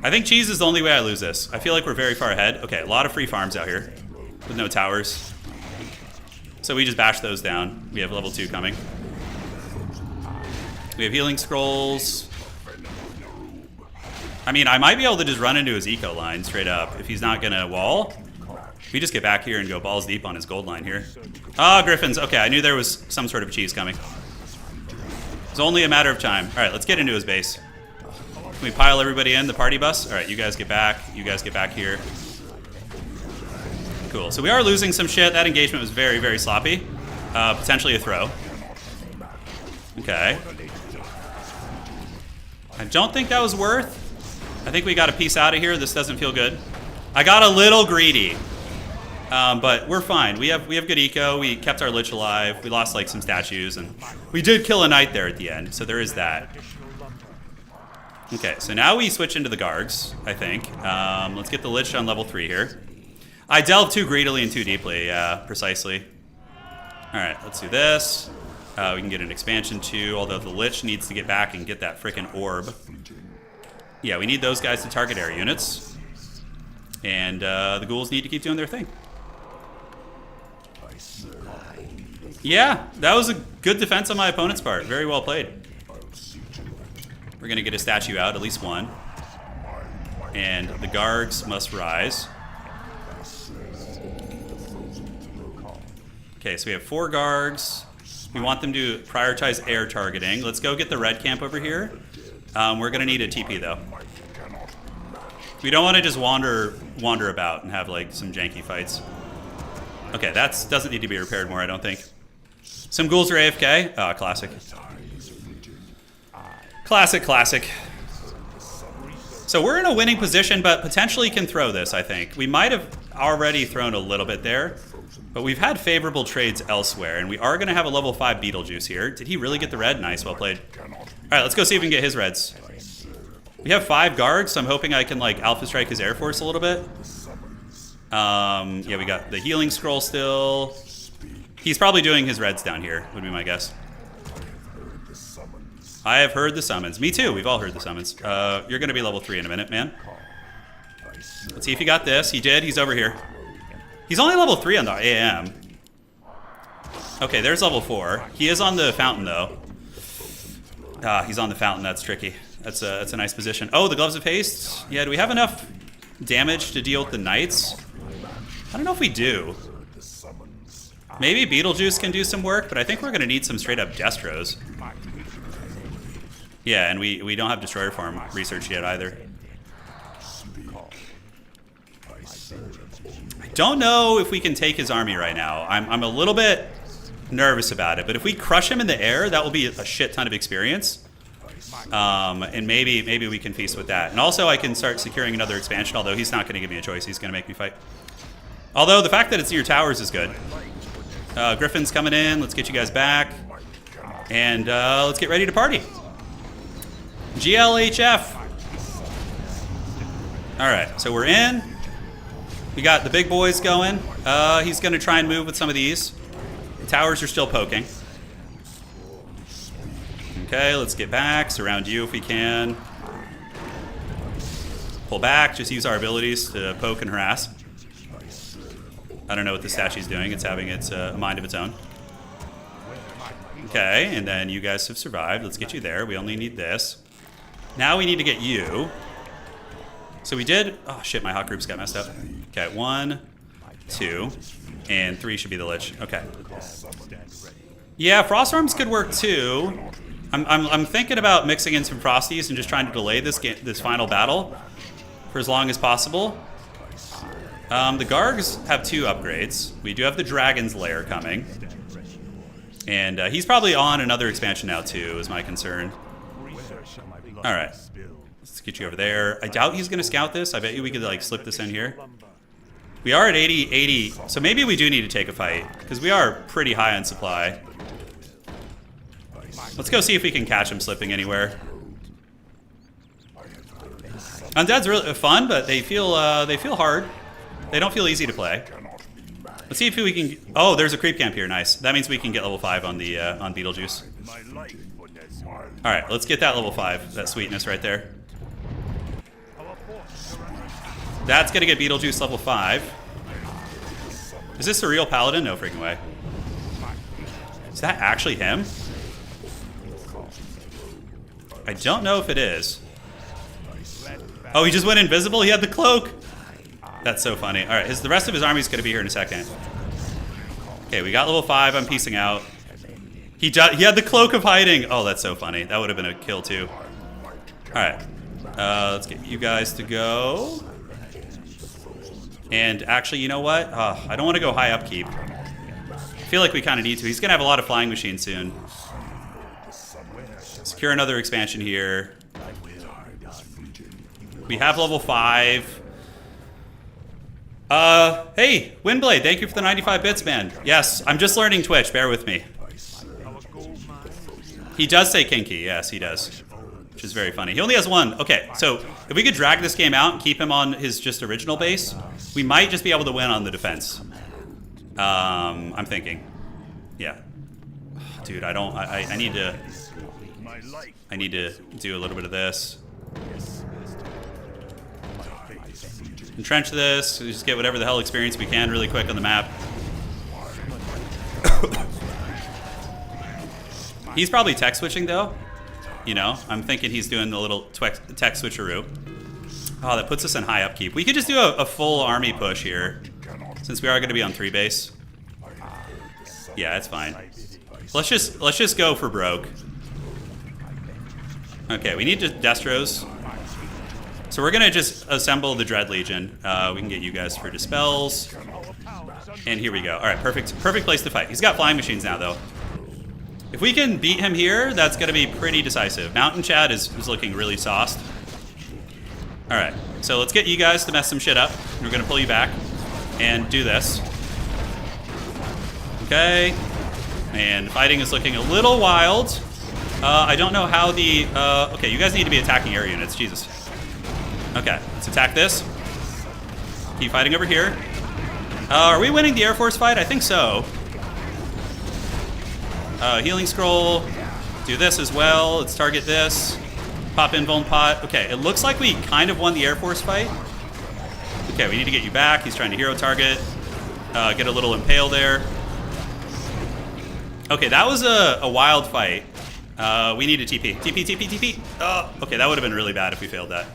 I think cheese is the only way I lose this. I feel like we're very far ahead. Okay, a lot of free farms out here with no towers. So we just bash those down. We have level 2 coming. We have healing scrolls. I mean, I might be able to just run into his eco line straight up if he's not going to wall. We just get back here and go balls deep on his gold line here. Ah, Griffins. Okay, I knew there was some sort of cheese coming. It's only a matter of time. All right, let's get into his base. Can we pile everybody in the party bus? All right, you guys get back. You guys get back here. Cool. So we are losing some shit. That engagement was very, very sloppy. Potentially a throw. Okay. I don't think that was worth. I think we got a piece out of here. This doesn't feel good. I got a little greedy. But we're fine. We have good eco. We kept our Lich alive. We lost like some statues, and we did kill a knight there at the end. So there is that. Okay, so now we switch into the Gargs, I think. Let's get the Lich on level 3 here. I delved too greedily and too deeply, yeah, precisely. All right, let's do this. We can get an expansion too, although the Lich needs to get back and get that frickin' orb. Yeah, we need those guys to target air units. And the ghouls need to keep doing their thing. Yeah, that was a good defense on my opponent's part. Very well played. We're going to get a statue out, at least one. And the Gargs must rise. Okay, so we have 4 Gargs. We want them to prioritize air targeting. Let's go get the red camp over here. We're going to need a TP, though. We don't want to just wander about and have, like, some janky fights. Okay, that doesn't need to be repaired more, I don't think. Some ghouls are AFK. Oh, classic. Classic. So we're in a winning position, but potentially can throw this, I think. We might have already thrown a little bit there, but we've had favorable trades elsewhere, and we are going to have a level 5 Beetlejuice here. Did he really get the red? Nice, well played. All right, let's go see if we can get his reds. We have 5 Gargs, so I'm hoping I can like Alpha Strike his Air Force a little bit. Yeah, we got the healing scroll still. He's probably doing his reds down here, would be my guess. I have heard the summons. Me too, we've all heard the summons. You're going to be level 3 in a minute, man. Let's see if he got this. He did, he's over here. He's only level 3 on the AM. Okay, there's level 4. He is on the fountain, though. He's on the fountain, that's tricky. That's a nice position. Oh, the Gloves of Haste? Yeah, do we have enough damage to deal with the Knights? I don't know if we do. Maybe Beetlejuice can do some work, but I think we're going to need some straight-up Destros. Yeah, and we don't have Destroyer Farm research yet either. I don't know if we can take his army right now. I'm a little bit nervous about it, but if we crush him in the air, that will be a shit ton of experience. And maybe we can feast with that. And also I can start securing another expansion, although he's not going to give me a choice. He's going to make me fight. Although the fact that it's near towers is good. Griffin's coming in. Let's get you guys back. And let's get ready to party. GLHF. All right, so we're in. We got the big boys going. He's going to try and move with some of these. The towers are still poking. Okay, let's get back. Surround you if we can. Pull back. Just use our abilities to poke and harass. I don't know what the statue's doing. It's having its a mind of its own. Okay, and then you guys have survived. Let's get you there. We only need this. Now we need to get you. So we did... Oh, shit, my hot groups got messed up. Okay, 1, 2, and 3 should be the Lich. Okay. Yeah, Frost Arms could work too. I'm thinking about mixing in some Frosties and just trying to delay this final battle for as long as possible. The Gargs have 2 upgrades. We do have the Dragon's Lair coming. And he's probably on another expansion now too, is my concern. Alright. Let's get you over there. I doubt he's going to scout this. I bet you we could like slip this in here. We are at 80, so maybe we do need to take a fight, because we are pretty high on supply. Let's go see if we can catch him slipping anywhere. Undead's really fun, but they feel hard. They don't feel easy to play. Let's see if we can... Oh, there's a creep camp here. Nice. That means we can get level 5 on the on Beetlejuice. All right, let's get that level 5. That sweetness right there. That's gonna get Beetlejuice level 5. Is this a real paladin? No freaking way. Is that actually him? I don't know if it is. Oh, he just went invisible? He had the cloak! That's so funny. Alright, the rest of his army's gonna be here in a second. Okay, we got level 5. I'm peacing out. He had the cloak of hiding! Oh, that's so funny. That would have been a kill too. Alright. Let's get you guys to go. And actually, you know what? I don't want to go high upkeep. I feel like we kind of need to. He's going to have a lot of flying machines soon. Secure another expansion here. We have level 5. Hey, Windblade, thank you for the 95 bits, man. Yes, I'm just learning Twitch. Bear with me. He does say kinky. Yes, he does. Which is very funny. He only has 1. Okay, so if we could drag this game out and keep him on his just original base, we might just be able to win on the defense. I'm thinking. Yeah. Dude, I need to do a little bit of this. Entrench this, just get whatever the hell experience we can really quick on the map. He's probably tech switching though. You know, I'm thinking he's doing the little tech switcheroo. Oh, that puts us in high upkeep. We could just do a full army push here, since we are going to be on 3 base. Yeah, it's fine. Let's just go for broke. Okay, we need Destros. So we're gonna just assemble the Dread Legion. We can get you guys for dispels. And here we go. All right, perfect place to fight. He's got flying machines now, though. If we can beat him here, that's gonna be pretty decisive. Mountain Chad is looking really sauced. All right, so let's get you guys to mess some shit up. We're gonna pull you back and do this. Okay, and fighting is looking a little wild. I don't know how the, okay, you guys need to be attacking air units, Jesus. Okay, let's attack this. Keep fighting over here. Are we winning the Air Force fight? I think so. Healing scroll. Do this as well. Let's target this. Pop in Vuln Pot. Okay, it looks like we kind of won the Air Force fight. Okay, we need to get you back. He's trying to hero target. Get a little impale there. Okay, that was a wild fight. We need a TP. TP. Oh, okay, that would have been really bad if we failed that.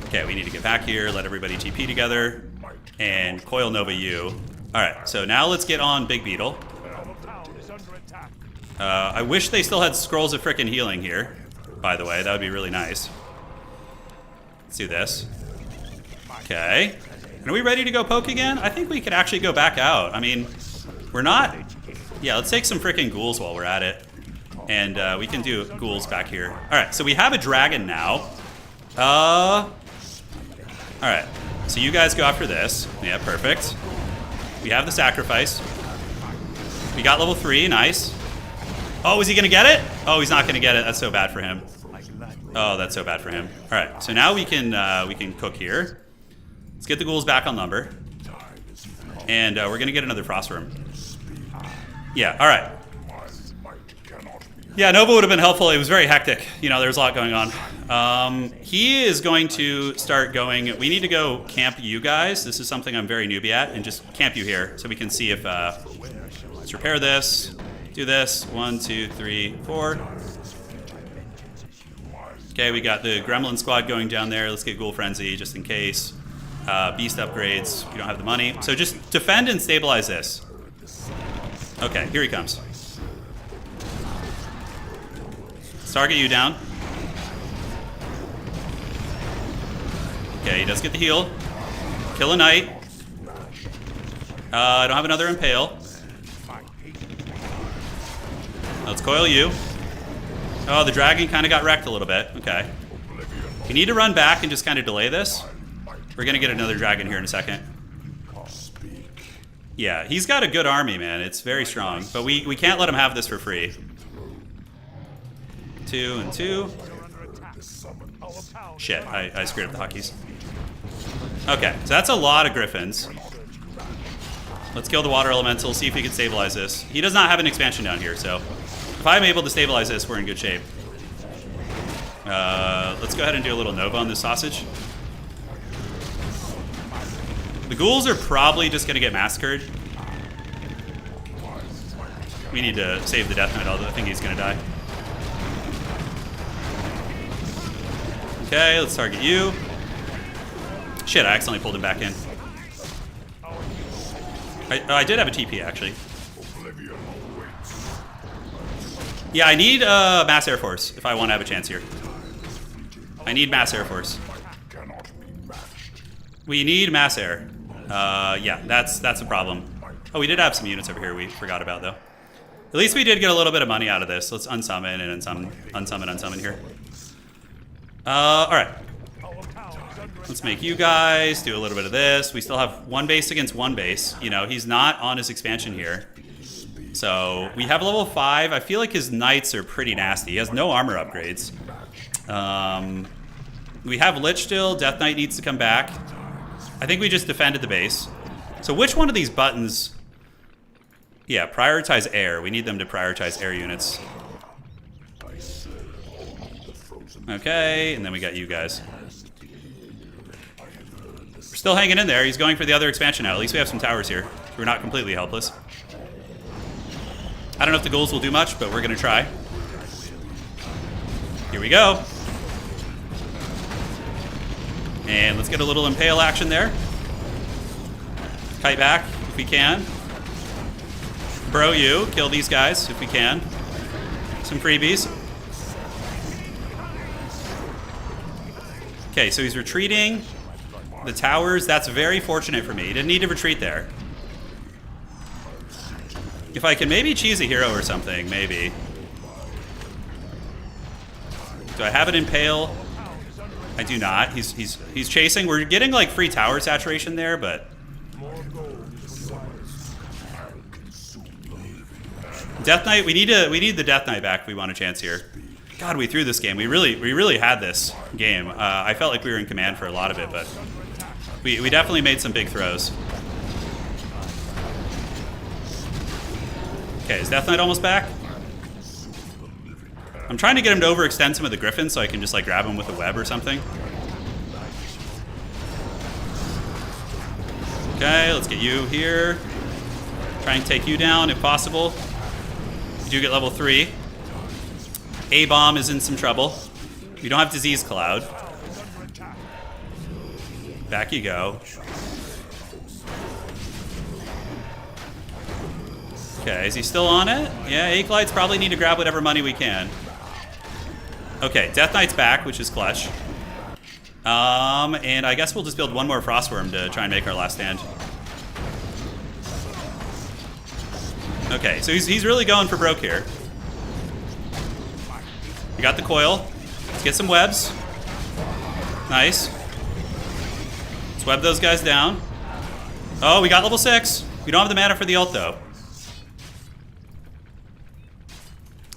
Okay, we need to get back here, let everybody TP together, and Coil Nova you. Alright, so now let's get on Big Beetle. I wish they still had scrolls of frickin' healing here, by the way. That would be really nice. Let's do this. Okay. And are we ready to go poke again? I think we could actually go back out. I mean, we're not... Yeah, let's take some frickin' ghouls while we're at it. And we can do ghouls back here. Alright, so we have a dragon now. Alright, so you guys go after this. Yeah, perfect. We have the sacrifice. We got level 3, nice. Oh, is he gonna get it? Oh, he's not gonna get it. That's so bad for him. Oh, that's so bad for him. Alright, so now we can cook here. Let's get the ghouls back on lumber. And we're gonna get another frost worm. Yeah, alright. Yeah, Nova would have been helpful. It was very hectic. You know, there's a lot going on. He is going to start going... We need to go camp you guys. This is something I'm very newbie at. And just camp you here so we can see if... let's repair this. Do this. 1, 2, 3, 4. Okay, we got the Gremlin squad going down there. Let's get Ghoul Frenzy just in case. Beast upgrades. We don't have the money. So just defend and stabilize this. Okay, here he comes. Let's target you down. Okay, he does get the heal. Kill a knight. I don't have another impale. Let's coil you. Oh, the dragon kind of got wrecked a little bit. Okay. We need to run back and just kind of delay this. We're going to get another dragon here in a second. Yeah, he's got a good army, man. It's very strong. But we can't let him have this for free. 2 and 2. Shit, I screwed up the hotkeys. Okay, so that's a lot of griffins. Let's kill the water elemental, see if we can stabilize this. He does not have an expansion down here, so if I'm able to stabilize this, we're in good shape. Let's go ahead and do a little Nova on this sausage. The ghouls are probably just going to get massacred. We need to save the Death Knight, although I think he's going to die. Okay, let's target you. Shit, I accidentally pulled him back in. I did have a TP, actually. Yeah, I need Mass Air Force if I want to have a chance here. I need mass air force. We need mass air. Yeah, that's a problem. Oh, we did have some units over here we forgot about, though. At least we did get a little bit of money out of this. Let's unsummon and unsummon here. Alright. Let's make you guys do a little bit of this. We still have one base against one base. You know, he's not on his expansion here. So, we have level 5. I feel like his knights are pretty nasty. He has no armor upgrades. We have Lich still. Death Knight needs to come back. I think we just defended the base. So which one of these buttons... Yeah, prioritize air. We need them to prioritize air units. Okay, and then we got you guys. We're still hanging in there. He's going for the other expansion now. At least we have some towers here. We're not completely helpless. I don't know if the ghouls will do much, but we're going to try. Here we go. And let's get a little impale action there. Kite back if we can. Bro you, kill these guys if we can. Some freebies. Okay, so he's retreating. The towers, that's very fortunate for me. He didn't need to retreat there. If I can maybe cheese a hero or something, maybe. Do I have an impale? I do not. He's chasing. We're getting like free tower saturation there, but Death Knight. We need the Death Knight back if we want a chance here. God, we threw this game. We really had this game. I felt like we were in command for a lot of it, but we definitely made some big throws. Okay, is Death Knight almost back? I'm trying to get him to overextend some of the Griffins so I can just like grab him with a web or something. Okay, let's get you here. Try and take you down if possible. You do get level 3. A-bomb is in some trouble. We don't have disease cloud. Back you go. Okay, is he still on it? Yeah, Acolytes probably need to grab whatever money we can. Okay, Death Knight's back, which is clutch. And I guess we'll just build one more Frostworm to try and make our last stand. Okay, so he's really going for broke here. We got the coil. Let's get some webs. Nice. Let's web those guys down. Oh, we got level 6. We don't have the mana for the ult, though.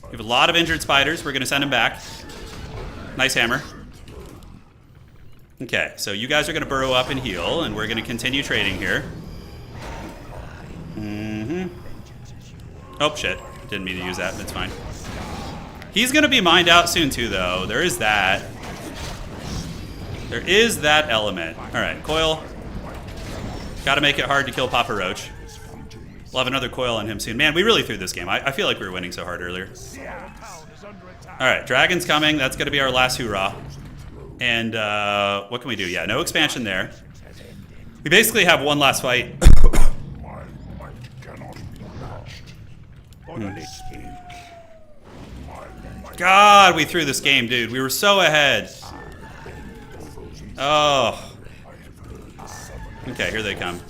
We have a lot of injured spiders. We're going to send them back. Nice hammer. Okay, so you guys are going to burrow up and heal, and we're going to continue trading here. Oh, shit. Didn't mean to use that. That's fine. He's going to be mined out soon, too, though. There is that. There is that element. All right, coil. Got to make it hard to kill Papa Roach. We'll have another coil on him soon. Man, we really threw this game. I feel like we were winning so hard earlier. All right, Dragon's coming. That's going to be our last hoorah. And what can we do? Yeah, no expansion there. We basically have one last fight. God, we threw this game, dude. We were so ahead. Oh. Okay, here they come.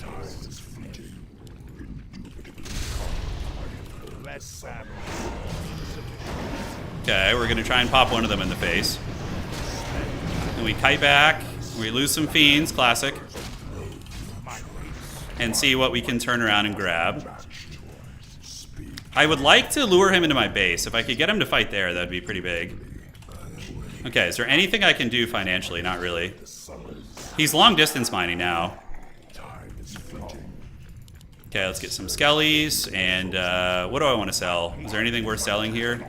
Okay, we're gonna try and pop one of them in the face. And we kite back. We lose some fiends, classic. And see what we can turn around and grab. I would like to lure him into my base. If I could get him to fight there, that'd be pretty big. Okay, is there anything I can do financially? Not really. He's long distance mining now. Okay, let's get some skellies. And what do I want to sell? Is there anything worth selling here?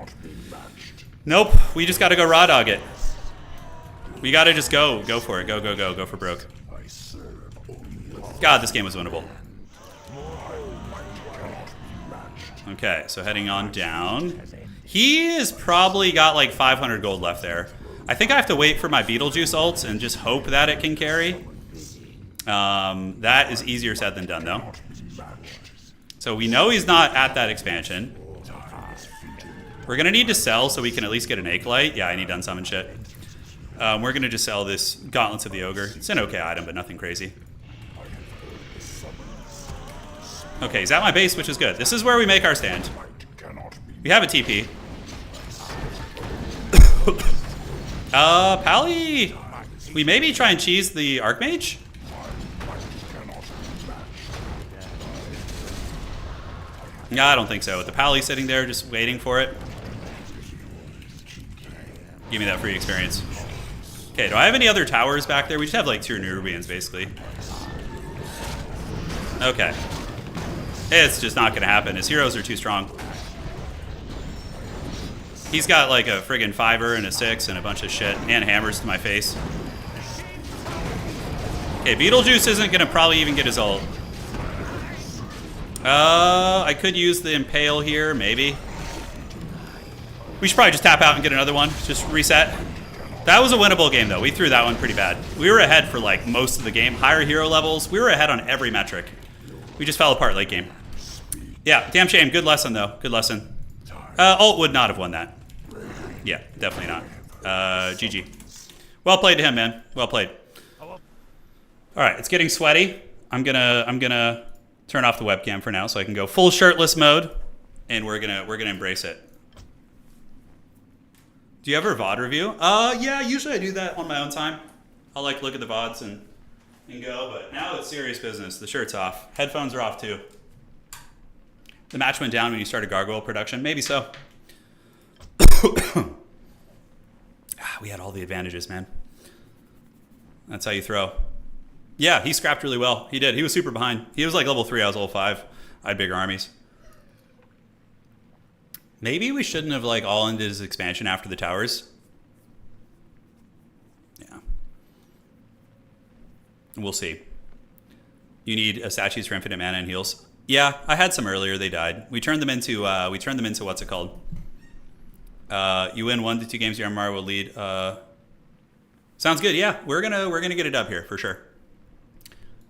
Nope, we just gotta go raw dog it. We gotta just go for it. Go for broke. God, this game was winnable. Okay, so heading on down. He has probably got like 500 gold left there. I think I have to wait for my Beetlejuice ult and just hope that it can carry. That is easier said than done, though. So we know he's not at that expansion. We're going to need to sell so we can at least get an Acolyte. Yeah, I need to unsummon shit. We're going to just sell this Gauntlets of the Ogre. It's an okay item, but nothing crazy. Okay, he's at my base, which is good. This is where we make our stand. We have a TP. Pally! We maybe try and cheese the Archmage? No, I don't think so. With the Pally sitting there just waiting for it. Give me that free experience. Okay, do I have any other towers back there? We just have like 2 Nerubians, basically. Okay. It's just not gonna happen. His heroes are too strong. He's got like a friggin' 5er and a 6 and a bunch of shit and hammers to my face. Okay, Beetlejuice isn't gonna probably even get his ult. I could use the Impale here, maybe. We should probably just tap out and get another one. Just reset. That was a winnable game, though. We threw that one pretty bad. We were ahead for, like, most of the game. Higher hero levels. We were ahead on every metric. We just fell apart late game. Yeah, damn shame. Good lesson, though. Good lesson. Ult would not have won that. Yeah, definitely not. GG. Well played to him, man. Well played. All right, it's getting sweaty. I'm gonna turn off the webcam for now so I can go full shirtless mode, and we're gonna embrace it. Do you ever VOD review? Yeah, usually I do that on my own time. I'll like look at the VODs and go, but now it's serious business. The shirt's off. Headphones are off too. The match went down when you started Gargoyle production. Maybe so. We had all the advantages, man. That's how you throw. Yeah, he scrapped really well. He did. He was super behind. He was like level 3. I was level 5. I had bigger armies. Maybe we shouldn't have like all ended his expansion after the towers. Yeah. We'll see. You need statues for infinite mana and heals. Yeah, I had some earlier. They died. We turned them into what's it called? You win 1 to 2 games. Your MR will lead. Sounds good. Yeah, we're gonna get it up here for sure.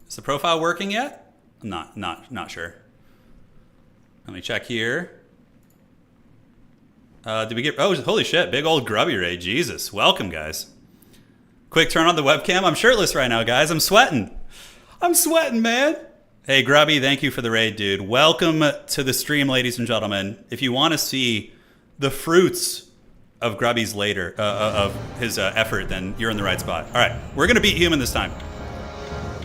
Is the profile working yet? I'm not sure. Let me check here. Did we get? Oh, holy shit! Big old Grubby raid. Jesus, welcome guys. Quick turn on the webcam. I'm shirtless right now, guys. I'm sweating. I'm sweating, man. Hey, Grubby, thank you for the raid, dude. Welcome to the stream, ladies and gentlemen. If you want to see the fruits of Grubby's of his effort, then you're in the right spot. All right, we're gonna beat human this time.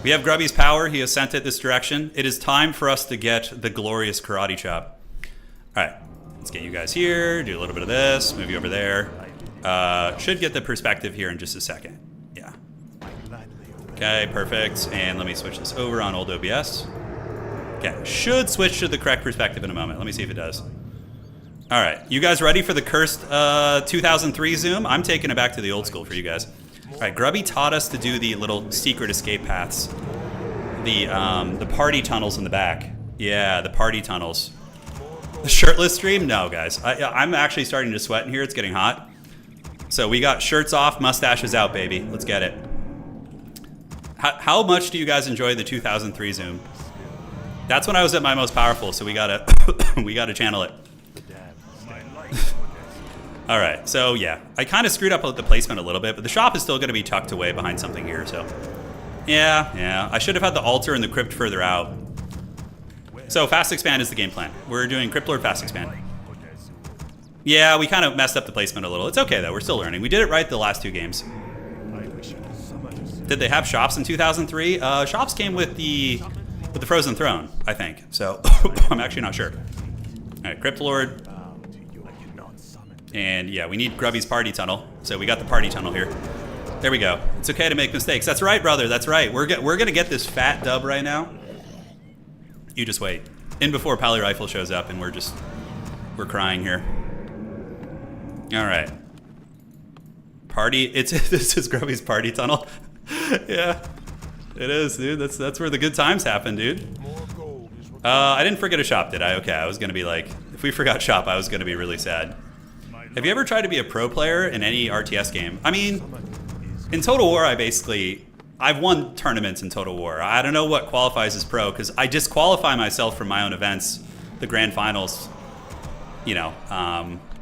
We have Grubby's power. He has sent it this direction. It is time for us to get the glorious karate chop. All right, let's get you guys here. Do a little bit of this. Move you over there. Should get the perspective here in just a second. Yeah. Okay, perfect. And let me switch this over on old OBS. Okay, should switch to the correct perspective in a moment. Let me see if it does. All right, you guys ready for the cursed 2003 zoom? I'm taking it back to the old school for you guys. All right, Grubby taught us to do the little secret escape paths. The party tunnels in the back. Yeah, the party tunnels. The shirtless stream? No, guys. I'm actually starting to sweat in here. It's getting hot. So we got shirts off, mustaches out, baby. Let's get it. How much do you guys enjoy the 2003 zoom? That's when I was at my most powerful, so we gotta we gotta channel it. All right, so yeah, I kind of screwed up with the placement a little bit, but the shop is still going to be tucked away behind something here, so. Yeah, I should have had the altar and the crypt further out. So fast expand is the game plan. We're doing Crypt Lord fast expand. Yeah, we kind of messed up the placement a little. It's okay though, we're still learning. We did it right the last 2 games. Did they have shops in 2003? Shops came with the Frozen Throne, I think. So I'm actually not sure. All right, Crypt Lord. And yeah, we need Grubby's party tunnel. So we got the party tunnel here. There we go. It's okay to make mistakes. That's right, brother. That's right. We're gonna get this fat dub right now. You just wait. In before Pally Rifle shows up, and we're crying here. All right. Party. This is Grubby's party tunnel. Yeah, it is, dude. That's where the good times happen, dude. I didn't forget a shop, did I? Okay, I was gonna be like, if we forgot shop, I was gonna be really sad. Have you ever tried to be a pro player in any RTS game? I mean, in Total War, I've won tournaments in Total War. I don't know what qualifies as pro, because I disqualify myself from my own events, the grand finals, you know,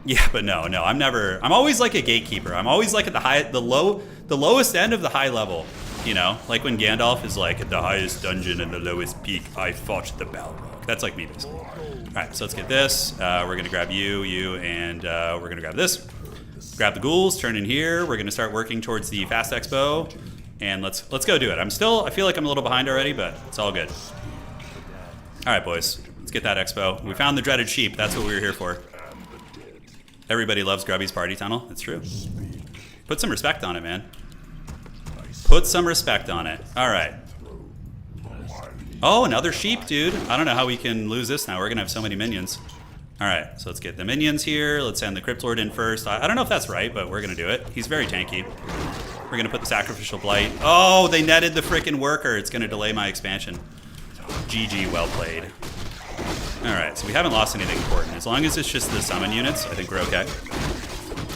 Yeah, but no, I'm never. I'm always like a gatekeeper. I'm always like at the lowest end of the high level. You know, like when Gandalf is like at the highest dungeon and the lowest peak, I fought the Balrog. That's like me, basically. All right, so let's get this. We're gonna grab you, and we're gonna grab this. Grab the ghouls, turn in here. We're gonna start working towards the Fast Expo, and let's go do it. I feel like I'm a little behind already, but it's all good. All right, boys, let's get that expo. We found the dreaded sheep. That's what we were here for. Everybody loves Grubby's party tunnel. That's true. Put some respect on it, man. Put some respect on it. All right. Oh, another sheep, dude. I don't know how we can lose this now. We're gonna have so many minions. All right, so let's get the minions here. Let's send the Crypt Lord in first. I don't know if that's right, but we're gonna do it. He's very tanky. We're gonna put the Sacrificial Blight. Oh, they netted the freaking worker. It's gonna delay my expansion. GG, well played. All right, so we haven't lost anything important. As long as it's just the summon units, I think we're okay.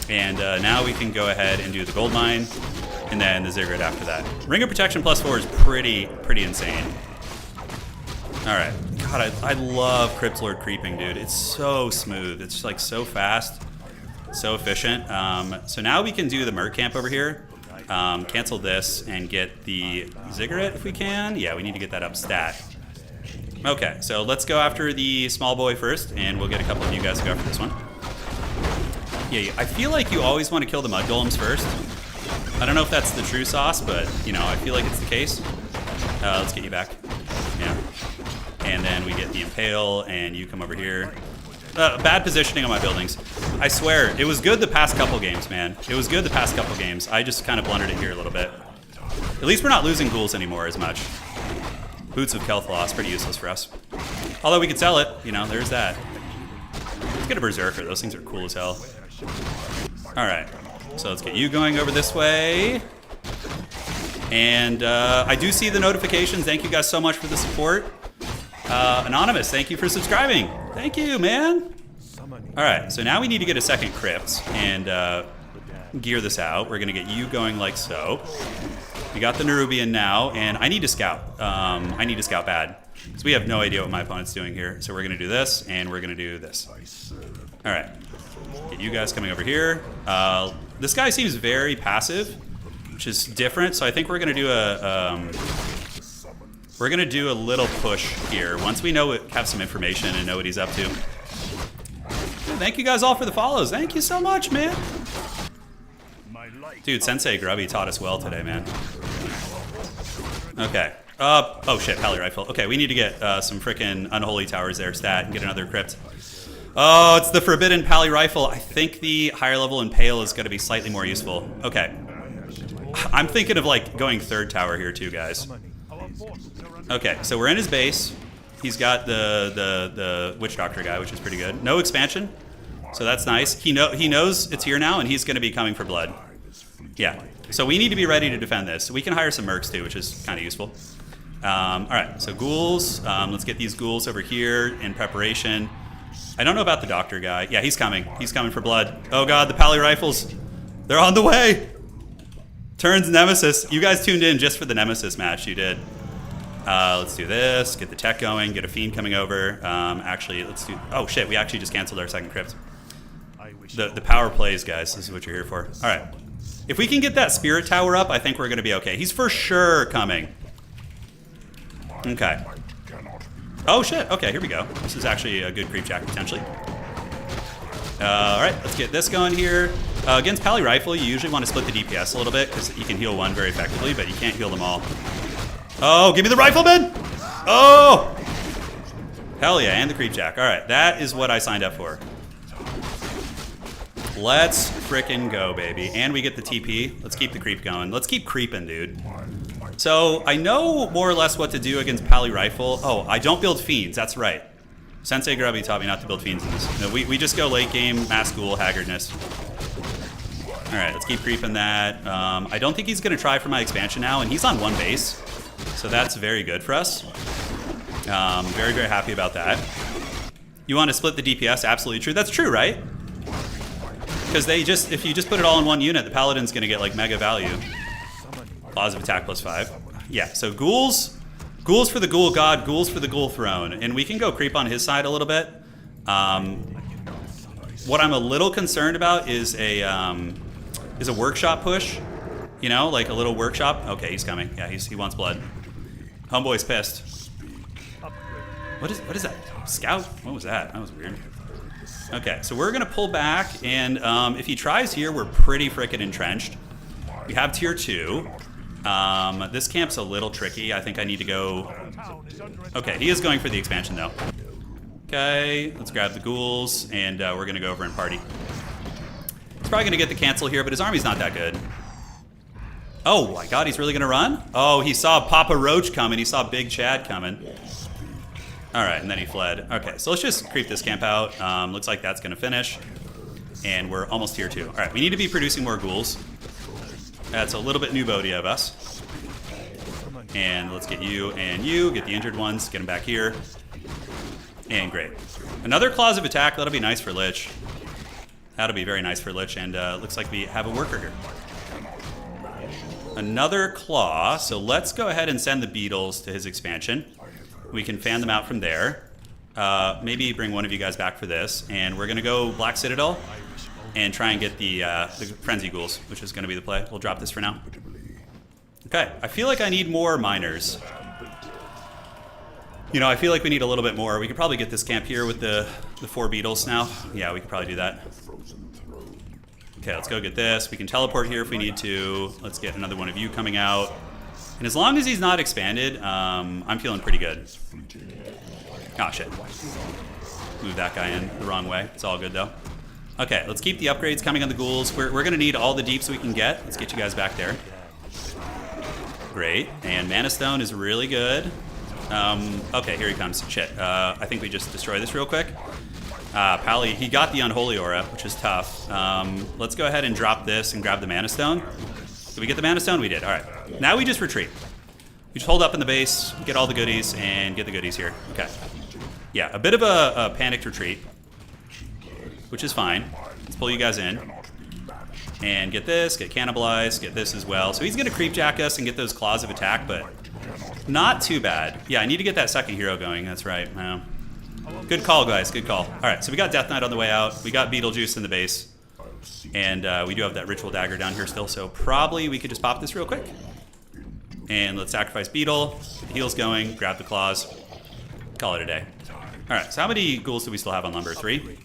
And now we can go ahead and do the gold mine, and then the Ziggurat after that. Ring of Protection +4 is pretty insane. All right, God, I love Crypt Lord creeping, dude. It's so smooth. It's like so fast, so efficient. So now we can do the Merc Camp over here. Cancel this and get the Ziggurat if we can. Yeah, we need to get that up stat. Okay, so let's go after the small boy first, and we'll get a couple of you guys to go after this one. Yeah, I feel like you always want to kill the mud golems first. I don't know if that's the true sauce, but, you know, I feel like it's the case. Let's get you back. Yeah. And then we get the impale, and you come over here. Bad positioning on my buildings. I swear, it was good the past couple games, man. It was good the past couple games. I just kind of blundered it here a little bit. At least we're not losing ghouls anymore as much. Boots of Kel'Thuzad, pretty useless for us. Although we could sell it, you know, there's that. Let's get a Berserker. Those things are cool as hell. All right, so let's get you going over this way. And I do see the notifications. Thank you guys so much for the support. Anonymous, thank you for subscribing. Thank you, man. All right, so now we need to get a second crypt and gear this out. We're gonna get you going like so. We got the Nerubian now, and I need to scout. I need to scout bad, because we have no idea what my opponent's doing here. So we're gonna do this, and we're gonna do this. All right, get you guys coming over here. This guy seems very passive, which is different. So I think we're gonna do a little push here. Once we have some information and know what he's up to. Thank you guys all for the follows. Thank you so much, man. Dude, Sensei Grubby taught us well today, man. Okay. Oh shit, Pally Rifle. Okay, we need to get some frickin' Unholy Towers there, stat, and get another crypt. Oh, it's the Forbidden Pally Rifle. I think the higher level Impale is gonna be slightly more useful. Okay. I'm thinking of like going third tower here too, guys. Okay, so we're in his base. He's got the Witch Doctor guy, which is pretty good. No expansion, so that's nice. He knows it's here now, and he's gonna be coming for blood. Yeah, so we need to be ready to defend this. We can hire some mercs too, which is kind of useful. All right, so ghouls. Let's get these ghouls over here in preparation. I don't know about the doctor guy. Yeah, he's coming. He's coming for blood. Oh god, the Pally Rifles. They're on the way. Turns Nemesis. You guys tuned in just for the Nemesis match. You did. Let's do this. Get the tech going. Get a fiend coming over. Actually, let's do... Oh shit, we actually just canceled our second crypt. The power plays, guys. This is what you're here for. All right. If we can get that spirit tower up, I think we're going to be okay. He's for sure coming. Okay. Oh shit. Okay, here we go. This is actually a good creep jack potentially. All right, let's get this going here. Against Pally Rifle, you usually want to split the DPS a little bit because you can heal one very effectively, but you can't heal them all. Oh, give me the Rifleman! Oh! Hell yeah, and the creep jack. All right, that is what I signed up for. Let's frickin' go, baby. And we get the TP. Let's keep the creep going. Let's keep creeping, dude. So I know more or less what to do against Pally Rifle. Oh, I don't build fiends. That's right. Sensei Grubby taught me not to build fiends in this. No, we just go late game, mass ghoul, haggardness. All right, let's keep creeping that. I don't think he's going to try for my expansion now, and he's on one base. So that's very good for us. Very, very happy about that. You want to split the DPS? Absolutely true. That's true, right? Because if you just put it all in one unit, the Paladin's going to get like mega value. Laws of attack +5. Yeah, so ghouls for the ghoul god, ghouls for the ghoul throne. And we can go creep on his side a little bit. What I'm a little concerned about is a workshop push. You know, like a little workshop. Okay, he's coming. Yeah, he wants blood. Homeboy's pissed. What is that? Scout? What was that? That was weird. Okay, so we're gonna pull back, and if he tries here, we're pretty frickin' entrenched. We have tier 2. This camp's a little tricky. I think I need to go... Okay, he is going for the expansion, though. Okay, let's grab the ghouls, and we're gonna go over and party. He's probably gonna get the cancel here, but his army's not that good. Oh my god, he's really gonna run? Oh, he saw Papa Roach coming. He saw Big Chad coming. Alright, and then he fled. Okay, so let's just creep this camp out. Looks like that's gonna finish. And we're almost tier 2. Alright, we need to be producing more ghouls. That's a little bit new Bodhi of us. And let's get you and you, get the injured ones, get them back here. And great. Another claws of attack, that'll be nice for Lich. That'll be very nice for Lich, and looks like we have a worker here. Another claw, so let's go ahead and send the beetles to his expansion. We can fan them out from there. Maybe bring one of you guys back for this, and we're gonna go Black Citadel and try and get the Frenzy Ghouls, which is gonna be the play. We'll drop this for now. Okay, I feel like I need more miners. You know, I feel like we need a little bit more. We could probably get this camp here with the 4 beetles now. Yeah, we could probably do that. Okay, let's go get this. We can teleport here if we need to. Let's get another one of you coming out. And as long as he's not expanded, I'm feeling pretty good. Oh, shit. Move that guy in the wrong way. It's all good, though. Okay, let's keep the upgrades coming on the ghouls. We're going to need all the deeps we can get. Let's get you guys back there. Great. And Mana Stone is really good. Okay, here he comes. Shit. I think we just destroy this real quick. Pally, he got the Unholy Aura, which is tough. Let's go ahead and drop this and grab the Mana Stone. Did we get the Mana Stone? We did. All right. Now we just retreat. We just hold up in the base, get all the goodies, and get the goodies here. Okay. Yeah, a bit of a panicked retreat, which is fine. Let's pull you guys in. And get this, get cannibalized, get this as well. So he's going to creep jack us and get those claws of attack, but not too bad. Yeah, I need to get that second hero going. That's right. Good call, guys. Good call. All right, so we got Death Knight on the way out. We got Beetlejuice in the base. And we do have that Ritual Dagger down here still, so probably we could just pop this real quick. And let's sacrifice Beetle, get the heals going, grab the claws, call it a day. All right, so how many ghouls do we still have on lumber? 3?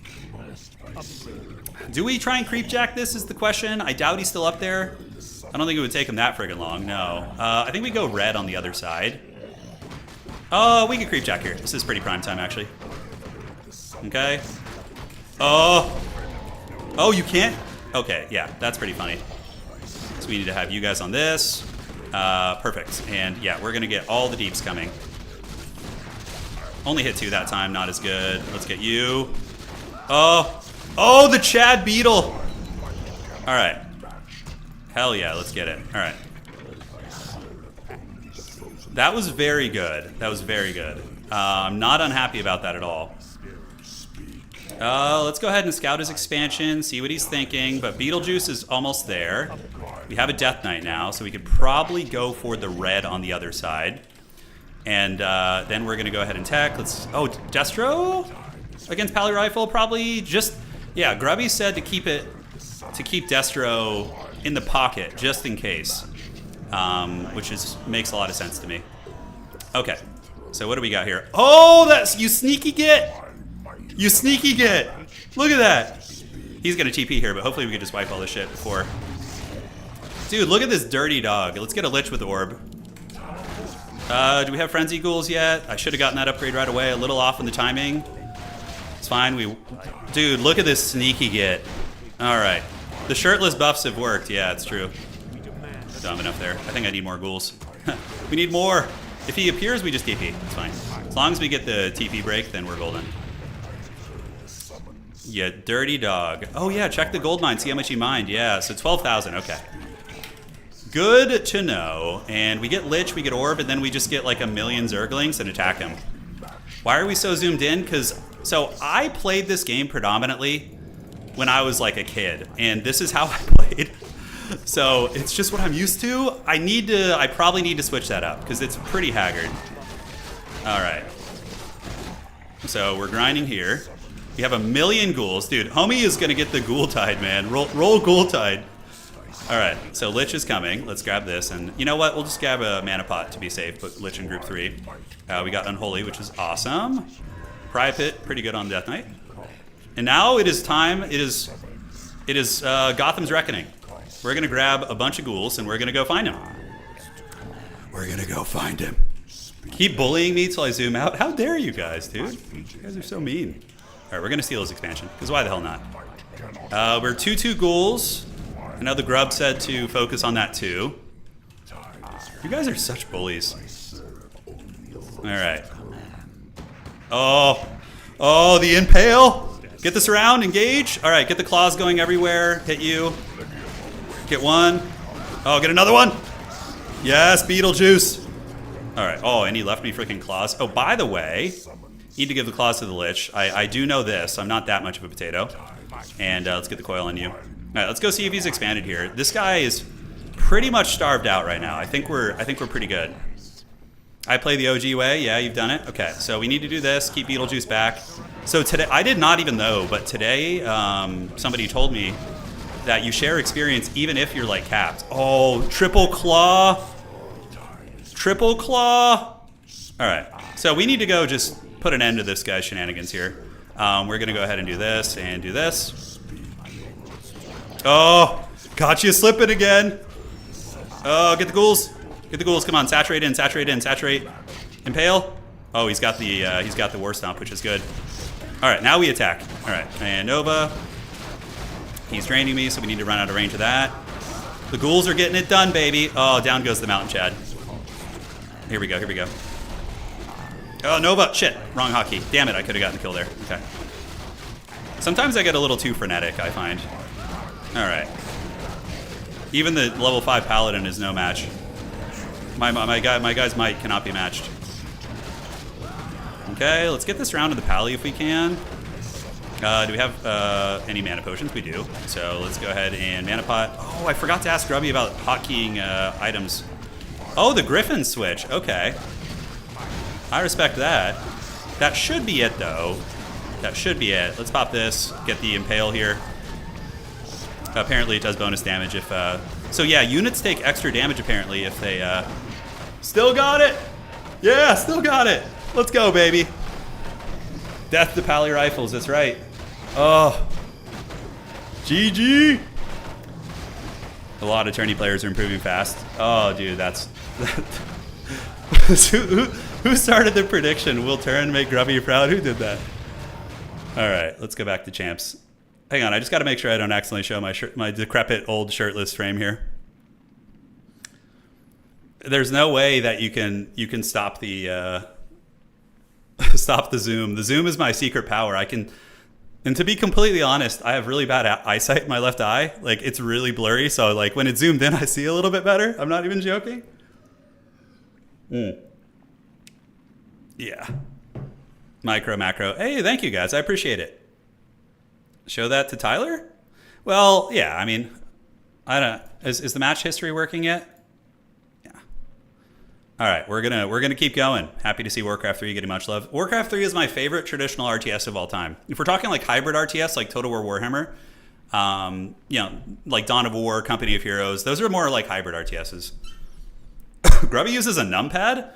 Do we try and creep jack this is the question. I doubt he's still up there. I don't think it would take him that friggin' long, no. I think we go red on the other side. Oh, we can creep jack here. This is pretty prime time, actually. Okay. Oh, you can't? Okay, yeah, that's pretty funny. So we need to have you guys on this. Perfect. And yeah, we're gonna get all the deeps coming. Only hit 2 that time, not as good. Let's get you. Oh, the Chad Beetle. All right. Hell yeah, let's get it. All right. That was very good. That was very good. I'm not unhappy about that at all. Let's go ahead and scout his expansion, see what he's thinking. But Beetlejuice is almost there. We have a Death Knight now, so we could probably go for the red on the other side. And then we're going to go ahead and tech. Oh, Destro against Pally Rifle, probably just... Yeah, Grubby said to keep Destro in the pocket, just in case. Which makes a lot of sense to me. Okay, so what do we got here? Oh, that's... You sneaky git! You sneaky git! Look at that! He's gonna TP here, but hopefully we can just wipe all this shit before. Dude, look at this dirty dog. Let's get a Lich with Orb. Do we have Frenzy Ghouls yet? I should have gotten that upgrade right away. A little off in the timing. It's fine. Dude, look at this sneaky git. Alright. The shirtless buffs have worked. Yeah, it's true. Dumb enough there. I think I need more ghouls. We need more. If he appears, we just TP. It's fine. As long as we get the TP break, then we're golden. Yeah, dirty dog. Oh yeah, check the gold mine. See how much he mined. Yeah, so 12,000. Okay. Good to know. And we get Lich, we get Orb, and then we just get like a million Zerglings and attack him. Why are we so zoomed in? So I played this game predominantly when I was like a kid, and this is how I played. So it's just what I'm used to. I probably need to switch that up because it's pretty haggard. All right. So we're grinding here. We have 1,000,000 ghouls. Dude, homie is going to get the ghoul tide, man. Roll ghoul tide. All right, so Lich is coming. Let's grab this. And you know what? We'll just grab a mana pot to be safe. Put Lich in group 3. We got Unholy, which is awesome. Pry Pit, pretty good on Death Knight. And now it is time. It is Gotham's Reckoning. We're going to grab a bunch of ghouls, and we're going to go find him. We're going to go find him. Keep bullying me till I zoom out. How dare you guys, dude? You guys are so mean. All right, we're going to steal his expansion, because why the hell not? We're 2/2 ghouls. I know the Grub said to focus on that too. You guys are such bullies. All right. Oh, the Impale. Get this around, engage. All right, get the claws going everywhere. Hit you. Get one. Oh, get another one. Yes, Beetlejuice. All right. Oh, and he left me freaking claws. Oh, by the way, need to give the claws to the Lich. I do know this. I'm not that much of a potato. And let's get the coil on you. All right, let's go see if he's expanded here. This guy is pretty much starved out right now. I think we're pretty good. I play the OG way. Yeah, you've done it. Okay, so we need to do this. Keep Beetlejuice back. So today, I did not even know, but today somebody told me that you share experience even if you're like capped. Oh, triple claw. Triple claw. All right, so we need to go just put an end to this guy's shenanigans here. We're gonna go ahead and do this and do this. Oh, got you slipping again. Oh, get the ghouls. Get the ghouls. Come on, saturate in, saturate in, saturate. Impale. Oh, he's got the war stomp, which is good. All right, now we attack. All right, and Nova. He's draining me, so we need to run out of range of that. The ghouls are getting it done, baby. Oh, down goes the mountain Chad. Here we go, here we go. Oh, Nova, shit, wrong hotkey. Damn it, I could have gotten the kill there. Okay. Sometimes I get a little too frenetic, I find. All right. Even the level 5 Paladin is no match. My guy's might cannot be matched. Okay, let's get this round to the Pally if we can. Do we have any mana potions? We do. So let's go ahead and mana pot. Oh, I forgot to ask Grubby about hotkeying items. Oh, the Griffin switch. Okay. I respect that. That should be it, though. That should be it. Let's pop this. Get the Impale here. Apparently it does bonus damage if... So yeah, units take extra damage apparently if they... Still got it! Yeah, still got it! Let's go, baby. Death to Pally Rifles, that's right. Oh. GG! A lot of tourney players are improving fast. Oh, dude, that's... Who started the prediction? Will Turin make Grubby proud? Who did that? All right, let's go back to champs. Hang on, I just got to make sure I don't accidentally show my decrepit old shirtless frame here. There's no way that you can stop the stop the zoom. The zoom is my secret power. And to be completely honest, I have really bad eyesight in my left eye. Like, it's really blurry, so like when it's zoomed in, I see a little bit better. I'm not even joking. Yeah. Micro, macro. Hey, thank you guys. I appreciate it. Show that to Tyler? Well, yeah, I mean, I don't... Is the match history working yet? Yeah. All right, we're gonna keep going. Happy to see Warcraft 3 getting much love. Warcraft 3 is my favorite traditional RTS of all time. If we're talking like hybrid RTS, like Total War Warhammer, you know, like Dawn of War, Company of Heroes, those are more like hybrid RTSs. Grubby uses a numpad?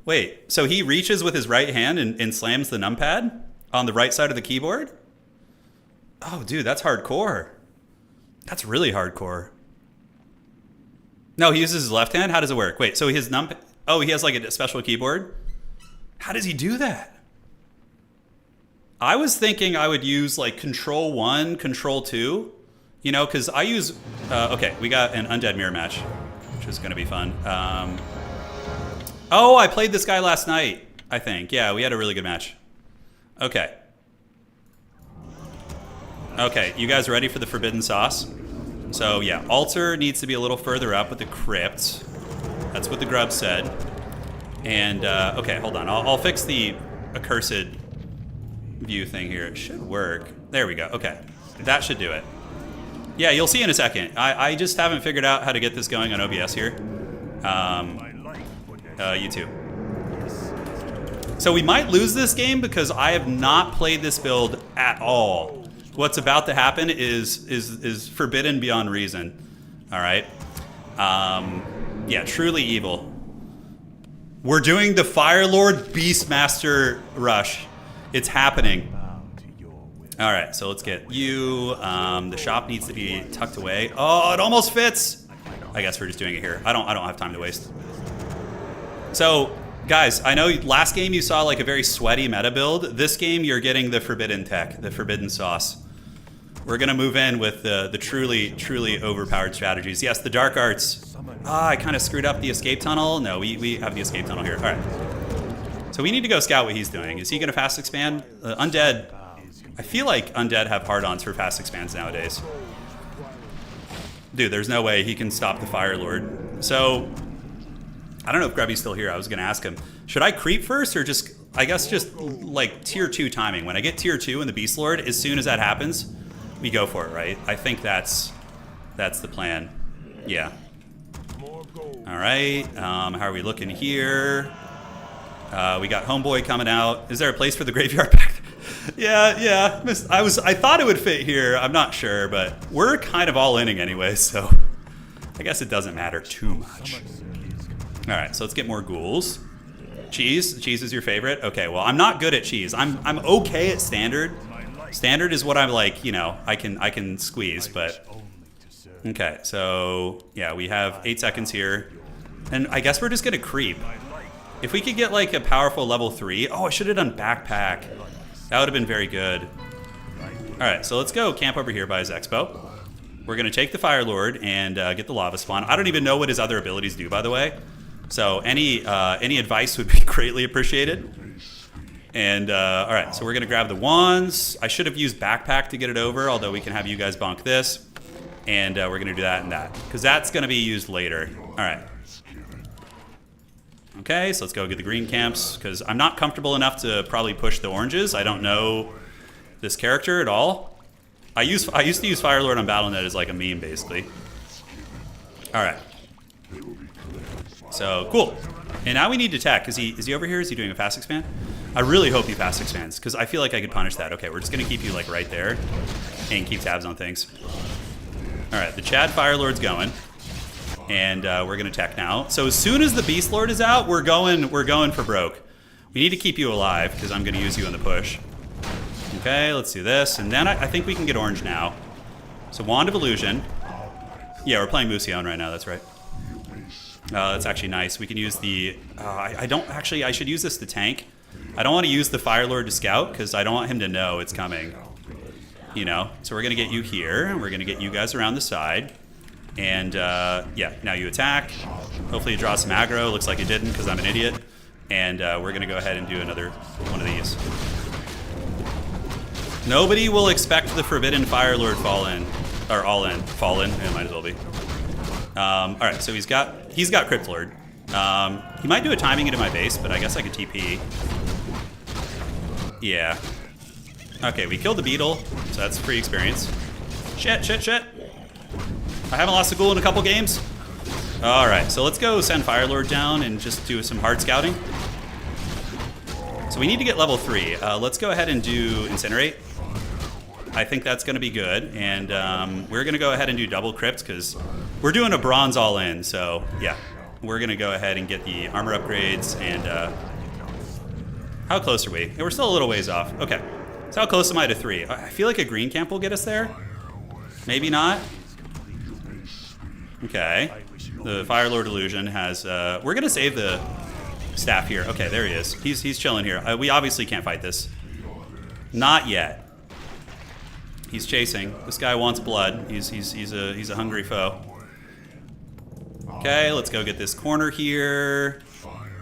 Wait, so he reaches with his right hand and slams the numpad on the right side of the keyboard? Oh, dude, that's hardcore. That's really hardcore. No, he uses his left hand? How does it work? Wait, so his oh, he has like a special keyboard? How does he do that? I was thinking I would use like Control 1, Control 2, you know, because I use... okay, we got an Undead Mirror match, which is going to be fun. Oh, I played this guy last night, I think. Yeah, we had a really good match. Okay. Okay, you guys ready for the Forbidden Sauce? So yeah, Altar needs to be a little further up with the Crypt. That's what the Grub said. And, okay, hold on. I'll fix the Accursed view thing here. It should work. There we go. Okay, that should do it. Yeah, you'll see in a second. I just haven't figured out how to get this going on OBS here. You too. So we might lose this game because I have not played this build at all. What's about to happen is forbidden beyond reason. All right. Yeah, truly evil. We're doing the Firelord Beastmaster rush. It's happening. All right, so let's get you. The shop needs to be tucked away. Oh, it almost fits. I guess we're just doing it here. I don't have time to waste. So, guys, I know last game you saw like a very sweaty meta build. This game you're getting the forbidden tech, the forbidden sauce. We're gonna move in with the truly overpowered strategies. Yes, the dark arts. I kind of screwed up the escape tunnel. No, we have the escape tunnel here. All right. So we need to go scout what he's doing. Is he gonna fast expand? Undead. I feel like undead have hard-ons for fast expands nowadays. Dude, there's no way he can stop the Fire Lord. So, I don't know if Grubby's still here. I was gonna ask him. Should I creep first or just, I guess just like tier 2 timing. When I get tier 2 in the Beast Lord, as soon as that happens, we go for it, right? I think that's the plan. Yeah. All right, how are we looking here? We got Homeboy coming out. Is there a place for the graveyard back there? Yeah. I thought it would fit here. I'm not sure, but we're kind of all inning anyway, so I guess it doesn't matter too much. All right, so let's get more ghouls. Cheese. Cheese is your favorite? Okay, well, I'm not good at cheese. I'm okay at standard. Standard is what I'm like, you know, I can squeeze, but okay, so yeah, we have 8 seconds here. And I guess we're just gonna creep. If we could get like a powerful level 3. Oh, I should have done backpack. That would have been very good. All right, so let's go camp over here by his expo. We're gonna take the Fire Lord and get the lava spawn. I don't even know what his other abilities do, by the way. So any advice would be greatly appreciated. And all right, so we're gonna grab the wands. I should have used backpack to get it over, although we can have you guys bonk this. And we're gonna do that and that, because that's gonna be used later. All right. Okay, so let's go get the green camps, because I'm not comfortable enough to probably push the oranges. I don't know this character at all. I used to use Firelord on Battle.net as like a meme, basically. All right. So, cool. And now we need to tech. Is he over here? Is he doing a fast expand? I really hope he fast expands, because I feel like I could punish that. Okay, we're just going to keep you like right there and keep tabs on things. All right, the Chad Firelord's going. And we're gonna tech now. So as soon as the Beast Lord is out, we're going for broke. We need to keep you alive because I'm gonna use you in the push. Okay, let's do this, and then I think we can get orange now. So Wand of Illusion. Yeah, we're playing Musion right now. That's right. That's actually nice. We can use the. I should use this to tank. I don't want to use the Fire Lord to scout because I don't want him to know it's coming. You know. So we're gonna get you here, and we're gonna get you guys around the side. And yeah, now you attack. Hopefully you draw some aggro. Looks like it didn't because I'm an idiot. And we're gonna go ahead and do another one of these. Nobody will expect the Forbidden Fire Lord fall in. Or all in. Fall in. It might as well be. Alright, so he's got Crypt Lord. He might do a timing into my base, but I guess I could TP. Yeah. Okay, we killed the beetle, so that's free experience. Shit. I haven't lost a ghoul in a couple games. All right, so let's go send Firelord down and just do some hard scouting. So we need to get level 3. Let's go ahead and do Incinerate. I think that's going to be good. And we're going to go ahead and do double crypt because we're doing a bronze all in. So yeah, we're going to go ahead and get the armor upgrades. And how close are we? Yeah, we're still a little ways off. Okay, so how close am I to 3? I feel like a green camp will get us there. Maybe not. Okay, the Firelord Illusion has, we're gonna save the staff here. Okay, there he is. He's chilling here. We obviously can't fight this. Not yet. He's chasing. This guy wants blood. He's a hungry foe. Okay, let's go get this corner here.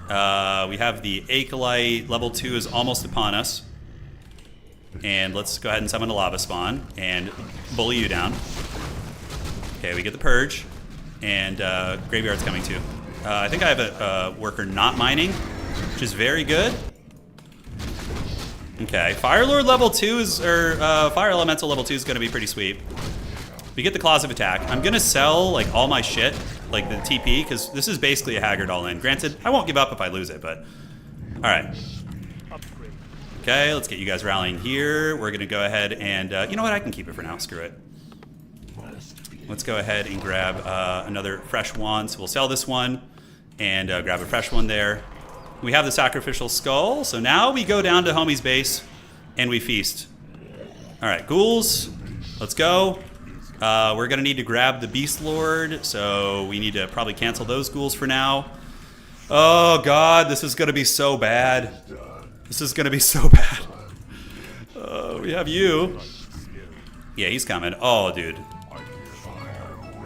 We have the Acolyte. Level 2 is almost upon us. And let's go ahead and summon a lava spawn and bully you down. Okay, we get the purge. And Graveyard's coming too. I think I have a worker not mining, which is very good. Okay, Firelord level 2 is, or Fire Elemental level 2 is going to be pretty sweet. We get the Claws of Attack. I'm going to sell like all my shit, like the TP, because this is basically a Haggard all in. Granted, I won't give up if I lose it, but all right. Okay, let's get you guys rallying here. We're gonna go ahead and, you know what, I can keep it for now, screw it. Let's go ahead and grab another fresh one. So we'll sell this one and grab a fresh one there. We have the sacrificial skull, so now we go down to homie's base and we feast. All right, ghouls, let's go. We're gonna need to grab the beast lord, so we need to probably cancel those ghouls for now. Oh God, this is gonna be so bad. This is gonna be so bad. We have you. Yeah, he's coming. Oh, dude.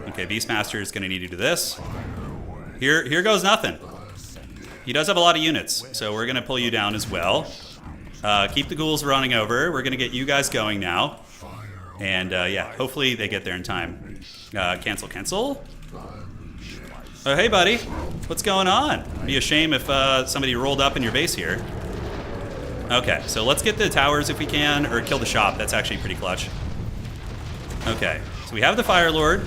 Okay, Beastmaster is gonna need to do this. Here goes nothing. He does have a lot of units, so we're gonna pull you down as well. Keep the ghouls running over. We're gonna get you guys going now. And yeah, hopefully they get there in time. Cancel. Oh, hey buddy, what's going on? It'd be a shame if somebody rolled up in your base here. Okay, so let's get the towers if we can, or kill the shop. That's actually pretty clutch. Okay, so we have the Fire Lord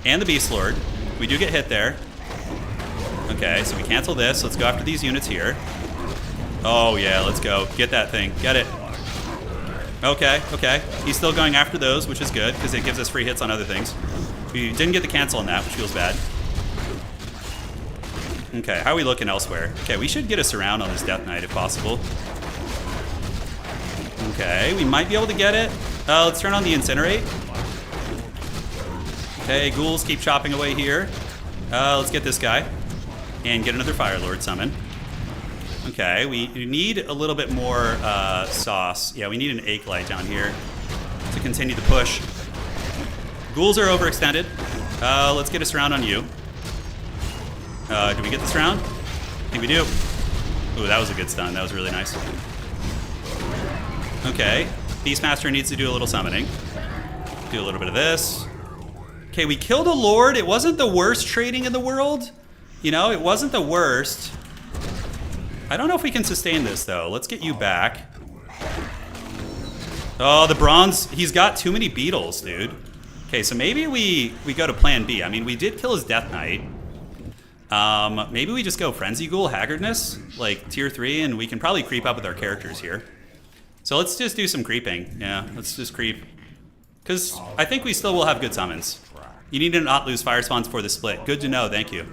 and the Beast Lord. We do get hit there. Okay, so we cancel this. Let's go after these units here. Oh yeah, let's go. Get that thing. Get it. Okay. He's still going after those, which is good, because it gives us free hits on other things. We didn't get the cancel on that, which feels bad. Okay, how are we looking elsewhere? Okay, we should get a surround on this Death Knight if possible. Okay, we might be able to get it. Let's turn on the Incinerate. Okay, ghouls keep chopping away here. Let's get this guy. And get another Fire Lord summon. Okay, we need a little bit more sauce. Yeah, we need an Light down here to continue the push. Ghouls are overextended. Let's get a surround on you. Do we get this round? I think we do. Ooh, that was a good stun. That was really nice. Okay, Beastmaster needs to do a little summoning. Do a little bit of this. Okay, we killed a Lord. It wasn't the worst trading in the world. You know, it wasn't the worst. I don't know if we can sustain this, though. Let's get you back. Oh, the bronze. He's got too many beetles, dude. Okay, so maybe we go to plan B. I mean, we did kill his Death Knight. Maybe we just go Frenzy Ghoul, Haggardness, like tier 3, and we can probably creep up with our characters here. So let's just do some creeping. Yeah, let's just creep. Because I think we still will have good summons. You need to not lose fire spawns for the split. Good to know, thank you.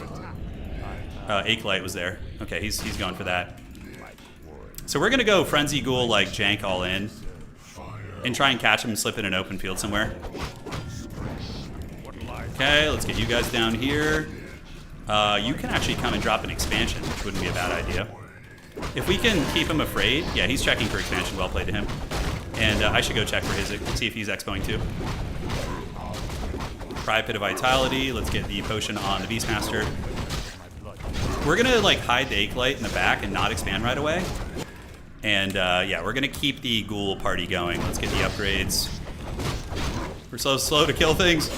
Light was there. Okay, he's going for that. So we're gonna go Frenzy Ghoul, like jank all in. And try and catch him and slip in an open field somewhere. Okay, let's get you guys down here. You can actually come and drop an expansion, which wouldn't be a bad idea. If we can keep him afraid, yeah, he's checking for expansion. Well played to him. And I should go check for his, see if he's expoing too. Pry Pit of Vitality. Let's get the potion on the Beastmaster. We're gonna like hide the Light in the back and not expand right away. And yeah, we're gonna keep the ghoul party going. Let's get the upgrades. We're so slow to kill things.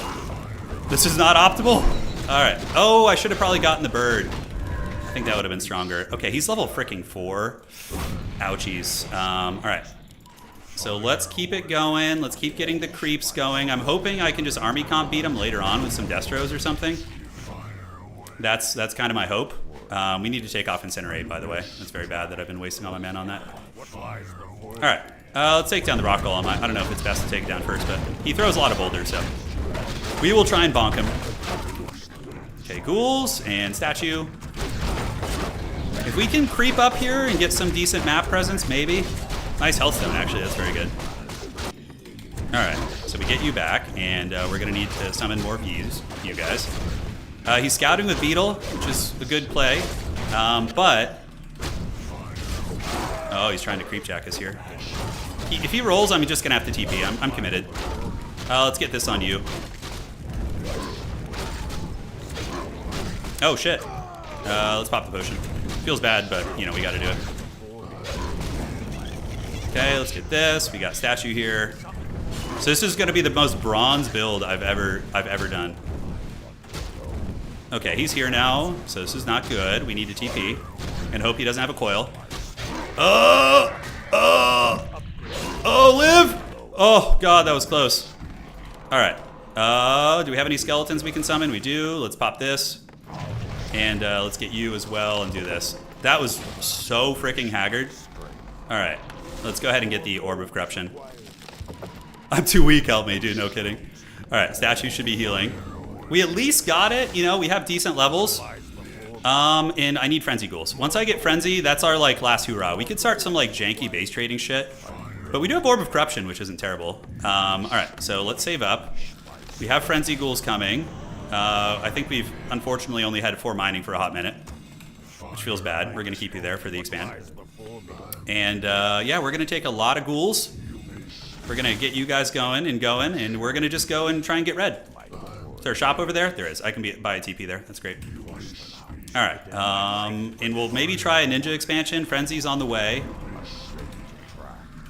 This is not optimal. All right. Oh, I should have probably gotten the bird. I think that would have been stronger. Okay, he's level freaking 4. Ouchies. All right. So let's keep it going. Let's keep getting the creeps going. I'm hoping I can just army comp beat him later on with some Destros or something. That's kind of my hope. We need to take off Incinerate, by the way. That's very bad that I've been wasting all my men on that. All right. Let's take down the Rock Golem. I don't know if it's best to take it down first, but he throws a lot of boulders, so we will try and bonk him. Okay, ghouls and statue. If we can creep up here and get some decent map presence, maybe. Nice health stone, actually. That's very good. All right, so we get you back, and we're going to need to summon more of you guys. He's scouting with Beetle, which is a good play, but... Oh, he's trying to creep jack us here. If he rolls, I'm just going to have to TP. I'm committed. Let's get this on you. Oh, shit. Let's pop the potion. Feels bad, but, you know, we got to do it. Okay, let's get this. We got statue here. So this is going to be the most bronze build I've ever done. Okay, he's here now, so this is not good. We need to TP and hope he doesn't have a coil. Oh, live! Oh, God, that was close. All right. Do we have any skeletons we can summon? We do. Let's pop this. And let's get you as well and do this. That was so freaking haggard. All right. Let's go ahead and get the Orb of Corruption. I'm too weak, help me, dude, no kidding. Alright, statue should be healing. We at least got it, you know, we have decent levels. And I need Frenzy Ghouls. Once I get Frenzy, that's our, like, last hoorah. We could start some, like, janky base trading shit. But we do have Orb of Corruption, which isn't terrible. Alright, so let's save up. We have Frenzy Ghouls coming. I think we've, unfortunately, only had 4 mining for a hot minute. Which feels bad. We're going to keep you there for the expand. And, yeah, we're going to take a lot of ghouls. We're going to get you guys going, and we're going to just go and try and get red. Is there a shop over there? There is. I can buy a TP there. That's great. All right. And we'll maybe try a ninja expansion. Frenzy's on the way.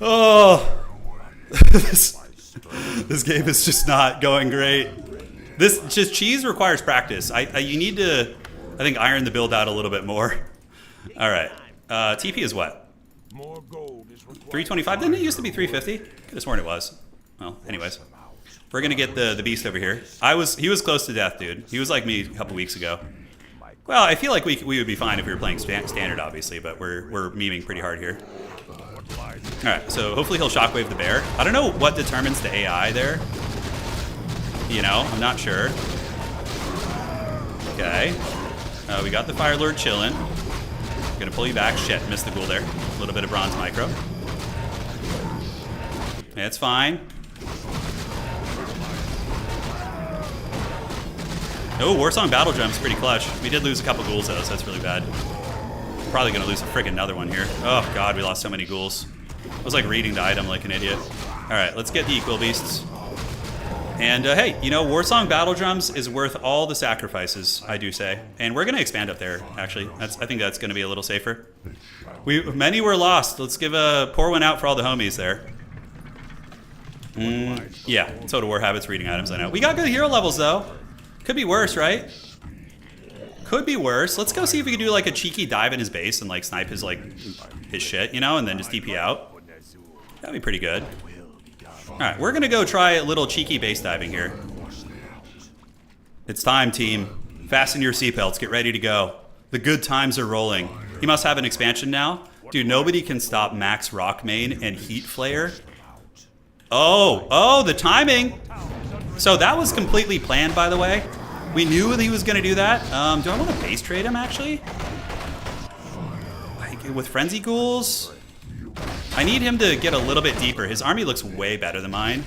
Oh! This game is just not going great. Cheese requires practice. You need to, I think, iron the build out a little bit more. All right. TP is what? 325? Didn't it used to be 350? Could have sworn it was. Well, anyways. We're going to get the beast over here. He was close to death, dude. He was like me a couple weeks ago. Well, I feel like we would be fine if we were playing standard, obviously, but we're memeing pretty hard here. All right, so hopefully he'll shockwave the bear. I don't know what determines the AI there. You know, I'm not sure. Okay. We got the Fire Lord chilling. Gonna pull you back. Shit, missed the ghoul there. A little bit of bronze micro. It's fine. Oh, Warsong Battle Drum's pretty clutch. We did lose a couple ghouls though, so that's really bad. Probably gonna lose a friggin' another one here. Oh god, we lost so many ghouls. I was like reading the item like an idiot. Alright, let's get the Equal Beasts. And hey, you know, Warsong Battle Drums is worth all the sacrifices, I do say. And we're gonna expand up there, actually. I think that's gonna be a little safer. Many were lost. Let's pour one out for all the homies there. Yeah, Total War Habits reading items, I know. We got good hero levels though. Could be worse, right? Could be worse. Let's go see if we can do like a cheeky dive in his base and like snipe his shit, you know, and then just DP out. That'd be pretty good. Alright, we're gonna go try a little cheeky base diving here. It's time, team. Fasten your seatbelts, get ready to go. The good times are rolling. He must have an expansion now. Dude, nobody can stop Max Rockmane and Heat Flare. Oh, the timing! So that was completely planned, by the way. We knew that he was gonna do that. Do I want to base trade him, actually? Like, with Frenzy Ghouls? I need him to get a little bit deeper. His army looks way better than mine.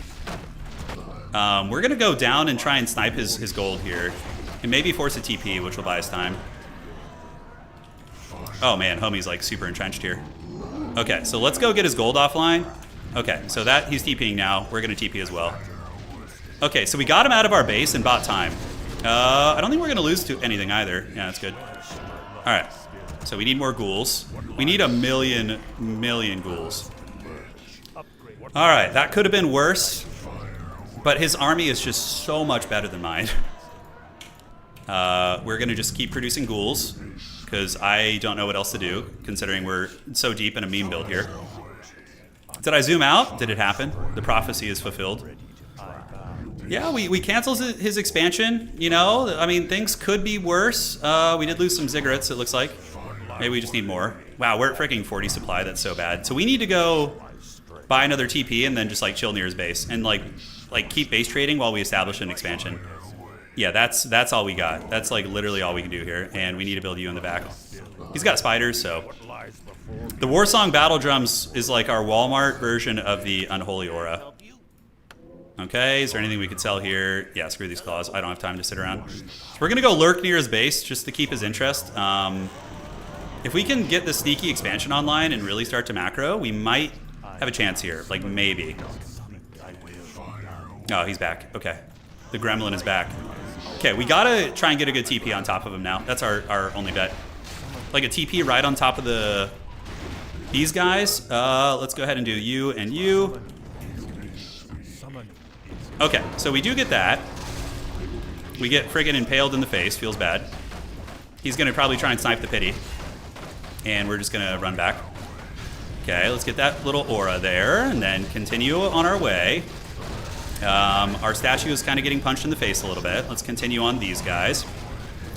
We're gonna go down and try and snipe his gold here. And maybe force a TP, which will buy us time. Oh man, homie's like super entrenched here. Okay, so let's go get his gold offline. Okay, so he's TPing now. We're gonna TP as well. Okay, so we got him out of our base and bought time. I don't think we're gonna lose to anything either. Yeah, that's good. All right. So we need more ghouls. We need a million ghouls. All right, that could have been worse, but his army is just so much better than mine. We're gonna just keep producing ghouls because I don't know what else to do, considering we're so deep in a meme build here. Did I zoom out? Did it happen? The prophecy is fulfilled. Yeah, we canceled his expansion, you know? I mean, things could be worse. We did lose some ziggurats, it looks like. Maybe we just need more. Wow, we're at freaking 40 supply. That's so bad. So we need to go buy another TP and then just like chill near his base and like keep base trading while we establish an expansion. Yeah, that's all we got. That's like literally all we can do here, and we need to build you in the back. He's got spiders, so the Warsong Battle Drums is like our Walmart version of the Unholy Aura. Okay, is there anything we could sell here? Yeah, screw these claws. I don't have time to sit around. So we're gonna go lurk near his base just to keep his interest. If we can get the sneaky expansion online and really start to macro, we might have a chance here. Like, maybe. Oh, he's back. Okay. The gremlin is back. Okay, we gotta try and get a good TP on top of him now. That's our only bet. Like a TP right on top of these guys. Let's go ahead and do you and you. Okay, so we do get that. We get friggin' impaled in the face. Feels bad. He's gonna probably try and snipe the pity. And we're just gonna run back. Okay, let's get that little aura there and then continue on our way. Our statue is kind of getting punched in the face a little bit. Let's continue on these guys.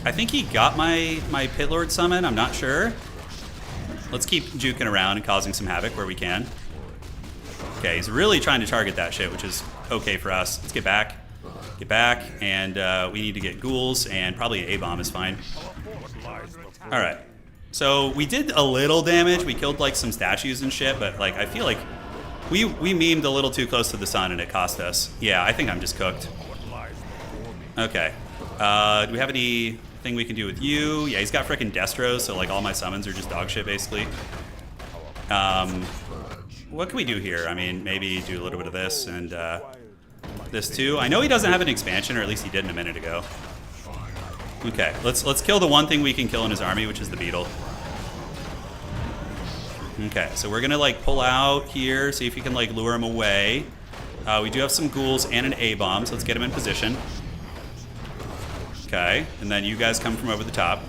I think he got my Pit Lord summon, I'm not sure. Let's keep juking around and causing some havoc where we can. Okay, he's really trying to target that shit, which is okay for us. Let's get back. Get back, and we need to get ghouls, and probably an A-bomb is fine. Alright. So we did a little damage. We killed like some statues and shit, but like I feel like we memed a little too close to the sun and it cost us. Yeah, I think I'm just cooked. Okay. Do we have anything we can do with you? Yeah, he's got frickin' Destros, so like all my summons are just dog shit basically. What can we do here? I mean, maybe do a little bit of this and this too. I know he doesn't have an expansion, or at least he didn't a minute ago. Okay, let's kill the one thing we can kill in his army, which is the beetle. Okay, so we're gonna like pull out here, see if we can like lure him away. We do have some ghouls and an A-bomb, so let's get him in position. Okay, and then you guys come from over the top.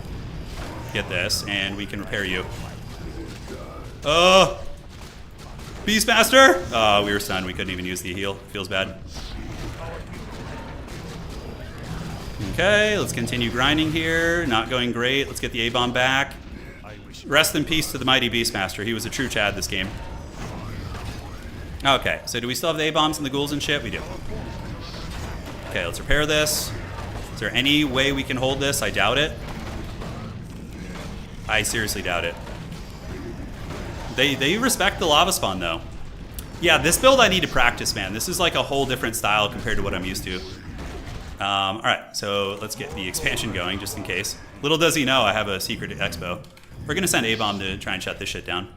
Get this, and we can repair you. Beastmaster! Oh, we were stunned. We couldn't even use the heal. Feels bad. Okay, let's continue grinding here. Not going great. Let's get the A-bomb back. Rest in peace to the mighty Beastmaster. He was a true Chad this game. Okay, so do we still have the A-bombs and the ghouls and shit? We do. Okay, let's repair this. Is there any way we can hold this? I doubt it. I seriously doubt it. They respect the lava spawn though. Yeah, this build I need to practice, man. This is like a whole different style compared to what I'm used to. All right, so let's get the expansion going just in case. Little does he know I have a secret expo. We're gonna send A-bomb to try and shut this shit down.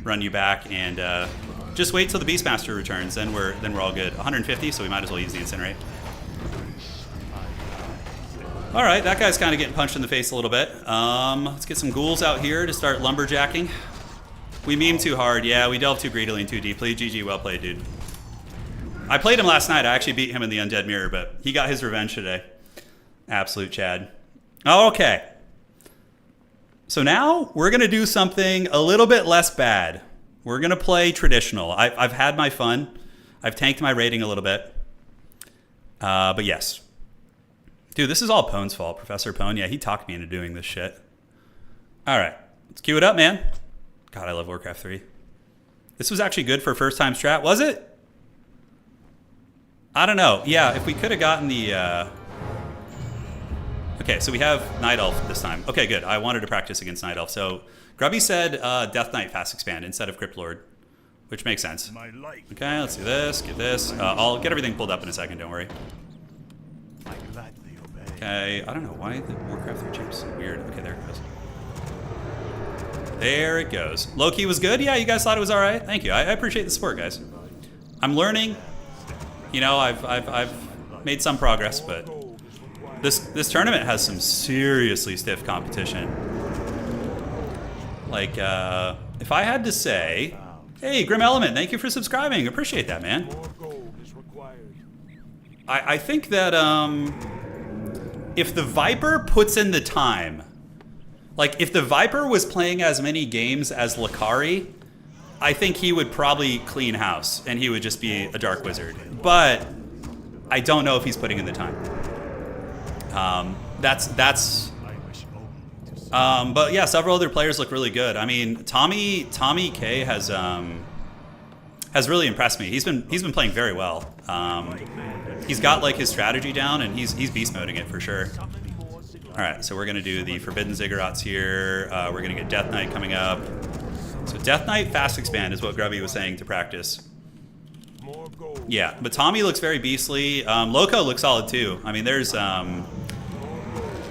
Run you back and just wait till the Beastmaster returns. Then we're all good. 150, so we might as well use the incinerate. All right, that guy's kind of getting punched in the face a little bit. Let's get some ghouls out here to start lumberjacking. We meme too hard. Yeah, we delve too greedily and too deeply. GG, well played, dude. I played him last night. I actually beat him in the Undead Mirror, but he got his revenge today. Absolute Chad. Oh, okay. So now we're going to do something a little bit less bad. We're going to play traditional. I've had my fun. I've tanked my rating a little bit. But yes. Dude, this is all Pone's fault. Professor Pone. Yeah, he talked me into doing this shit. All right. Let's cue it up, man. God, I love Warcraft 3. This was actually good for first time strat, was it? I don't know. Yeah, if we could have gotten the... Okay, so we have Night Elf this time. Okay, good. I wanted to practice against Night Elf. So Grubby said Death Knight fast expand instead of Crypt Lord, which makes sense. Okay, let's do this, get this. I'll get everything pulled up in a second, don't worry. Okay, I don't know why the Warcraft 3 chip's weird. Okay, there it goes. There it goes. Low-key was good? Yeah, you guys thought it was all right? Thank you. I appreciate the support, guys. I'm learning. You know, I've made some progress, but this tournament has some seriously stiff competition. Like, if I had to say... Hey, Grim Element, thank you for subscribing. Appreciate that, man. I think that if the Viper puts in the time... Like, if the Viper was playing as many games as Lakari, I think he would probably clean house, and he would just be a Dark Wizard. But I don't know if he's putting in the time. But yeah, several other players look really good. I mean, Tommy K has really impressed me. He's been playing very well. He's got like his strategy down, and he's beast moding it for sure. All right, so we're gonna do the Forbidden Ziggurats here. We're gonna get Death Knight coming up. So Death Knight fast expand is what Grubby was saying to practice. Yeah, but Tommy looks very beastly. Loco looks solid too. I mean, there's I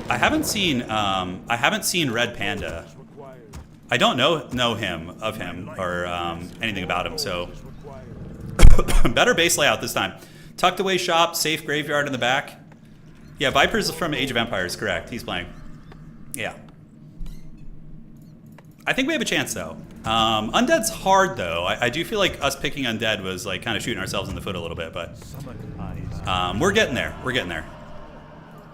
haven't seen Red Panda. I don't know him or anything about him. So better base layout this time. Tucked away shop, safe graveyard in the back. Yeah, Viper's from Age of Empires, correct. He's playing. Yeah. I think we have a chance, though. Undead's hard, though. I do feel like us picking Undead was like kind of shooting ourselves in the foot a little bit, but we're getting there. We're getting there.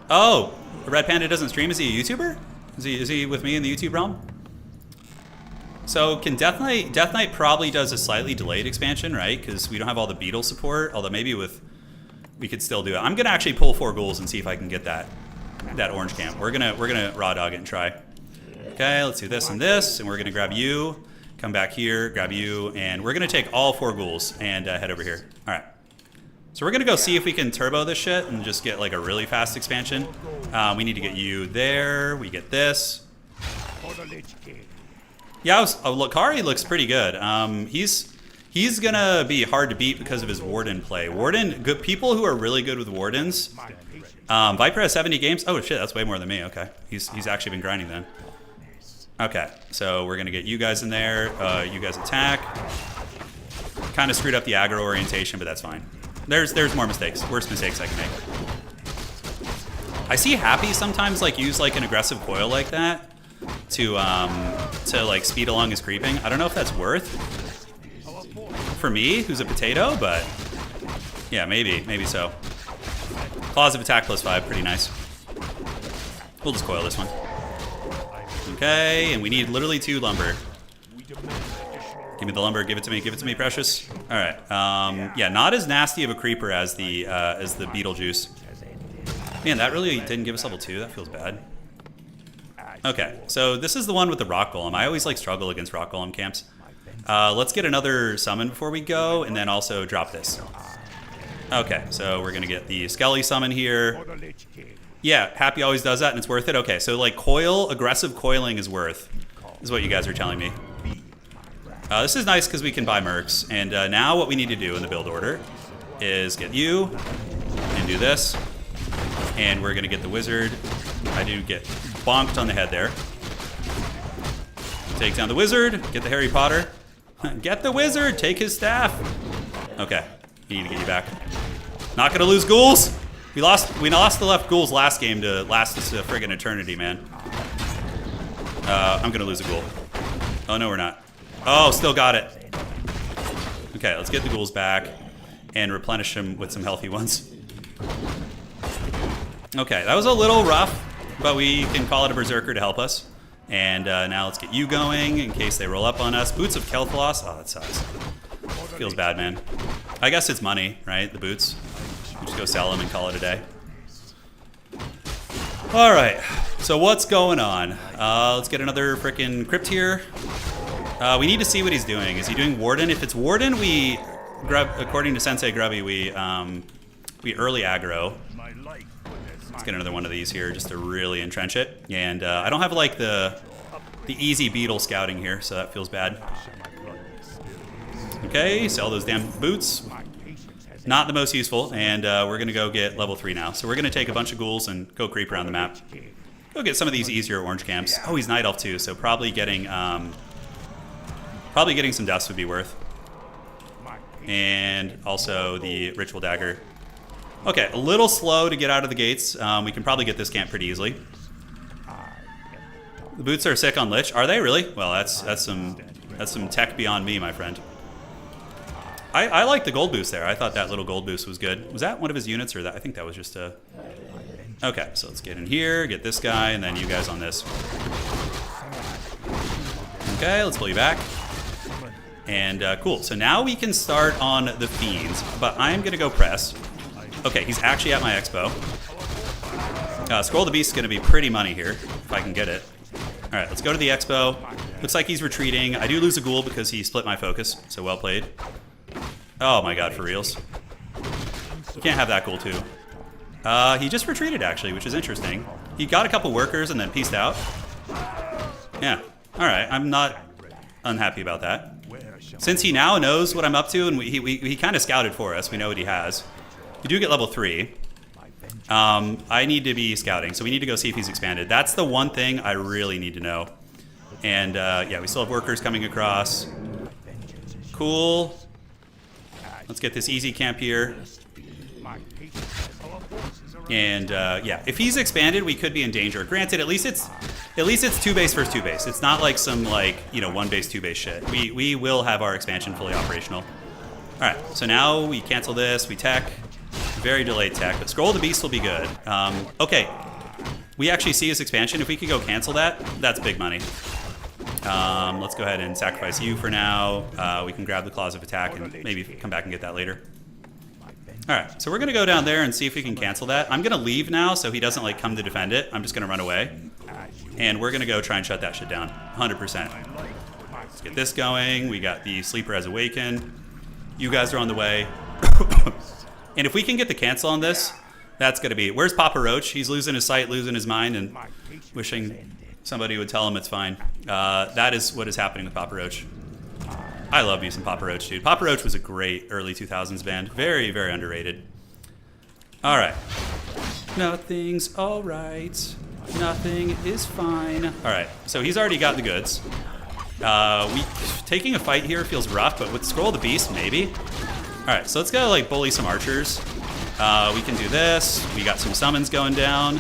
Oh, Red Panda doesn't stream. Is he a YouTuber? Is he with me in the YouTube realm? So can Death Knight probably does a slightly delayed expansion, right? Because we don't have all the beetle support, although maybe we could still do it. I'm gonna actually pull 4 ghouls and see if I can get that orange camp. We're gonna raw dog it and try. Okay, let's do this, and we're gonna grab you. Come back here, grab you, and we're gonna take all 4 ghouls and head over here. All right. So we're gonna go see if we can turbo this shit and just get like a really fast expansion. We need to get you there. We get this. Yeah, Lokari looks pretty good. He's gonna be hard to beat because of his Warden play. Good people who are really good with Wardens. Viper has 70 games. Oh shit, that's way more than me. Okay, he's actually been grinding then. Okay, so we're gonna get you guys in there. You guys attack. Kind of screwed up the aggro orientation, but that's fine. There's more mistakes. Worse mistakes I can make. I see Happy sometimes like use like an aggressive coil like that to like speed along his creeping. I don't know if that's worth for me, who's a potato, but yeah, maybe so. Claws of attack +5, pretty nice. We'll just coil this one. Okay, and we need literally 2 lumber. Give me the lumber, give it to me, precious. All right, yeah, not as nasty of a creeper as the Beetlejuice. Man, that really didn't give us level 2. That feels bad. Okay, so this is the one with the rock golem. I always like struggle against rock golem camps. Let's get another summon before we go, and then also drop this. Okay, so we're gonna get the Skelly summon here. Yeah, Happy always does that, and it's worth it. Okay, so like aggressive coiling is what you guys are telling me. This is nice because we can buy mercs, and now what we need to do in the build order is get you and do this, and we're gonna get the wizard. I do get bonked on the head there. Take down the wizard, get the Harry Potter. Get the wizard, take his staff. Okay, we need to get you back. Not gonna lose ghouls. We lost the left ghouls last game to last us a friggin' eternity, man. I'm gonna lose a ghoul. Oh no, we're not. Oh, still got it. Okay, let's get the ghouls back and replenish them with some healthy ones. Okay, that was a little rough, but we can call it a berserker to help us. And now let's get you going in case they roll up on us. Boots of Kel'Thuzad. Oh, that sucks. Feels bad, man. I guess it's money, right? The boots. We just go sell them and call it a day. All right. So what's going on? Let's get another frickin' crypt here. We need to see what he's doing. Is he doing Warden? If it's Warden, according to Sensei Grubby, we early aggro. Let's get another one of these here just to really entrench it. And I don't have like the easy beetle scouting here, so that feels bad. Okay, sell those damn boots. Not the most useful, and we're gonna go get level 3 now. So we're gonna take a bunch of ghouls and go creep around the map. Go get some of these easier orange camps. Oh, he's Night Elf too, so probably getting some deaths would be worth. And also the Ritual Dagger. Okay, a little slow to get out of the gates. We can probably get this camp pretty easily. The boots are sick on Lich. Are they really? Well, that's some tech beyond me, my friend. I like the gold boost there. I thought that little gold boost was good. Was that one of his units, or that? I think that was just a... Okay, so let's get in here, get this guy, and then you guys on this. Okay, let's pull you back. And cool, so now we can start on the Fiends, but I'm gonna go press. Okay, he's actually at my expo. Scroll the Beast is gonna be pretty money here, if I can get it. All right, let's go to the expo. Looks like he's retreating. I do lose a ghoul because he split my focus, so well played. Oh my god, for reals. You can't have that ghoul too. He just retreated actually, which is interesting. He got a couple workers and then peaced out. Yeah, all right, I'm not unhappy about that. Since he now knows what I'm up to, and he kind of scouted for us, we know what he has. You do get level 3. I need to be scouting, so we need to go see if he's expanded. That's the one thing I really need to know. And yeah, we still have workers coming across. Cool. Let's get this easy camp here. And yeah, if he's expanded, we could be in danger. Granted, at least it's 2 base versus 2 base. It's not like some 1 base 2 base shit. We will have our expansion fully operational. All right, so now we cancel this. We tech. Very delayed tech, but Scroll the Beast will be good. Okay, we actually see his expansion. If we could go cancel that, that's big money. Let's go ahead and sacrifice you for now. We can grab the Claws of Attack and maybe come back and get that later. All right, so we're gonna go down there and see if we can cancel that. I'm gonna leave now so he doesn't come to defend it. I'm just gonna run away. And we're gonna go try and shut that shit down, 100%. Let's get this going. We got the Sleeper has awakened. You guys are on the way. And if we can get the cancel on this, that's going to be... Where's Papa Roach? He's losing his sight, losing his mind, and wishing somebody would tell him it's fine. That is what is happening with Papa Roach. I love me some Papa Roach, dude. Papa Roach was a great early 2000s band. Very, very underrated. All right. Nothing's all right. Nothing is fine. All right, so he's already got the goods. Taking a fight here feels rough, but with Scroll of the Beast, maybe. All right, so let's go like bully some archers. We can do this. We got some summons going down.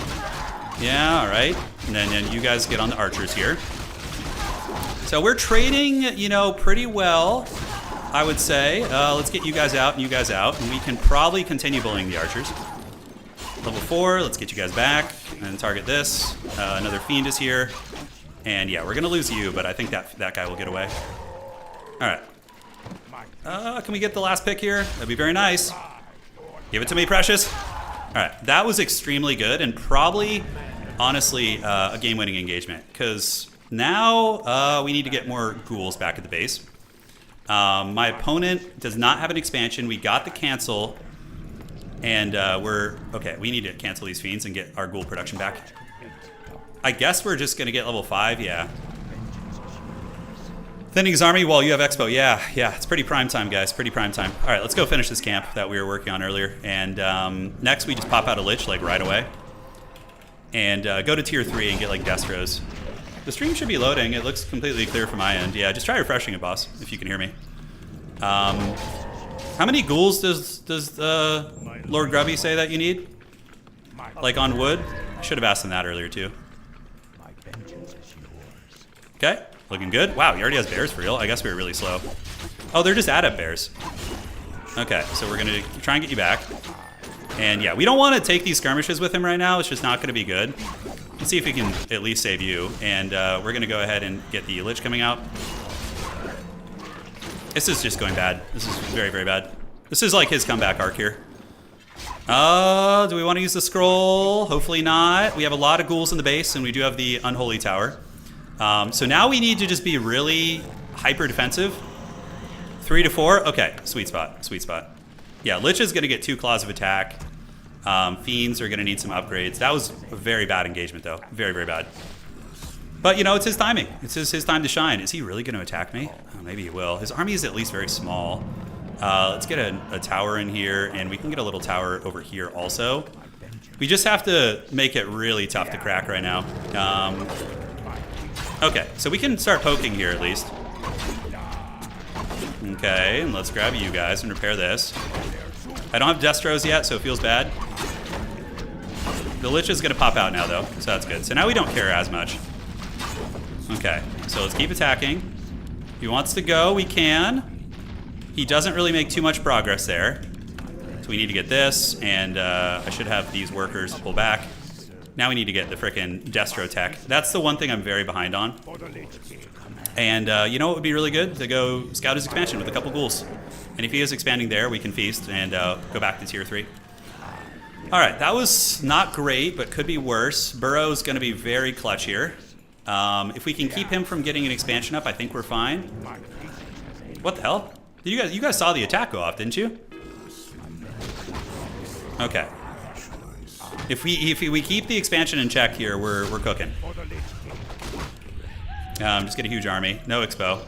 Yeah, all right. And then you guys get on the archers here. So we're trading, you know, pretty well, I would say. Let's get you guys out and you guys out, and we can probably continue bullying the archers. Level 4, let's get you guys back and target this. Another Fiend is here. And yeah, we're going to lose you, but I think that guy will get away. All right. Can we get the last pick here? That'd be very nice. Give it to me, Precious. All right, that was extremely good and probably, honestly, a game-winning engagement because now we need to get more ghouls back at the base. My opponent does not have an expansion. We got the cancel, and we need to cancel these fiends and get our ghoul production back. I guess we're just going to get level 5, yeah. Thinning his army while you have Expo. Yeah, it's pretty prime time, guys. Pretty prime time. All right, let's go finish this camp that we were working on earlier. And next, we just pop out a Lich, like, right away. And go to tier 3 and get, like, Destros. The stream should be loading. It looks completely clear from my end. Yeah, just try refreshing it, boss, if you can hear me. How many ghouls does Lord Grubby say that you need? Like, on wood? I should have asked him that earlier, too. Okay, looking good. Wow, he already has bears for real. I guess we were really slow. Oh, they're just adept bears. Okay, so we're gonna try and get you back. And yeah, we don't want to take these skirmishes with him right now. It's just not gonna be good. Let's see if we can at least save you. And we're gonna go ahead and get the Lich coming out. This is just going bad. This is very, very bad. This is like his comeback arc here. Do we want to use the scroll? Hopefully not. We have a lot of ghouls in the base, and we do have the Unholy Tower. So now we need to just be really hyper defensive. 3 to 4. Okay, sweet spot. Sweet spot. Yeah, Lich is going to get 2 claws of attack. Fiends are going to need some upgrades. That was a very bad engagement, though. Very, very bad. But, you know, it's his timing. It's his time to shine. Is he really going to attack me? Oh, maybe he will. His army is at least very small. Let's get a tower in here, and we can get a little tower over here also. We just have to make it really tough to crack right now. Okay, so we can start poking here at least. Okay, and let's grab you guys and repair this. I don't have Destros yet, so it feels bad. The Lich is going to pop out now, though, so that's good. So now we don't care as much. Okay, so let's keep attacking. If he wants to go, we can. He doesn't really make too much progress there. So we need to get this, and I should have these workers pull back. Now we need to get the frickin' Destro tech. That's the one thing I'm very behind on. And you know what would be really good? To go scout his expansion with a couple ghouls. And if he is expanding there, we can feast and go back to tier 3. All right, that was not great, but could be worse. Burrow's going to be very clutch here. If we can keep him from getting an expansion up, I think we're fine. What the hell? You guys saw the attack go off, didn't you? Okay. If we keep the expansion in check here, we're cooking. Just get a huge army, no expo,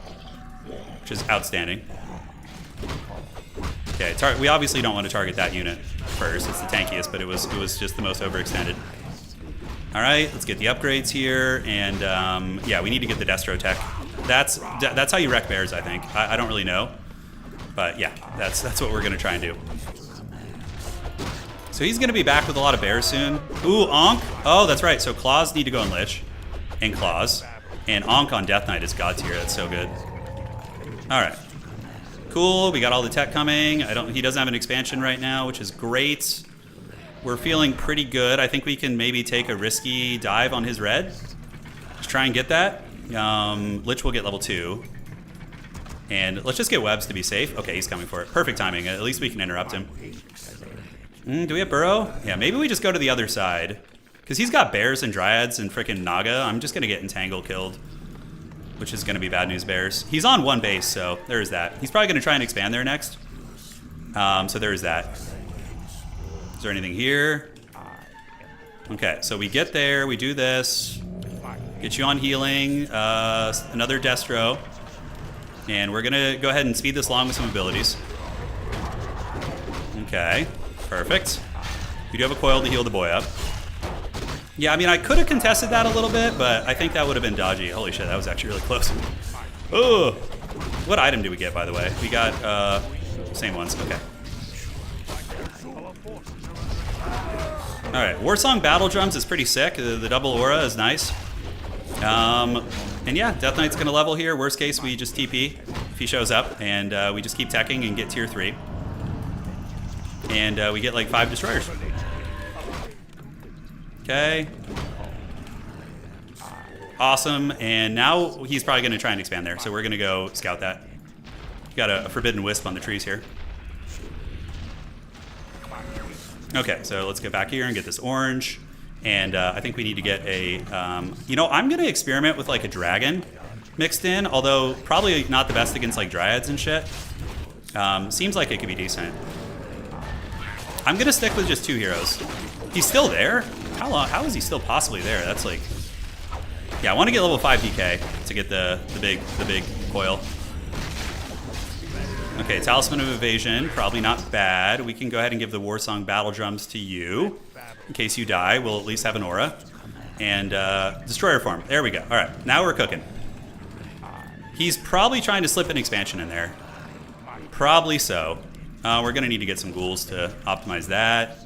which is outstanding. Okay, we obviously don't want to target that unit first. It's the tankiest, but it was just the most overextended. All right, let's get the upgrades here, and yeah, we need to get the Destro tech. That's how you wreck bears, I think. I don't really know, but yeah, that's what we're gonna try and do. So he's going to be back with a lot of bears soon. Ooh, Ankh. Oh, that's right. So claws need to go in Lich. And claws. And Ankh on Death Knight is god tier. That's so good. All right. Cool. We got all the tech coming. He doesn't have an expansion right now, which is great. We're feeling pretty good. I think we can maybe take a risky dive on his red. Let's try and get that. Lich will get level 2. And let's just get webs to be safe. Okay, he's coming for it. Perfect timing. At least we can interrupt him. Do we have Burrow? Yeah, maybe we just go to the other side. Because he's got bears and dryads and frickin' Naga. I'm just going to get Entangle killed. which is going to be bad news bears. He's on one base, so there's that. He's probably going to try and expand there next. So there's that. Is there anything here? Okay, so we get there, we do this. Get you on healing, another Destro. And we're going to go ahead and speed this along with some abilities. Okay, perfect. We do have a coil to heal the boy up. Yeah, I mean, I could have contested that a little bit, but I think that would have been dodgy. Holy shit, that was actually really close. Oh, what item do we get, by the way? We got, same ones, okay. All right, Warsong Battle Drums is pretty sick. The double aura is nice. And yeah, Death Knight's gonna level here. Worst case, we just TP if he shows up, and we just keep teching and get tier 3. And we get like 5 destroyers. Okay. Awesome, and now he's probably gonna try and expand there, so we're gonna go scout that. Got a Forbidden Wisp on the trees here. Okay, so let's get back here and get this orange. And I think we need to get a, you know, I'm going to experiment with like a dragon mixed in, although probably not the best against like dryads and shit. Seems like it could be decent. I'm going to stick with just 2 heroes. He's still there? How is he still possibly there? That's like, yeah, I want to get level 5 DK to get the big coil. Okay, Talisman of Evasion, probably not bad. We can go ahead and give the Warsong Battle Drums to you. In case you die, we'll at least have an aura. And Destroyer form, there we go. All right, now we're cooking. He's probably trying to slip an expansion in there. Probably so. We're gonna need to get some ghouls to optimize that.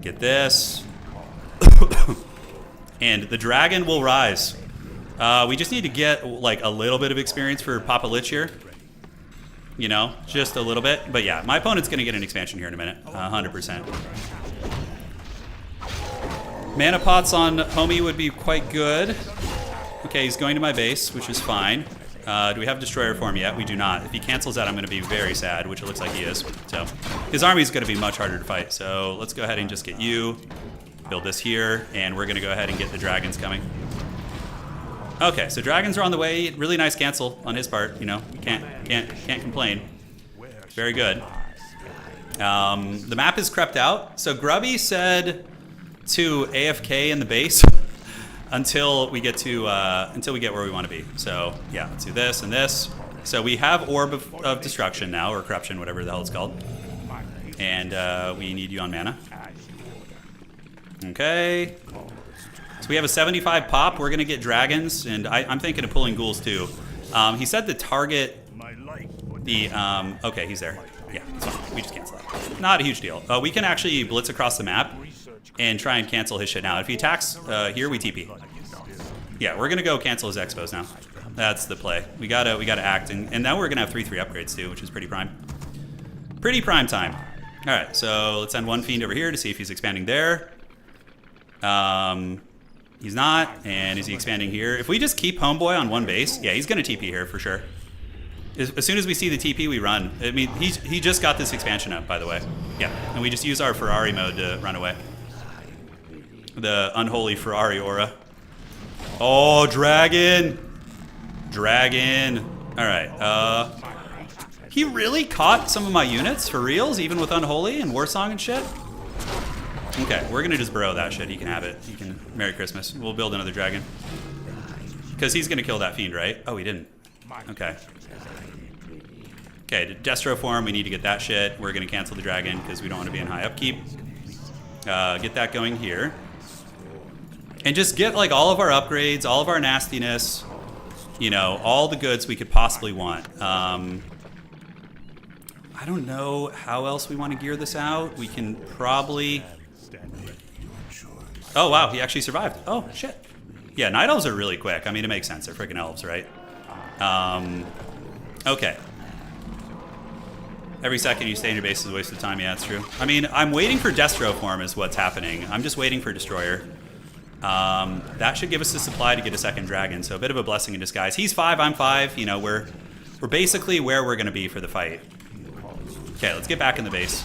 Get this. And the dragon will rise. We just need to get like a little bit of experience for Papa Lich here. You know, just a little bit. But yeah, my opponent's going to get an expansion here in a minute. 100%. Mana pots on Homie would be quite good. Okay, he's going to my base, which is fine. Do we have Destroyer form yet? We do not. If he cancels that, I'm going to be very sad, which it looks like he is. So his army is going to be much harder to fight. So let's go ahead and just get you. Build this here, and we're going to go ahead and get the dragons coming. Okay, so dragons are on the way. Really nice cancel on his part. You know, can't complain. Very good. The map is crept out. So Grubby said to AFK in the base until we get where we want to be. So yeah, let's do this and this. So we have Orb of Destruction now, or Corruption, whatever the hell it's called. And we need you on mana. Okay. So we have a 75 pop. We're going to get dragons, and I'm thinking of pulling ghouls too. He said the target, okay, he's there. Yeah, it's fine. We just cancel that. Not a huge deal. We can actually blitz across the map and try and cancel his shit now. If he attacks here, we TP. Yeah, we're going to go cancel his expos now. That's the play. We gotta act, and now we're going to have 3/3 upgrades too, which is pretty prime. Pretty prime time. All right, so let's send one Fiend over here to see if he's expanding there. He's not, and is he expanding here? If we just keep Homeboy on one base, yeah, he's gonna TP here for sure. As soon as we see the TP, we run. I mean, he just got this expansion up, by the way. Yeah, and we just use our Ferrari mode to run away. The unholy Ferrari aura. Oh, dragon! Dragon! All right, he really caught some of my units, for reals, even with Unholy and Warsong and shit? Okay, we're gonna just burrow that shit. He can have it. He can. Merry Christmas. We'll build another dragon. Because he's gonna kill that fiend, right? Oh, he didn't. Okay. Okay, Destro form, we need to get that shit. We're gonna cancel the dragon because we don't want to be in high upkeep. Get that going here. And just get like all of our upgrades, all of our nastiness, you know, all the goods we could possibly want. I don't know how else we want to gear this out. We can probably... Oh, wow, he actually survived. Oh, shit. Yeah, Night Elves are really quick. I mean, it makes sense. They're freaking elves, right? Okay. Every second you stay in your base is a waste of time. Yeah, that's true. I mean, I'm waiting for Destro form is what's happening. I'm just waiting for Destroyer. That should give us the supply to get a second dragon, so a bit of a blessing in disguise. He's 5, I'm 5. You know, we're basically where we're going to be for the fight. Okay, let's get back in the base.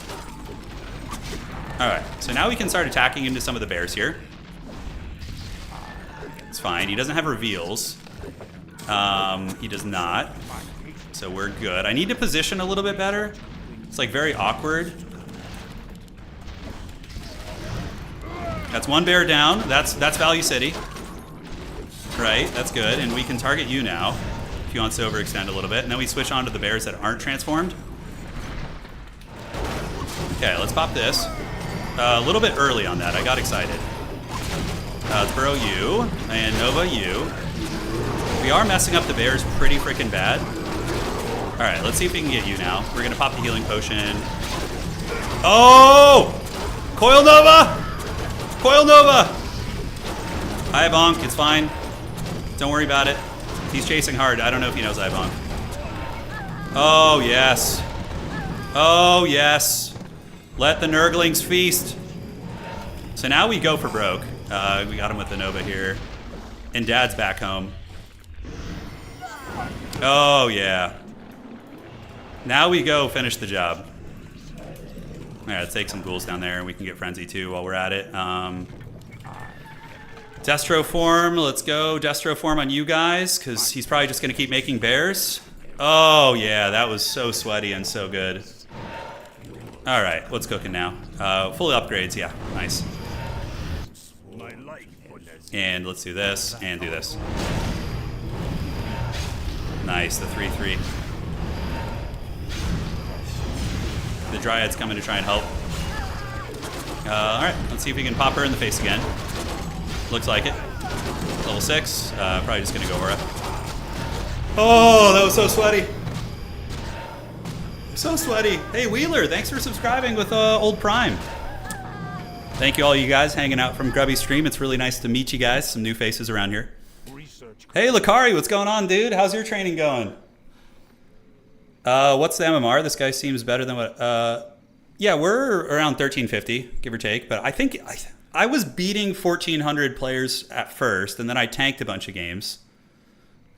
Alright, so now we can start attacking into some of the bears here. It's fine. He doesn't have reveals. He does not. So we're good. I need to position a little bit better. It's like very awkward. That's one bear down. That's Value City. Right, that's good. And we can target you now if he wants to overextend a little bit. And then we switch on to the bears that aren't transformed. Okay, let's pop this. A little bit early on that. I got excited. Let's burrow you and Nova you. We are messing up the bears pretty freaking bad. All right, let's see if we can get you now. We're gonna pop the healing potion. Oh! Coil Nova! Coil Nova! I bonk, it's fine. Don't worry about it. He's chasing hard. I don't know if he knows I bonk. Oh, yes. Oh, yes. Let the Nurglings feast. So now we go for broke. We got him with the Nova here. And Dad's back home. Oh, yeah. Now we go finish the job. All right, let's take some ghouls down there, and we can get Frenzy too while we're at it. Destro form, let's go. Destro form on you guys, because he's probably just going to keep making bears. Oh, yeah, that was so sweaty and so good. All right, what's cooking now? Full upgrades, yeah, nice. And let's do this, and do this. Nice, the 3-3. The Dryad's coming to try and help. All right, let's see if we can pop her in the face again. Looks like it. Level 6. Probably just gonna go Aura. Oh, that was so sweaty. So sweaty. Hey, Wheeler, thanks for subscribing with Old Prime. Thank you all you guys hanging out from Grubby stream. It's really nice to meet you guys. Some new faces around here. Hey, Lakari, what's going on, dude? How's your training going? What's the MMR? This guy seems better than what... yeah, we're around 1350, give or take. But I think I was beating 1,400 players at first, and then I tanked a bunch of games.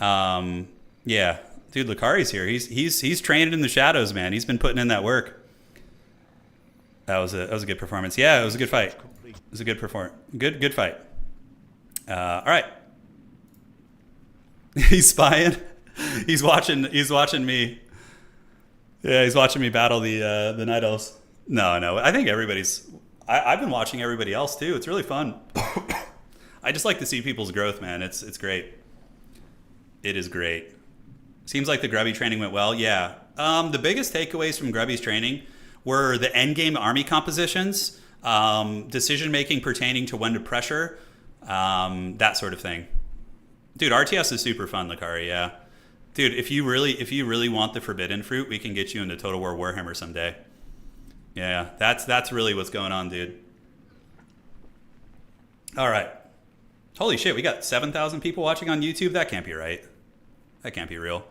Yeah, dude, Lakari's here. He's training in the shadows, man. He's been putting in that work. That was a good performance. Yeah, it was a good fight. It was a good good fight. All right. He's spying. He's watching me. Yeah, he's watching me battle the Night Elves. No. I think everybody's... I've been watching everybody else, too. It's really fun. I just like to see people's growth, man. It's great. It is great. Seems like the Grubby training went well. Yeah. The biggest takeaways from Grubby's training were the endgame army compositions, decision-making pertaining to when to pressure, that sort of thing. Dude, RTS is super fun, Lakari, yeah. Dude, if you really want the forbidden fruit, we can get you into Total War Warhammer someday. Yeah, that's really what's going on, dude. All right. Holy shit, we got 7,000 people watching on YouTube? That can't be right. That can't be real.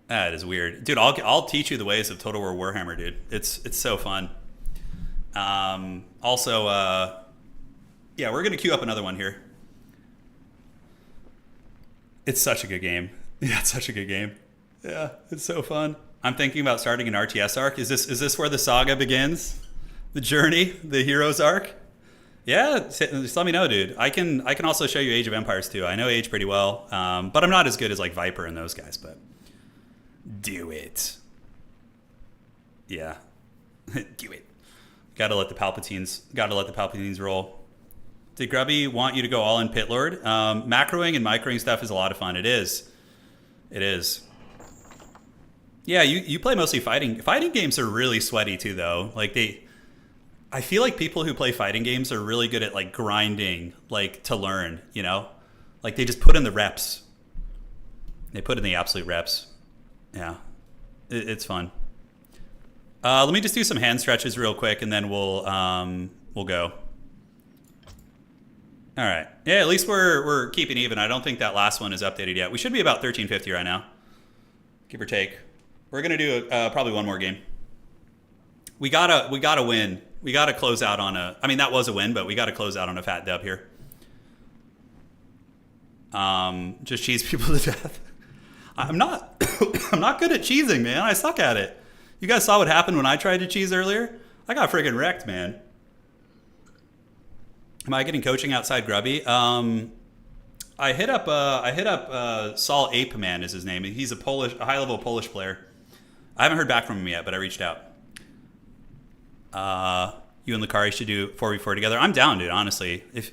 That is weird. Dude, I'll teach you the ways of Total War Warhammer, dude. It's so fun. Also, yeah, we're going to queue up another one here. It's such a good game. Yeah, it's such a good game. Yeah, it's so fun. I'm thinking about starting an RTS arc. Is this where the saga begins? The journey? The hero's arc? Yeah, just let me know, dude. I can also show you Age of Empires too. I know Age pretty well, but I'm not as good as like Viper and those guys, but do it. Yeah. Do it. Gotta let the Palpatines roll. Did Grubby want you to go all in Pit Lord? Macroing and microing stuff is a lot of fun. It is. It is. Yeah, you play mostly fighting. Fighting games are really sweaty too, though. Like I feel like people who play fighting games are really good at like grinding, like to learn. You know, like they just put in the reps. They put in the absolute reps. Yeah, it's fun. Let me just do some hand stretches real quick, and then we'll go. All right. Yeah, at least we're keeping even. I don't think that last one is updated yet. We should be about 1350 right now, give or take. We're gonna do probably one more game. We gotta win. We gotta close out on a. I mean, that was a win, but we gotta close out on a fat dub here. Just cheese people to death. I'm not good at cheesing, man. I suck at it. You guys saw what happened when I tried to cheese earlier? I got friggin' wrecked, man. Am I getting coaching outside Grubby? I hit up Saul Ape Man is his name. He's a high level Polish player. I haven't heard back from him yet, but I reached out. You and Lucari should do 4v4 together. I'm down, dude. Honestly, if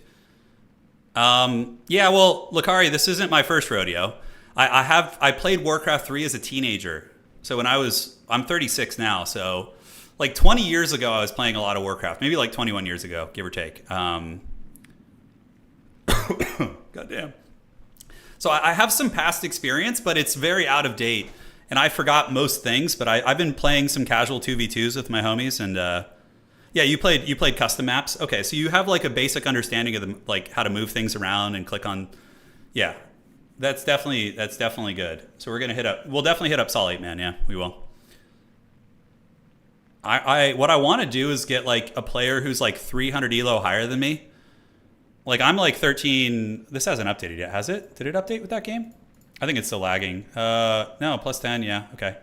yeah, well, Lucari, this isn't my first rodeo. I played Warcraft 3 as a teenager. So I'm 36 now. So like 20 years ago, I was playing a lot of Warcraft. Maybe like 21 years ago, give or take. Goddamn. So I have some past experience, but it's very out of date, and I forgot most things. But I've been playing some casual 2v2s with my homies, and yeah, you played custom maps. Okay, so you have like a basic understanding of like how to move things around and click on. Yeah, that's definitely good. So we'll definitely hit up Solid Man. Yeah, we will. What I want to do is get like a player who's like 300 elo higher than me. Like I'm like 13. This hasn't updated yet, has it? Did it update with that game? I think it's still lagging. No, plus 10. Yeah, okay.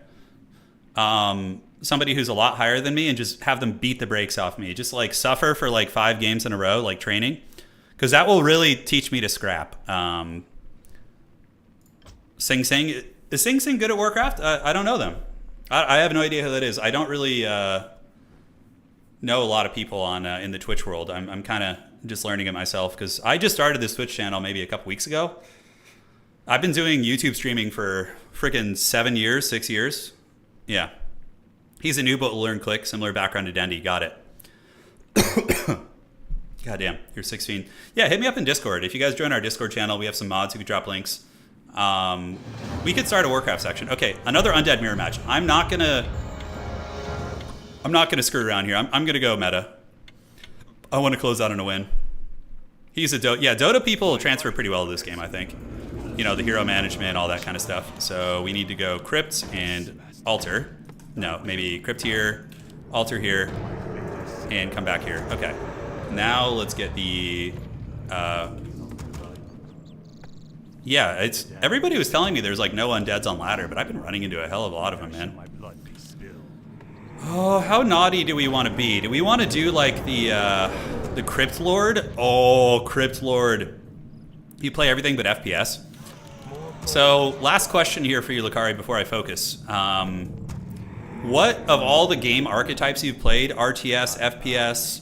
Somebody who's a lot higher than me and just have them beat the brakes off me. Just like suffer for like 5 games in a row, like training, because that will really teach me to scrap. Sing Sing, is Sing Sing good at Warcraft? I don't know them. I have no idea who that is. I don't really know a lot of people on in the Twitch world. I'm kind of just learning it myself because I just started this Twitch channel maybe a couple weeks ago. I've been doing YouTube streaming for freaking 6 years. Yeah. He's a noob but will learn quick. Similar background to Dendy. Got it. Goddamn, you're 16. Yeah, hit me up in Discord. If you guys join our Discord channel, we have some mods who could drop links. We could start a Warcraft section. Okay, another undead mirror match. I'm not gonna screw around here. I'm gonna go meta. I want to close out on a win. He's a Dota. Yeah, Dota people transfer pretty well to this game, I think. You know, the hero management, all that kind of stuff. So we need to go Crypt and Altar. No, maybe Crypt here, Altar here, and come back here. Okay. Now let's get the... yeah, everybody was telling me there's like no undeads on ladder, but I've been running into a hell of a lot of them, man. Oh, how naughty do we want to be? Do we want to do like the Crypt Lord? Oh, Crypt Lord. You play everything but FPS. So, last question here for you, Lucari, before I focus. What of all the game archetypes you've played, RTS, FPS,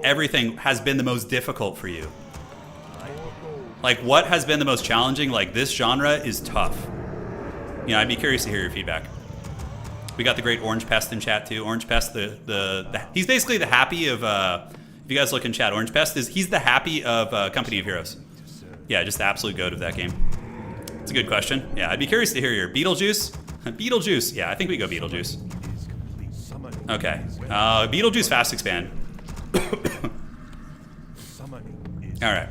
everything has been the most difficult for you? Like, what has been the most challenging? Like, this genre is tough. You know, I'd be curious to hear your feedback. We got the great Orange Pest in chat too. Orange Pest, he's basically the happy of. If you guys look in chat, Orange Pest he's the happy of Company of Heroes. Yeah, just the absolute goat of that game. It's a good question. Yeah, I'd be curious to hear your Beetlejuice. Beetlejuice. Yeah, I think we go Beetlejuice. Okay, Beetlejuice fast expand. All right.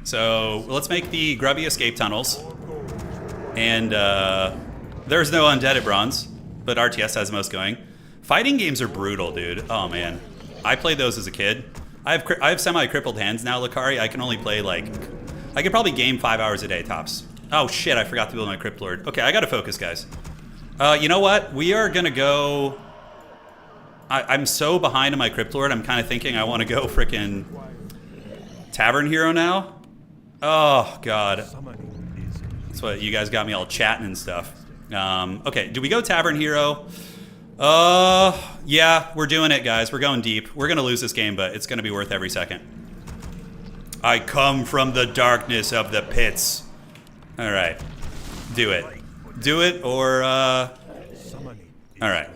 So let's make the Grubby escape tunnels. And there's no undead at bronze, but RTS has the most going. Fighting games are brutal, dude. Oh man, I played those as a kid. I have semi-crippled hands now, Lucari. I can only play like, I could probably game 5 hours a day tops. Oh shit, I forgot to build my Crypt Lord. Okay, I gotta focus, guys. You know what? We are gonna go. I'm so behind on my Crypt Lord. I'm kind of thinking I want to go frickin' Tavern Hero now. Oh god. That's what you guys got me all chatting and stuff. Okay, do we go Tavern Hero? Yeah, we're doing it, guys. We're going deep. We're gonna lose this game, but it's gonna be worth every second. I come from the darkness of the pits. All right, do it. Do it, or all right.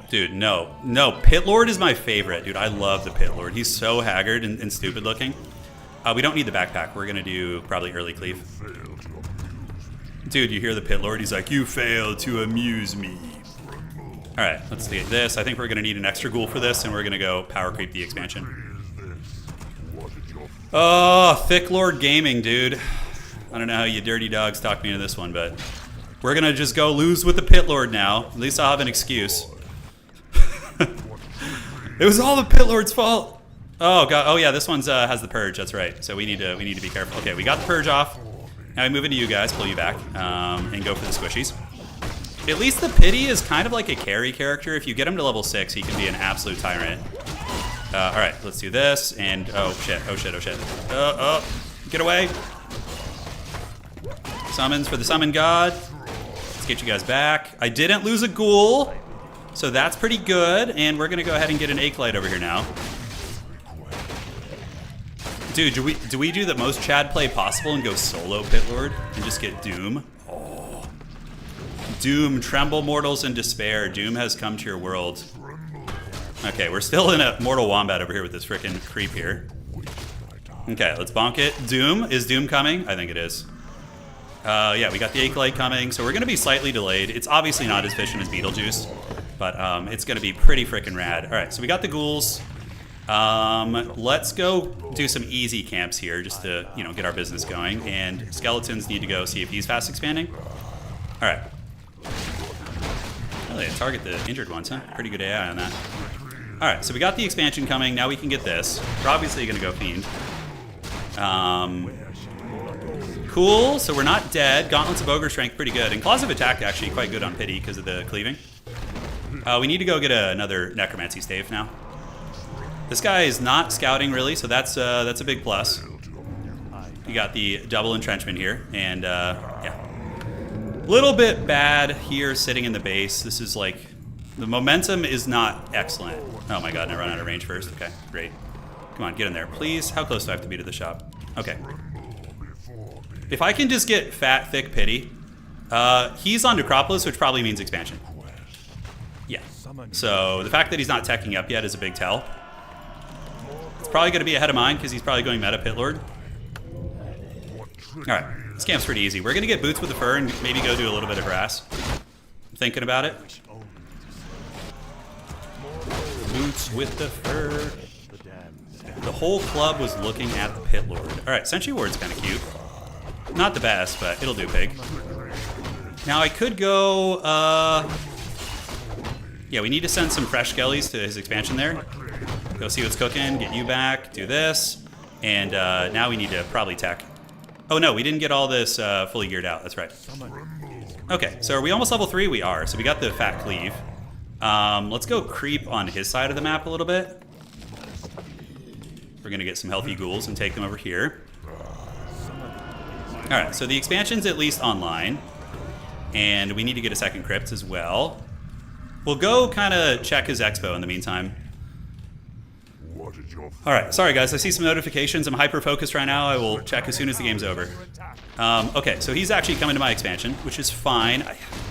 Dude, no. Pit Lord is my favorite, dude. I love the Pit Lord. He's so haggard and stupid looking. We don't need the backpack. We're gonna do probably early cleave. Dude, you hear the Pit Lord? He's like, you failed to amuse me. All right, let's get this. I think we're gonna need an extra ghoul for this, and we're gonna go power creep the expansion. Oh, Thick Lord Gaming, dude. I don't know how you dirty dogs talked me into this one, but we're gonna just go lose with the Pit Lord now. At least I'll have an excuse. It was all the Pit Lord's fault. Oh god. Oh yeah, this one's has the purge. That's right. So we need to be careful. Okay, we got the purge off. Now we move into you guys, pull you back, and go for the squishies. At least the pity is kind of like a carry character. If you get him to level 6, he can be an absolute tyrant. All right, let's do this. And oh shit! Oh shit! Oh shit! Get away! Summons for the summon god. Let's get you guys back. I didn't lose a ghoul, so that's pretty good. And we're gonna go ahead and get an Acolyte over here now. Dude, do we do the most Chad play possible and go solo Pit Lord and just get Doom? Oh. Doom, tremble mortals in despair. Doom has come to your world. Okay, we're still in a Mortal Wombat over here with this frickin' creep here. Okay, let's bonk it. Doom, is Doom coming? I think it is. Yeah, we got the Acolyte coming, so we're gonna be slightly delayed. It's obviously not as efficient as Beetlejuice, but it's gonna be pretty frickin' rad. All right, so we got the ghouls. Let's go do some easy camps here just to, you know, get our business going. And skeletons need to go see if he's fast expanding. All right. Oh, they target the injured ones, huh? Pretty good AI on that. All right, so we got the expansion coming. Now we can get this. We're obviously gonna go Fiend. Cool, so we're not dead. Gauntlets of Ogre Strength, pretty good. And Claws of Attack actually quite good on Pity because of the cleaving. We need to go get another Necromancy Stave now. This guy is not scouting really, so that's a big plus. You got the double entrenchment here, and yeah. Little bit bad here sitting in the base. This is like, the momentum is not excellent. Oh my god, and I run out of range first. Okay, great. Come on, get in there, please. How close do I have to be to the shop? Okay. If I can just get fat, thick Pity. He's on Necropolis, which probably means expansion. Yeah. So the fact that he's not teching up yet is a big tell. It's probably going to be ahead of mine because he's probably going meta Pit Lord. Alright, this camp's pretty easy. We're going to get Boots with the Fur and maybe go do a little bit of harass. I'm thinking about it. Boots with the Fur. The whole club was looking at the Pit Lord. Alright, Sentry Ward's kind of cute. Not the best, but it'll do, pig. Now I could go, yeah, we need to send some fresh skellies to his expansion there. Go see what's cooking, get you back, do this. And now we need to probably tech. Oh no, we didn't get all this fully geared out, that's right. Okay, so are we almost level 3? We are, so we got the fat cleave. Let's go creep on his side of the map a little bit. We're gonna get some healthy ghouls and take them over here. Alright, so the expansion's at least online. And we need to get a second crypt as well. We'll go kind of check his expo in the meantime. Alright, sorry guys, I see some notifications. I'm hyper-focused right now. I will check as soon as the game's over. Okay, so he's actually coming to my expansion, which is fine.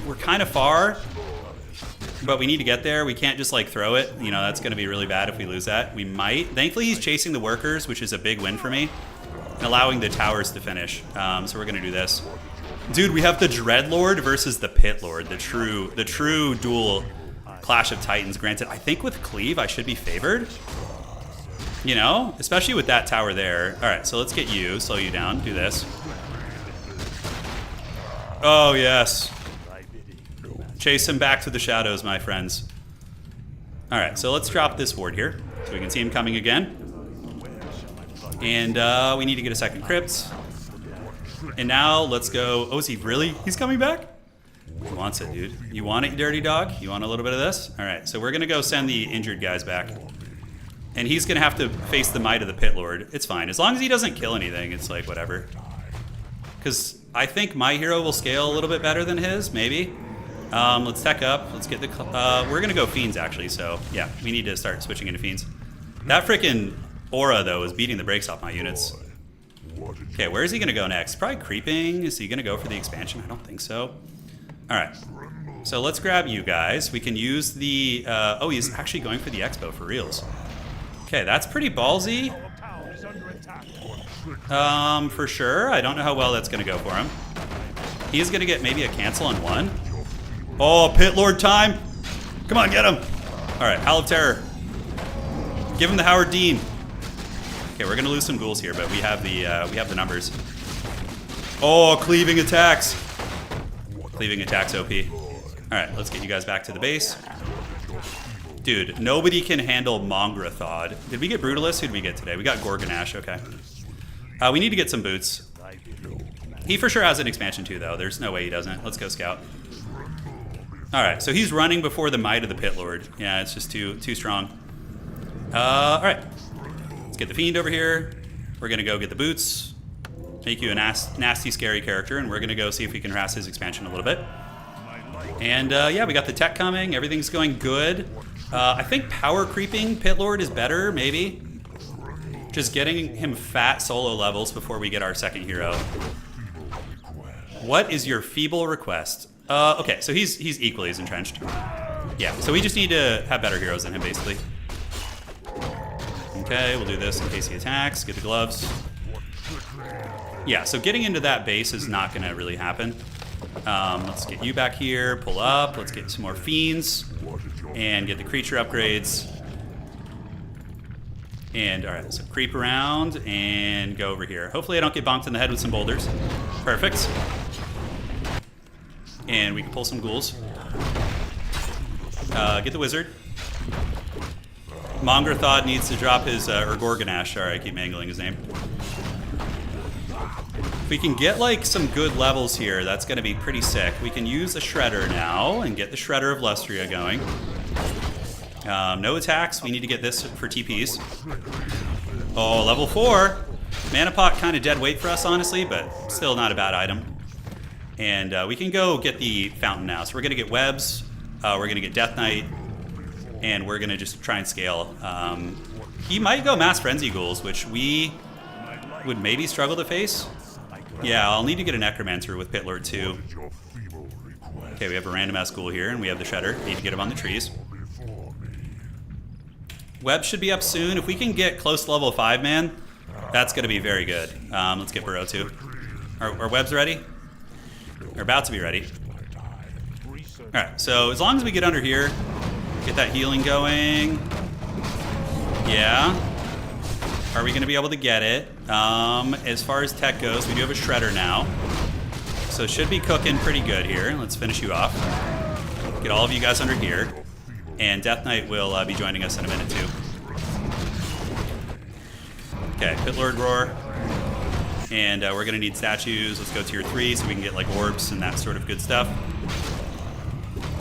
We're kind of far, but we need to get there. We can't just like throw it. You know, that's going to be really bad if we lose that. We might. Thankfully, he's chasing the workers, which is a big win for me. And allowing the towers to finish. So we're going to do this. Dude, we have the Dreadlord versus the Pit Lord. The true dual Clash of Titans. Granted, I think with Cleave, I should be favored. You know? Especially with that tower there. Alright, so let's get you. Slow you down. Do this. Oh, yes. Chase him back to the shadows, my friends. Alright, so let's drop this ward here. So we can see him coming again. And we need to get a second crypt. And now let's go. Oh, is he really? He's coming back? He wants it, dude. You want it, you dirty dog? You want a little bit of this? Alright, so we're going to go send the injured guys back. And he's going to have to face the might of the Pit Lord. It's fine. As long as he doesn't kill anything, it's like whatever. Because I think my hero will scale a little bit better than his, maybe. Let's tech up. Let's get the... we're going to go Fiends, actually. So, yeah, we need to start switching into Fiends. That freaking aura, though, is beating the brakes off my units. Okay, where is he going to go next? Probably creeping. Is he going to go for the expansion? I don't think so. Alright. So let's grab you guys. We can use the... oh, he's actually going for the expo for reals. Okay, that's pretty ballsy. For sure. I don't know how well that's going to go for him. He's going to get maybe a cancel on one. Oh, Pit Lord time. Come on, get him. Alright, Howl of Terror. Give him the Howard Dean. Okay, we're going to lose some ghouls here, but we have the numbers. Oh, cleaving attacks. Cleaving attacks OP. Alright, let's get you guys back to the base. Dude, nobody can handle Mongrathod. Did we get Brutalist? Who did we get today? We got Gorgonash, okay. We need to get some boots. He for sure has an expansion too, though. There's no way he doesn't. Let's go scout. Alright, so he's running before the might of the Pit Lord. Yeah, it's just too strong. All right. Let's get the Fiend over here. We're going to go get the boots. Make you a nasty, scary character, and we're going to go see if we can harass his expansion a little bit. And yeah, we got the tech coming. Everything's going good. I think power creeping Pit Lord is better, maybe. Just getting him fat solo levels before we get our second hero. What is your feeble request? Okay, so he's equally as entrenched. Yeah, so we just need to have better heroes than him, basically. Okay, we'll do this in case he attacks. Get the gloves. Yeah, so getting into that base is not going to really happen. Let's get you back here, pull up, let's get some more fiends, and get the creature upgrades. And alright, so creep around and go over here. Hopefully I don't get bonked in the head with some boulders. Perfect. And we can pull some ghouls. Get the wizard. Mongrathod needs to drop his, or Gorgonash, sorry, I keep mangling his name. If we can get like some good levels here, that's going to be pretty sick. We can use a Shredder now and get the Shredder of Lustria going. No attacks. We need to get this for TPs. Oh, level 4. Mana Pot kind of dead weight for us, honestly, but still not a bad item. And we can go get the Fountain now. So we're going to get Webs. We're going to get Death Knight. And we're going to just try and scale. He might go Mass Frenzy Ghouls, which we would maybe struggle to face. Yeah, I'll need to get a Necromancer with Pit Lord too. Okay, we have a random ass ghoul here, and we have the Shredder. Need to get him on the trees. Web should be up soon. If we can get close to level 5, man, that's going to be very good. Let's get Burrow too. Are Webs ready? They're about to be ready. Alright, so as long as we get under here, get that healing going. Yeah. Are we going to be able to get it? As far as tech goes, we do have a Shredder now. So it should be cooking pretty good here. Let's finish you off. Get all of you guys under here. And Death Knight will be joining us in a minute too. Okay, Pit Lord Roar. And we're going to need statues. Let's go tier 3 so we can get like orbs and that sort of good stuff.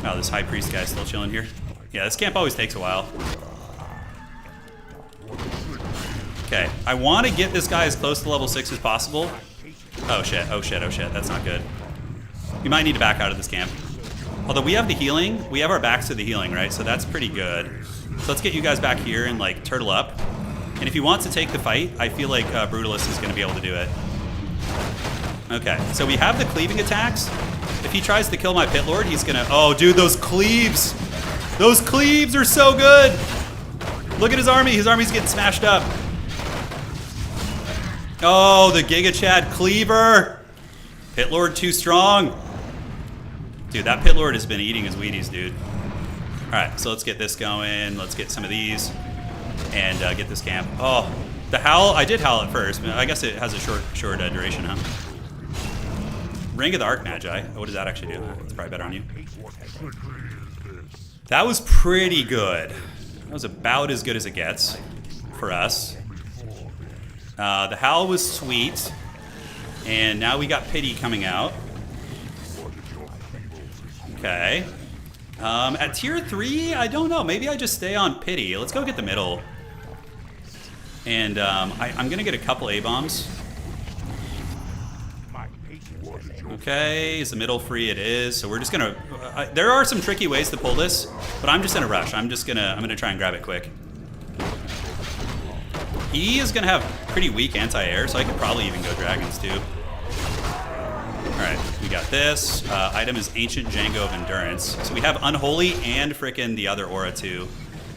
Oh, this High Priest guy's still chilling here. Yeah, this camp always takes a while. Okay, I want to get this guy as close to level 6 as possible. Oh shit, oh shit, oh shit, that's not good. We might need to back out of this camp. Although we have the healing, we have our backs to the healing, right? So that's pretty good. So let's get you guys back here and like turtle up. And if he wants to take the fight, I feel like Brutalist is going to be able to do it. Okay, so we have the cleaving attacks. If he tries to kill my Pit Lord, he's going to... Oh, dude, those cleaves! Those cleaves are so good! Look at his army. His army's getting smashed up. Oh, the Giga Chad Cleaver! Pit Lord too strong. Dude, that Pit Lord has been eating his Wheaties, dude. Alright, so let's get this going. Let's get some of these. And get this camp. Oh, the Howl. I did Howl at first, but I guess it has a short duration, huh? Ring of the Archmagi. What does that actually do? It's probably better on you. That was pretty good. That was about as good as it gets for us. The Howl was sweet. And now we got Pity coming out. Okay. At tier 3, I don't know. Maybe I just stay on Pity. Let's go get the middle. And I'm going to get a couple A-bombs. Okay, is the middle free? It is. So we're just going to... there are some tricky ways to pull this, but I'm just in a rush. I'm going to try and grab it quick. He is going to have pretty weak anti-air, so I could probably even go dragons too. Alright, we got this. Item is Ancient Django of Endurance. So we have Unholy and frickin' the other aura too,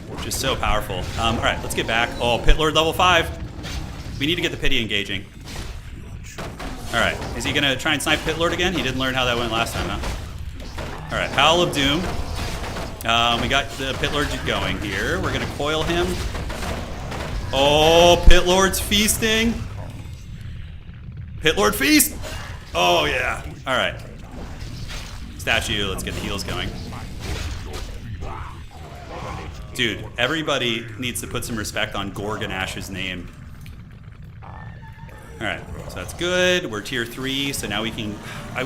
which is so powerful. Alright, let's get back. Oh, Pit Lord level 5. We need to get the Pity engaging. Alright, is he gonna try and snipe Pit Lord again? He didn't learn how that went last time, huh? Alright, Howl of Doom. We got the Pit Lord going here. We're gonna coil him. Oh, Pit Lord's feasting. Pit Lord feast! Oh, yeah. All right. Statue, let's get the heals going. Dude, everybody needs to put some respect on Gorgonash's name. All right, so that's good. We're tier 3, so now we can...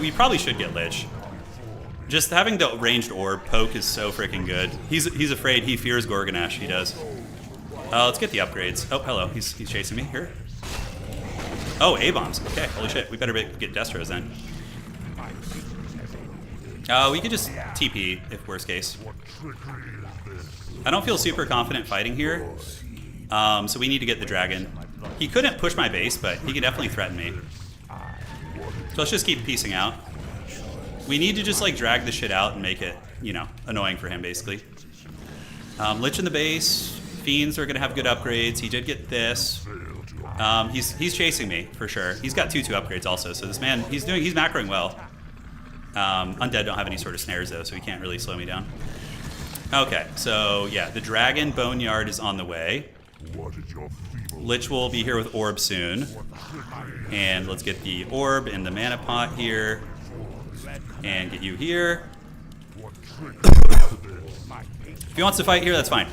we probably should get Lich. Just having the ranged orb poke is so freaking good. He's afraid. He fears Gorgonash. He does. Let's get the upgrades. Oh, hello. He's chasing me here. Oh, A-bombs. Okay, holy shit. We better get Destros then. We could just TP if worst case. I don't feel super confident fighting here. So we need to get the dragon. He couldn't push my base, but he could definitely threaten me. So let's just keep piecing out. We need to just like drag the shit out and make it, you know, annoying for him basically. Lich in the base. Fiends are gonna have good upgrades. He did get this. He's chasing me for sure. He's got 2/2 upgrades also. So this man, he's macroing well. Undead don't have any sort of snares though, so he can't really slow me down. Okay, so yeah, the dragon boneyard is on the way. Lich will be here with orb soon. And let's get the orb and the mana pot here. And get you here. If he wants to fight here, that's fine.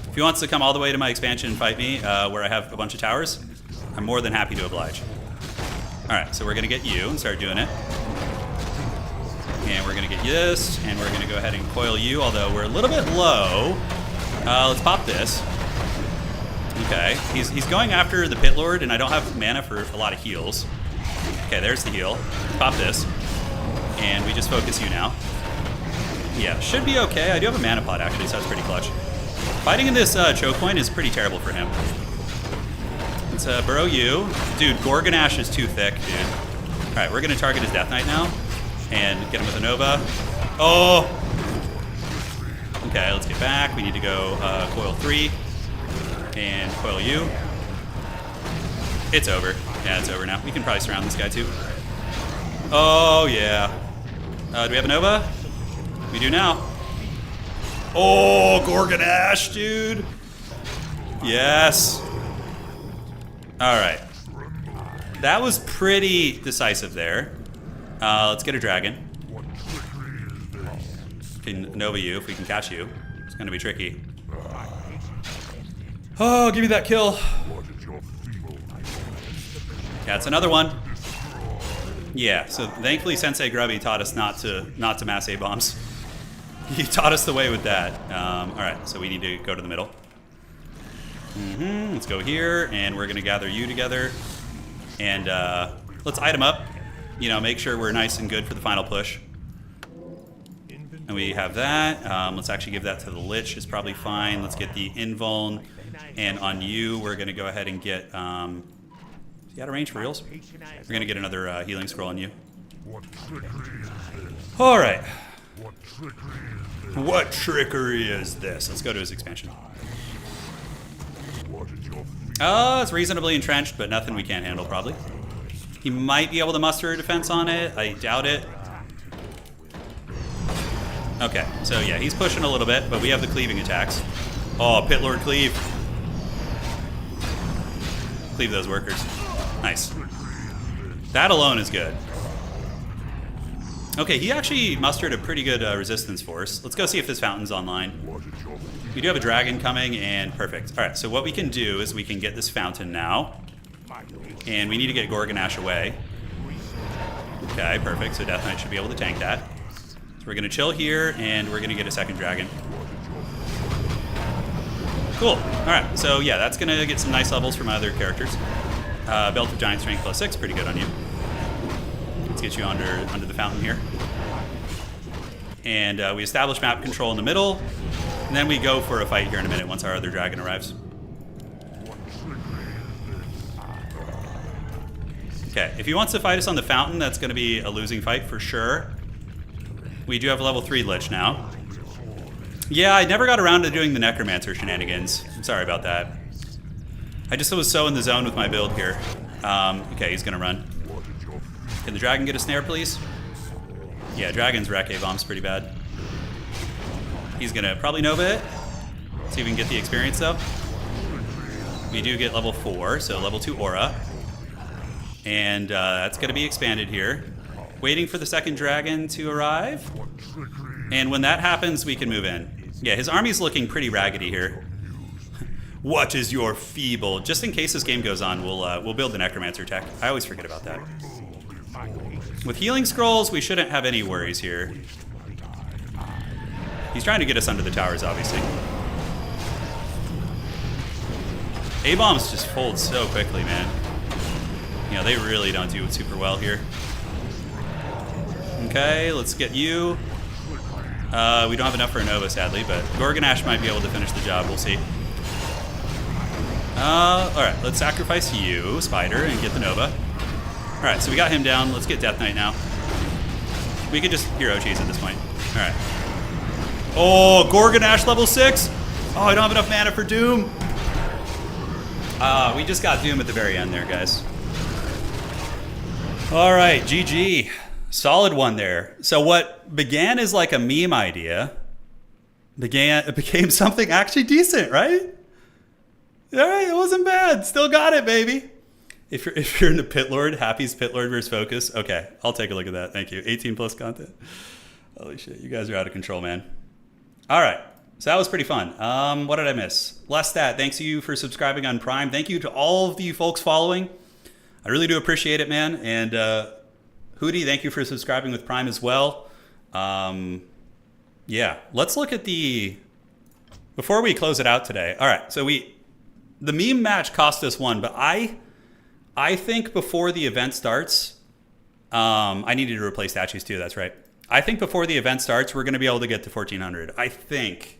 If he wants to come all the way to my expansion and fight me, where I have a bunch of towers, I'm more than happy to oblige. Alright, so we're going to get you and start doing it. And we're going to get this, and we're going to go ahead and coil you, although we're a little bit low. Let's pop this. Okay, he's going after the Pit Lord, and I don't have mana for a lot of heals. Okay, there's the heal. Let's pop this. And we just focus you now. Yeah, should be okay. I do have a mana pot, actually, so that's pretty clutch. Fighting in this choke point is pretty terrible for him. Let's burrow you. Dude, Gorgonash is too thick, dude. Alright, we're going to target his Death Knight now. And get him with a Nova. Oh! Okay, let's get back. We need to go coil 3. And coil you. It's over. Yeah, it's over now. We can probably surround this guy too. Oh, yeah. Do we have a Nova? We do now. Oh, Gorgonash, dude. Yes. Alright. That was pretty decisive there. Let's get a dragon. Can Nova you if we can catch you. It's going to be tricky. Oh, give me that kill. That's another one. Yeah, so thankfully Sensei Grubby taught us not to mass A-bombs. He taught us the way with that. Alright, so we need to go to the middle. Let's go here, and we're going to gather you together. And let's item up. You know, make sure we're nice and good for the final push. And we have that. Let's actually give that to the Lich. Is probably fine. Let's get the invuln. And on you, we're going to go ahead and get... is he out of range for reals? We're going to get another healing scroll on you. Alright. What trickery is this? Let's go to his expansion. It's reasonably entrenched, but nothing we can't handle, probably. He might be able to muster a defense on it. I doubt it. Okay, so yeah, he's pushing a little bit, but we have the cleaving attacks. Oh, Pit Lord cleave. Cleave those workers. Nice. That alone is good. Okay, he actually mustered a pretty good resistance force. Let's go see if this fountain's online. We do have a dragon coming, and perfect. All right, so what we can do is we can get this fountain now. And we need to get Gorgonash away. Okay, perfect. So Death Knight should be able to tank that. So we're going to chill here, and we're going to get a second dragon. Cool. All right, so yeah, that's going to get some nice levels from my other characters. Belt of Giant Strength +6, pretty good on you. Let's get you under the fountain here. And we establish map control in the middle, and then we go for a fight here in a minute once our other dragon arrives. Okay, if he wants to fight us on the fountain, that's going to be a losing fight for sure. We do have level 3 Lich now. Yeah, I never got around to doing the Necromancer shenanigans. I'm sorry about that. I just was so in the zone with my build here. Okay, he's going to run. Can the dragon get a snare, please? Yeah, dragon's wreck A-bomb's pretty bad. He's going to probably Nova it. See if we can get the experience, though. We do get level 4, so level 2 Aura. And that's going to be expanded here. Waiting for the second dragon to arrive. And when that happens, we can move in. Yeah, his army's looking pretty raggedy here. What is your feeble? Just in case this game goes on, we'll build the Necromancer tech. I always forget about that. With healing scrolls, we shouldn't have any worries here. He's trying to get us under the towers, obviously. A-bombs just fold so quickly, man. You know, they really don't do it super well here. Okay, let's get you. We don't have enough for a Nova, sadly, but Gorgonash might be able to finish the job. We'll see. Alright, let's sacrifice you, Spider, and get the Nova. Alright, so we got him down. Let's get Death Knight now. We could just hero cheese at this point. Alright. Oh, Gorgonash level 6! Oh, I don't have enough mana for Doom. We just got Doom at the very end there, guys. Alright, GG. Solid one there. So what began as like a meme idea became something actually decent, right? Alright, it wasn't bad. Still got it, baby. If you're into Pit Lord, Happy's Pit Lord versus Focus. Okay, I'll take a look at that. Thank you. 18 plus content. Holy shit, you guys are out of control, man. Alright. So that was pretty fun. What did I miss? Lestat, thanks to you for subscribing on Prime. Thank you to all of you folks following. I really do appreciate it, man. And Hootie, thank you for subscribing with Prime as well. Yeah, let's look at before we close it out today. All right, so the meme match cost us 1, but I think before the event starts, I needed to replace statues too, that's right. I think before the event starts, we're going to be able to get to 1400. I think.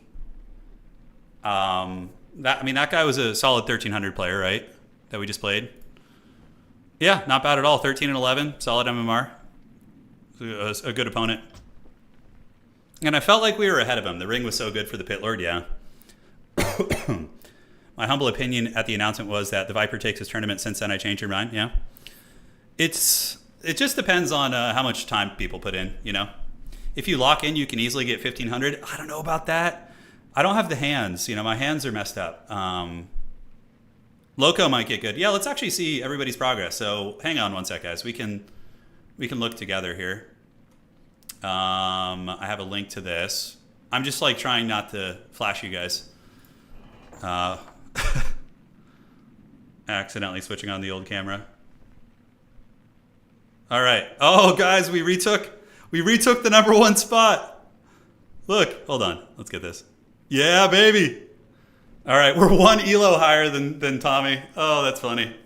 That guy was a solid 1300 player, right? That we just played. Yeah, not bad at all. 13 and 11, solid MMR. A good opponent. And I felt like we were ahead of him. The ring was so good for the Pit Lord, yeah. My humble opinion at the announcement was that the Viper takes his tournament. Since then, I changed your mind, yeah. It just depends on how much time people put in, you know. If you lock in, you can easily get 1500. I don't know about that. I don't have the hands. You know, my hands are messed up. Loco might get good. Yeah, let's actually see everybody's progress. So hang on one sec, guys. We can look together here. I have a link to this. I'm just like trying not to flash you guys. Accidentally switching on the old camera. All right. Oh, guys, we retook the #1 spot. Look, hold on. Let's get this. Yeah, baby. All right, we're 1 elo higher than Tommy. Oh, that's funny.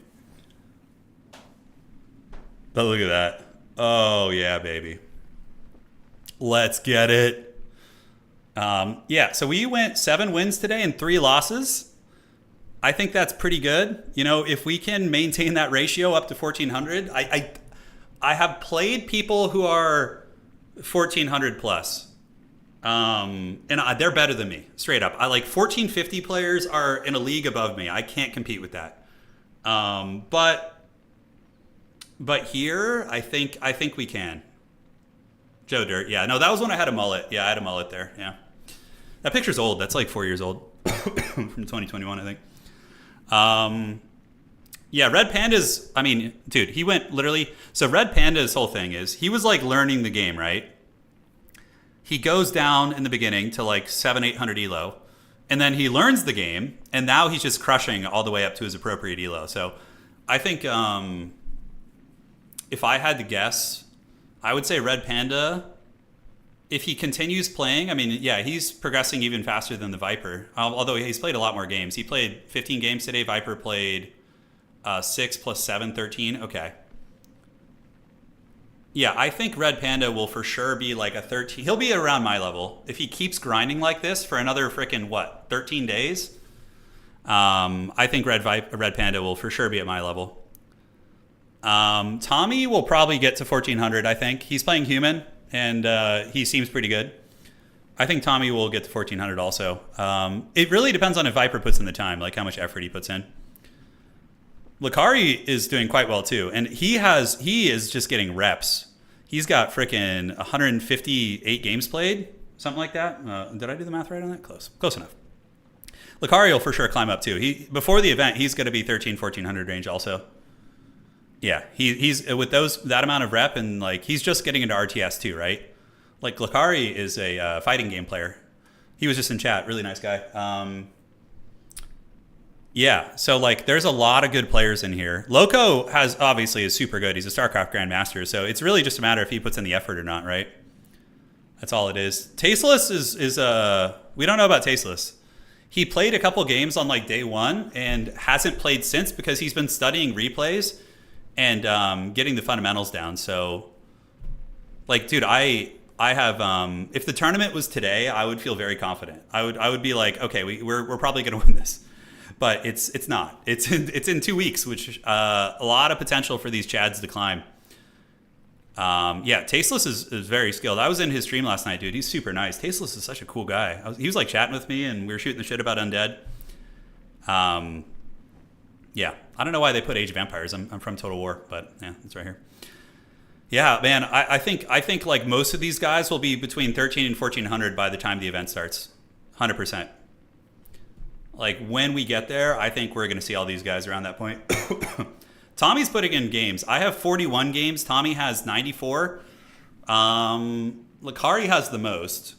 But look at that. Oh, yeah, baby. Let's get it. Yeah, so we went 7 wins today and 3 losses. I think that's pretty good. You know, if we can maintain that ratio up to 1400, I have played people who are 1400 plus. And they're better than me, straight up. I like 1450 players are in a league above me. I can't compete with that. But here, I think we can. Joe Dirt, yeah. No, that was when I had a mullet. Yeah, I had a mullet there, yeah. That picture's old. That's like 4 years old. From 2021, I think. Yeah, Red Panda's, I mean, dude, he went literally, so Red Panda's whole thing is, he was like learning the game, right? He goes down in the beginning to like 700-800 elo, and then he learns the game, and now he's just crushing all the way up to his appropriate elo. So I think if I had to guess, I would say Red Panda, if he continues playing, I mean, yeah, he's progressing even faster than the Viper, although he's played a lot more games. He played 15 games today. Viper played 6 plus 7, 13. Okay. Yeah, I think Red Panda will for sure be like a 13. He'll be around my level. If he keeps grinding like this for another freaking, 13 days? I think Red Panda will for sure be at my level. Tommy will probably get to 1400, I think. He's playing human, and he seems pretty good. I think Tommy will get to 1400 also. It really depends on if Viper puts in the time, like how much effort he puts in. Lakari is doing quite well too, and he is just getting reps. He's got freaking 158 games played, something like that. Did I do the math right on that? Close enough. Lakari will for sure climb up too. Before the event, he's going to be 1400 range also. Yeah, he's with that amount of rep, and like he's just getting into RTS too, right? Like Lakari is a fighting game player. He was just in chat, really nice guy. Yeah, so like there's a lot of good players in here. Loco obviously is super good. He's a StarCraft Grandmaster, so it's really just a matter if he puts in the effort or not, right? That's all it is. Tasteless is we don't know about Tasteless. he played a couple games on like day one and hasn't played since because he's been studying replays and getting the fundamentals down. So, like, dude, I have if the tournament was today, I would feel very confident. I would be like, okay, we're probably going to win this, but it's not. It's in 2 weeks, which a lot of potential for these Chads to climb. Yeah, Tasteless is very skilled. I was in his stream last night, dude. He's super nice. Tasteless is such a cool guy. He was like chatting with me, and we were shooting the shit about Undead. Yeah, I don't know why they put Age of Empires. I'm from Total War, but yeah, it's right here. Yeah, man, I think like most of these guys will be between 13 and 1400 by the time the event starts. 100%. Like when we get there, I think we're going to see all these guys around that point. Tommy's putting in games. I have 41 games. Tommy has 94. Lakari has the most,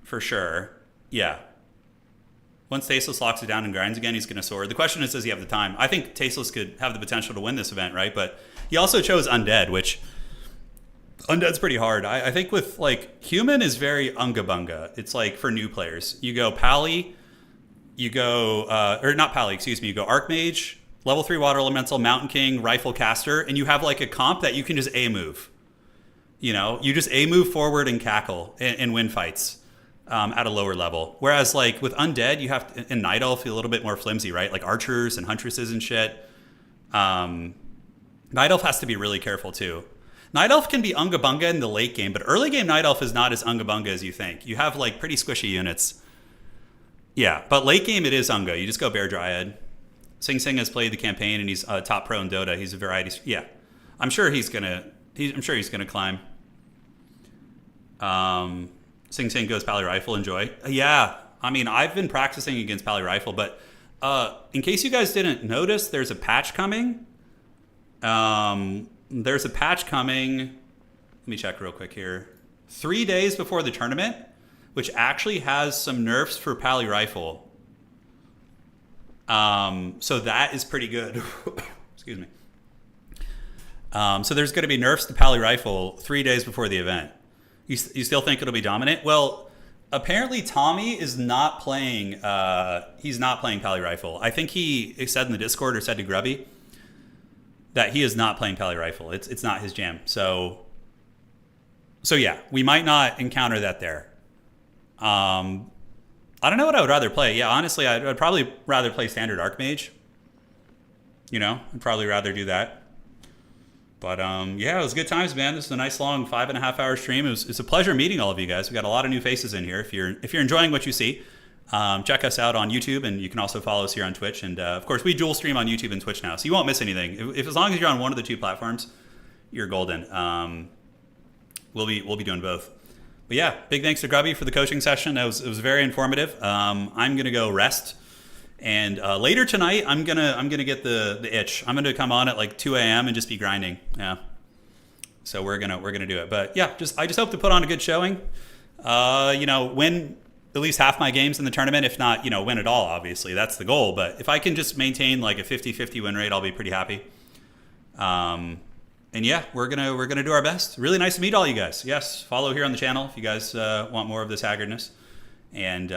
for sure. Yeah. Once Tasteless locks it down and grinds again, he's going to soar. The question is, does he have the time? I think Tasteless could have the potential to win this event, right? But he also chose Undead, which Undead's pretty hard. I think with like Human is very unga bunga. It's like for new players. You go Pally, you go, or not Pally, excuse me, you go Archmage, Level 3 Water Elemental, Mountain King, Rifle Caster, and you have like a comp that you can just A-move. You know, you just A-move forward and cackle and win fights at a lower level. Whereas like with Undead, you have to, and Night Elf, a little bit more flimsy, right? Like archers and huntresses and shit. Night Elf has to be really careful too. Night Elf can be unga bunga in the late game, but early game Night Elf is not as unga bunga as you think. You have like pretty squishy units. Yeah, but late game it is unga. You just go Bear Dryad. Sing Sing has played the campaign and he's top pro in Dota. He's a variety. Yeah, I'm sure he's gonna climb. Sing Sing goes Pally Rifle. Enjoy. Yeah, I mean I've been practicing against Pally Rifle, but in case you guys didn't notice, there's a patch coming. There's a patch coming. Let me check real quick here. 3 days before the tournament, which actually has some nerfs for Pally Rifle. So that is pretty good. Excuse me. So there's going to be nerfs to Pally Rifle 3 days before the event. You still think it'll be dominant? Well, apparently Tommy is not playing. He's not playing Pally Rifle. I think he said in the Discord or said to Grubby that he is not playing Pally Rifle. It's not his jam. So yeah, we might not encounter that there. I don't know what I would rather play. Yeah, honestly, I'd probably rather play standard Archmage. You know, I'd probably rather do that. But yeah, it was good times, man. This is a nice long 5.5 hour stream. It's a pleasure meeting all of you guys. We got a lot of new faces in here. If you're enjoying what you see, check us out on YouTube, and you can also follow us here on Twitch. And of course, we dual stream on YouTube and Twitch now, so you won't miss anything. If as long as you're on one of the two platforms, you're golden. We'll be doing both. But yeah, big thanks to Grubby for the coaching session. It was very informative. I'm gonna go rest, and later tonight I'm gonna get the itch. I'm gonna come on at like 2 a.m. and just be grinding. Yeah. So we're gonna do it. But yeah, I just hope to put on a good showing. Win at least half my games in the tournament, if not, win it all. Obviously, that's the goal. But if I can just maintain like a 50-50 win rate, I'll be pretty happy. And yeah, we're gonna do our best. Really nice to meet all you guys. Yes, follow here on the channel if you guys want more of this haggardness. And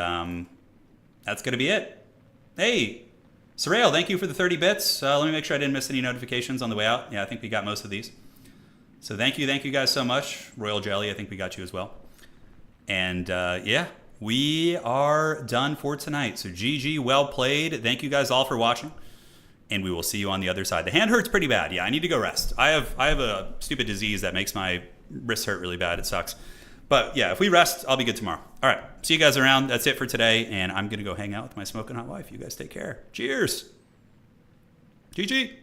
that's gonna be it. Hey, Sorrel, thank you for the 30 bits. Let me make sure I didn't miss any notifications on the way out. Yeah, I think we got most of these. So thank you guys so much. Royal Jelly, I think we got you as well. And yeah, we are done for tonight. So GG, well played. Thank you guys all for watching. And we will see you on the other side. The hand hurts pretty bad. Yeah, I need to go rest. I have a stupid disease that makes my wrists hurt really bad. It sucks. But yeah, if we rest, I'll be good tomorrow. All right, see you guys around. That's it for today. And I'm going to go hang out with my smoking hot wife. You guys take care. Cheers. GG.